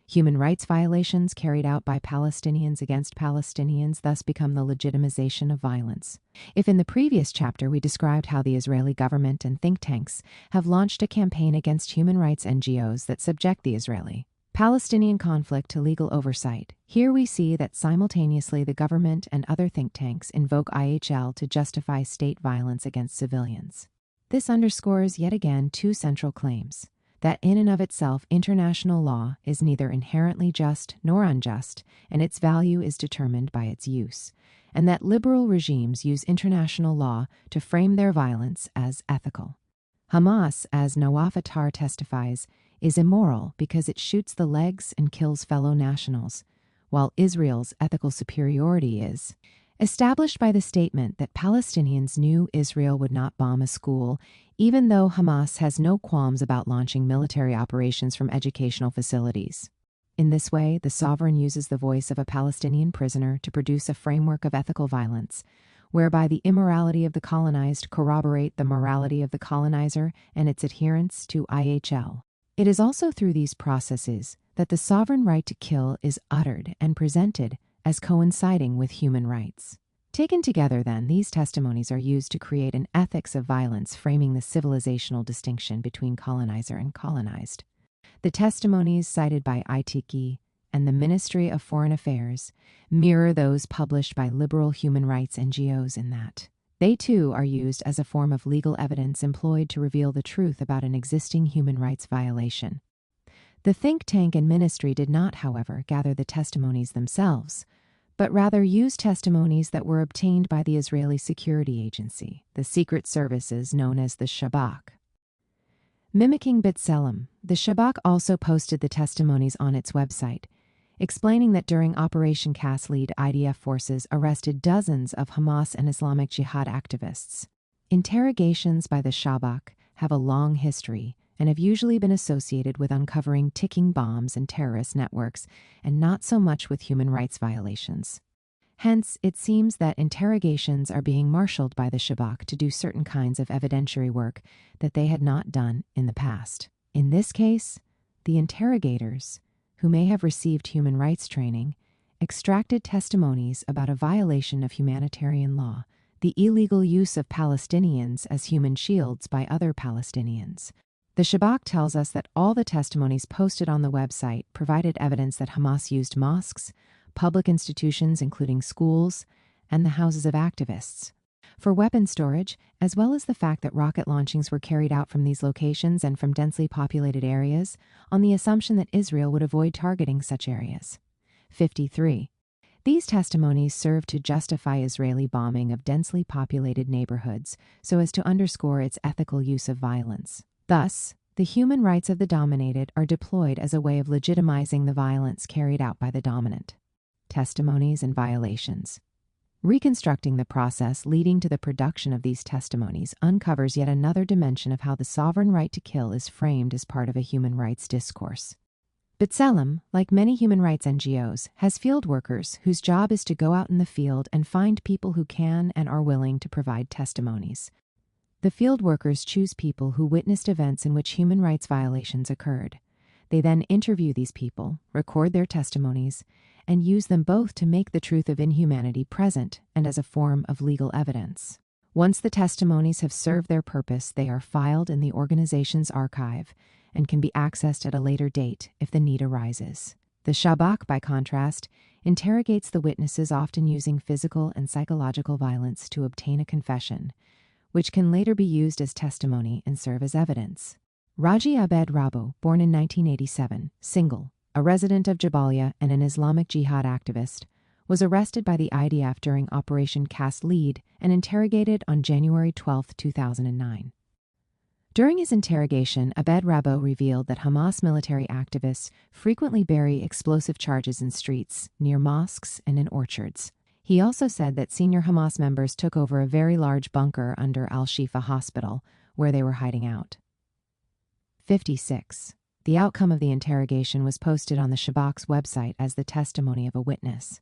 Human rights violations carried out by Palestinians against Palestinians thus become the legitimization of violence. If in the previous chapter we described how the Israeli government and think tanks have launched a campaign against human rights NGOs that subject the Israeli-Palestinian conflict to legal oversight, here we see that simultaneously the government and other think tanks invoke IHL to justify state violence against civilians. This underscores yet again two central claims: that in and of itself international law is neither inherently just nor unjust, and its value is determined by its use, and that liberal regimes use international law to frame their violence as ethical. Hamas, as Nawaf Attar testifies, is immoral because it shoots the legs and kills fellow nationals, while Israel's ethical superiority is established by the statement that Palestinians knew Israel would not bomb a school, even though Hamas has no qualms about launching military operations from educational facilities. In this way, the sovereign uses the voice of a Palestinian prisoner to produce a framework of ethical violence, whereby the immorality of the colonized corroborate the morality of the colonizer and its adherence to IHL. It is also through these processes that the sovereign right to kill is uttered and presented as coinciding with human rights. Taken together, then, these testimonies are used to create an ethics of violence framing the civilizational distinction between colonizer and colonized. The testimonies cited by ITK and the Ministry of Foreign Affairs mirror those published by liberal human rights NGOs in that they too are used as a form of legal evidence employed to reveal the truth about an existing human rights violation. The think tank and ministry did not, however, gather the testimonies themselves, but rather used testimonies that were obtained by the Israeli Security Agency, the secret services known as the Shabak. Mimicking B'Tselem, the Shabak also posted the testimonies on its website, explaining that during Operation Cast Lead, IDF forces arrested dozens of Hamas and Islamic Jihad activists. Interrogations by the Shabak have a long history and have usually been associated with uncovering ticking bombs and terrorist networks, and not so much with human rights violations. Hence, it seems that interrogations are being marshaled by the Shabak to do certain kinds of evidentiary work that they had not done in the past. In this case, the interrogators, who may have received human rights training, extracted testimonies about a violation of humanitarian law, the illegal use of Palestinians as human shields by other Palestinians. The Shabak tells us that all the testimonies posted on the website provided evidence that Hamas used mosques, public institutions including schools, and the houses of activists for weapon storage, as well as the fact that rocket launchings were carried out from these locations and from densely populated areas on the assumption that Israel would avoid targeting such areas. 53. These testimonies serve to justify Israeli bombing of densely populated neighborhoods so as to underscore its ethical use of violence. Thus, the human rights of the dominated are deployed as a way of legitimizing the violence carried out by the dominant. Testimonies and violations. Reconstructing the process leading to the production of these testimonies uncovers yet another dimension of how the sovereign right to kill is framed as part of a human rights discourse. B'Tselem, like many human rights NGOs, has field workers whose job is to go out in the field and find people who can and are willing to provide testimonies. The field workers choose people who witnessed events in which human rights violations occurred. They then interview these people, record their testimonies, and use them both to make the truth of inhumanity present and as a form of legal evidence. Once the testimonies have served their purpose, they are filed in the organization's archive and can be accessed at a later date if the need arises. The Shabak, by contrast, interrogates the witnesses, often using physical and psychological violence to obtain a confession, which can later be used as testimony and serve as evidence. Raji Abed Rabo, born in 1987, single, a resident of Jabalia and an Islamic Jihad activist, was arrested by the IDF during Operation Cast Lead and interrogated on January 12, 2009. During his interrogation, Abed Rabo revealed that Hamas military activists frequently bury explosive charges in streets, near mosques, and in orchards. He also said that senior Hamas members took over a very large bunker under Al-Shifa Hospital, where they were hiding out. 56. The outcome of the interrogation was posted on the Shabak's website as the testimony of a witness.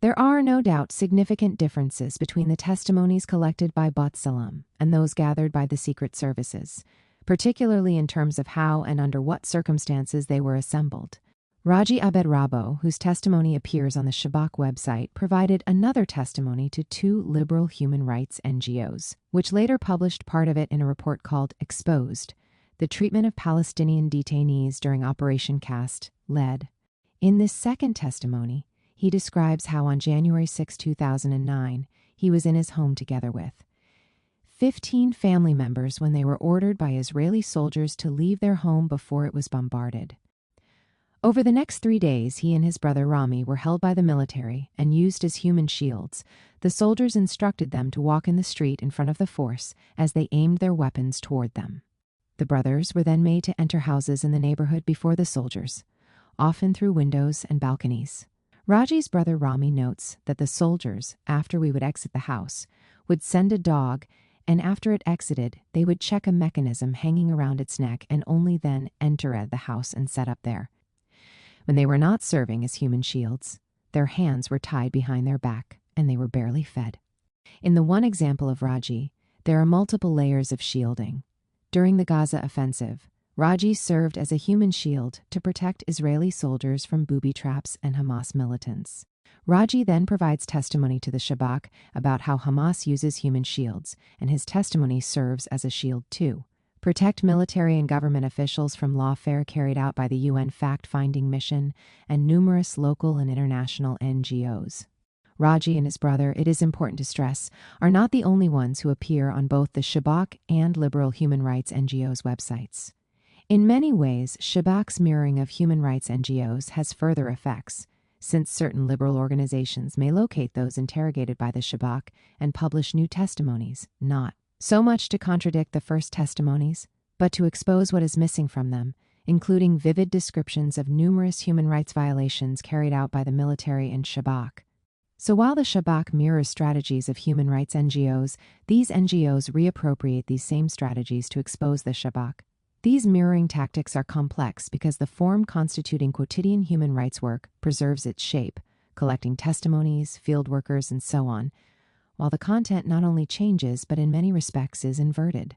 There are no doubt significant differences between the testimonies collected by B'Tselem and those gathered by the secret services, particularly in terms of how and under what circumstances they were assembled. Raji Abed Rabo, whose testimony appears on the Shabak website, provided another testimony to two liberal human rights NGOs, which later published part of it in a report called Exposed, the treatment of Palestinian detainees during Operation Cast Lead. In this second testimony, he describes how on January 6, 2009, he was in his home together with 15 family members when they were ordered by Israeli soldiers to leave their home before it was bombarded. Over the next 3 days, he and his brother Rami were held by the military and used as human shields. The soldiers instructed them to walk in the street in front of the force as they aimed their weapons toward them. The brothers were then made to enter houses in the neighborhood before the soldiers, often through windows and balconies. Raji's brother Rami notes that the soldiers, after we would exit the house, would send a dog, and after it exited, they would check a mechanism hanging around its neck and only then enter the house and set up there. When they were not serving as human shields, their hands were tied behind their back, and they were barely fed. In the one example of Raji, there are multiple layers of shielding. During the Gaza offensive, Raji served as a human shield to protect Israeli soldiers from booby traps and Hamas militants. Raji then provides testimony to the Shabak about how Hamas uses human shields, and his testimony serves as a shield too. Protect military and government officials from lawfare carried out by the UN fact-finding mission and numerous local and international NGOs. Raji and his brother, it is important to stress, are not the only ones who appear on both the Shabak and liberal human rights NGOs websites. In many ways, Shabak's mirroring of human rights NGOs has further effects, since certain liberal organizations may locate those interrogated by the Shabak and publish new testimonies, not so much to contradict the first testimonies, but to expose what is missing from them, including vivid descriptions of numerous human rights violations carried out by the military and Shabak. So while the Shabak mirrors strategies of human rights NGOs, these NGOs reappropriate these same strategies to expose the Shabak. These mirroring tactics are complex because the form constituting quotidian human rights work preserves its shape, collecting testimonies, field workers, and so on, while the content not only changes but in many respects is inverted.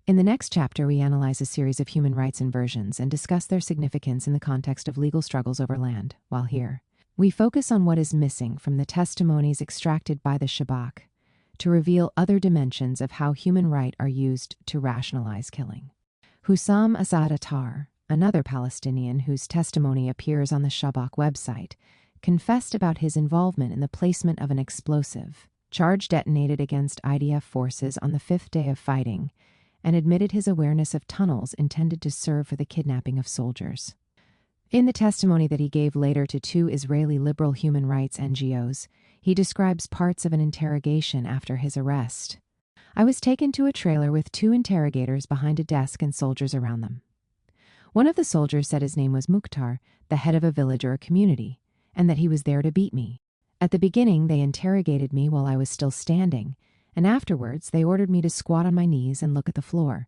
In the next chapter, we analyze a series of human rights inversions and discuss their significance in the context of legal struggles over land, while here, we focus on what is missing from the testimonies extracted by the Shabak to reveal other dimensions of how human rights are used to rationalize killing. Hussam Azad Attar, another Palestinian whose testimony appears on the Shabak website, confessed about his involvement in the placement of an explosive, charge detonated against IDF forces on the 5th day of fighting, and admitted his awareness of tunnels intended to serve for the kidnapping of soldiers. In the testimony that he gave later to 2 Israeli liberal human rights NGOs, he describes parts of an interrogation after his arrest. I was taken to a trailer with 2 interrogators behind a desk and soldiers around them. One of the soldiers said his name was Mukhtar, the head of a village or a community, and that he was there to beat me. At the beginning, they interrogated me while I was still standing, and afterwards they ordered me to squat on my knees and look at the floor.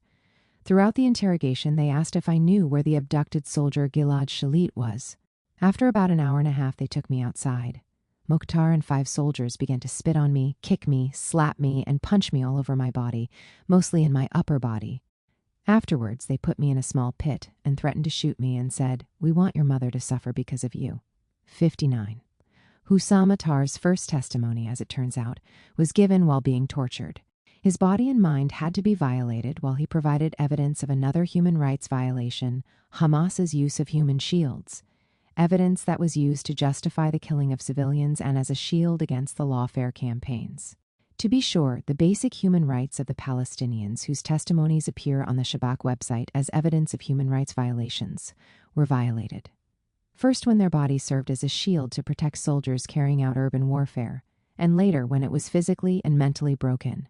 Throughout the interrogation, they asked if I knew where the abducted soldier Gilad Shalit was. After about an hour and a half, they took me outside. Mukhtar and 5 soldiers began to spit on me, kick me, slap me, and punch me all over my body, mostly in my upper body. Afterwards, they put me in a small pit and threatened to shoot me and said, "We want your mother to suffer because of you." 59. Hussam Attar's first testimony, as it turns out, was given while being tortured. His body and mind had to be violated while he provided evidence of another human rights violation, Hamas's use of human shields, evidence that was used to justify the killing of civilians and as a shield against the lawfare campaigns. To be sure, the basic human rights of the Palestinians, whose testimonies appear on the Shabak website as evidence of human rights violations, were violated. First, when their bodies served as a shield to protect soldiers carrying out urban warfare, and later when it was physically and mentally broken.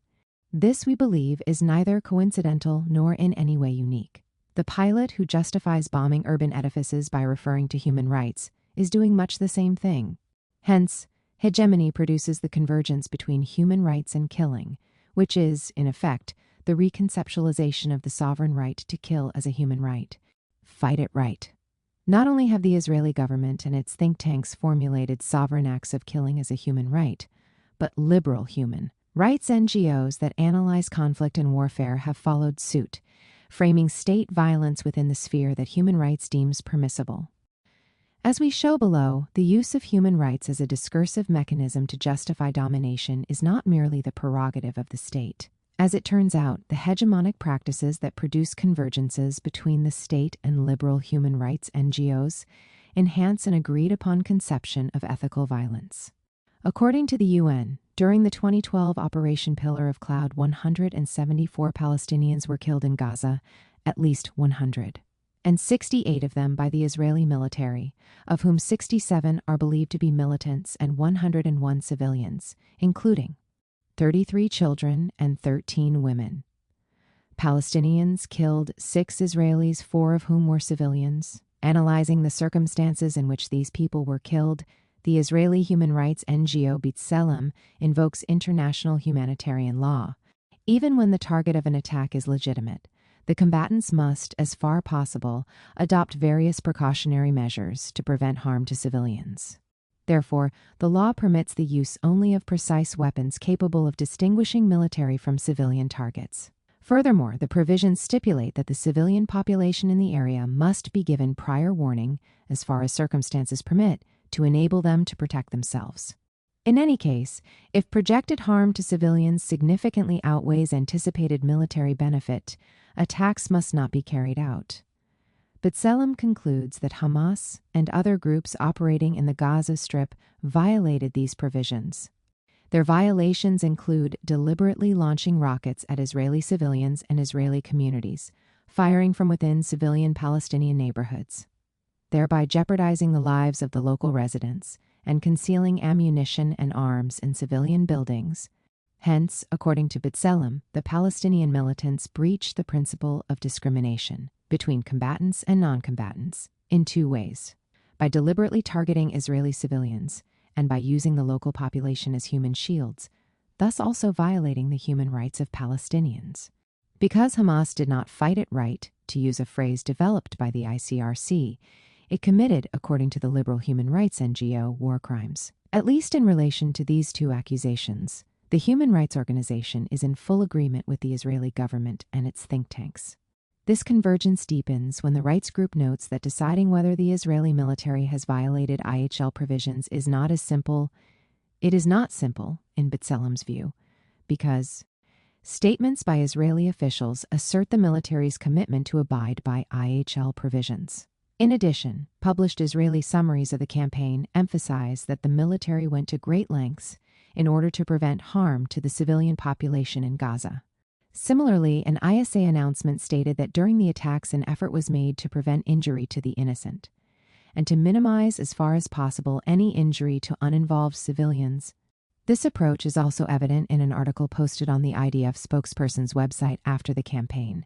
This, we believe, is neither coincidental nor in any way unique. The pilot who justifies bombing urban edifices by referring to human rights is doing much the same thing. Hence, hegemony produces the convergence between human rights and killing, which is, in effect, the reconceptualization of the sovereign right to kill as a human right. Fight it right. Not only have the Israeli government and its think tanks formulated sovereign acts of killing as a human right, but liberal human rights NGOs that analyze conflict and warfare have followed suit, framing state violence within the sphere that human rights deems permissible. As we show below, the use of human rights as a discursive mechanism to justify domination is not merely the prerogative of the state. As it turns out, the hegemonic practices that produce convergences between the state and liberal human rights NGOs enhance an agreed-upon conception of ethical violence. According to the UN, during the 2012 Operation Pillar of Cloud, 174 Palestinians were killed in Gaza, at least 100. And 68 of them by the Israeli military, of whom 67 are believed to be militants and 101 civilians, including 33 children and 13 women. Palestinians killed 6 Israelis, 4 of whom were civilians. Analyzing the circumstances in which these people were killed, the Israeli human rights NGO B'Tselem invokes international humanitarian law. Even when the target of an attack is legitimate, the combatants must, as far possible, adopt various precautionary measures to prevent harm to civilians. Therefore, the law permits the use only of precise weapons capable of distinguishing military from civilian targets. Furthermore, the provisions stipulate that the civilian population in the area must be given prior warning, as far as circumstances permit, to enable them to protect themselves. In any case, if projected harm to civilians significantly outweighs anticipated military benefit, attacks must not be carried out. B'Tselem concludes that Hamas and other groups operating in the Gaza Strip violated these provisions. Their violations include deliberately launching rockets at Israeli civilians and Israeli communities, firing from within civilian Palestinian neighborhoods, thereby jeopardizing the lives of the local residents, and concealing ammunition and arms in civilian buildings. Hence, according to B'Tselem, the Palestinian militants breached the principle of discrimination between combatants and non-combatants in 2 ways: by deliberately targeting Israeli civilians and by using the local population as human shields, thus also violating the human rights of Palestinians. Because Hamas did not fight it right, to use a phrase developed by the ICRC, it committed, according to the liberal human rights NGO, war crimes. At least in relation to these 2 accusations, the Human Rights Organization is in full agreement with the Israeli government and its think tanks. This convergence deepens when the rights group notes that deciding whether the Israeli military has violated IHL provisions is not as simple. It is not simple, in B'Tselem's view, because statements by Israeli officials assert the military's commitment to abide by IHL provisions. In addition, published Israeli summaries of the campaign emphasize that the military went to great lengths in order to prevent harm to the civilian population in Gaza. Similarly, an ISA announcement stated that during the attacks an effort was made to prevent injury to the innocent, and to minimize as far as possible any injury to uninvolved civilians. This approach is also evident in an article posted on the IDF spokesperson's website after the campaign,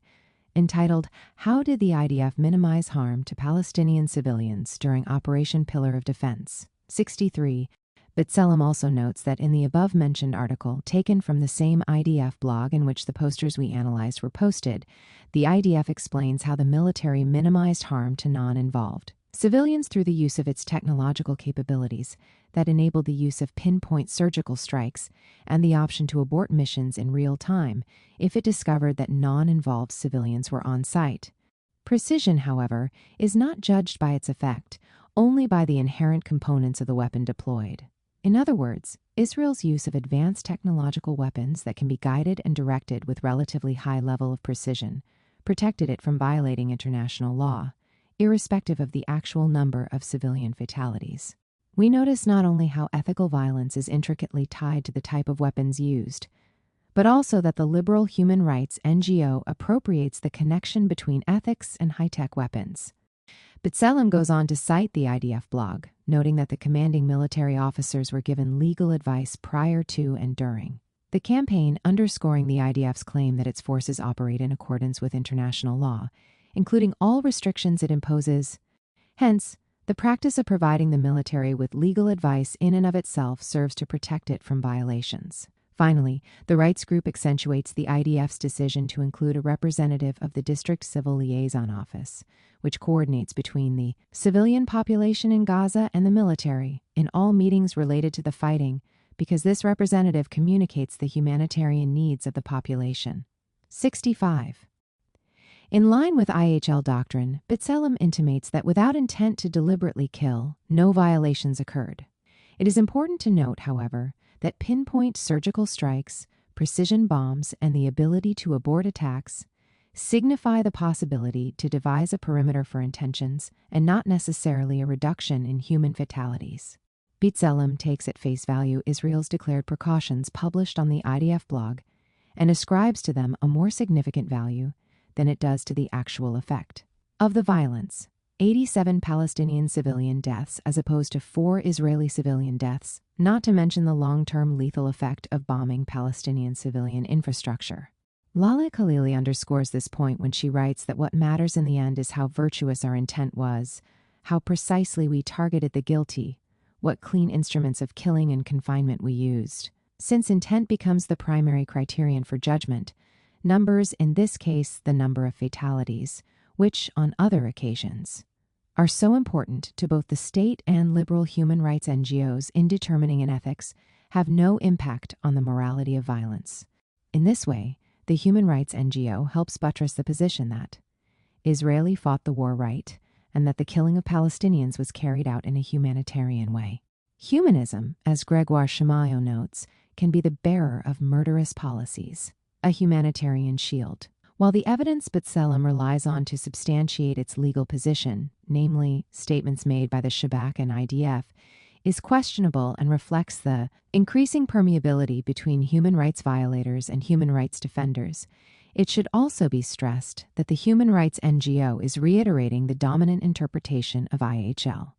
entitled, "How did the IDF minimize harm to Palestinian civilians during Operation Pillar of Defense?" 63. B'Tselem also notes that in the above-mentioned article, taken from the same IDF blog in which the posters we analyzed were posted, the IDF explains how the military minimized harm to non-involved civilians through the use of its technological capabilities that enabled the use of pinpoint surgical strikes and the option to abort missions in real time if it discovered that non-involved civilians were on site. Precision, however, is not judged by its effect, only by the inherent components of the weapon deployed. In other words, Israel's use of advanced technological weapons that can be guided and directed with relatively high level of precision protected it from violating international law, irrespective of the actual number of civilian fatalities. We notice not only how ethical violence is intricately tied to the type of weapons used, but also that the liberal human rights NGO appropriates the connection between ethics and high-tech weapons. B'Tselem goes on to cite the IDF blog, noting that the commanding military officers were given legal advice prior to and during the campaign, underscoring the IDF's claim that its forces operate in accordance with international law, including all restrictions it imposes. Hence, the practice of providing the military with legal advice in and of itself serves to protect it from violations. Finally, the rights group accentuates the IDF's decision to include a representative of the District Civil Liaison Office, which coordinates between the civilian population in Gaza and the military in all meetings related to the fighting, because this representative communicates the humanitarian needs of the population. 65. In line with IHL doctrine, B'Tselem intimates that without intent to deliberately kill, no violations occurred. It is important to note, however, that pinpoint surgical strikes, precision bombs, and the ability to abort attacks signify the possibility to devise a perimeter for intentions and not necessarily a reduction in human fatalities. B'Tselem takes at face value Israel's declared precautions published on the IDF blog and ascribes to them a more significant value than it does to the actual effect. Of the violence, 87 Palestinian civilian deaths as opposed to 4 Israeli civilian deaths, not to mention the long-term lethal effect of bombing Palestinian civilian infrastructure. Lala Khalili underscores this point when she writes that what matters in the end is how virtuous our intent was, how precisely we targeted the guilty, what clean instruments of killing and confinement we used. Since intent becomes the primary criterion for judgment, numbers, in this case the number of fatalities, which, on other occasions, are so important to both the state and liberal human rights NGOs in determining an ethics, have no impact on the morality of violence. In this way, the human rights NGO helps buttress the position that Israeli fought the war right and that the killing of Palestinians was carried out in a humanitarian way. Humanism, as Gregoire Chamaillot notes, can be the bearer of murderous policies, a humanitarian shield. While the evidence B'Tselem relies on to substantiate its legal position, namely statements made by the Shabak and IDF, is questionable and reflects the increasing permeability between human rights violators and human rights defenders, it should also be stressed that the Human Rights NGO is reiterating the dominant interpretation of IHL.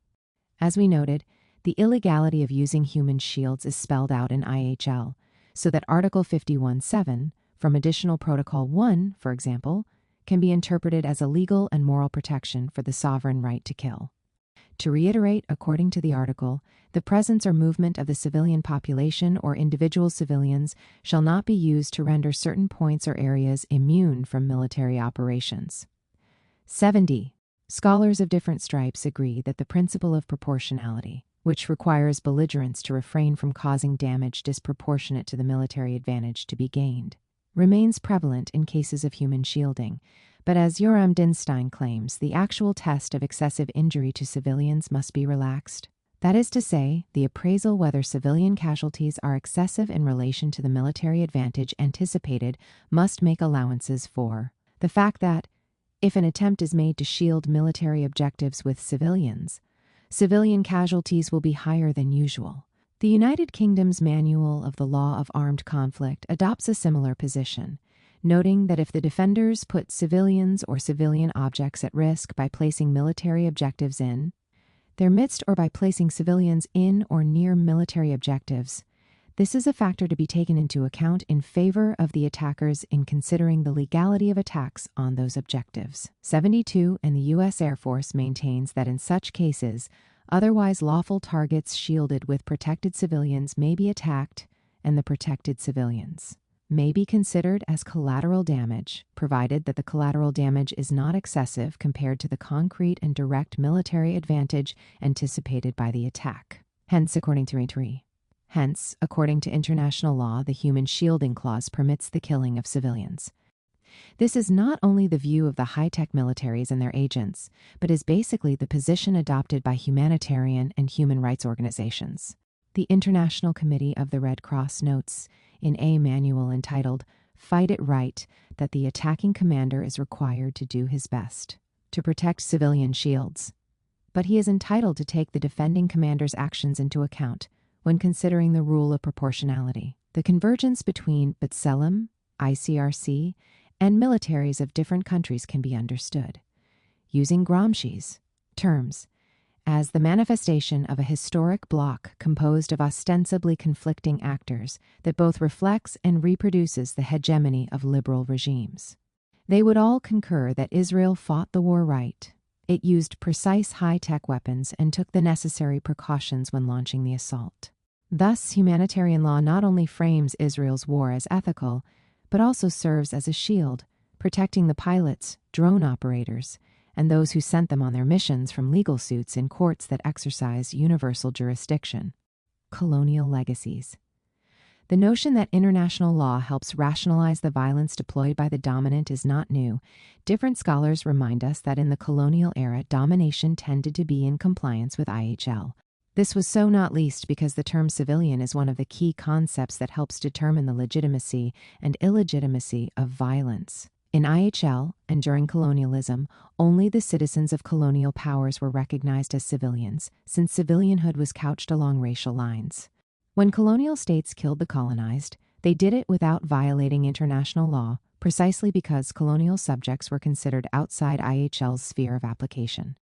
As we noted, the illegality of using human shields is spelled out in IHL, so that Article 51.7 from Additional Protocol 1, for example, can be interpreted as a legal and moral protection for the sovereign right to kill. To reiterate, according to the article, the presence or movement of the civilian population or individual civilians shall not be used to render certain points or areas immune from military operations. 70. Scholars of different stripes agree that the principle of proportionality, which requires belligerents to refrain from causing damage disproportionate to the military advantage to be gained, remains prevalent in cases of human shielding, but as Yoram Dinstein claims, the actual test of excessive injury to civilians must be relaxed. That is to say, the appraisal whether civilian casualties are excessive in relation to the military advantage anticipated must make allowances for the fact that, if an attempt is made to shield military objectives with civilians, civilian casualties will be higher than usual. The United Kingdom's Manual of the Law of Armed Conflict adopts a similar position, noting that if the defenders put civilians or civilian objects at risk by placing military objectives in their midst or by placing civilians in or near military objectives, this is a factor to be taken into account in favor of the attackers in considering the legality of attacks on those objectives. 72 and the U.S. Air Force maintains that in such cases, otherwise lawful targets shielded with protected civilians may be attacked, and the protected civilians may be considered as collateral damage, provided that the collateral damage is not excessive compared to the concrete and direct military advantage anticipated by the attack. Hence, according to international law, the Human Shielding Clause permits the killing of civilians. This is not only the view of the high-tech militaries and their agents, but is basically the position adopted by humanitarian and human rights organizations. The International Committee of the Red Cross notes in a manual entitled Fight It Right that the attacking commander is required to do his best to protect civilian shields, but he is entitled to take the defending commander's actions into account when considering the rule of proportionality. The convergence between B'Tselem, ICRC, and militaries of different countries can be understood, using Gramsci's terms, as the manifestation of a historic bloc composed of ostensibly conflicting actors that both reflects and reproduces the hegemony of liberal regimes. They would all concur that Israel fought the war right. It used precise high-tech weapons and took the necessary precautions when launching the assault. Thus, humanitarian law not only frames Israel's war as ethical, but also serves as a shield, protecting the pilots, drone operators, and those who sent them on their missions from legal suits in courts that exercise universal jurisdiction. Colonial legacies. The notion that international law helps rationalize the violence deployed by the dominant is not new. Different scholars remind us that in the colonial era, domination tended to be in compliance with IHL. This was so not least because the term civilian is one of the key concepts that helps determine the legitimacy and illegitimacy of violence. In IHL and during colonialism, only the citizens of colonial powers were recognized as civilians, since civilianhood was couched along racial lines. When colonial states killed the colonized, they did it without violating international law, precisely because colonial subjects were considered outside IHL's sphere of application.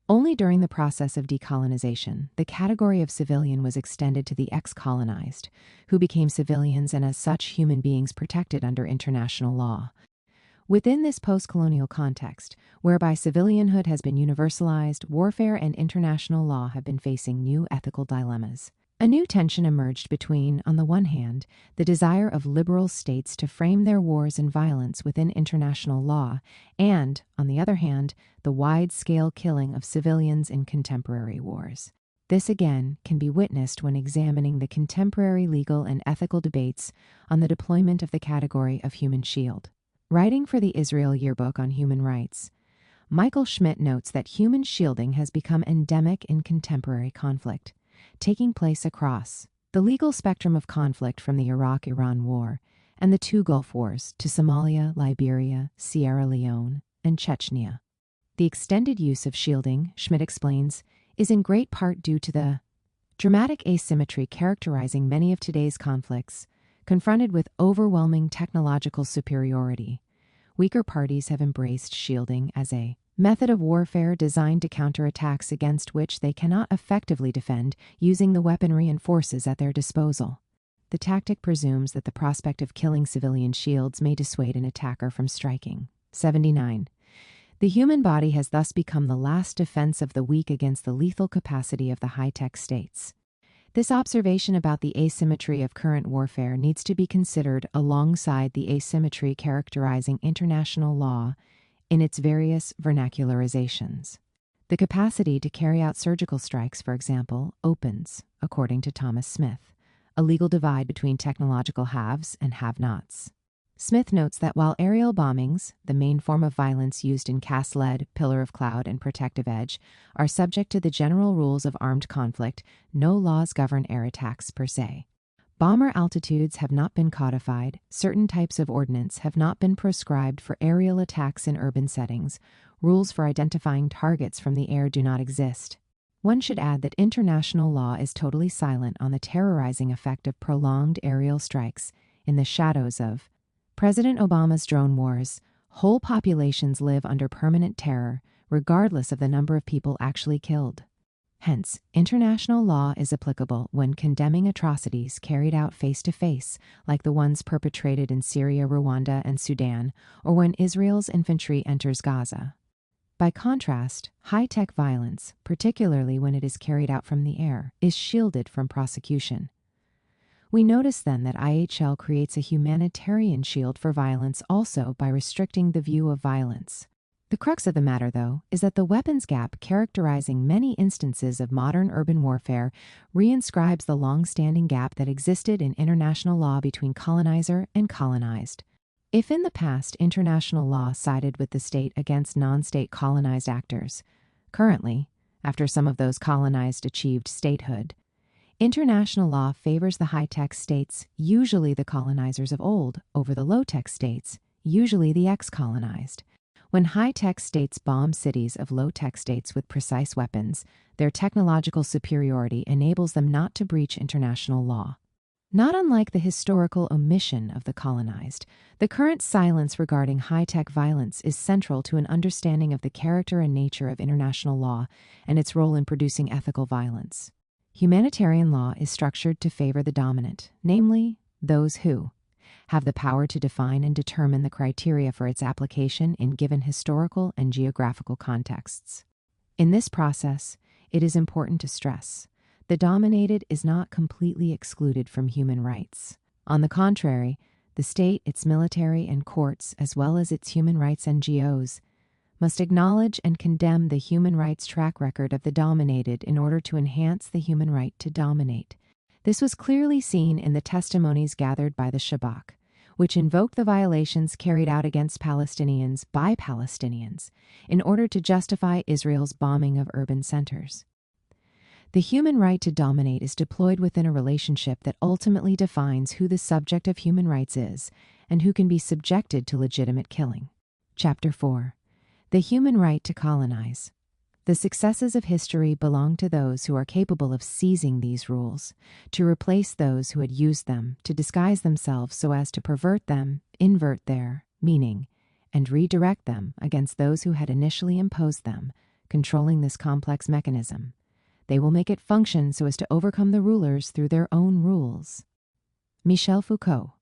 Only during the process of decolonization, the category of civilian was extended to the ex-colonized, who became civilians and as such human beings protected under international law. Within this post-colonial context, whereby civilianhood has been universalized, warfare and international law have been facing new ethical dilemmas. A new tension emerged between, on the one hand, the desire of liberal states to frame their wars and violence within international law, and, on the other hand, the wide-scale killing of civilians in contemporary wars. This again can be witnessed when examining the contemporary legal and ethical debates on the deployment of the category of human shield. Writing for the Israel Yearbook on Human Rights, Michael Schmidt notes that human shielding has become endemic in contemporary conflict, taking place across the legal spectrum of conflict from the Iraq-Iran War and the two Gulf Wars to Somalia, Liberia, Sierra Leone, and Chechnya. The extended use of shielding, Schmidt explains, is in great part due to the dramatic asymmetry characterizing many of today's conflicts. Confronted with overwhelming technological superiority, weaker parties have embraced shielding as a method of warfare designed to counter attacks against which they cannot effectively defend using the weaponry and forces at their disposal. The tactic presumes that the prospect of killing civilian shields may dissuade an attacker from striking. 79. The human body has thus become the last defense of the weak against the lethal capacity of the high-tech states. This observation about the asymmetry of current warfare needs to be considered alongside the asymmetry characterizing international law in its various vernacularizations. The capacity to carry out surgical strikes, for example, opens, according to Thomas Smith, a legal divide between technological haves and have-nots. Smith notes that while aerial bombings, the main form of violence used in cast lead, pillar of cloud, and protective edge, are subject to the general rules of armed conflict, no laws govern air attacks per se. Bomber altitudes have not been codified, certain types of ordnance have not been prescribed for aerial attacks in urban settings, rules for identifying targets from the air do not exist. One should add that international law is totally silent on the terrorizing effect of prolonged aerial strikes in the shadows of President Obama's drone wars. Whole populations live under permanent terror, regardless of the number of people actually killed. Hence, international law is applicable when condemning atrocities carried out face-to-face, like the ones perpetrated in Syria, Rwanda, and Sudan, or when Israel's infantry enters Gaza. By contrast, high-tech violence, particularly when it is carried out from the air, is shielded from prosecution. We notice then that IHL creates a humanitarian shield for violence also by restricting the view of violence. The crux of the matter, though, is that the weapons gap characterizing many instances of modern urban warfare reinscribes the long-standing gap that existed in international law between colonizer and colonized. If in the past international law sided with the state against non-state colonized actors, currently, after some of those colonized achieved statehood, International law favors the high-tech states, usually the colonizers of old, over the low-tech states, usually the ex-colonized. When high-tech states bomb cities of low-tech states with precise weapons, their technological superiority enables them not to breach international law. Not unlike the historical omission of the colonized, the current silence regarding high-tech violence is central to an understanding of the character and nature of international law and its role in producing ethical violence. Humanitarian law is structured to favor the dominant, namely, those who have the power to define and determine the criteria for its application in given historical and geographical contexts. In this process, it is important to stress the dominated is not completely excluded from human rights. On the contrary, the state, its military and courts, as well as its human rights NGOs, must acknowledge and condemn the human rights track record of the dominated in order to enhance the human right to dominate. This was clearly seen in the testimonies gathered by the Shabak, which invoked the violations carried out against Palestinians by Palestinians in order to justify Israel's bombing of urban centers. The human right to dominate is deployed within a relationship that ultimately defines who the subject of human rights is and who can be subjected to legitimate killing. Chapter 4. The human right to colonize. The successes of history belong to those who are capable of seizing these rules, to replace those who had used them, to disguise themselves so as to pervert them, invert their meaning, and redirect them against those who had initially imposed them, controlling this complex mechanism. They will make it function so as to overcome the rulers through their own rules. Michel Foucault.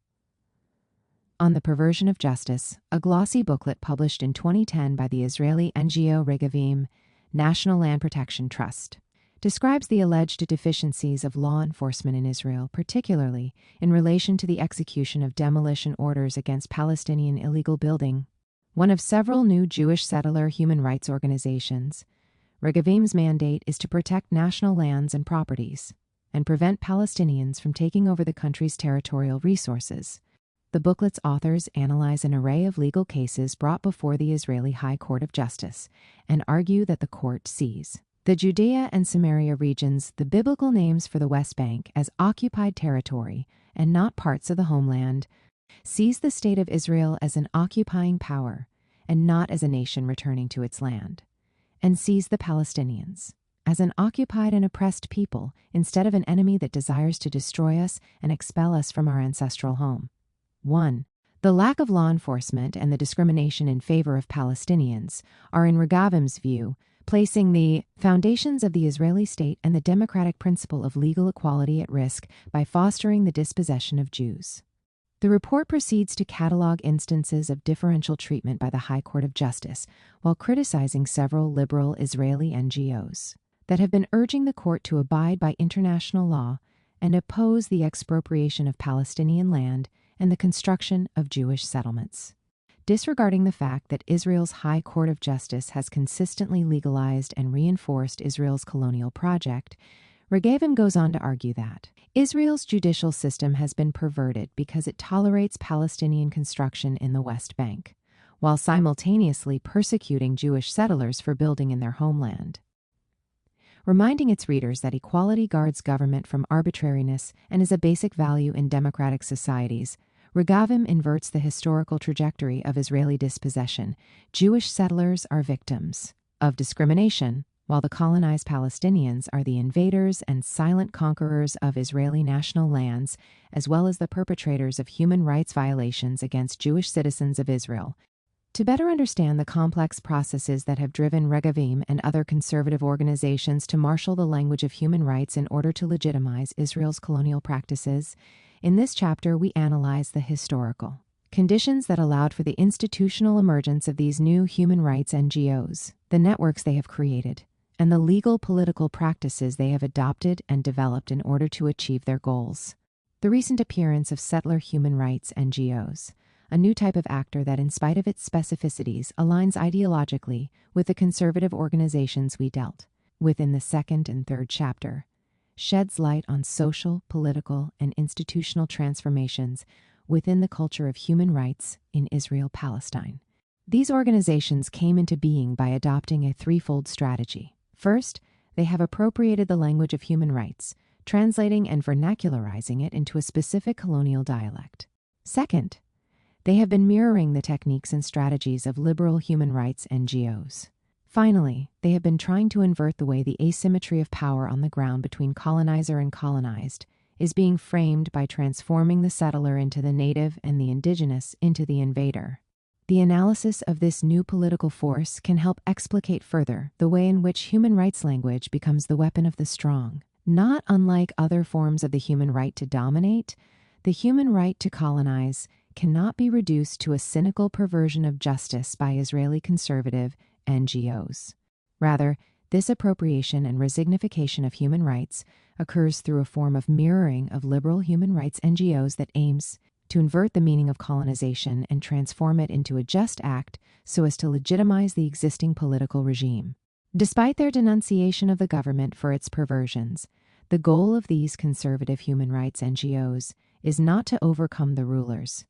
On the Perversion of Justice, a glossy booklet published in 2010 by the Israeli NGO Regavim, National Land Protection Trust, describes the alleged deficiencies of law enforcement in Israel, particularly in relation to the execution of demolition orders against Palestinian illegal building. One of several new Jewish settler human rights organizations, Regavim's mandate is to protect national lands and properties and prevent Palestinians from taking over the country's territorial resources. The booklet's authors analyze an array of legal cases brought before the Israeli High Court of Justice and argue that the court sees the Judea and Samaria regions, the biblical names for the West Bank, as occupied territory and not parts of the homeland, sees the state of Israel as an occupying power and not as a nation returning to its land, and sees the Palestinians as an occupied and oppressed people instead of an enemy that desires to destroy us and expel us from our ancestral home. 1. The lack of law enforcement and the discrimination in favor of Palestinians are, in Regavim's view, placing the foundations of the Israeli state and the democratic principle of legal equality at risk by fostering the dispossession of Jews. The report proceeds to catalog instances of differential treatment by the High Court of Justice while criticizing several liberal Israeli NGOs that have been urging the court to abide by international law and oppose the expropriation of Palestinian land and the construction of Jewish settlements. Disregarding the fact that Israel's High Court of Justice has consistently legalized and reinforced Israel's colonial project, Regavim goes on to argue that Israel's judicial system has been perverted because it tolerates Palestinian construction in the West Bank, while simultaneously persecuting Jewish settlers for building in their homeland. Reminding its readers that equality guards government from arbitrariness and is a basic value in democratic societies, Regavim inverts the historical trajectory of Israeli dispossession. Jewish settlers are victims of discrimination, while the colonized Palestinians are the invaders and silent conquerors of Israeli national lands, as well as the perpetrators of human rights violations against Jewish citizens of Israel. To better understand the complex processes that have driven Regavim and other conservative organizations to marshal the language of human rights in order to legitimize Israel's colonial practices, in this chapter we analyze the historical conditions that allowed for the institutional emergence of these new human rights NGOs, the networks they have created, and the legal political practices they have adopted and developed in order to achieve their goals. The recent appearance of settler human rights NGOs, a new type of actor that, in spite of its specificities, aligns ideologically with the conservative organizations we dealt with in the second and third chapter, sheds light on social, political, and institutional transformations within the culture of human rights in Israel-Palestine. These organizations came into being by adopting a threefold strategy. First, they have appropriated the language of human rights translating and vernacularizing it into a specific colonial dialect. Second, they have been mirroring the techniques and strategies of liberal human rights NGOs. Finally, they have been trying to invert the way the asymmetry of power on the ground between colonizer and colonized is being framed by transforming the settler into the native and the indigenous into the invader. The analysis of this new political force can help explicate further the way in which human rights language becomes the weapon of the strong. Not unlike other forms of the human right to dominate, the human right to colonize cannot be reduced to a cynical perversion of justice by Israeli conservative NGOs. Rather, this appropriation and resignification of human rights occurs through a form of mirroring of liberal human rights NGOs that aims to invert the meaning of colonization and transform it into a just act so as to legitimize the existing political regime. Despite their denunciation of the government for its perversions, the goal of these conservative human rights NGOs is not to overcome the rulers,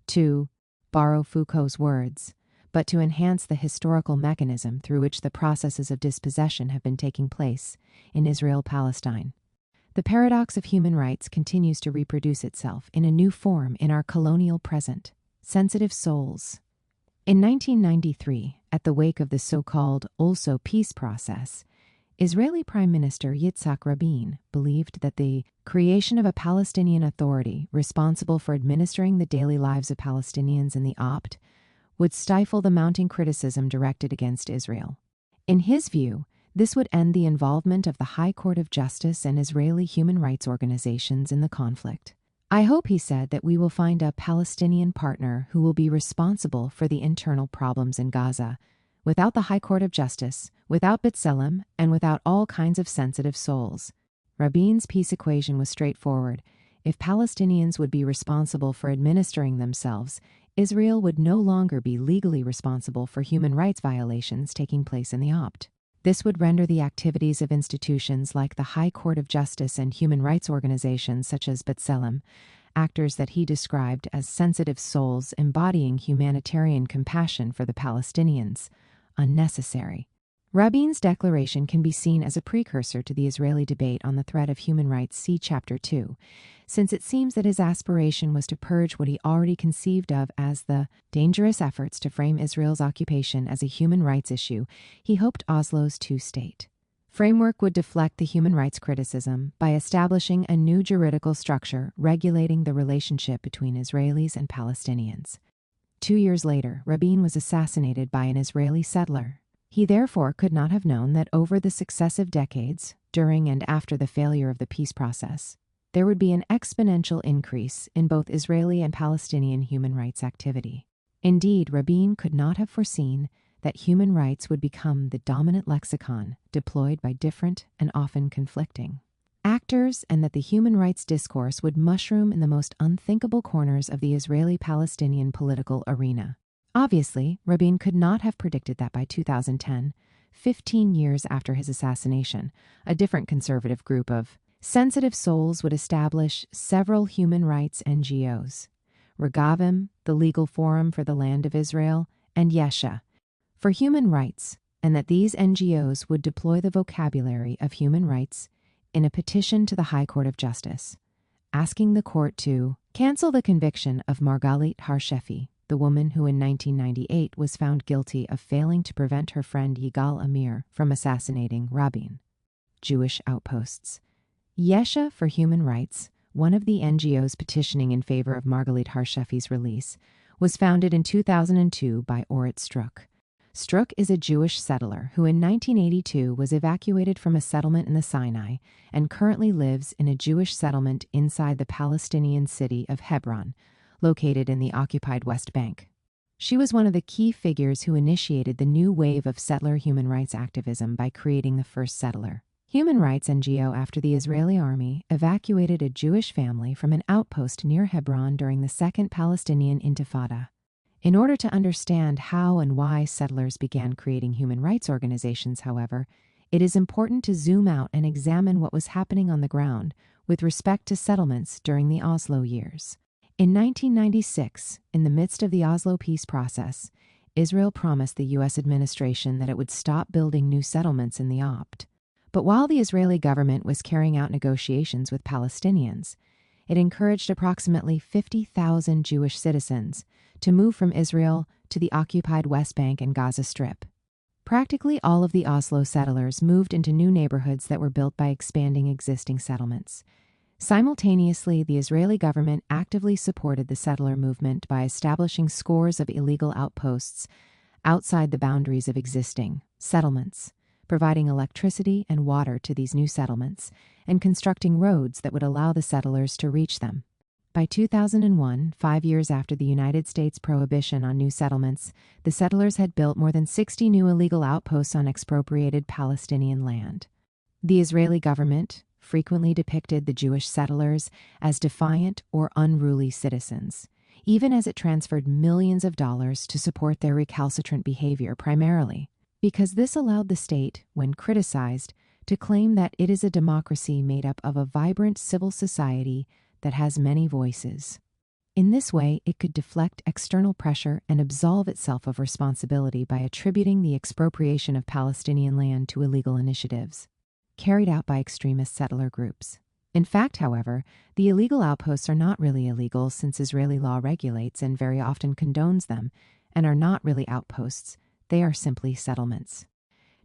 to borrow Foucault's words, but to enhance the historical mechanism through which the processes of dispossession have been taking place in Israel-Palestine. The paradox of human rights continues to reproduce itself in a new form in our colonial present, sensitive souls. In 1993, at the wake of the so-called Oslo peace process, Israeli Prime Minister Yitzhak Rabin believed that the creation of a Palestinian authority responsible for administering the daily lives of Palestinians in the Opt would stifle the mounting criticism directed against Israel. In his view, this would end the involvement of the High Court of Justice and Israeli human rights organizations in the conflict. I hope, he said, that we will find a Palestinian partner who will be responsible for the internal problems in Gaza, without the High Court of Justice, without B'Tselem, and without all kinds of sensitive souls. Rabin's peace equation was straightforward. If Palestinians would be responsible for administering themselves, Israel would no longer be legally responsible for human rights violations taking place in the Opt. This would render the activities of institutions like the High Court of Justice and human rights organizations such as B'Tselem, actors that he described as sensitive souls embodying humanitarian compassion for the Palestinians, unnecessary. Rabin's declaration can be seen as a precursor to the Israeli debate on the threat of human rights, see Chapter 2, since it seems that his aspiration was to purge what he already conceived of as the dangerous efforts to frame Israel's occupation as a human rights issue. He hoped Oslo's two-state framework would deflect the human rights criticism by establishing a new juridical structure regulating the relationship between Israelis and Palestinians. 2 years later, Rabin was assassinated by an Israeli settler. He therefore could not have known that over the successive decades, during and after the failure of the peace process, there would be an exponential increase in both Israeli and Palestinian human rights activity. Indeed, Rabin could not have foreseen that human rights would become the dominant lexicon deployed by different and often conflicting actors, and that the human rights discourse would mushroom in the most unthinkable corners of the Israeli-Palestinian political arena. Obviously, Rabin could not have predicted that by 2010, 15 years after his assassination, a different conservative group of sensitive souls would establish several human rights NGOs, Regavim, the Legal Forum for the Land of Israel, and Yesha, for human rights, and that these NGOs would deploy the vocabulary of human rights in a petition to the High Court of Justice, asking the court to cancel the conviction of Margalit Harshefi, the woman who in 1998 was found guilty of failing to prevent her friend Yigal Amir from assassinating Rabin. Jewish outposts. Yesha for Human Rights, one of the NGOs petitioning in favor of Margalit Harshefi's release, was founded in 2002 by Orit Struk. Struk is a Jewish settler who in 1982 was evacuated from a settlement in the Sinai and currently lives in a Jewish settlement inside the Palestinian city of Hebron, located in the occupied West Bank. She was one of the key figures who initiated the new wave of settler human rights activism by creating the first settler human rights NGO after the Israeli army evacuated a Jewish family from an outpost near Hebron during the Second Palestinian Intifada. In order to understand how and why settlers began creating human rights organizations, however, it is important to zoom out and examine what was happening on the ground with respect to settlements during the Oslo years. In 1996, in the midst of the Oslo peace process, Israel promised the U.S. administration that it would stop building new settlements in the Opt. But while the Israeli government was carrying out negotiations with Palestinians, it encouraged approximately 50,000 Jewish citizens to move from Israel to the occupied West Bank and Gaza Strip. Practically all of the Oslo settlers moved into new neighborhoods that were built by expanding existing settlements. Simultaneously, the Israeli government actively supported the settler movement by establishing scores of illegal outposts outside the boundaries of existing settlements, providing electricity and water to these new settlements, and constructing roads that would allow the settlers to reach them. By 2001, 5 years after the United States prohibition on new settlements, the settlers had built more than 60 new illegal outposts on expropriated Palestinian land. The Israeli government frequently depicted the Jewish settlers as defiant or unruly citizens, even as it transferred millions of dollars to support their recalcitrant behavior primarily, because this allowed the state, when criticized, to claim that it is a democracy made up of a vibrant civil society that has many voices. In this way, it could deflect external pressure and absolve itself of responsibility by attributing the expropriation of Palestinian land to illegal initiatives carried out by extremist settler groups. In fact, however, the illegal outposts are not really illegal since Israeli law regulates and very often condones them, and are not really outposts. They are simply settlements.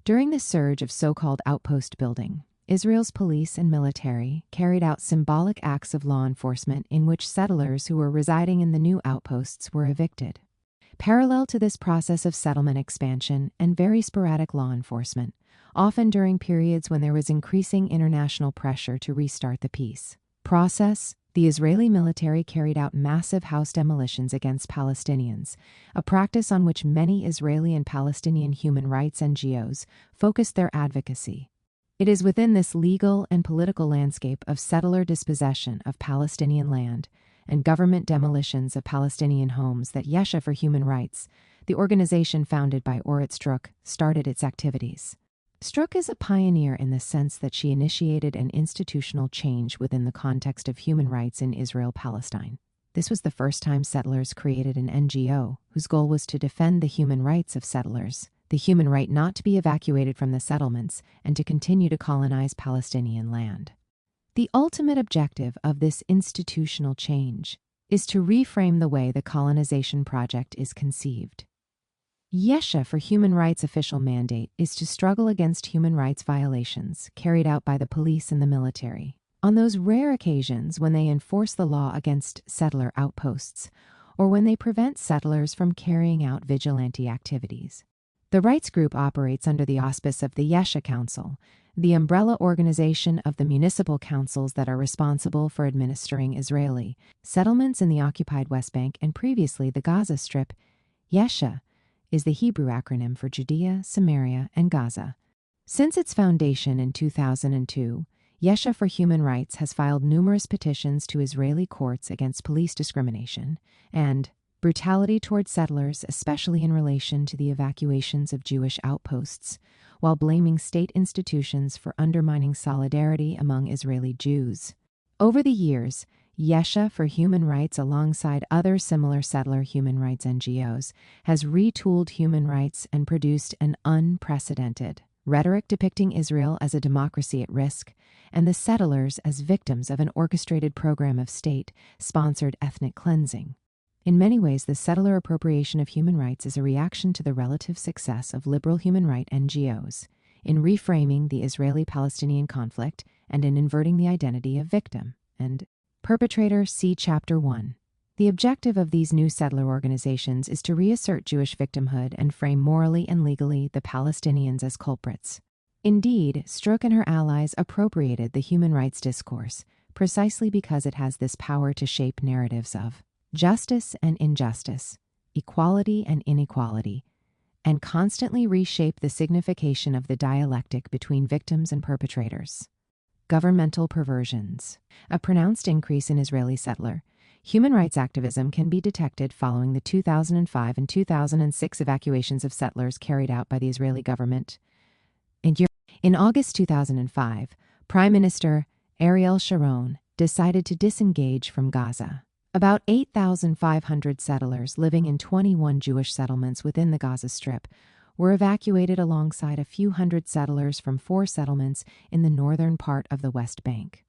During the surge of so-called outpost building, Israel's police and military carried out symbolic acts of law enforcement in which settlers who were residing in the new outposts were evicted. Parallel to this process of settlement expansion and very sporadic law enforcement, often during periods when there was increasing international pressure to restart the peace process, the Israeli military carried out massive house demolitions against Palestinians, a practice on which many Israeli and Palestinian human rights NGOs focused their advocacy. It is within this legal and political landscape of settler dispossession of Palestinian land and government demolitions of Palestinian homes that Yesha for Human Rights, the organization founded by Orit Struk, started its activities. Struk is a pioneer in the sense that she initiated an institutional change within the context of human rights in Israel-Palestine. This was the first time settlers created an NGO whose goal was to defend the human rights of settlers, the human right not to be evacuated from the settlements and to continue to colonize Palestinian land. The ultimate objective of this institutional change is to reframe the way the colonization project is conceived. Yesha for Human Rights' official mandate is to struggle against human rights violations carried out by the police and the military, on those rare occasions when they enforce the law against settler outposts, or when they prevent settlers from carrying out vigilante activities. The rights group operates under the auspice of the Yesha Council, the umbrella organization of the municipal councils that are responsible for administering Israeli settlements in the occupied West Bank and previously the Gaza Strip. Yesha is the Hebrew acronym for Judea, Samaria, and Gaza. Since its foundation in 2002, Yesha for Human Rights has filed numerous petitions to Israeli courts against police discrimination and brutality toward settlers, especially in relation to the evacuations of Jewish outposts, while blaming state institutions for undermining solidarity among Israeli Jews. Over the years, Yesha for Human Rights, alongside other similar settler human rights NGOs, has retooled human rights and produced an unprecedented rhetoric depicting Israel as a democracy at risk and the settlers as victims of an orchestrated program of state-sponsored ethnic cleansing. In many ways, the settler appropriation of human rights is a reaction to the relative success of liberal human rights NGOs in reframing the Israeli-Palestinian conflict and in inverting the identity of victim and perpetrator. See Chapter 1. The objective of these new settler organizations is to reassert Jewish victimhood and frame morally and legally the Palestinians as culprits. Indeed, Struk and her allies appropriated the human rights discourse precisely because it has this power to shape narratives of justice and injustice, equality and inequality, and constantly reshape the signification of the dialectic between victims and perpetrators. Governmental perversions. A pronounced increase in Israeli settler human rights activism can be detected following the 2005 and 2006 evacuations of settlers carried out by the Israeli government. In August 2005, Prime Minister Ariel Sharon decided to disengage from Gaza. About 8,500 settlers living in 21 Jewish settlements within the Gaza Strip were evacuated alongside a few hundred settlers from 4 settlements in the northern part of the West Bank.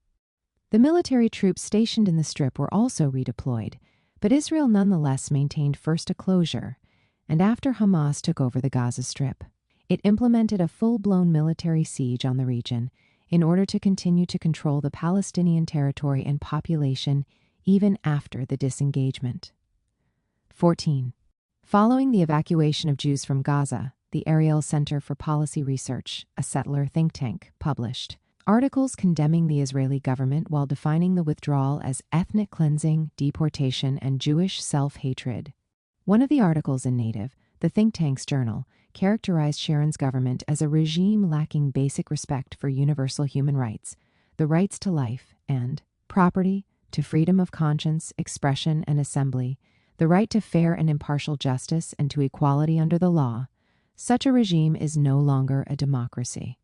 The military troops stationed in the Strip were also redeployed, but Israel nonetheless maintained first a closure, and after Hamas took over the Gaza Strip, it implemented a full-blown military siege on the region in order to continue to control the Palestinian territory and population even after the disengagement. 14. Following the evacuation of Jews from Gaza, the Ariel Center for Policy Research, a settler think tank, published articles condemning the Israeli government while defining the withdrawal as ethnic cleansing, deportation, and Jewish self-hatred. One of the articles in Neve, the think tank's journal, characterized Sharon's government as a regime lacking basic respect for universal human rights, the rights to life and property, to freedom of conscience, expression, and assembly, the right to fair and impartial justice, and to equality under the law. Such a regime is no longer a democracy.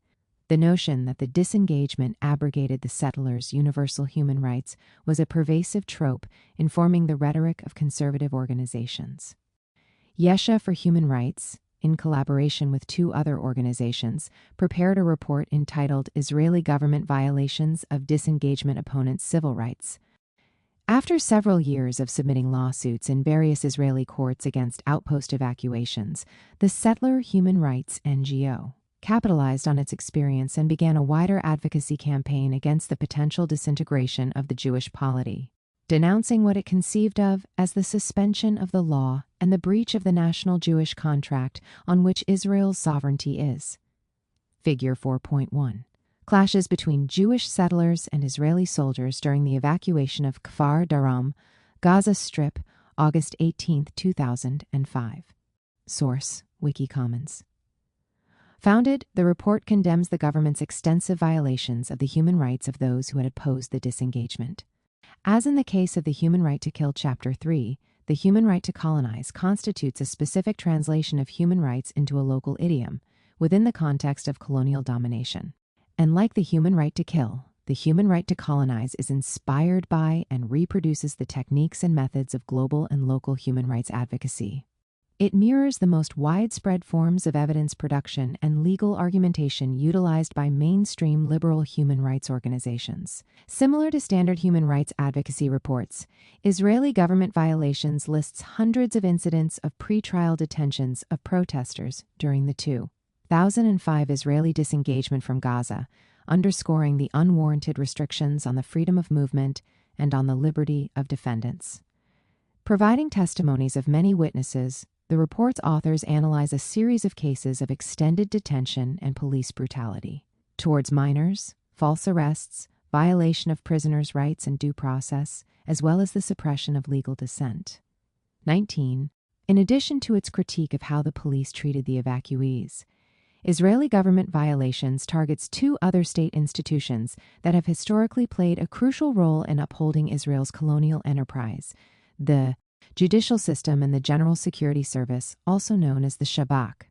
The notion that the disengagement abrogated the settlers' universal human rights was a pervasive trope informing the rhetoric of conservative organizations. Yesha for Human Rights, in collaboration with 2 other organizations, prepared a report entitled Israeli Government Violations of Disengagement Opponents' Civil Rights. After several years of submitting lawsuits in various Israeli courts against outpost evacuations, the Settler Human Rights NGO capitalized on its experience and began a wider advocacy campaign against the potential disintegration of the Jewish polity, denouncing what it conceived of as the suspension of the law and the breach of the national Jewish contract on which Israel's sovereignty is. Figure 4.1. Clashes between Jewish settlers and Israeli soldiers during the evacuation of Kfar Daram, Gaza Strip, August 18, 2005. Source: Wikicommons. Founded, the report condemns the government's extensive violations of the human rights of those who had opposed the disengagement. As in the case of the Human Right to Kill Chapter 3, the human right to colonize constitutes a specific translation of human rights into a local idiom within the context of colonial domination. And like the human right to kill, the human right to colonize is inspired by and reproduces the techniques and methods of global and local human rights advocacy. It mirrors the most widespread forms of evidence production and legal argumentation utilized by mainstream liberal human rights organizations. Similar to standard human rights advocacy reports, Israeli government violations lists hundreds of incidents of pretrial detentions of protesters during the 2005 Israeli disengagement from Gaza, underscoring the unwarranted restrictions on the freedom of movement and on the liberty of defendants. Providing testimonies of many witnesses, the report's authors analyze a series of cases of extended detention and police brutality towards minors, false arrests, violation of prisoners' rights and due process, as well as the suppression of legal dissent. 19. In addition to its critique of how the police treated the evacuees, Israeli government violations targets 2 other state institutions that have historically played a crucial role in upholding Israel's colonial enterprise: the judicial system and the General Security Service, also known as the Shabak,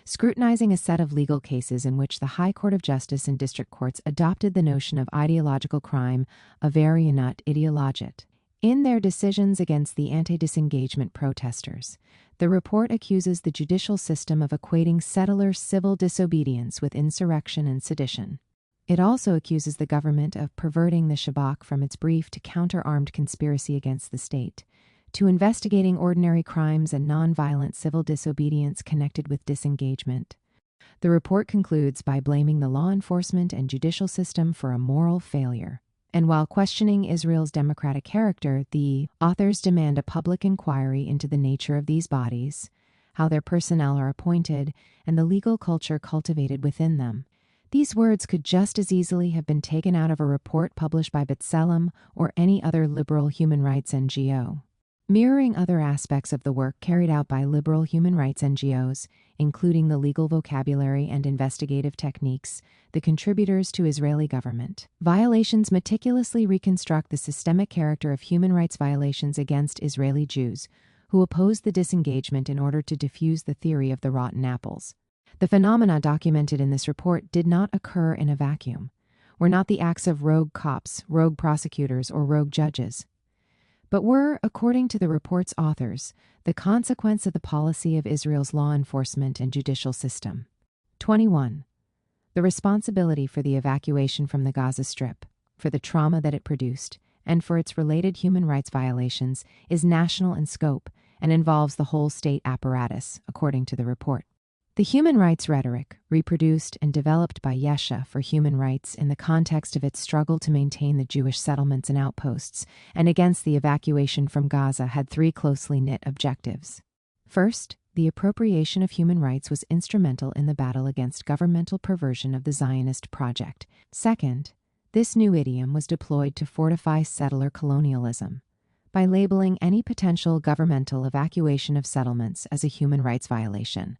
scrutinizing a set of legal cases in which the High Court of Justice and district courts adopted the notion of ideological crime, avarianut ideologiet. In their decisions against the anti-disengagement protesters, the report accuses the judicial system of equating settler civil disobedience with insurrection and sedition. It also accuses the government of perverting the Shabak from its brief to counter-armed conspiracy against the state, to investigating ordinary crimes and nonviolent civil disobedience connected with disengagement. The report concludes by blaming the law enforcement and judicial system for a moral failure. And while questioning Israel's democratic character, the authors demand a public inquiry into the nature of these bodies, how their personnel are appointed, and the legal culture cultivated within them. These words could just as easily have been taken out of a report published by B'Tselem or any other liberal human rights NGO. Mirroring other aspects of the work carried out by liberal human rights NGOs, including the legal vocabulary and investigative techniques, the contributors to Israeli government violations meticulously reconstruct the systemic character of human rights violations against Israeli Jews, who opposed the disengagement in order to diffuse the theory of the rotten apples. The phenomena documented in this report did not occur in a vacuum, were not the acts of rogue cops, rogue prosecutors, or rogue judges. but were, according to the report's authors, the consequence of the policy of Israel's law enforcement and judicial system. 21. The responsibility for the evacuation from the Gaza Strip, for the trauma that it produced, and for its related human rights violations is national in scope and involves the whole state apparatus, according to the report. The human rights rhetoric, reproduced and developed by Yesha for human rights in the context of its struggle to maintain the Jewish settlements and outposts and against the evacuation from Gaza, had three closely knit objectives. First, the appropriation of human rights was instrumental in the battle against governmental perversion of the Zionist project. Second, this new idiom was deployed to fortify settler colonialism by labeling any potential governmental evacuation of settlements as a human rights violation.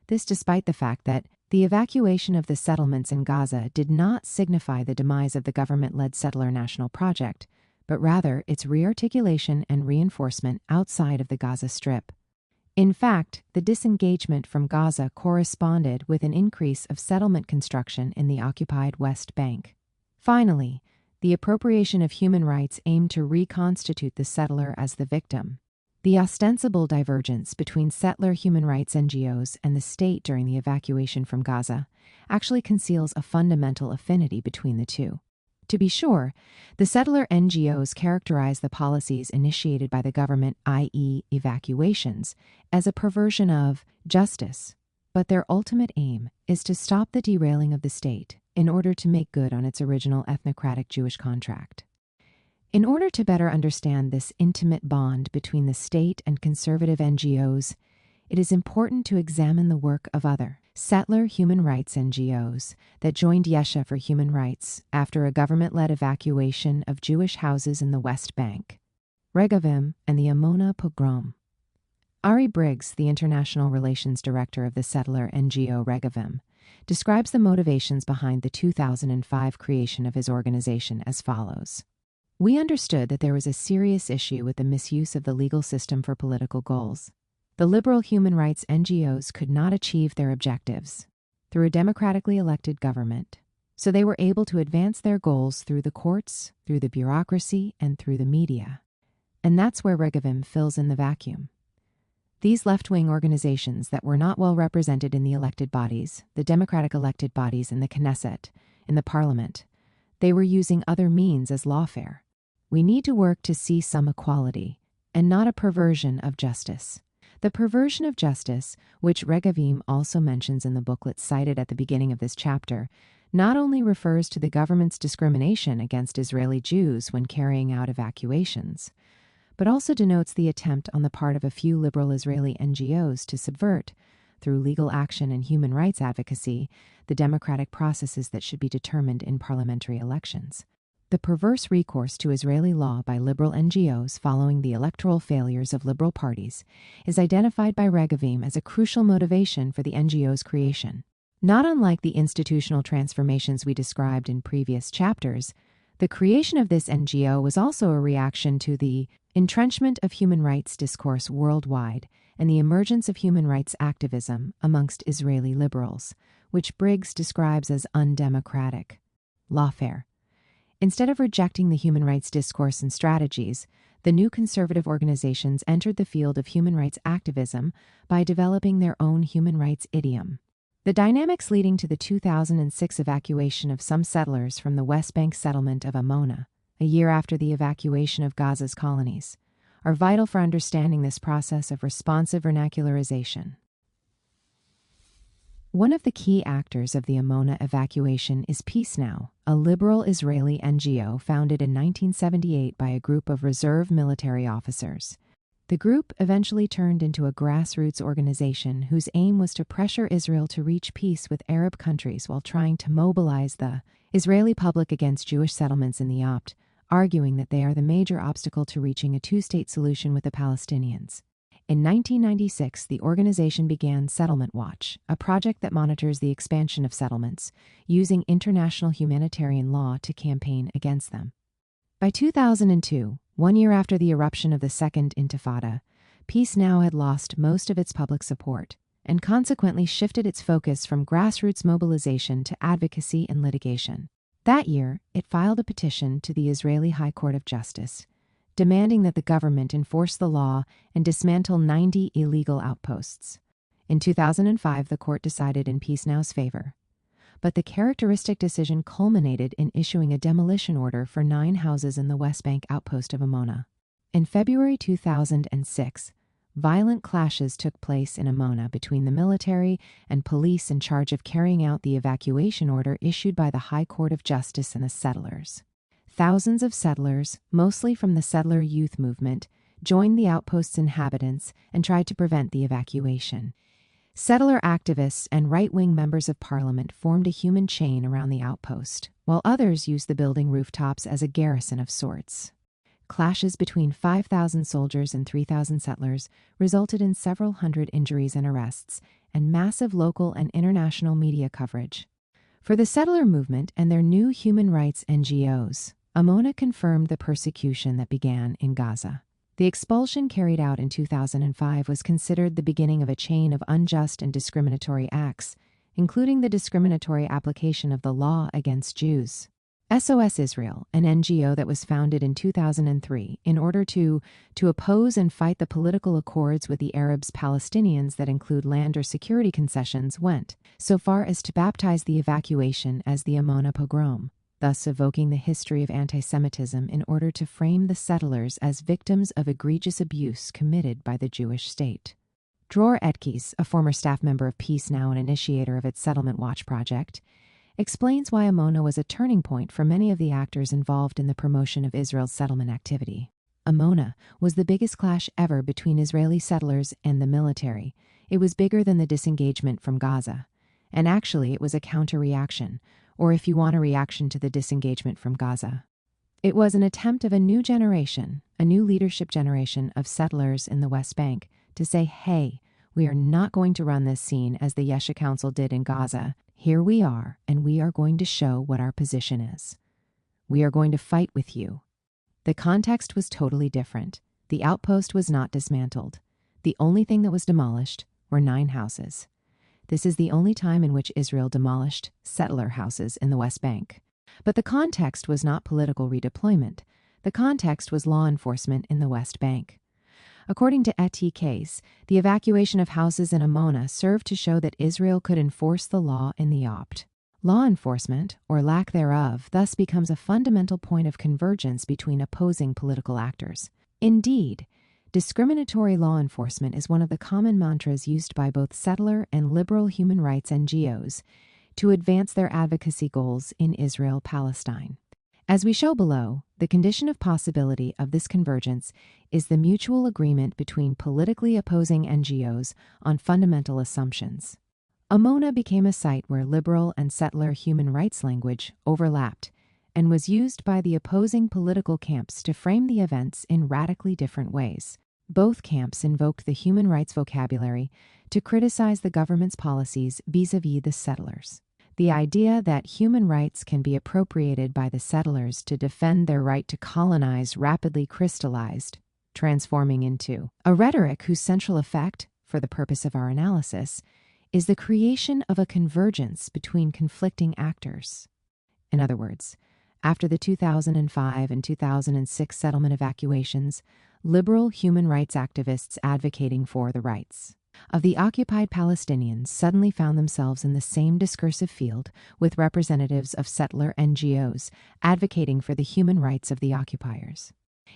This despite the fact that the evacuation of the settlements in Gaza did not signify the demise of the government-led settler national project, but rather its rearticulation and reinforcement outside of the Gaza Strip. In fact, the disengagement from Gaza corresponded with an increase of settlement construction in the occupied West Bank. Finally, the appropriation of human rights aimed to reconstitute the settler as the victim. The ostensible divergence between settler human rights NGOs and the state during the evacuation from Gaza actually conceals a fundamental affinity between the two. To be sure, the settler NGOs characterize the policies initiated by the government, i.e., evacuations, as a perversion of justice, but their ultimate aim is to stop the derailing of the state in order to make good on its original ethnocratic Jewish contract. In order to better understand this intimate bond between the state and conservative NGOs, it is important to examine the work of other settler human rights NGOs that joined Yesha for Human Rights after a government-led evacuation of Jewish houses in the West Bank, Regavim and the Amona pogrom. Ari Briggs, the International Relations Director of the settler NGO Regavim, describes the motivations behind the 2005 creation of his organization as follows. We understood that there was a serious issue with the misuse of the legal system for political goals. The liberal human rights NGOs could not achieve their objectives through a democratically elected government, so they were able to advance their goals through the courts, through the bureaucracy, and through the media. And that's where Regavim fills in the vacuum. These left-wing organizations that were not well represented in the elected bodies, the democratic elected bodies in the Knesset, in the parliament, they were using other means as lawfare. We need to work to see some equality, and not a perversion of justice. The perversion of justice, which Regavim also mentions in the booklet cited at the beginning of this chapter, not only refers to the government's discrimination against Israeli Jews when carrying out evacuations, but also denotes the attempt on the part of a few liberal Israeli NGOs to subvert, through legal action and human rights advocacy, the democratic processes that should be determined in parliamentary elections. The perverse recourse to Israeli law by liberal NGOs following the electoral failures of liberal parties is identified by Regavim as a crucial motivation for the NGO's creation. Not unlike the institutional transformations we described in previous chapters, the creation of this NGO was also a reaction to the entrenchment of human rights discourse worldwide and the emergence of human rights activism amongst Israeli liberals, which Briggs describes as undemocratic, lawfare. Instead of rejecting the human rights discourse and strategies, the new conservative organizations entered the field of human rights activism by developing their own human rights idiom. The dynamics leading to the 2006 evacuation of some settlers from the West Bank settlement of Amona, a year after the evacuation of Gaza's colonies, are vital for understanding this process of responsive vernacularization. One of the key actors of the Amona evacuation is Peace Now, a liberal Israeli NGO founded in 1978 by a group of reserve military officers. The group eventually turned into a grassroots organization whose aim was to pressure Israel to reach peace with Arab countries while trying to mobilize the Israeli public against Jewish settlements in the Opt, arguing that they are the major obstacle to reaching a two-state solution with the Palestinians. In 1996, the organization began Settlement Watch, a project that monitors the expansion of settlements, using international humanitarian law to campaign against them. By 2002, 1 year after the eruption of the Second Intifada, Peace Now had lost most of its public support and consequently shifted its focus from grassroots mobilization to advocacy and litigation. That year, it filed a petition to the Israeli High Court of Justice, demanding that the government enforce the law and dismantle 90 illegal outposts. In 2005, the court decided in Peace Now's favor. But the characteristic decision culminated in issuing a demolition order for 9 houses in the West Bank outpost of Amona. In February 2006, violent clashes took place in Amona between the military and police in charge of carrying out the evacuation order issued by the High Court of Justice and the settlers. Thousands of settlers, mostly from the settler youth movement, joined the outpost's inhabitants and tried to prevent the evacuation. Settler activists and right-wing members of parliament formed a human chain around the outpost, while others used the building rooftops as a garrison of sorts. Clashes between 5,000 soldiers and 3,000 settlers resulted in several hundred injuries and arrests, and massive local and international media coverage. For the settler movement and their new human rights NGOs, Amona confirmed the persecution that began in Gaza. The expulsion carried out in 2005 was considered the beginning of a chain of unjust and discriminatory acts, including the discriminatory application of the law against Jews. SOS Israel, an NGO that was founded in 2003 in order to oppose and fight the political accords with the Arabs-Palestinians that include land or security concessions, went so far as to baptize the evacuation as the Amona pogrom, thus evoking the history of anti-Semitism in order to frame the settlers as victims of egregious abuse committed by the Jewish state. Dror Etkes, a former staff member of Peace Now and initiator of its Settlement Watch project, explains why Amona was a turning point for many of the actors involved in the promotion of Israel's settlement activity. Amona was the biggest clash ever between Israeli settlers and the military. It was bigger than the disengagement from Gaza. And actually, it was a counter-reaction, or if you want, a reaction to the disengagement from Gaza. It was an attempt of a new generation, a new leadership generation of settlers in the West Bank to say, hey, we are not going to run this scene as the Yesha Council did in Gaza. Here we are, and we are going to show what our position is. We are going to fight with you. The context was totally different. The outpost was not dismantled. The only thing that was demolished were 9 houses. This is the only time in which Israel demolished settler houses in the West Bank. But the context was not political redeployment. The context was law enforcement in the West Bank. According to Etkes, the evacuation of houses in Amona served to show that Israel could enforce the law in the opt. Law enforcement, or lack thereof, thus becomes a fundamental point of convergence between opposing political actors. Indeed, discriminatory law enforcement is one of the common mantras used by both settler and liberal human rights NGOs to advance their advocacy goals in Israel-Palestine. As we show below, the condition of possibility of this convergence is the mutual agreement between politically opposing NGOs on fundamental assumptions. Amona became a site where liberal and settler human rights language overlapped and was used by the opposing political camps to frame the events in radically different ways. Both camps invoked the human rights vocabulary to criticize the government's policies vis-à-vis the settlers. The idea that human rights can be appropriated by the settlers to defend their right to colonize rapidly crystallized, transforming into a rhetoric whose central effect, for the purpose of our analysis, is the creation of a convergence between conflicting actors. In other words, after the 2005 and 2006 settlement evacuations, liberal human rights activists advocating for the rights of the occupied Palestinians suddenly found themselves in the same discursive field with representatives of settler NGOs advocating for the human rights of the occupiers.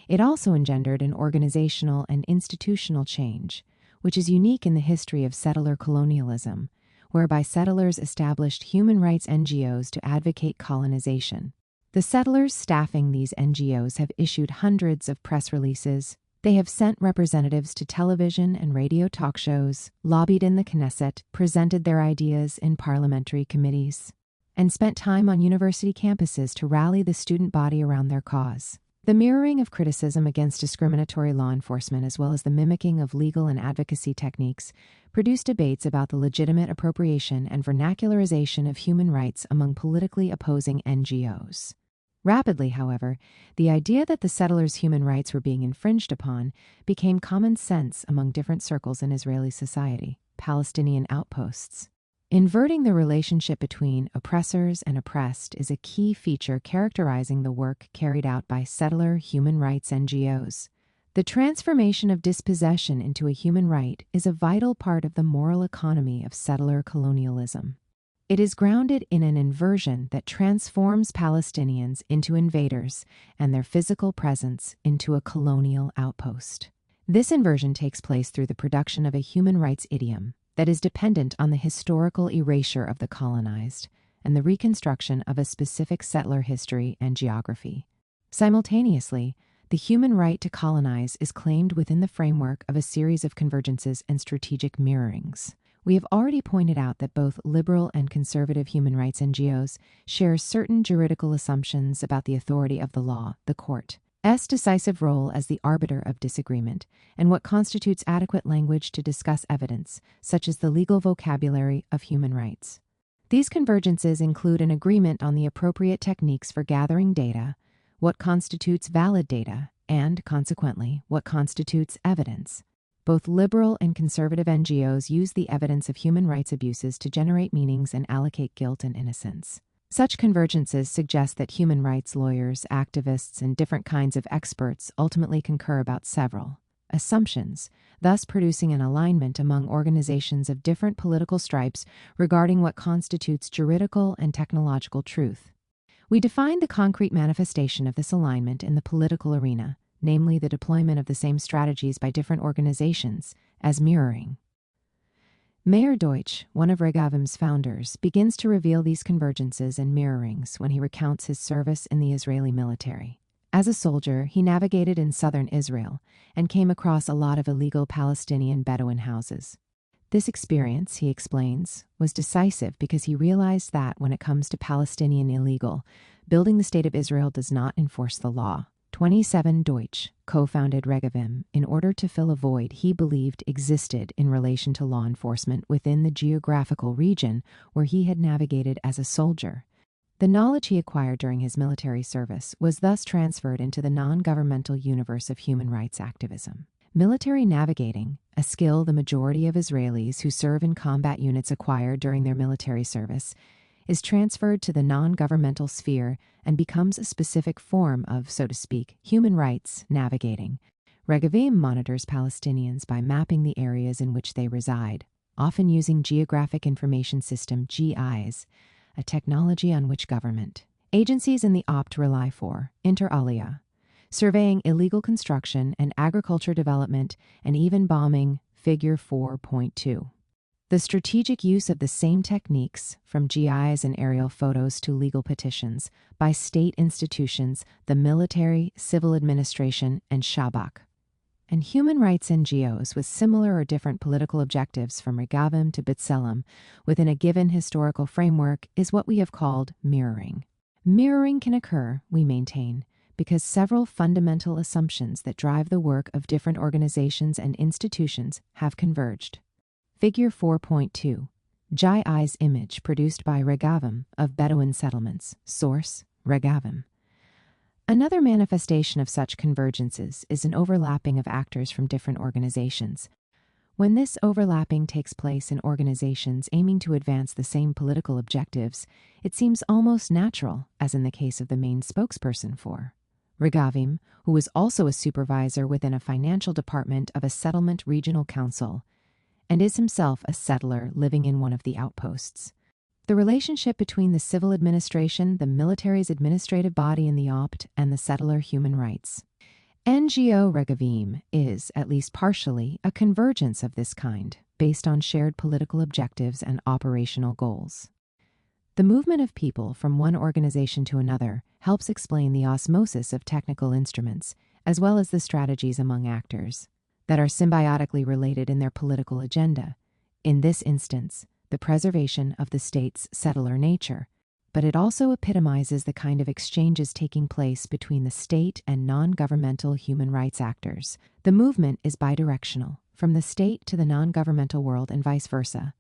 It also engendered an organizational and institutional change, which is unique in the history of settler colonialism, whereby settlers established human rights NGOs to advocate colonization. The settlers staffing these NGOs have issued hundreds of press releases. They have sent representatives to television and radio talk shows, lobbied in the Knesset, presented their ideas in parliamentary committees, and spent time on university campuses to rally the student body around their cause. The mirroring of criticism against discriminatory law enforcement, as well as the mimicking of legal and advocacy techniques, produced debates about the legitimate appropriation and vernacularization of human rights among politically opposing NGOs. Rapidly, however, the idea that the settlers' human rights were being infringed upon became common sense among different circles in Israeli society. Palestinian outposts. Inverting the relationship between oppressors and oppressed is a key feature characterizing the work carried out by settler human rights NGOs. The transformation of dispossession into a human right is a vital part of the moral economy of settler colonialism. It is grounded in an inversion that transforms Palestinians into invaders and their physical presence into a colonial outpost. This inversion takes place through the production of a human rights idiom that is dependent on the historical erasure of the colonized and the reconstruction of a specific settler history and geography. Simultaneously, the human right to colonize is claimed within the framework of a series of convergences and strategic mirrorings. We have already pointed out that both liberal and conservative human rights NGOs share certain juridical assumptions about the authority of the law, the court's decisive role as the arbiter of disagreement, and what constitutes adequate language to discuss evidence, such as the legal vocabulary of human rights. These convergences include an agreement on the appropriate techniques for gathering data, what constitutes valid data, and, consequently, what constitutes evidence. Both liberal and conservative NGOs use the evidence of human rights abuses to generate meanings and allocate guilt and innocence. Such convergences suggest that human rights lawyers, activists, and different kinds of experts ultimately concur about several assumptions, thus producing an alignment among organizations of different political stripes regarding what constitutes juridical and technological truth. We define the concrete manifestation of this alignment in the political arena, namely the deployment of the same strategies by different organizations, as mirroring. Mayer Deutsch, one of Regavim's founders, begins to reveal these convergences and mirrorings when he recounts his service in the Israeli military. As a soldier, he navigated in southern Israel and came across a lot of illegal Palestinian Bedouin houses. This experience, he explains, was decisive because he realized that when it comes to Palestinian illegal, building the State of Israel does not enforce the law. 27 Deutsch co-founded Regavim in order to fill a void he believed existed in relation to law enforcement within the geographical region where he had navigated as a soldier. The knowledge he acquired during his military service was thus transferred into the non-governmental universe of human rights activism. Military navigating, a skill the majority of Israelis who serve in combat units acquire during their military service, is transferred to the non-governmental sphere and becomes a specific form of, so to speak, human rights navigating. Regavim monitors Palestinians by mapping the areas in which they reside, often using Geographic Information System GIS, a technology on which government agencies in the OPT rely for, inter alia, surveying illegal construction and agriculture development and even bombing, figure 4.2. The strategic use of the same techniques, from GIs and aerial photos to legal petitions, by state institutions, the military, civil administration, and Shabak, and human rights NGOs with similar or different political objectives from Regavim to B'Tselem within a given historical framework is what we have called mirroring. Mirroring can occur, we maintain, because several fundamental assumptions that drive the work of different organizations and institutions have converged. Figure 4.2. GI's image produced by Regavim of Bedouin settlements. Source, Regavim. Another manifestation of such convergences is an overlapping of actors from different organizations. When this overlapping takes place in organizations aiming to advance the same political objectives, it seems almost natural, as in the case of the main spokesperson for Regavim, who was also a supervisor within a financial department of a settlement regional council, and is himself a settler living in one of the outposts. The relationship between the civil administration, the military's administrative body in the OPT, and the settler human rights. NGO Regavim is, at least partially, a convergence of this kind, based on shared political objectives and operational goals. The movement of people from one organization to another helps explain the osmosis of technical instruments, as well as the strategies among actors that are symbiotically related in their political agenda, in this instance, the preservation of the state's settler nature, but it also epitomizes the kind of exchanges taking place between the state and non-governmental human rights actors. The movement is bidirectional, from the state to the non-governmental world and vice versa,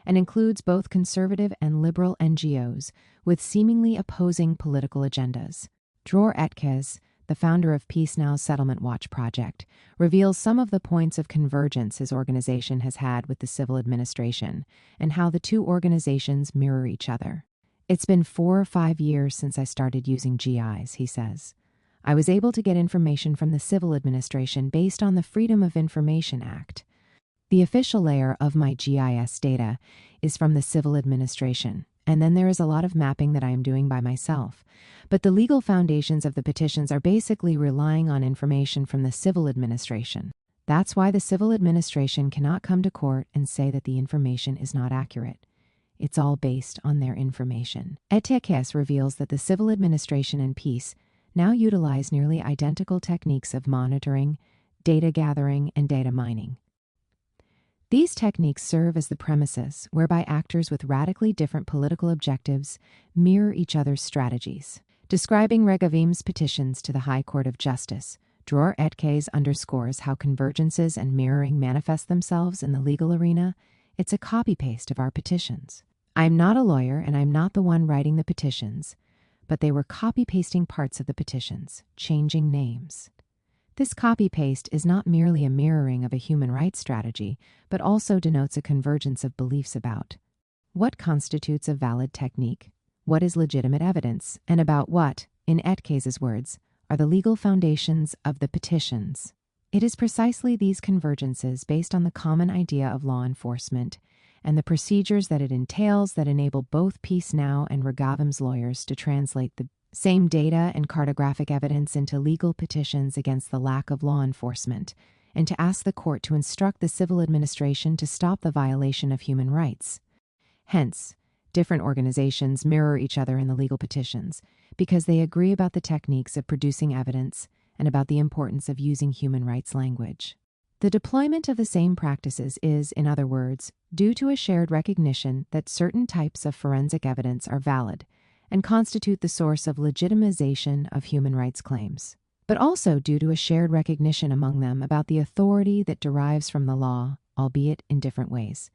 and includes both conservative and liberal NGOs with seemingly opposing political agendas. Dror Etkes, the founder of Peace Now's Settlement Watch project, reveals some of the points of convergence his organization has had with the civil administration and how the two organizations mirror each other. It's been 4 or 5 years since I started using GIs, he says. I was able to get information from the civil administration based on the Freedom of Information Act. The official layer of my GIS data is from the civil administration, and then there is a lot of mapping that I am doing by myself. But the legal foundations of the petitions are basically relying on information from the civil administration. That's why the civil administration cannot come to court and say that the information is not accurate. It's all based on their information. ETKS reveals that the civil administration and peace now utilize nearly identical techniques of monitoring, data gathering, and data mining. These techniques serve as the premises whereby actors with radically different political objectives mirror each other's strategies. Describing Regavim's petitions to the High Court of Justice, Dror Etkes underscores how convergences and mirroring manifest themselves in the legal arena. It's a copy-paste of our petitions. I'm not a lawyer and I'm not the one writing the petitions, but they were copy-pasting parts of the petitions, changing names. This copy-paste is not merely a mirroring of a human rights strategy, but also denotes a convergence of beliefs about what constitutes a valid technique, what is legitimate evidence, and about what, in Etkes' words, are the legal foundations of the petitions. It is precisely these convergences based on the common idea of law enforcement and the procedures that it entails that enable both Peace Now and Regavim's lawyers to translate the same data and cartographic evidence into legal petitions against the lack of law enforcement, and to ask the court to instruct the civil administration to stop the violation of human rights. Hence, different organizations mirror each other in the legal petitions because they agree about the techniques of producing evidence and about the importance of using human rights language. The deployment of the same practices is, in other words, due to a shared recognition that certain types of forensic evidence are valid and constitute the source of legitimization of human rights claims, but also due to a shared recognition among them about the authority that derives from the law, albeit in different ways,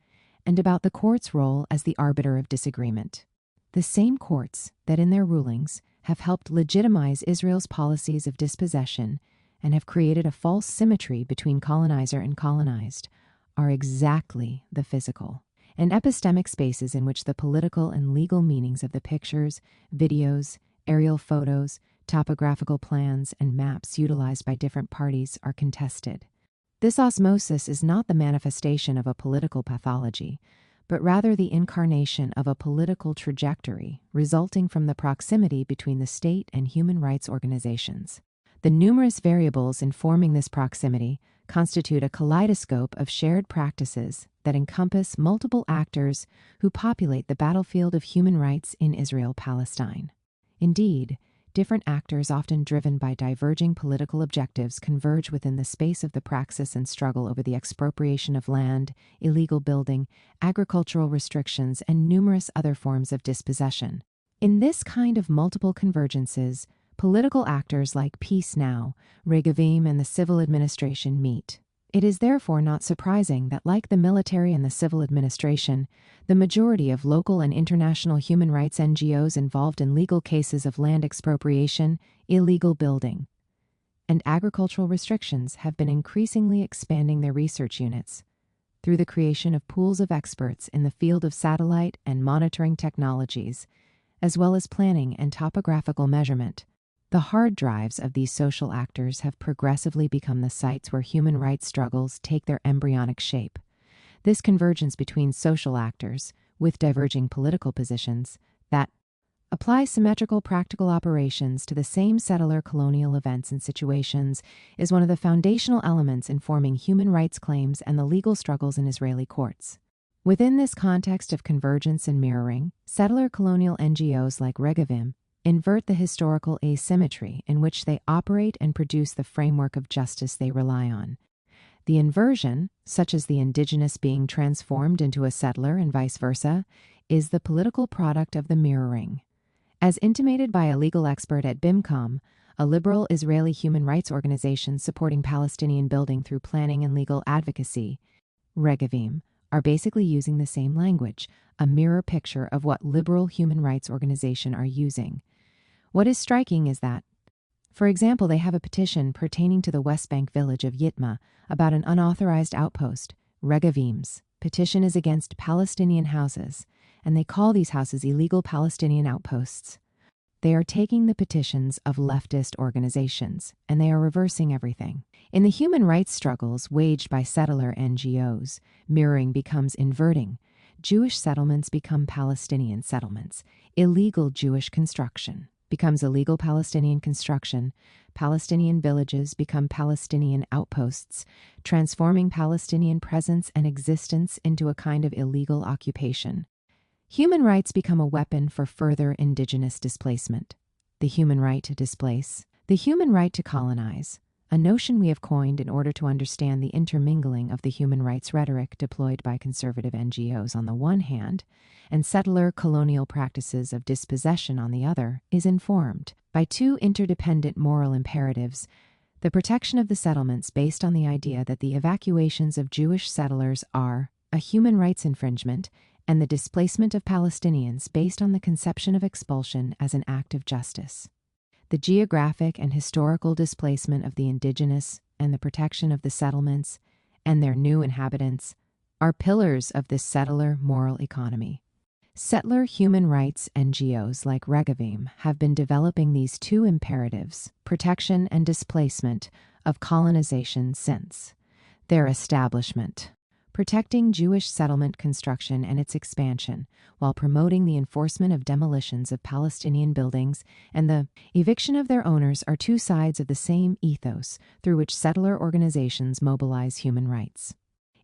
and about the court's role as the arbiter of disagreement. The same courts that in their rulings have helped legitimize Israel's policies of dispossession and have created a false symmetry between colonizer and colonized are exactly the physical and epistemic spaces in which the political and legal meanings of the pictures, videos, aerial photos, topographical plans, and maps utilized by different parties are contested. This osmosis is not the manifestation of a political pathology, but rather the incarnation of a political trajectory resulting from the proximity between the state and human rights organizations. The numerous variables informing this proximity constitute a kaleidoscope of shared practices that encompass multiple actors who populate the battlefield of human rights in Israel-Palestine. Indeed, different actors often driven by diverging political objectives converge within the space of the praxis and struggle over the expropriation of land, illegal building, agricultural restrictions, and numerous other forms of dispossession. In this kind of multiple convergences, political actors like Peace Now, Regavim, and the civil administration meet. It is therefore not surprising that, like the military and the civil administration, the majority of local and international human rights NGOs involved in legal cases of land expropriation, illegal building, and agricultural restrictions have been increasingly expanding their research units through the creation of pools of experts in the field of satellite and monitoring technologies, as well as planning and topographical measurement. The hard drives of these social actors have progressively become the sites where human rights struggles take their embryonic shape. This convergence between social actors, with diverging political positions, that apply symmetrical practical operations to the same settler colonial events and situations is one of the foundational elements informing human rights claims and the legal struggles in Israeli courts. Within this context of convergence and mirroring, settler colonial NGOs like Regavim invert the historical asymmetry in which they operate and produce the framework of justice they rely on. The inversion, such as the indigenous being transformed into a settler and vice versa, is the political product of the mirroring. As intimated by a legal expert at BIMCOM, a liberal Israeli human rights organization supporting Palestinian building through planning and legal advocacy, Regavim are basically using the same language, a mirror picture of what liberal human rights organizations are using. What is striking is that, For example, they have a petition pertaining to the West Bank village of Yitma about an unauthorized outpost, Regavim's. Petition is against Palestinian houses, and they call these houses illegal Palestinian outposts. They are taking the petitions of leftist organizations, and they are reversing everything. In the human rights struggles waged by settler NGOs, mirroring becomes inverting. Jewish settlements become Palestinian settlements. Illegal Jewish construction becomes illegal Palestinian construction. Palestinian villages become Palestinian outposts, transforming Palestinian presence and existence into a kind of illegal occupation. Human rights become a weapon for further indigenous displacement. The human right to displace. The human right to colonize, a notion we have coined in order to understand the intermingling of the human rights rhetoric deployed by conservative NGOs on the one hand, and settler colonial practices of dispossession on the other, is informed by two interdependent moral imperatives: the protection of the settlements based on the idea that the evacuations of Jewish settlers are a human rights infringement, and the displacement of Palestinians based on the conception of expulsion as an act of justice. The geographic and historical displacement of the indigenous and the protection of the settlements and their new inhabitants are pillars of this settler moral economy. Settler human rights NGOs like Regavim have been developing these two imperatives, protection and displacement, of colonization since their establishment, protecting Jewish settlement construction and its expansion, while promoting the enforcement of demolitions of Palestinian buildings and the eviction of their owners, are two sides of the same ethos through which settler organizations mobilize human rights.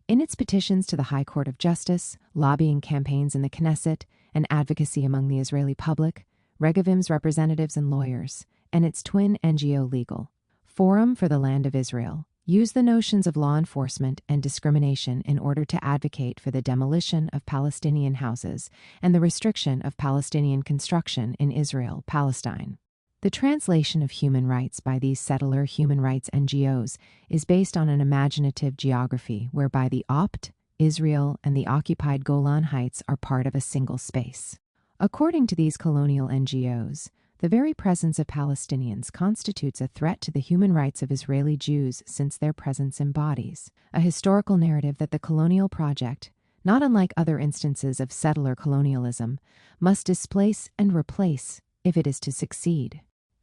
In its petitions to the High Court of Justice, lobbying campaigns in the Knesset, and advocacy among the Israeli public, Regavim's representatives and lawyers, and its twin NGO Legal Forum for the Land of Israel, use the notions of law enforcement and discrimination in order to advocate for the demolition of Palestinian houses and the restriction of Palestinian construction in Israel, Palestine. The translation of human rights by these settler human rights NGOs is based on an imaginative geography whereby the Opt, Israel, and the occupied Golan Heights are part of a single space. According to these colonial NGOs, the very presence of Palestinians constitutes a threat to the human rights of Israeli Jews, since their presence embodies a historical narrative that the colonial project, not unlike other instances of settler colonialism, must displace and replace if it is to succeed.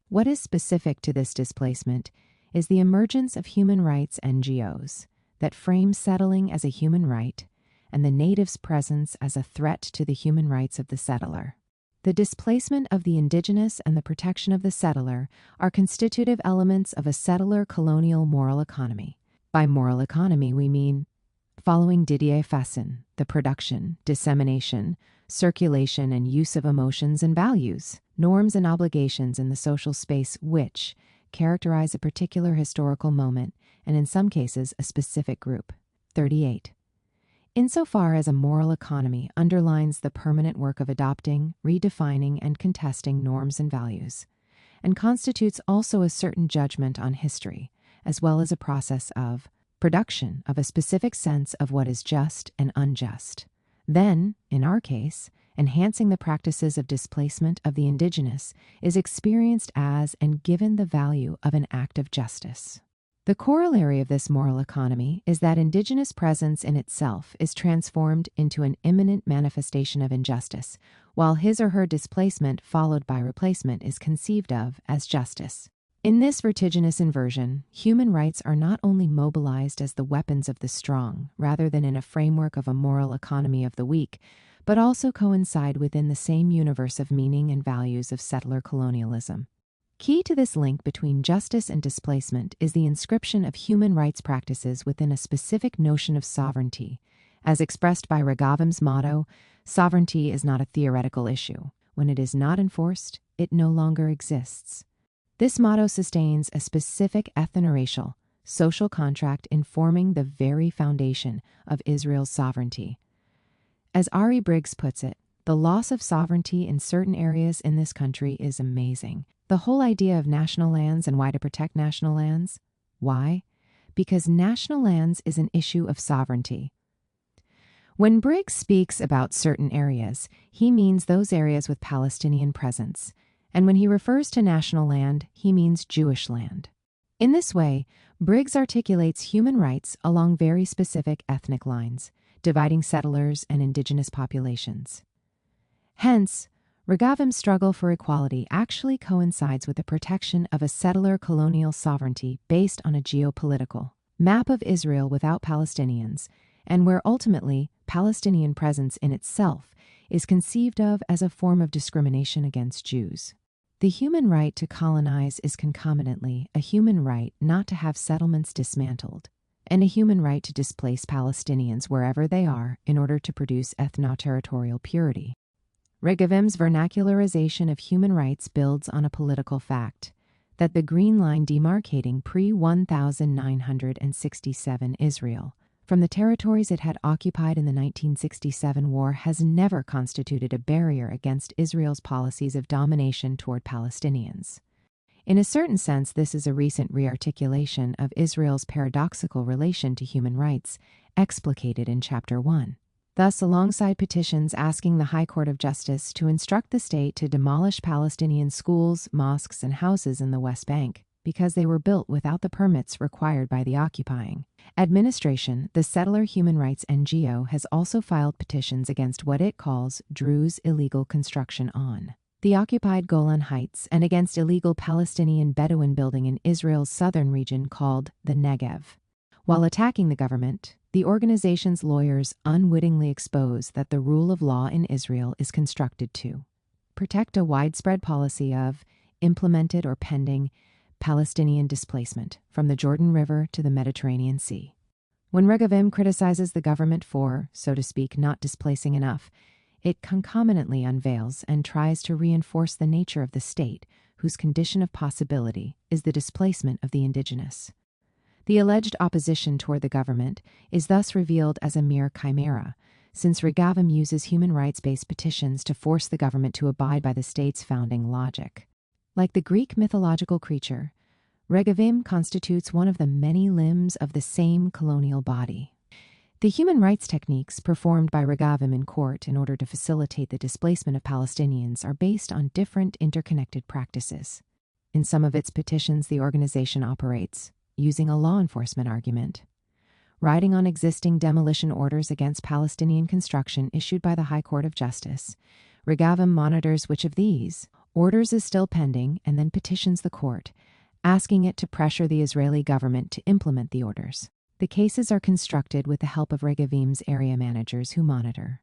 What is specific to this displacement is the emergence of human rights NGOs that frame settling as a human right and the native's presence as a threat to the human rights of the settler. The displacement of the indigenous and the protection of the settler are constitutive elements of a settler colonial moral economy. By moral economy, we mean, following Didier Fassin, the production, dissemination, circulation, and use of emotions and values, norms and obligations in the social space which characterize a particular historical moment and, in some cases, a specific group. 38. Insofar as a moral economy underlines the permanent work of adopting, redefining, and contesting norms and values, and constitutes also a certain judgment on history, as well as a process of production of a specific sense of what is just and unjust, then, in our case, enhancing the practices of displacement of the indigenous is experienced as and given the value of an act of justice. The corollary of this moral economy is that indigenous presence in itself is transformed into an imminent manifestation of injustice, while his or her displacement followed by replacement is conceived of as justice. In this vertiginous inversion, human rights are not only mobilized as the weapons of the strong, rather than in a framework of a moral economy of the weak, but also coincide within the same universe of meaning and values of settler colonialism. Key to this link between justice and displacement is the inscription of human rights practices within a specific notion of sovereignty. As expressed by Regavim's motto, sovereignty is not a theoretical issue. When it is not enforced, it no longer exists. This motto sustains a specific ethno-racial, social contract informing the very foundation of Israel's sovereignty. As Ari Briggs puts it, the loss of sovereignty in certain areas in this country is amazing. The whole idea of national lands and why to protect national lands? Why? Because national lands is an issue of sovereignty. When Briggs speaks about certain areas, he means those areas with Palestinian presence, And when he refers to national land, he means Jewish land. In this way, Briggs articulates human rights along very specific ethnic lines, dividing settlers and indigenous populations. Hence, Regavim's struggle for equality actually coincides with the protection of a settler colonial sovereignty based on a geopolitical map of Israel without Palestinians, and where ultimately Palestinian presence in itself is conceived of as a form of discrimination against Jews. The human right to colonize is concomitantly a human right not to have settlements dismantled, and a human right to displace Palestinians wherever they are in order to produce ethno-territorial purity. Regavim's vernacularization of human rights builds on a political fact that the green line demarcating pre-1967 Israel from the territories it had occupied in the 1967 war has never constituted a barrier against Israel's policies of domination toward Palestinians. In a certain sense, this is a recent rearticulation of Israel's paradoxical relation to human rights, explicated in Chapter 1. Thus, alongside petitions asking the High Court of Justice to instruct the state to demolish Palestinian schools, mosques, and houses in the West Bank because they were built without the permits required by the occupying administration, the Settler Human Rights NGO has also filed petitions against what it calls Druze illegal construction on the occupied Golan Heights and against illegal Palestinian Bedouin building in Israel's southern region called the Negev. While attacking the government, the organization's lawyers unwittingly expose that the rule of law in Israel is constructed to protect a widespread policy of implemented or pending Palestinian displacement from the Jordan River to the Mediterranean Sea. When Regavim criticizes the government for, so to speak, not displacing enough, it concomitantly unveils and tries to reinforce the nature of the state, whose condition of possibility is the displacement of the indigenous. The alleged opposition toward the government is thus revealed as a mere chimera, since Regavim uses human rights-based petitions to force the government to abide by the state's founding logic. Like the Greek mythological creature, Regavim constitutes one of the many limbs of the same colonial body. The human rights techniques performed by Regavim in court in order to facilitate the displacement of Palestinians are based on different interconnected practices. In some of its petitions, the organization operates using a law enforcement argument, riding on existing demolition orders against Palestinian construction issued by the High Court of Justice. Regavim monitors which of these orders is still pending and then petitions the court, asking it to pressure the Israeli government to implement the orders. The cases are constructed with the help of Regavim's area managers who monitor,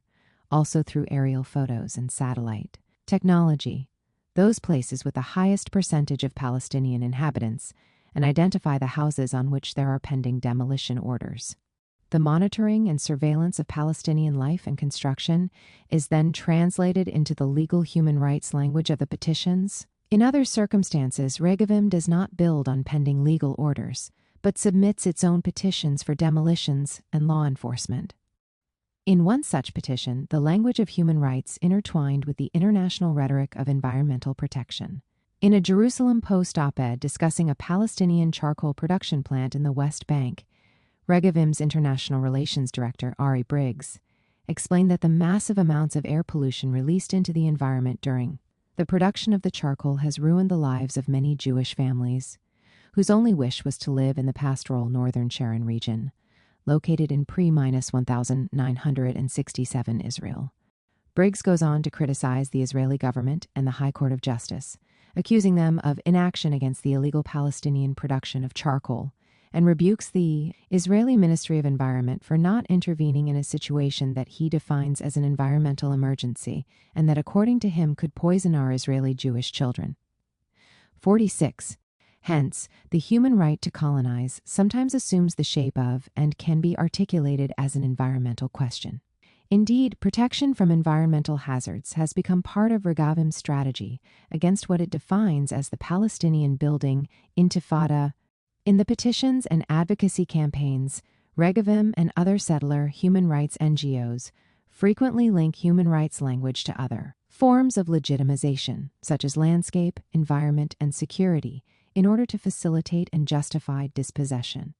also through aerial photos and satellite technology, those places with the highest percentage of Palestinian inhabitants, and identify the houses on which there are pending demolition orders. The monitoring and surveillance of Palestinian life and construction is then translated into the legal human rights language of the petitions. In other circumstances, Regavim does not build on pending legal orders, but submits its own petitions for demolitions and law enforcement. In one such petition, the language of human rights intertwined with the international rhetoric of environmental protection. In a Jerusalem Post op-ed discussing a Palestinian charcoal production plant in the West Bank, Regavim's international relations director, Ari Briggs, explained that the massive amounts of air pollution released into the environment during the production of the charcoal has ruined the lives of many Jewish families, whose only wish was to live in the pastoral northern Sharon region, located in pre-1967 Israel. Briggs goes on to criticize the Israeli government and the High Court of Justice, accusing them of inaction against the illegal Palestinian production of charcoal, and rebukes the Israeli Ministry of Environment for not intervening in a situation that he defines as an environmental emergency and that, according to him, could poison our Israeli Jewish children. 46. Hence, the human right to colonize sometimes assumes the shape of and can be articulated as an environmental question. Indeed, protection from environmental hazards has become part of Regavim's strategy against what it defines as the Palestinian building intifada. In the petitions and advocacy campaigns, Regavim and other settler human rights NGOs frequently link human rights language to other forms of legitimization, such as landscape, environment, and security, in order to facilitate and justify dispossession.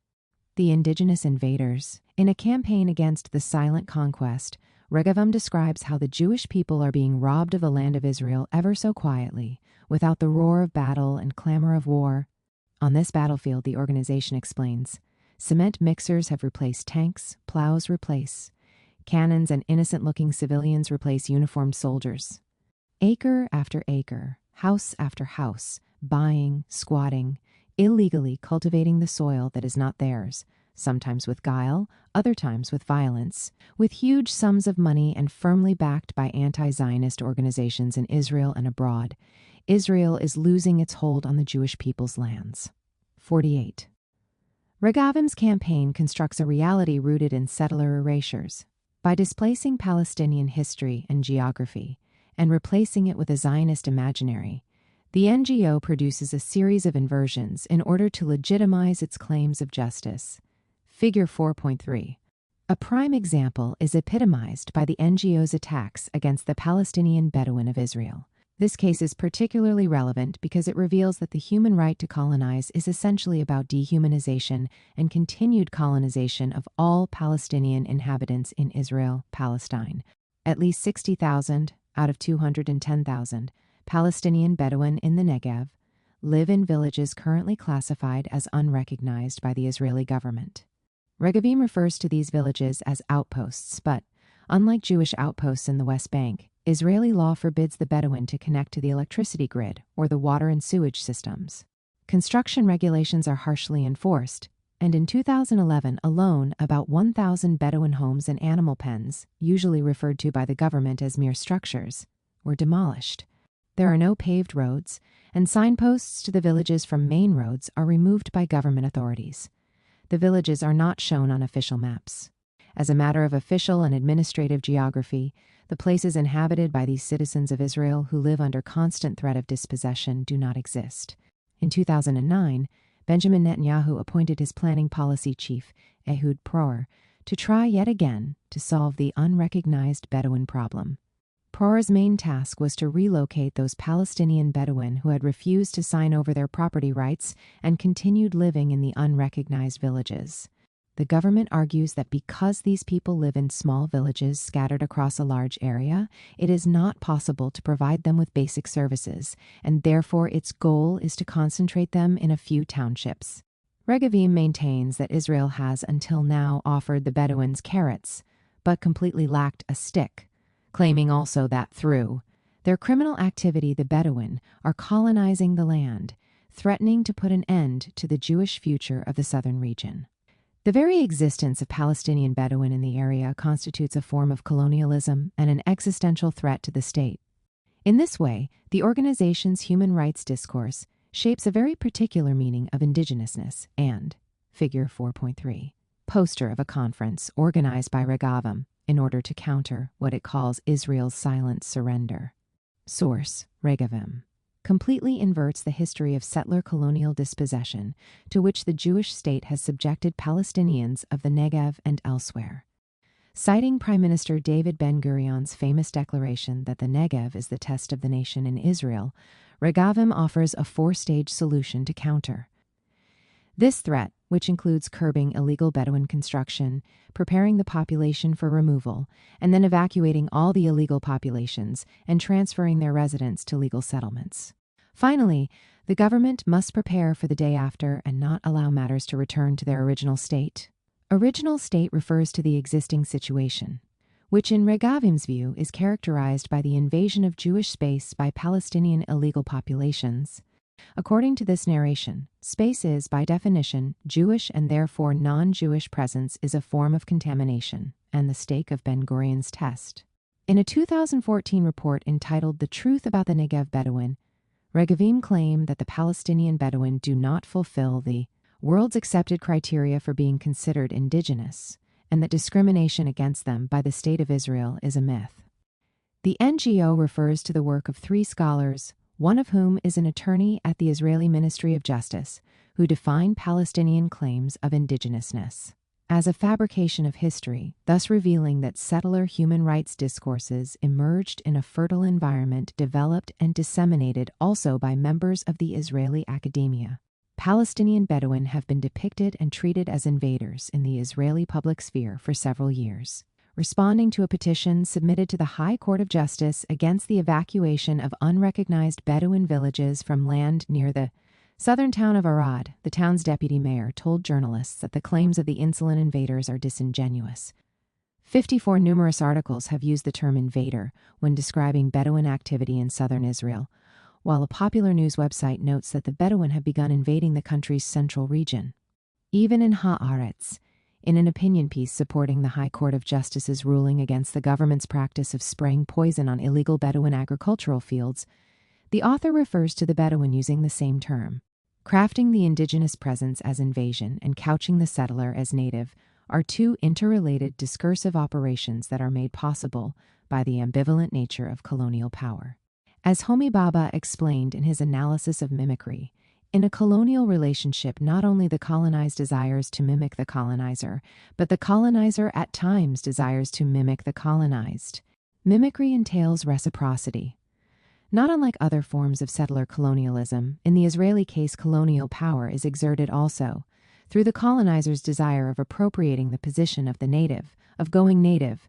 The indigenous invaders. In a campaign against the silent conquest, Regavim describes how the Jewish people are being robbed of the land of Israel ever so quietly, without the roar of battle and clamor of war. On this battlefield, the organization explains, cement mixers have replaced tanks, plows replace cannons, and innocent-looking civilians replace uniformed soldiers. Acre after acre, house after house, buying, squatting, illegally cultivating the soil that is not theirs, sometimes with guile, other times with violence, with huge sums of money and firmly backed by anti-Zionist organizations in Israel and abroad. Israel is losing its hold on the Jewish people's lands. 48. Regavim's campaign constructs a reality rooted in settler erasures. By displacing Palestinian history and geography and replacing it with a Zionist imaginary, the NGO produces a series of inversions in order to legitimize its claims of justice. Figure 4.3. A prime example is epitomized by the NGO's attacks against the Palestinian Bedouin of Israel. This case is particularly relevant because it reveals that the human right to colonize is essentially about dehumanization and continued colonization of all Palestinian inhabitants in Israel-Palestine. At least 60,000 out of 210,000 Palestinian Bedouin in the Negev live in villages currently classified as unrecognized by the Israeli government. Regavim refers to these villages as outposts, but, unlike Jewish outposts in the West Bank, Israeli law forbids the Bedouin to connect to the electricity grid or the water and sewage systems. Construction regulations are harshly enforced, and in 2011 alone, about 1,000 Bedouin homes and animal pens, usually referred to by the government as mere structures, were demolished. There are no paved roads, and signposts to the villages from main roads are removed by government authorities. The villages are not shown on official maps. As a matter of official and administrative geography, the places inhabited by these citizens of Israel who live under constant threat of dispossession do not exist. In 2009, Benjamin Netanyahu appointed his planning policy chief, Ehud Proer, to try yet again to solve the unrecognized Bedouin problem. Proer's main task was to relocate those Palestinian Bedouin who had refused to sign over their property rights and continued living in the unrecognized villages. The government argues that because these people live in small villages scattered across a large area, it is not possible to provide them with basic services, and therefore its goal is to concentrate them in a few townships. Regavim maintains that Israel has until now offered the Bedouins carrots, but completely lacked a stick, claiming also that through their criminal activity the Bedouin are colonizing the land, threatening to put an end to the Jewish future of the southern region. The very existence of Palestinian Bedouin in the area constitutes a form of colonialism and an existential threat to the state. In this way, the organization's human rights discourse shapes a very particular meaning of indigenousness and, figure 4.3, poster of a conference organized by Regavim in order to counter what it calls Israel's silent surrender. Source, Regavim. Completely inverts the history of settler colonial dispossession to which the Jewish state has subjected Palestinians of the Negev and elsewhere. Citing Prime Minister David Ben-Gurion's famous declaration that the Negev is the test of the nation in Israel, Regavim offers a four-stage solution to counter this threat, which includes curbing illegal Bedouin construction, preparing the population for removal, and then evacuating all the illegal populations and transferring their residents to legal settlements. Finally, the government must prepare for the day after and not allow matters to return to their original state. Original state refers to the existing situation, which in Regavim's view is characterized by the invasion of Jewish space by Palestinian illegal populations. According to this narration, space is, by definition, Jewish and therefore non-Jewish presence is a form of contamination and the stake of Ben-Gurion's test. In a 2014 report entitled The Truth About the Negev Bedouin, Regavim claimed that the Palestinian Bedouin do not fulfill the world's accepted criteria for being considered indigenous, and that discrimination against them by the State of Israel is a myth. The NGO refers to the work of three scholars, one of whom is an attorney at the Israeli Ministry of Justice, who define Palestinian claims of indigenousness as a fabrication of history, thus revealing that settler human rights discourses emerged in a fertile environment developed and disseminated also by members of the Israeli academia. Palestinian Bedouin have been depicted and treated as invaders in the Israeli public sphere for several years. responding to a petition submitted to the High Court of Justice against the evacuation of unrecognized Bedouin villages from land near the southern town of Arad. The town's deputy mayor told journalists that the claims of the insolent invaders are disingenuous. 54 numerous articles have used the term invader when describing Bedouin activity in southern Israel, while a popular news website notes that the Bedouin have begun invading the country's central region. Even in Haaretz, in an opinion piece supporting the High Court of Justice's ruling against the government's practice of spraying poison on illegal Bedouin agricultural fields, the author refers to the Bedouin using the same term. Crafting the indigenous presence as invasion and couching the settler as native are two interrelated discursive operations that are made possible by the ambivalent nature of colonial power. As Homi Bhabha explained in his analysis of mimicry, in a colonial relationship, not only the colonized desires to mimic the colonizer, but the colonizer at times desires to mimic the colonized. Mimicry entails reciprocity. Not unlike other forms of settler colonialism, in the Israeli case, colonial power is exerted also through the colonizer's desire of appropriating the position of the native, of going native.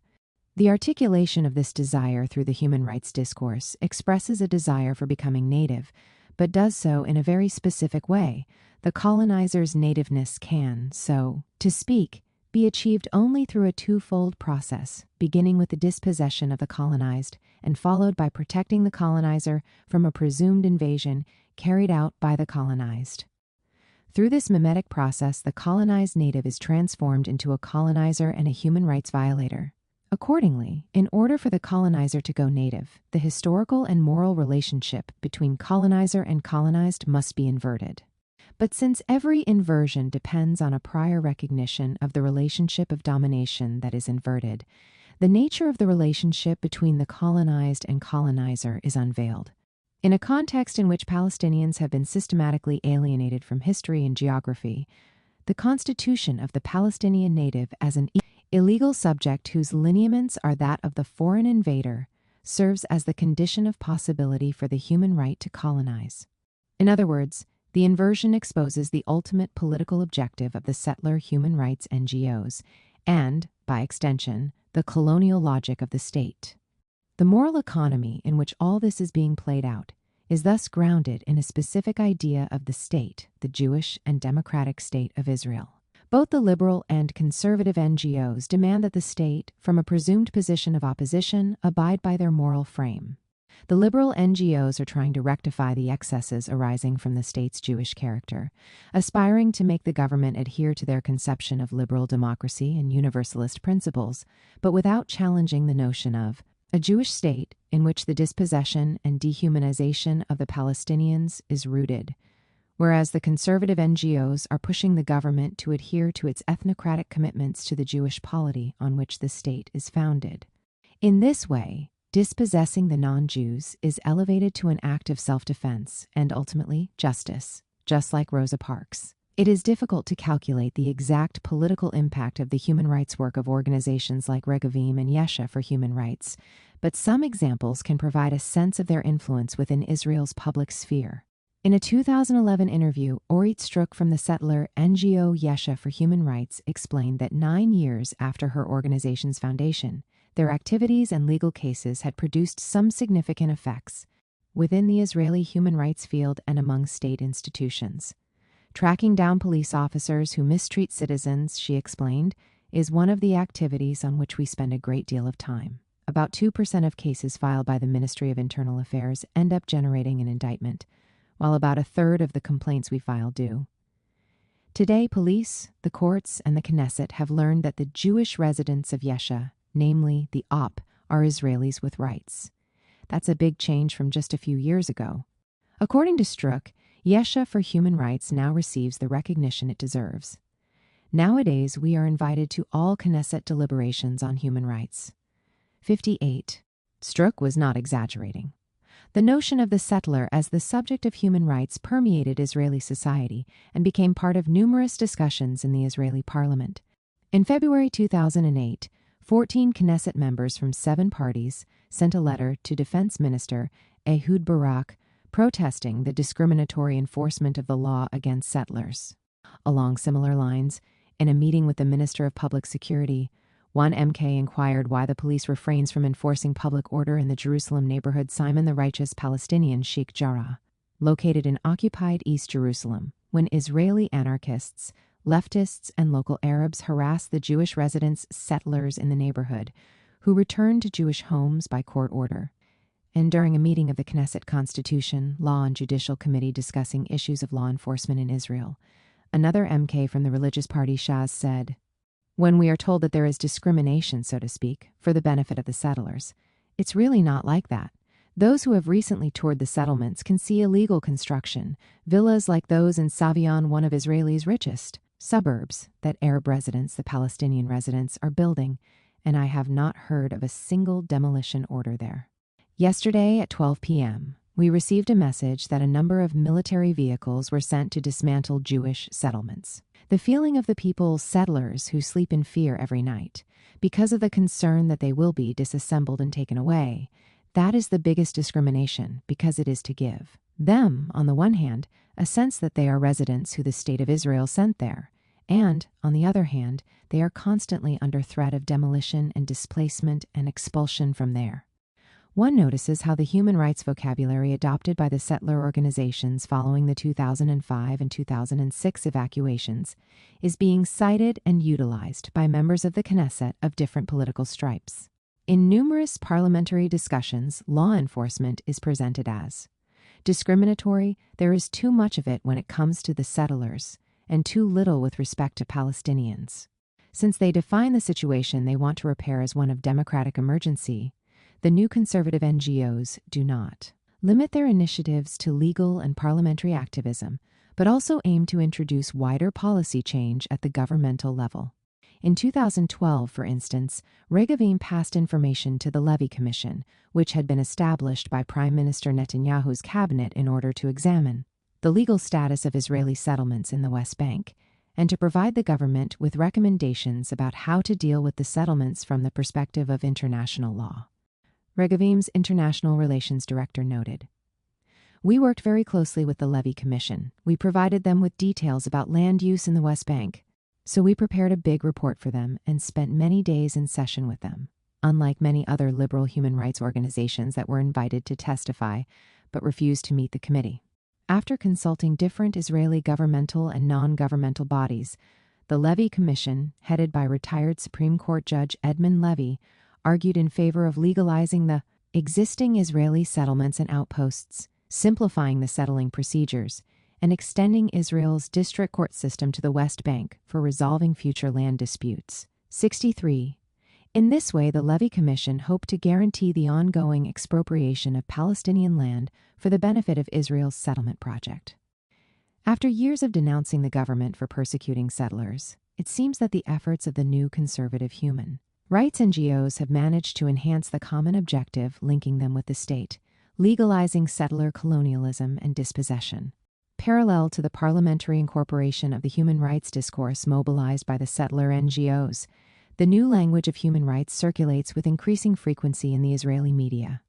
The articulation of this desire through the human rights discourse expresses a desire for becoming native, but does so in a very specific way. The colonizer's nativeness can, so to speak, be achieved only through a twofold process, beginning with the dispossession of the colonized and followed by protecting the colonizer from a presumed invasion carried out by the colonized. Through this mimetic process, the colonized native is transformed into a colonizer and a human rights violator. Accordingly, in order for the colonizer to go native, the historical and moral relationship between colonizer and colonized must be inverted. But since every inversion depends on a prior recognition of the relationship of domination that is inverted, the nature of the relationship between the colonized and colonizer is unveiled. In a context in which Palestinians have been systematically alienated from history and geography, the constitution of the Palestinian native as an illegal subject whose lineaments are that of the foreign invader serves as the condition of possibility for the human right to colonize. In other words, the inversion exposes the ultimate political objective of the settler human rights NGOs and, by extension, the colonial logic of the state. The moral economy in which all this is being played out is thus grounded in a specific idea of the state, the Jewish and democratic state of Israel. Both the liberal and conservative NGOs demand that the state, from a presumed position of opposition, abide by their moral frame. The liberal NGOs are trying to rectify the excesses arising from the state's Jewish character, aspiring to make the government adhere to their conception of liberal democracy and universalist principles, but without challenging the notion of a Jewish state in which the dispossession and dehumanization of the Palestinians is rooted, whereas the conservative NGOs are pushing the government to adhere to its ethnocratic commitments to the Jewish polity on which the state is founded. In this way, dispossessing the non-Jews is elevated to an act of self-defense and ultimately justice, just like Rosa Parks. It is difficult to calculate the exact political impact of the human rights work of organizations like Regavim and Yesha for human rights, but some examples can provide a sense of their influence within Israel's public sphere. In a 2011 interview, Orit Struk from the settler NGO Yesha for Human Rights explained that 9 years after her organization's foundation, their activities and legal cases had produced some significant effects within the Israeli human rights field and among state institutions. Tracking down police officers who mistreat citizens, she explained, is one of the activities on which we spend a great deal of time. About 2% of cases filed by the Ministry of Internal Affairs end up generating an indictment, while about a third of the complaints we file do. Today, police, the courts, and the Knesset have learned that the Jewish residents of Yesha, namely the Op, are Israelis with rights. That's a big change from just a few years ago. According to Struk, Yesha for Human Rights now receives the recognition it deserves. Nowadays, we are invited to all Knesset deliberations on human rights. 58. Struk was not exaggerating. The notion of the settler as the subject of human rights permeated Israeli society and became part of numerous discussions in the Israeli parliament. In February 2008, 14 Knesset members from 7 parties sent a letter to Defense Minister Ehud Barak protesting the discriminatory enforcement of the law against settlers. Along similar lines, in a meeting with the Minister of Public Security, One MK inquired why the police refrains from enforcing public order in the Jerusalem neighborhood Simon the Righteous Palestinian Sheikh Jarrah, located in occupied East Jerusalem, when Israeli anarchists, leftists, and local Arabs harass the Jewish residents, settlers in the neighborhood, who returned to Jewish homes by court order. And during a meeting of the Knesset Constitution, Law and Judicial Committee discussing issues of law enforcement in Israel, another MK from the religious party Shas said, "When we are told that there is discrimination, so to speak, for the benefit of the settlers, it's really not like that. Those who have recently toured the settlements can see illegal construction, villas like those in Savion, one of Israel's richest suburbs, that Arab residents, the Palestinian residents, are building, and I have not heard of a single demolition order there." Yesterday at 12 p.m., we received a message that a number of military vehicles were sent to dismantle Jewish settlements. The feeling of the people, settlers who sleep in fear every night, because of the concern that they will be disassembled and taken away, that is the biggest discrimination, because it is to give them, on the one hand, a sense that they are residents who the State of Israel sent there, and, on the other hand, they are constantly under threat of demolition and displacement and expulsion from there. One notices how the human rights vocabulary adopted by the settler organizations following the 2005 and 2006 evacuations is being cited and utilized by members of the Knesset of different political stripes. In numerous parliamentary discussions, law enforcement is presented as discriminatory. There is too much of it when it comes to the settlers, and too little with respect to Palestinians. Since they define the situation they want to repair as one of democratic emergency, the new conservative NGOs do not limit their initiatives to legal and parliamentary activism, but also aim to introduce wider policy change at the governmental level. In 2012, for instance, Regavim passed information to the Levy Commission, which had been established by Prime Minister Netanyahu's cabinet in order to examine the legal status of Israeli settlements in the West Bank, and to provide the government with recommendations about how to deal with the settlements from the perspective of international law. Regavim's International Relations Director noted, "We worked very closely with the Levy Commission. We provided them with details about land use in the West Bank. So we prepared a big report for them and spent many days in session with them, unlike many other liberal human rights organizations that were invited to testify but refused to meet the committee. After consulting different Israeli governmental and non-governmental bodies, the Levy Commission, headed by retired Supreme Court Judge Edmund Levy, argued in favor of legalizing the existing Israeli settlements and outposts, simplifying the settling procedures, and extending Israel's district court system to the West Bank for resolving future land disputes." 63. In this way, the Levy Commission hoped to guarantee the ongoing expropriation of Palestinian land for the benefit of Israel's settlement project. After years of denouncing the government for persecuting settlers, it seems that the efforts of the new conservative human rights NGOs have managed to enhance the common objective linking them with the state, legalizing settler colonialism and dispossession. Parallel to the parliamentary incorporation of the human rights discourse mobilized by the settler NGOs, the new language of human rights circulates with increasing frequency in the Israeli media.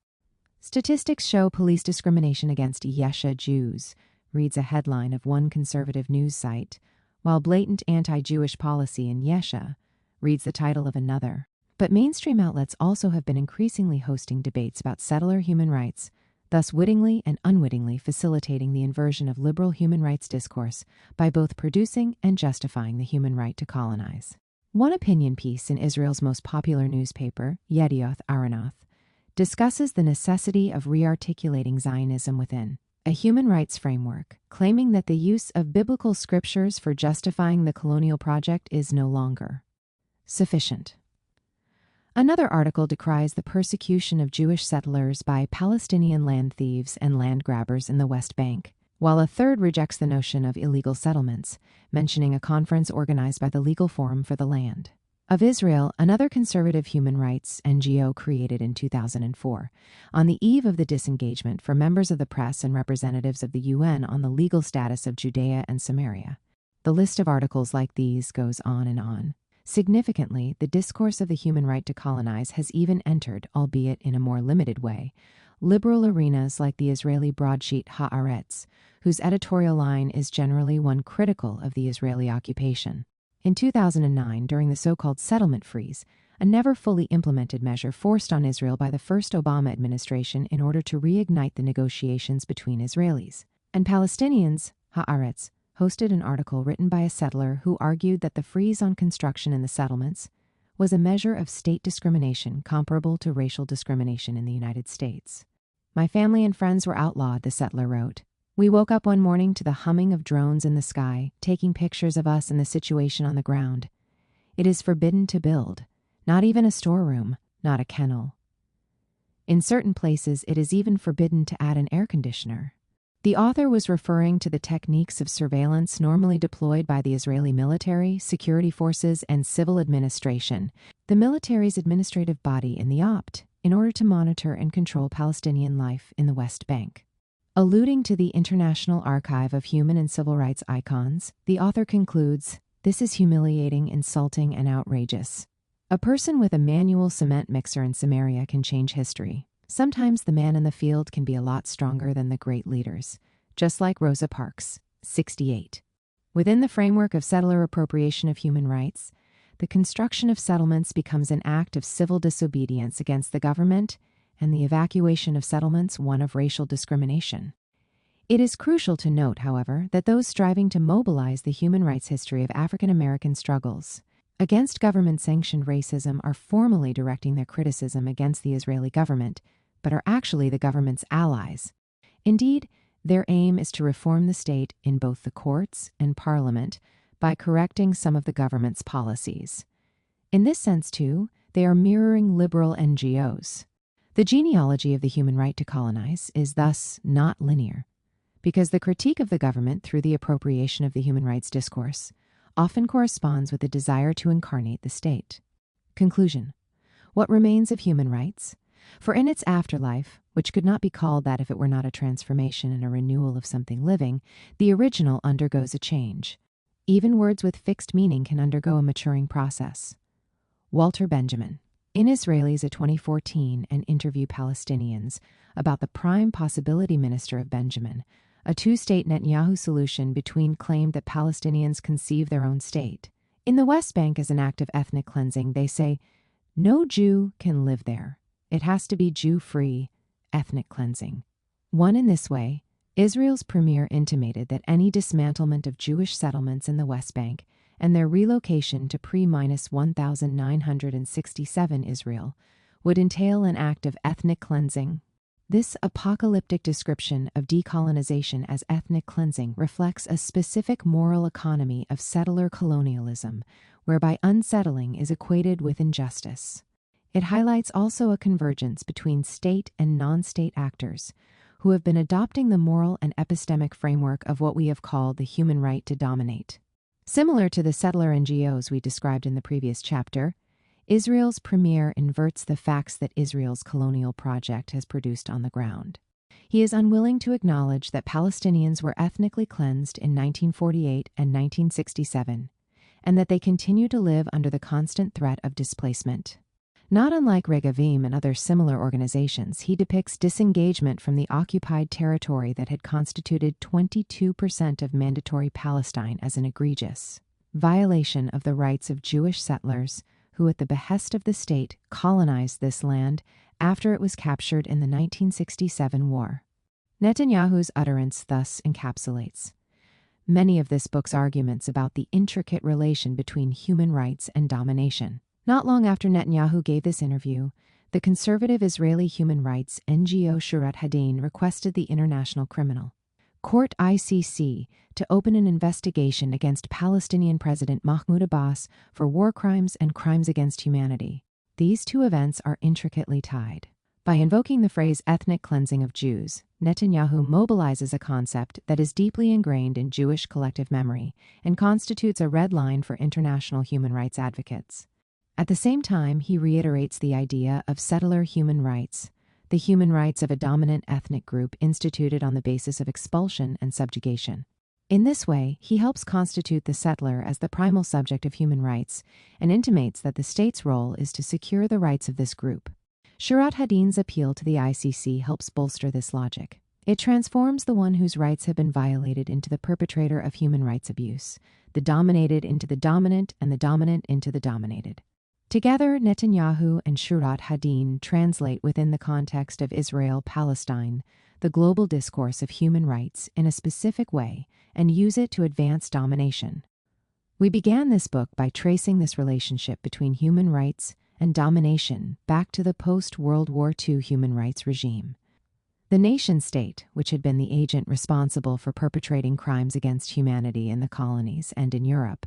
Statistics show police discrimination against Yesha Jews, reads a headline of one conservative news site, while blatant anti-Jewish policy in Yesha, reads the title of another. But mainstream outlets also have been increasingly hosting debates about settler human rights, thus wittingly and unwittingly facilitating the inversion of liberal human rights discourse by both producing and justifying the human right to colonize. One opinion piece in Israel's most popular newspaper, Yedioth Ahronoth, discusses the necessity of rearticulating Zionism within a human rights framework, claiming that the use of biblical scriptures for justifying the colonial project is no longer sufficient. Another article decries the persecution of Jewish settlers by Palestinian land thieves and land grabbers in the West Bank, while a third rejects the notion of illegal settlements, mentioning a conference organized by the Legal Forum for the Land of Israel, another conservative human rights NGO created in 2004, on the eve of the disengagement for members of the press and representatives of the UN on the legal status of Judea and Samaria. The list of articles like these goes on and on. Significantly, the discourse of the human right to colonize has even entered, albeit in a more limited way, liberal arenas like the Israeli broadsheet Haaretz, whose editorial line is generally one critical of the Israeli occupation. In 2009, during the so-called settlement freeze, a never fully implemented measure forced on Israel by the first Obama administration in order to reignite the negotiations between Israelis and Palestinians. Haaretz hosted an article written by a settler who argued that the freeze on construction in the settlements was a measure of state discrimination comparable to racial discrimination in the United States. My family and friends were outlawed, the settler wrote. We woke up one morning to the humming of drones in the sky, taking pictures of us and the situation on the ground. It is forbidden to build, not even a storeroom, not a kennel. In certain places, it is even forbidden to add an air conditioner. The author was referring to the techniques of surveillance normally deployed by the Israeli military, security forces, and civil administration, the military's administrative body in the Opt, in order to monitor and control Palestinian life in the West Bank. Alluding to the International Archive of Human and Civil Rights Icons, the author concludes, "This is humiliating, insulting, and outrageous. A person with a manual cement mixer in Samaria can change history. Sometimes the man in the field can be a lot stronger than the great leaders, just like Rosa Parks, 68. Within the framework of settler appropriation of human rights, the construction of settlements becomes an act of civil disobedience against the government, and the evacuation of settlements one of racial discrimination. It is crucial to note, however, that those striving to mobilize the human rights history of African American struggles against government-sanctioned racism are formally directing their criticism against the Israeli government, but are actually the government's allies. Indeed, their aim is to reform the state in both the courts and parliament by correcting some of the government's policies. In this sense, too, they are mirroring liberal NGOs. The genealogy of the human right to colonize is thus not linear, because the critique of the government through the appropriation of the human rights discourse often corresponds with the desire to incarnate the state. Conclusion. What remains of human rights? For in its afterlife, which could not be called that if it were not a transformation and a renewal of something living, the original undergoes a change. Even words with fixed meaning can undergo a maturing process. Walter Benjamin. In Israelis, a 2014 and interview Palestinians about the prime possibility minister of Benjamin, a two-state Netanyahu solution between claimed that Palestinians conceive their own state. In the West Bank as an act of ethnic cleansing, they say, no Jew can live there. It has to be Jew-free, ethnic cleansing. One in this way, Israel's premier intimated that any dismantlement of Jewish settlements in the West Bank and their relocation to pre-1967 Israel would entail an act of ethnic cleansing. This apocalyptic description of decolonization as ethnic cleansing reflects a specific moral economy of settler colonialism, whereby unsettling is equated with injustice. It highlights also a convergence between state and non-state actors who have been adopting the moral and epistemic framework of what we have called the human right to dominate. Similar to the settler NGOs we described in the previous chapter, Israel's premier inverts the facts that Israel's colonial project has produced on the ground. He is unwilling to acknowledge that Palestinians were ethnically cleansed in 1948 and 1967, and that they continue to live under the constant threat of displacement. Not unlike Regavim and other similar organizations, he depicts disengagement from the occupied territory that had constituted 22% of mandatory Palestine as an egregious violation of the rights of Jewish settlers who, at the behest of the state, colonized this land after it was captured in the 1967 war. Netanyahu's utterance thus encapsulates many of this book's arguments about the intricate relation between human rights and domination. Not long after Netanyahu gave this interview, the conservative Israeli human rights NGO Shurat Hadin requested the International Criminal Court (ICC) to open an investigation against Palestinian President Mahmoud Abbas for war crimes and crimes against humanity. These two events are intricately tied. By invoking the phrase ethnic cleansing of Jews, Netanyahu mobilizes a concept that is deeply ingrained in Jewish collective memory and constitutes a red line for international human rights advocates. At the same time, he reiterates the idea of settler human rights, the human rights of a dominant ethnic group instituted on the basis of expulsion and subjugation. In this way, he helps constitute the settler as the primal subject of human rights and intimates that the state's role is to secure the rights of this group. Shurat Hadin's appeal to the ICC helps bolster this logic. It transforms the one whose rights have been violated into the perpetrator of human rights abuse, the dominated into the dominant, and the dominant into the dominated. Together, Netanyahu and Shurat Hadin translate within the context of Israel-Palestine the global discourse of human rights in a specific way and use it to advance domination. We began this book by tracing this relationship between human rights and domination back to the post-World War II human rights regime. The nation-state, which had been the agent responsible for perpetrating crimes against humanity in the colonies and in Europe,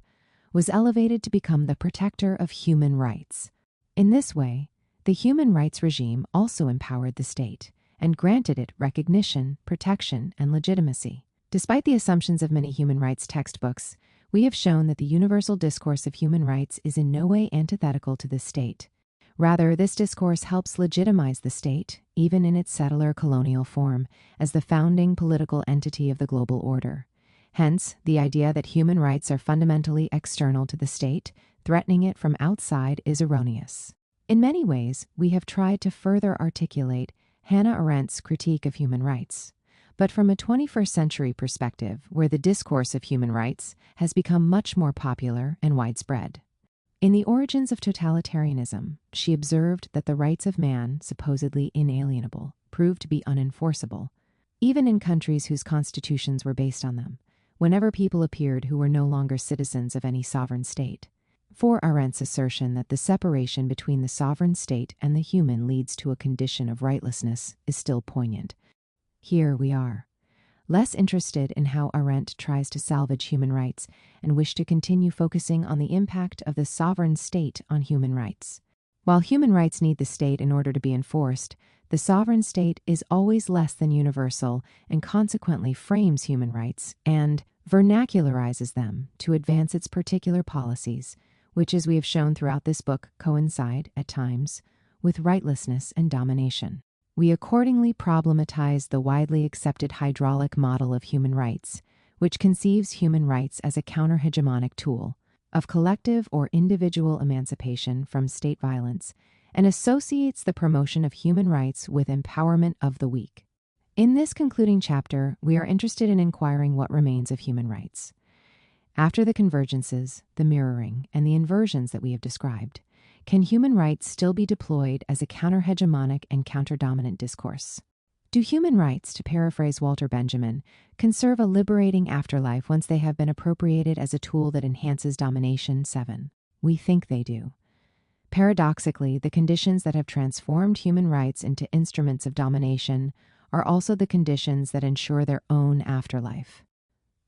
was elevated to become the protector of human rights. In this way, the human rights regime also empowered the state and granted it recognition, protection, and legitimacy. Despite the assumptions of many human rights textbooks, we have shown that the universal discourse of human rights is in no way antithetical to the state. Rather, this discourse helps legitimize the state, even in its settler colonial form, as the founding political entity of the global order. Hence, the idea that human rights are fundamentally external to the state, threatening it from outside, is erroneous. In many ways, we have tried to further articulate Hannah Arendt's critique of human rights, but from a 21st century perspective where the discourse of human rights has become much more popular and widespread. In The Origins of Totalitarianism, she observed that the rights of man, supposedly inalienable, proved to be unenforceable, even in countries whose constitutions were based on them, whenever people appeared who were no longer citizens of any sovereign state. For Arendt's assertion that the separation between the sovereign state and the human leads to a condition of rightlessness is still poignant. Here we are, less interested in how Arendt tries to salvage human rights and wish to continue focusing on the impact of the sovereign state on human rights. While human rights need the state in order to be enforced, the sovereign state is always less than universal and consequently frames human rights and vernacularizes them to advance its particular policies, which, as we have shown throughout this book, coincide, at times, with rightlessness and domination. We accordingly problematize the widely accepted hydraulic model of human rights, which conceives human rights as a counter-hegemonic tool of collective or individual emancipation from state violence, and associates the promotion of human rights with empowerment of the weak. In this concluding chapter, we are interested in inquiring what remains of human rights. After the convergences, the mirroring, and the inversions that we have described, can human rights still be deployed as a counter-hegemonic and counter-dominant discourse? Do human rights, to paraphrase Walter Benjamin, conserve a liberating afterlife once they have been appropriated as a tool that enhances domination? 7. We think they do. Paradoxically, the conditions that have transformed human rights into instruments of domination are also the conditions that ensure their own afterlife.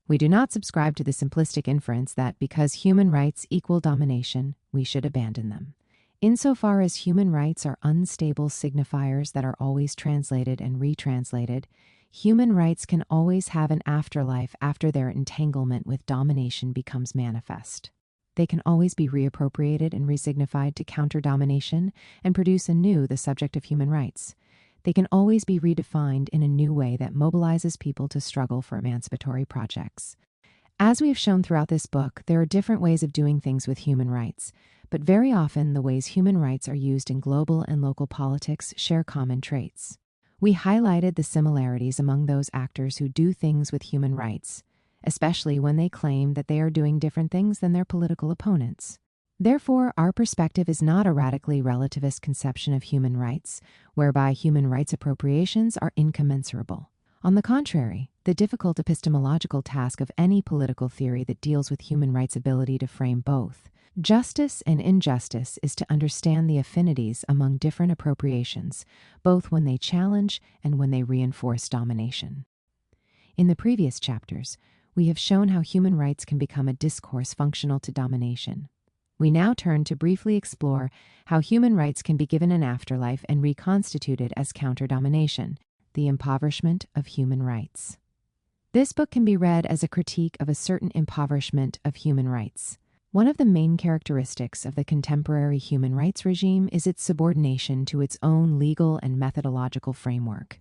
We do not subscribe to the simplistic inference that because human rights equal domination, we should abandon them. Insofar as human rights are unstable signifiers that are always translated and retranslated, human rights can always have an afterlife after their entanglement with domination becomes manifest. They can always be reappropriated and resignified to counter domination and produce anew the subject of human rights. They can always be redefined in a new way that mobilizes people to struggle for emancipatory projects. As we have shown throughout this book, there are different ways of doing things with human rights, but very often the ways human rights are used in global and local politics share common traits. We highlighted the similarities among those actors who do things with human rights, especially when they claim that they are doing different things than their political opponents. Therefore, our perspective is not a radically relativist conception of human rights, whereby human rights appropriations are incommensurable. On the contrary, the difficult epistemological task of any political theory that deals with human rights' ability to frame both justice and injustice is to understand the affinities among different appropriations, both when they challenge and when they reinforce domination. In the previous chapters, we have shown how human rights can become a discourse functional to domination. We now turn to briefly explore how human rights can be given an afterlife and reconstituted as counter-domination, the impoverishment of human rights. This book can be read as a critique of a certain impoverishment of human rights. One of the main characteristics of the contemporary human rights regime is its subordination to its own legal and methodological framework.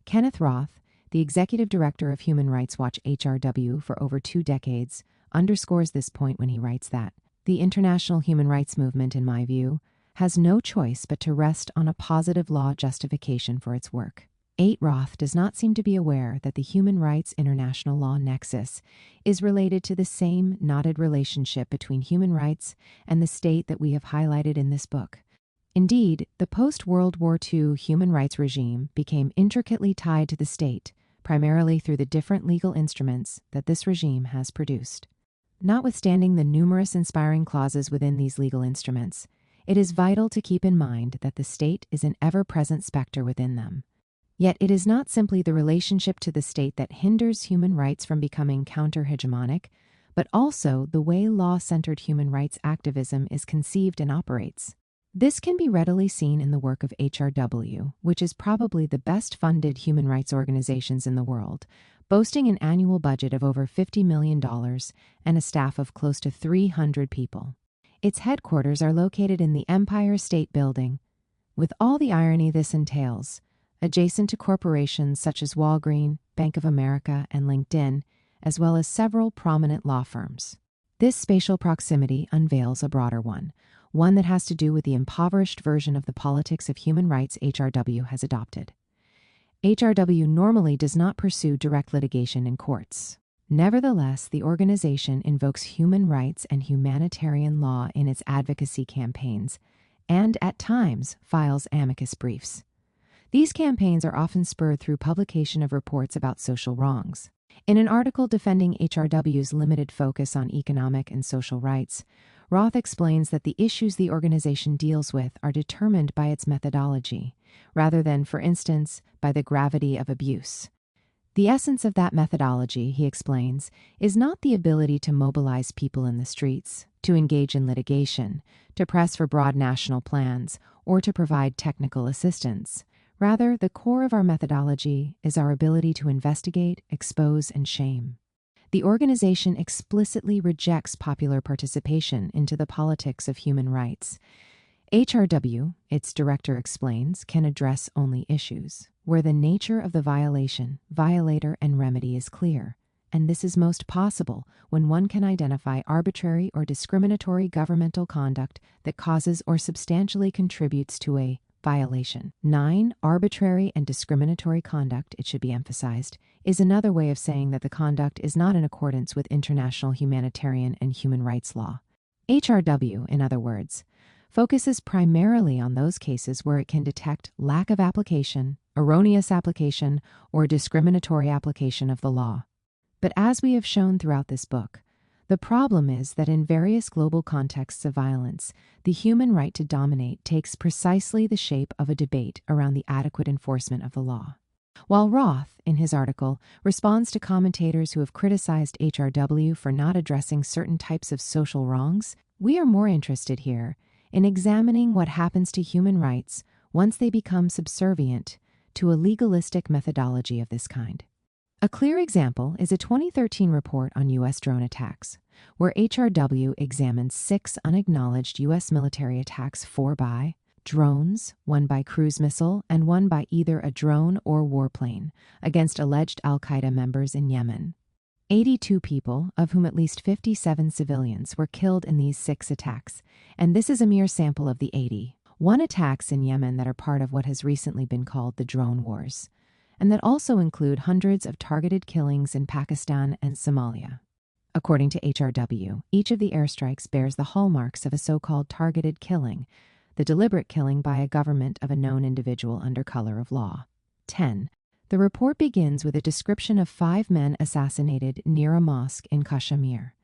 Kenneth Roth, the executive director of Human Rights Watch HRW for over 2 decades, underscores this point when he writes that the international human rights movement, in my view, has no choice but to rest on a positive law justification for its work. 8. Roth does not seem to be aware that the human rights international law nexus is related to the same knotted relationship between human rights and the state that we have highlighted in this book. Indeed, the post-World War II human rights regime became intricately tied to the state, primarily through the different legal instruments that this regime has produced. Notwithstanding the numerous inspiring clauses within these legal instruments, it is vital to keep in mind that the state is an ever-present specter within them. Yet it is not simply the relationship to the state that hinders human rights from becoming counter-hegemonic, but also the way law-centered human rights activism is conceived and operates. This can be readily seen in the work of HRW, which is probably the best-funded human rights organizations in the world, boasting an annual budget of over $50 million and a staff of close to 300 people. Its headquarters are located in the Empire State Building, with all the irony this entails, adjacent to corporations such as Walgreens, Bank of America, and LinkedIn, as well as several prominent law firms. This spatial proximity unveils a broader one that has to do with the impoverished version of the politics of human rights HRW has adopted. HRW normally does not pursue direct litigation in courts. Nevertheless, the organization invokes human rights and humanitarian law in its advocacy campaigns, and at times files amicus briefs. These campaigns are often spurred through publication of reports about social wrongs. In an article defending HRW's limited focus on economic and social rights, Roth explains that the issues the organization deals with are determined by its methodology, rather than, for instance, by the gravity of abuse. The essence of that methodology, he explains, is not the ability to mobilize people in the streets, to engage in litigation, to press for broad national plans, or to provide technical assistance. Rather, the core of our methodology is our ability to investigate, expose, and shame. The organization explicitly rejects popular participation into the politics of human rights. HRW, its director explains, can address only issues where the nature of the violation, violator, and remedy is clear, and this is most possible when one can identify arbitrary or discriminatory governmental conduct that causes or substantially contributes to a violation. 9. Arbitrary and discriminatory conduct, it should be emphasized, is another way of saying that the conduct is not in accordance with international humanitarian and human rights law. HRW, in other words, focuses primarily on those cases where it can detect lack of application, erroneous application, or discriminatory application of the law. But as we have shown throughout this book, the problem is that in various global contexts of violence, the human right to dominate takes precisely the shape of a debate around the adequate enforcement of the law. While Roth, in his article, responds to commentators who have criticized HRW for not addressing certain types of social wrongs, we are more interested here in examining what happens to human rights once they become subservient to a legalistic methodology of this kind. A clear example is a 2013 report on U.S. drone attacks, where HRW examines 6 unacknowledged U.S. military attacks, 4 by drones, 1 by cruise missile, and 1 by either a drone or warplane, against alleged al-Qaeda members in Yemen. 82 people, of whom at least 57 civilians, were killed in these 6 attacks, and this is a mere sample of the 81 attacks in Yemen that are part of what has recently been called the drone wars, and that also include hundreds of targeted killings in Pakistan and Somalia. According to HRW, each of the airstrikes bears the hallmarks of a so-called targeted killing, the deliberate killing by a government of a known individual under color of law. 10. The report begins with a description of 5 men assassinated near a mosque in Kashmir,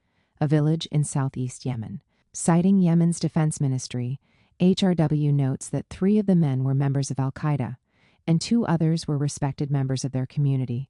a village in southeast Yemen. Citing Yemen's defense ministry, HRW notes that 3 of the men were members of al-Qaeda, and 2 others were respected members of their community.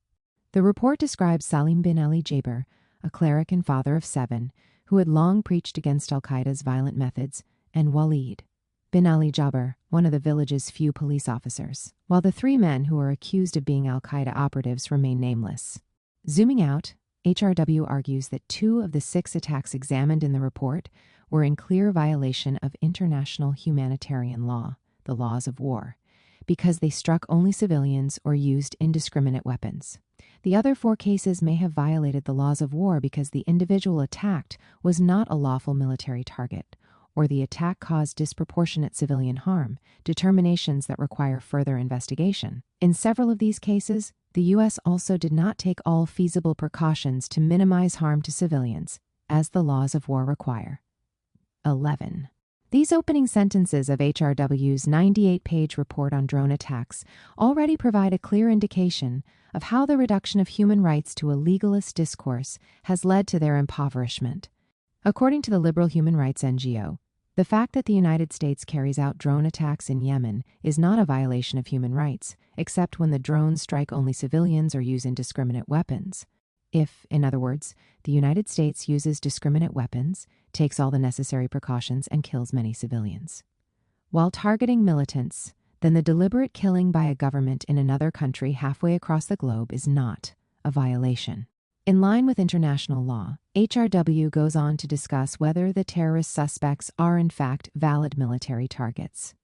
The report describes Salim bin Ali Jaber, a cleric and father of 7, who had long preached against al-Qaeda's violent methods, and Walid bin Ali Jaber, one of the village's few police officers, while the 3 men who are accused of being al-Qaeda operatives remain nameless. Zooming out, HRW argues that 2 of the 6 attacks examined in the report were in clear violation of international humanitarian law, the laws of war, because they struck only civilians or used indiscriminate weapons. The other 4 cases may have violated the laws of war because the individual attacked was not a lawful military target, or the attack caused disproportionate civilian harm, determinations that require further investigation. In several of these cases, the U.S. also did not take all feasible precautions to minimize harm to civilians, as the laws of war require. 11. These opening sentences of HRW's 98-page report on drone attacks already provide a clear indication of how the reduction of human rights to a legalist discourse has led to their impoverishment. According to the liberal human rights NGO, the fact that the United States carries out drone attacks in Yemen is not a violation of human rights, except when the drones strike only civilians or use indiscriminate weapons. If, in other words, the United States uses discriminate weapons, takes all the necessary precautions, and kills many civilians. While targeting militants, then the deliberate killing by a government in another country halfway across the globe is not a violation. In line with international law, HRW goes on to discuss whether the terrorist suspects are in fact valid military targets.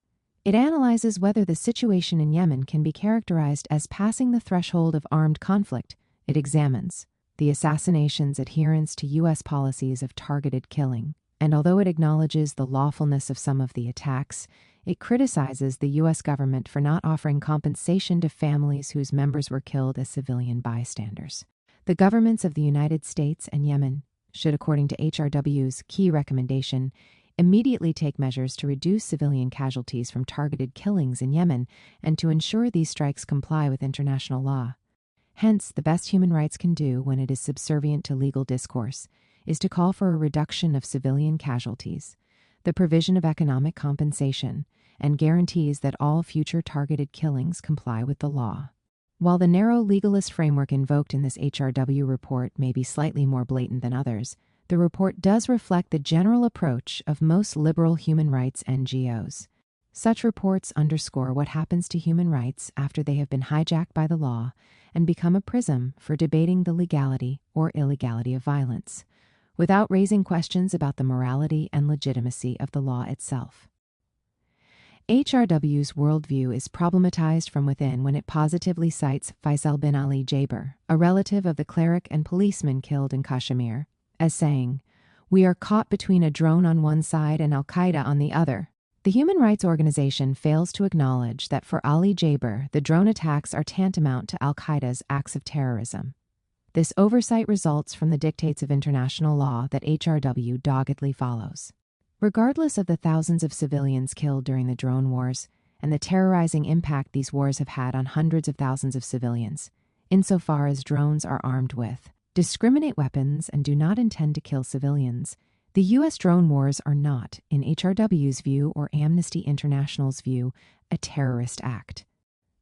It analyzes whether the situation in Yemen can be characterized as passing the threshold of armed conflict. It examines the assassination's adherence to U.S. policies of targeted killing, and although it acknowledges the lawfulness of some of the attacks, it criticizes the U.S. government for not offering compensation to families whose members were killed as civilian bystanders. The governments of the United States and Yemen should, according to HRW's key recommendation, immediately take measures to reduce civilian casualties from targeted killings in Yemen and to ensure these strikes comply with international law. Hence, the best human rights can do when it is subservient to legal discourse is to call for a reduction of civilian casualties, the provision of economic compensation, and guarantees that all future targeted killings comply with the law. While the narrow legalist framework invoked in this HRW report may be slightly more blatant than others, the report does reflect the general approach of most liberal human rights NGOs. Such reports underscore what happens to human rights after they have been hijacked by the law and become a prism for debating the legality or illegality of violence, without raising questions about the morality and legitimacy of the law itself. HRW's worldview is problematized from within when it positively cites Faisal bin Ali Jaber, a relative of the cleric and policeman killed in Kashmir, as saying, "We are caught between a drone on one side and Al-Qaeda on the other." The human rights organization fails to acknowledge that for Ali Jaber, the drone attacks are tantamount to Al-Qaeda's acts of terrorism. This oversight results from the dictates of international law that HRW doggedly follows. Regardless of the thousands of civilians killed during the drone wars and the terrorizing impact these wars have had on hundreds of thousands of civilians, insofar as drones are armed with discriminate weapons and do not intend to kill civilians, the U.S. drone wars are not, in HRW's view or Amnesty International's view, a terrorist act.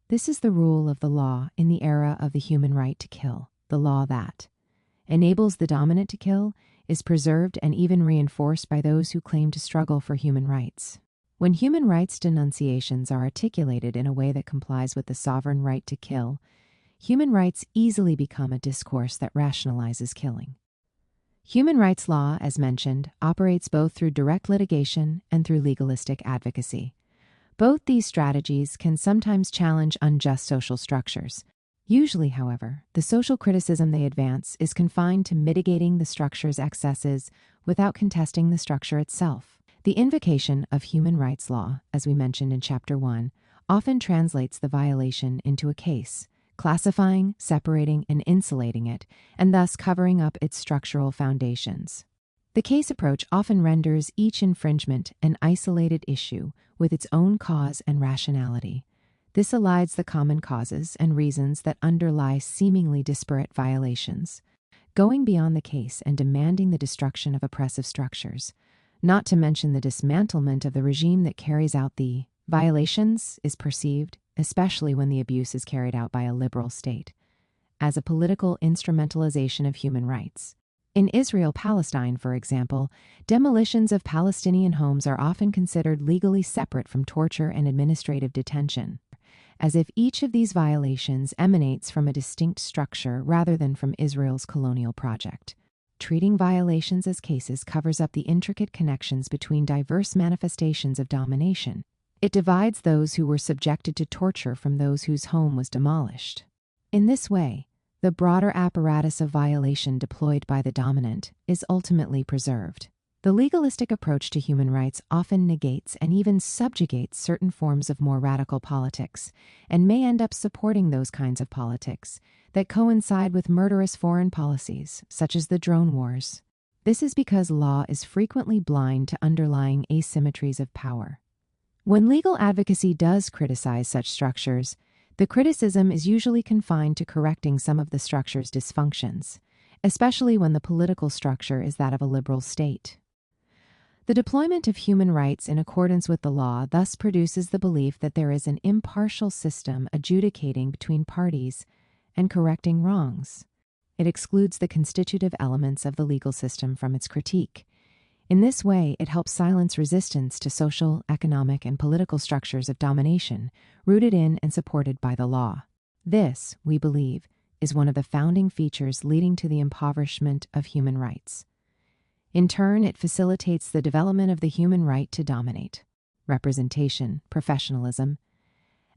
This is the rule of the law in the era of the human right to kill, the law that enables the dominant to kill, is preserved and even reinforced by those who claim to struggle for human rights. When human rights denunciations are articulated in a way that complies with the sovereign right to kill, human rights easily become a discourse that rationalizes killing. Human rights law, as mentioned, operates both through direct litigation and through legalistic advocacy. Both these strategies can sometimes challenge unjust social structures. Usually, however, the social criticism they advance is confined to mitigating the structure's excesses without contesting the structure itself. The invocation of human rights law, as we mentioned in Chapter 1, often translates the violation into a case, classifying, separating, and insulating it, and thus covering up its structural foundations. The case approach often renders each infringement an isolated issue with its own cause and rationality. This elides the common causes and reasons that underlie seemingly disparate violations, going beyond the case and demanding the destruction of oppressive structures, not to mention the dismantlement of the regime that carries out the violations is perceived, especially when the abuse is carried out by a liberal state, as a political instrumentalization of human rights. In Israel-Palestine, for example, demolitions of Palestinian homes are often considered legally separate from torture and administrative detention, as if each of these violations emanates from a distinct structure rather than from Israel's colonial project. Treating violations as cases covers up the intricate connections between diverse manifestations of domination. It divides those who were subjected to torture from those whose home was demolished. In this way, the broader apparatus of violation deployed by the dominant is ultimately preserved. The legalistic approach to human rights often negates and even subjugates certain forms of more radical politics, and may end up supporting those kinds of politics that coincide with murderous foreign policies, such as the drone wars. This is because law is frequently blind to underlying asymmetries of power. When legal advocacy does criticize such structures, the criticism is usually confined to correcting some of the structure's dysfunctions, especially when the political structure is that of a liberal state. The deployment of human rights in accordance with the law thus produces the belief that there is an impartial system adjudicating between parties and correcting wrongs. It excludes the constitutive elements of the legal system from its critique. In this way, it helps silence resistance to social, economic, and political structures of domination rooted in and supported by the law. This, we believe, is one of the founding features leading to the impoverishment of human rights. In turn, it facilitates the development of the human right to dominate, representation, professionalism,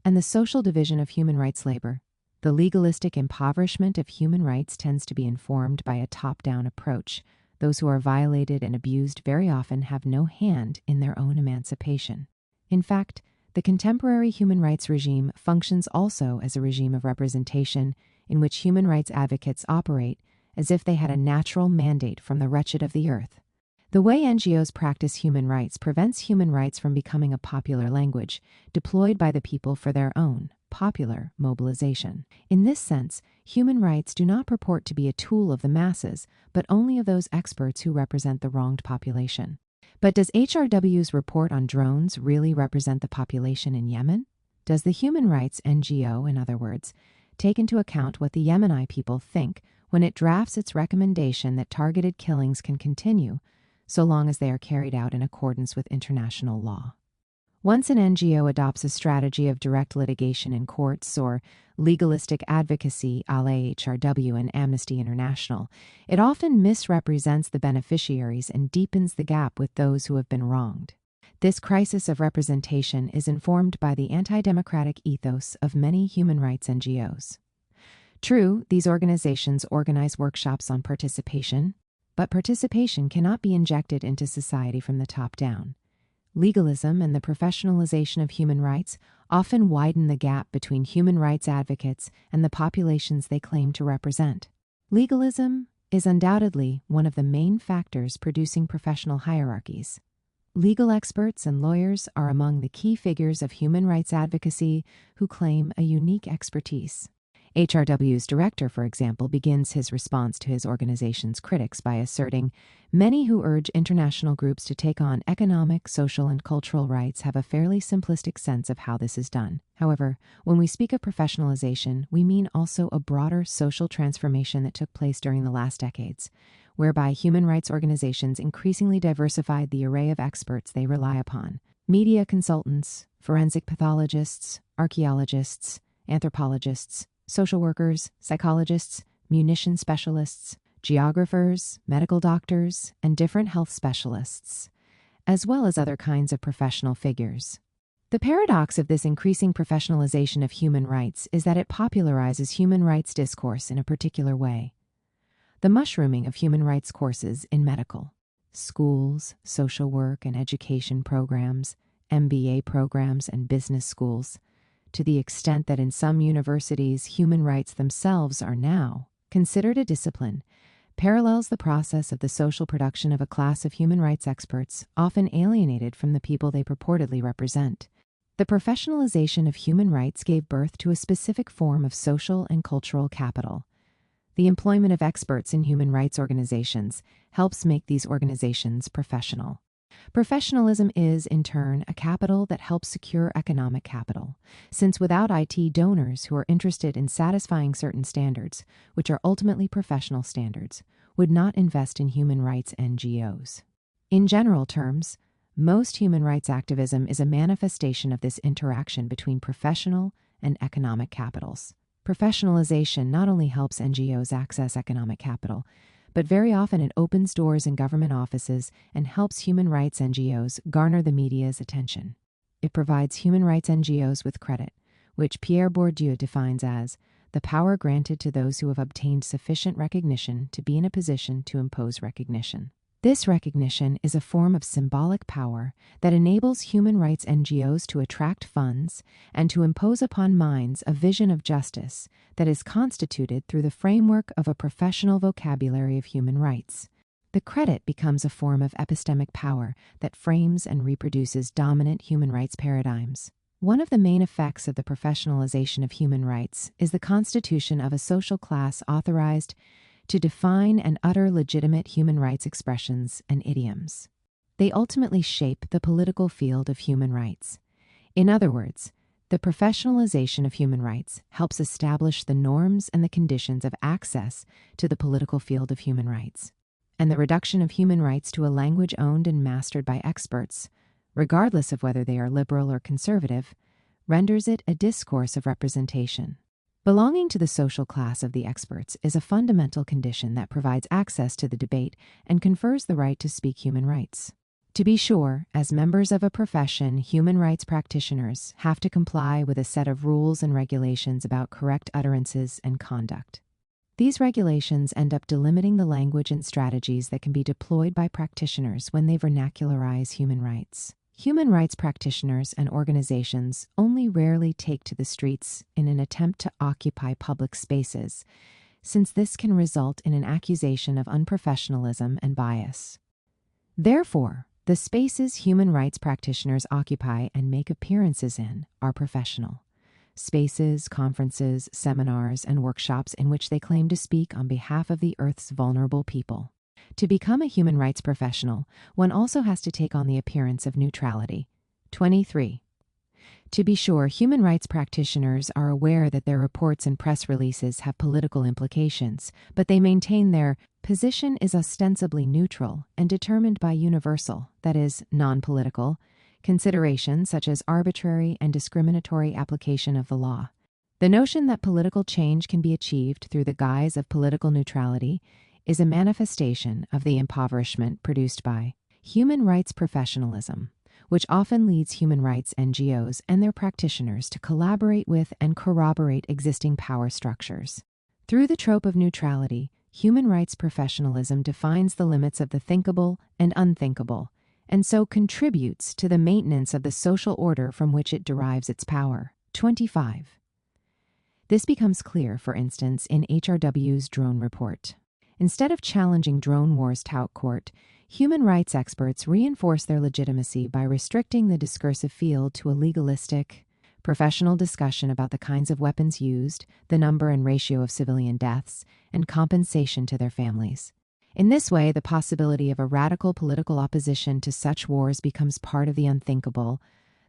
and the social division of human rights labor. The legalistic impoverishment of human rights tends to be informed by a top-down approach. Those who are violated and abused very often have no hand in their own emancipation. In fact, the contemporary human rights regime functions also as a regime of representation in which human rights advocates operate as if they had a natural mandate from the wretched of the earth. The way NGOs practice human rights prevents human rights from becoming a popular language, deployed by the people for their own popular mobilization. In this sense, human rights do not purport to be a tool of the masses, but only of those experts who represent the wronged population. But does HRW's report on drones really represent the population in Yemen? Does the human rights NGO, in other words, take into account what the Yemeni people think when it drafts its recommendation that targeted killings can continue so long as they are carried out in accordance with international law? Once an NGO adopts a strategy of direct litigation in courts or legalistic advocacy a la HRW and Amnesty International, it often misrepresents the beneficiaries and deepens the gap with those who have been wronged. This crisis of representation is informed by the anti-democratic ethos of many human rights NGOs. True, these organizations organize workshops on participation, but participation cannot be injected into society from the top down. Legalism and the professionalization of human rights often widen the gap between human rights advocates and the populations they claim to represent. Legalism is undoubtedly one of the main factors producing professional hierarchies. Legal experts and lawyers are among the key figures of human rights advocacy who claim a unique expertise. HRW's director, for example, begins his response to his organization's critics by asserting, "Many who urge international groups to take on economic, social, and cultural rights have a fairly simplistic sense of how this is done. However, when we speak of professionalization, we mean also a broader social transformation that took place during the last decades, whereby human rights organizations increasingly diversified the array of experts they rely upon: media consultants, forensic pathologists, archaeologists, anthropologists, social workers, psychologists, munition specialists, geographers, medical doctors, and different health specialists, as well as other kinds of professional figures." The paradox of this increasing professionalization of human rights is that it popularizes human rights discourse in a particular way. The mushrooming of human rights courses in medical, schools, social work and education programs, MBA programs, and business schools, to the extent that in some universities human rights themselves are now considered a discipline, parallels the process of the social production of a class of human rights experts often alienated from the people they purportedly represent. The professionalization of human rights gave birth to a specific form of social and cultural capital. The employment of experts in human rights organizations helps make these organizations professional. Professionalism is, in turn, a capital that helps secure economic capital, since without IT donors who are interested in satisfying certain standards, which are ultimately professional standards, would not invest in human rights NGOs. In general terms, most human rights activism is a manifestation of this interaction between professional and economic capitals. Professionalization not only helps NGOs access economic capital, but very often it opens doors in government offices and helps human rights NGOs garner the media's attention. It provides human rights NGOs with credit, which Pierre Bourdieu defines as the power granted to those who have obtained sufficient recognition to be in a position to impose recognition. This recognition is a form of symbolic power that enables human rights NGOs to attract funds and to impose upon minds a vision of justice that is constituted through the framework of a professional vocabulary of human rights. The credit becomes a form of epistemic power that frames and reproduces dominant human rights paradigms. One of the main effects of the professionalization of human rights is the constitution of a social class authorized to define and utter legitimate human rights expressions and idioms. They ultimately shape the political field of human rights. In other words, the professionalization of human rights helps establish the norms and the conditions of access to the political field of human rights. And the reduction of human rights to a language owned and mastered by experts, regardless of whether they are liberal or conservative, renders it a discourse of representation. Belonging to the social class of the experts is a fundamental condition that provides access to the debate and confers the right to speak human rights. To be sure, as members of a profession, human rights practitioners have to comply with a set of rules and regulations about correct utterances and conduct. These regulations end up delimiting the language and strategies that can be deployed by practitioners when they vernacularize human rights. Human rights practitioners and organizations only rarely take to the streets in an attempt to occupy public spaces, since this can result in an accusation of unprofessionalism and bias. Therefore, the spaces human rights practitioners occupy and make appearances in are professional. Spaces, conferences, seminars, and workshops in which they claim to speak on behalf of the Earth's vulnerable people. To become a human rights professional, one also has to take on the appearance of neutrality. 23. To be sure, human rights practitioners are aware that their reports and press releases have political implications, but they maintain their position is ostensibly neutral and determined by universal, that is, non-political, considerations such as arbitrary and discriminatory application of the law. The notion that political change can be achieved through the guise of political neutrality is a manifestation of the impoverishment produced by human rights professionalism, which often leads human rights NGOs and their practitioners to collaborate with and corroborate existing power structures. Through the trope of neutrality, human rights professionalism defines the limits of the thinkable and unthinkable, and so contributes to the maintenance of the social order from which it derives its power. 25. This becomes clear, for instance, in HRW's drone report. Instead of challenging drone wars tout court, human rights experts reinforce their legitimacy by restricting the discursive field to a legalistic, professional discussion about the kinds of weapons used, the number and ratio of civilian deaths, and compensation to their families. In this way, the possibility of a radical political opposition to such wars becomes part of the unthinkable.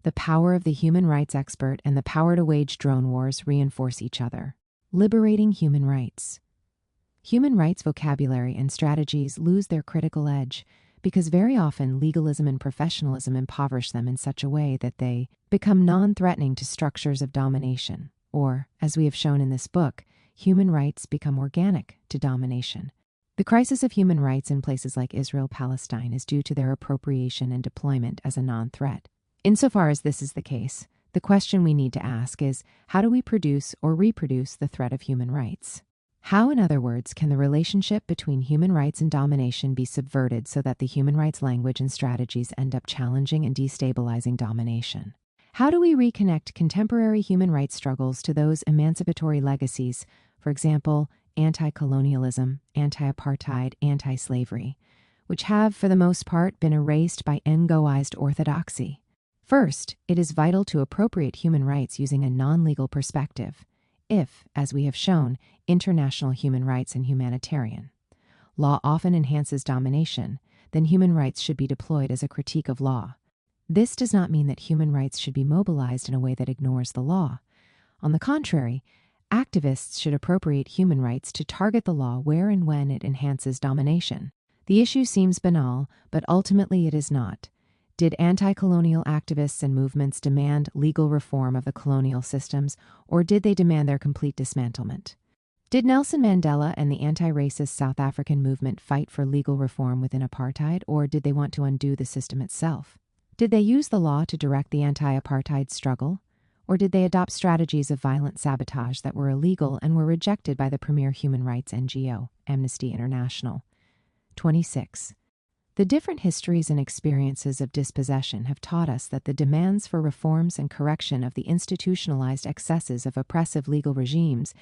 The power of the human rights expert and the power to wage drone wars reinforce each other. Liberating human rights. Human rights vocabulary and strategies lose their critical edge because very often legalism and professionalism impoverish them in such a way that they become non-threatening to structures of domination, or, as we have shown in this book, human rights become organic to domination. The crisis of human rights in places like Israel-Palestine is due to their appropriation and deployment as a non-threat. Insofar as this is the case, the question we need to ask is, how do we produce or reproduce the threat of human rights? How, in other words, can the relationship between human rights and domination be subverted so that the human rights language and strategies end up challenging and destabilizing domination? How do we reconnect contemporary human rights struggles to those emancipatory legacies, for example, anti-colonialism, anti-apartheid, anti-slavery, which have, for the most part, been erased by Ngoized orthodoxy? First, it is vital to appropriate human rights using a non-legal perspective. If, as we have shown, international human rights and humanitarian law often enhances domination, then human rights should be deployed as a critique of law. This does not mean that human rights should be mobilized in a way that ignores the law. On the contrary, activists should appropriate human rights to target the law where and when it enhances domination. The issue seems banal, but ultimately it is not. Did anti-colonial activists and movements demand legal reform of the colonial systems, or did they demand their complete dismantlement? Did Nelson Mandela and the anti-racist South African movement fight for legal reform within apartheid, or did they want to undo the system itself? Did they use the law to direct the anti-apartheid struggle, or did they adopt strategies of violent sabotage that were illegal and were rejected by the premier human rights NGO, Amnesty International? 26. The different histories and experiences of dispossession have taught us that the demands for reforms and correction of the institutionalized excesses of oppressive legal regimes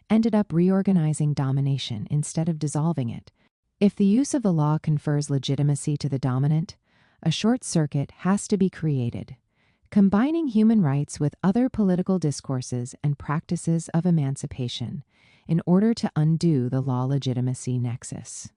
ended up reorganizing domination instead of dissolving it. If the use of the law confers legitimacy to the dominant, a short circuit has to be created, combining human rights with other political discourses and practices of emancipation in order to undo the law legitimacy nexus.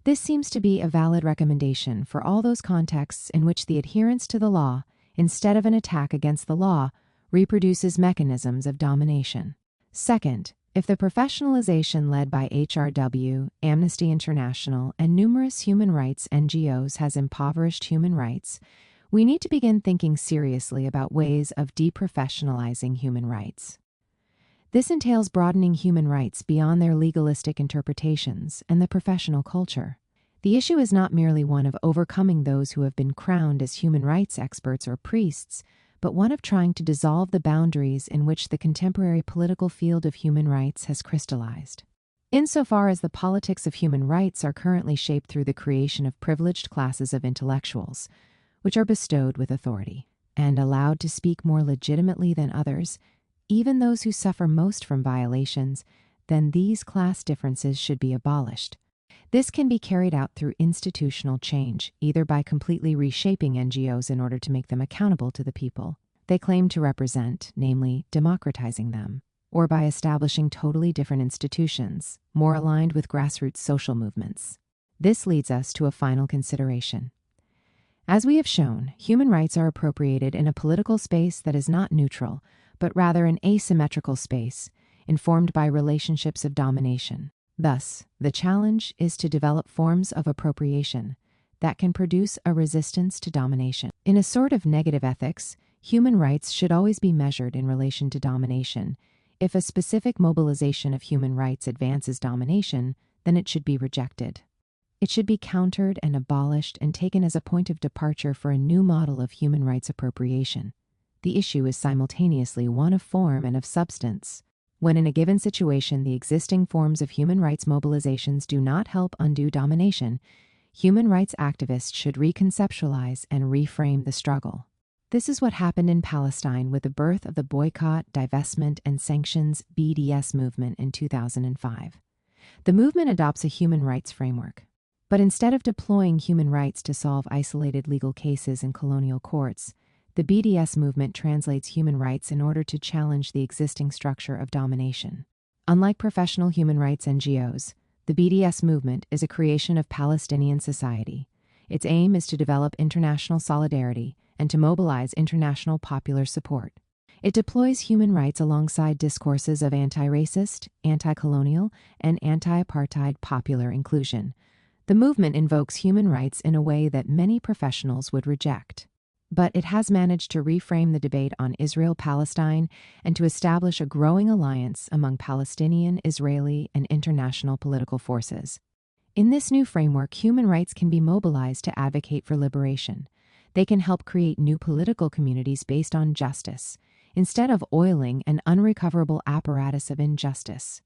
This seems to be a valid recommendation for all those contexts in which the adherence to the law, instead of an attack against the law, reproduces mechanisms of domination. Second, if the professionalization led by HRW, Amnesty International, and numerous human rights NGOs has impoverished human rights, we need to begin thinking seriously about ways of deprofessionalizing human rights. This entails broadening human rights beyond their legalistic interpretations and the professional culture. The issue is not merely one of overcoming those who have been crowned as human rights experts or priests, but one of trying to dissolve the boundaries in which the contemporary political field of human rights has crystallized. Insofar as the politics of human rights are currently shaped through the creation of privileged classes of intellectuals, which are bestowed with authority and allowed to speak more legitimately than others, even those who suffer most from violations, then these class differences should be abolished. This can be carried out through institutional change, either by completely reshaping NGOs in order to make them accountable to the people they claim to represent, namely democratizing them, or by establishing totally different institutions, more aligned with grassroots social movements. This leads us to a final consideration. As we have shown, human rights are appropriated in a political space that is not neutral, but rather an asymmetrical space, informed by relationships of domination. Thus, the challenge is to develop forms of appropriation that can produce a resistance to domination. In a sort of negative ethics, human rights should always be measured in relation to domination. If a specific mobilization of human rights advances domination, then it should be rejected. It should be countered and abolished and taken as a point of departure for a new model of human rights appropriation. The issue is simultaneously one of form and of substance. When in a given situation the existing forms of human rights mobilizations do not help undo domination, human rights activists should reconceptualize and reframe the struggle. This is what happened in Palestine with the birth of the Boycott, Divestment, and Sanctions (BDS) movement in 2005. The movement adopts a human rights framework. But instead of deploying human rights to solve isolated legal cases in colonial courts, the BDS movement translates human rights in order to challenge the existing structure of domination. Unlike professional human rights NGOs, the BDS movement is a creation of Palestinian society. Its aim is to develop international solidarity and to mobilize international popular support. It deploys human rights alongside discourses of anti-racist, anti-colonial, and anti-apartheid popular inclusion. The movement invokes human rights in a way that many professionals would reject. But it has managed to reframe the debate on Israel-Palestine and to establish a growing alliance among Palestinian, Israeli, and international political forces. In this new framework, human rights can be mobilized to advocate for liberation. They can help create new political communities based on justice, instead of oiling an unrecoverable apparatus of injustice.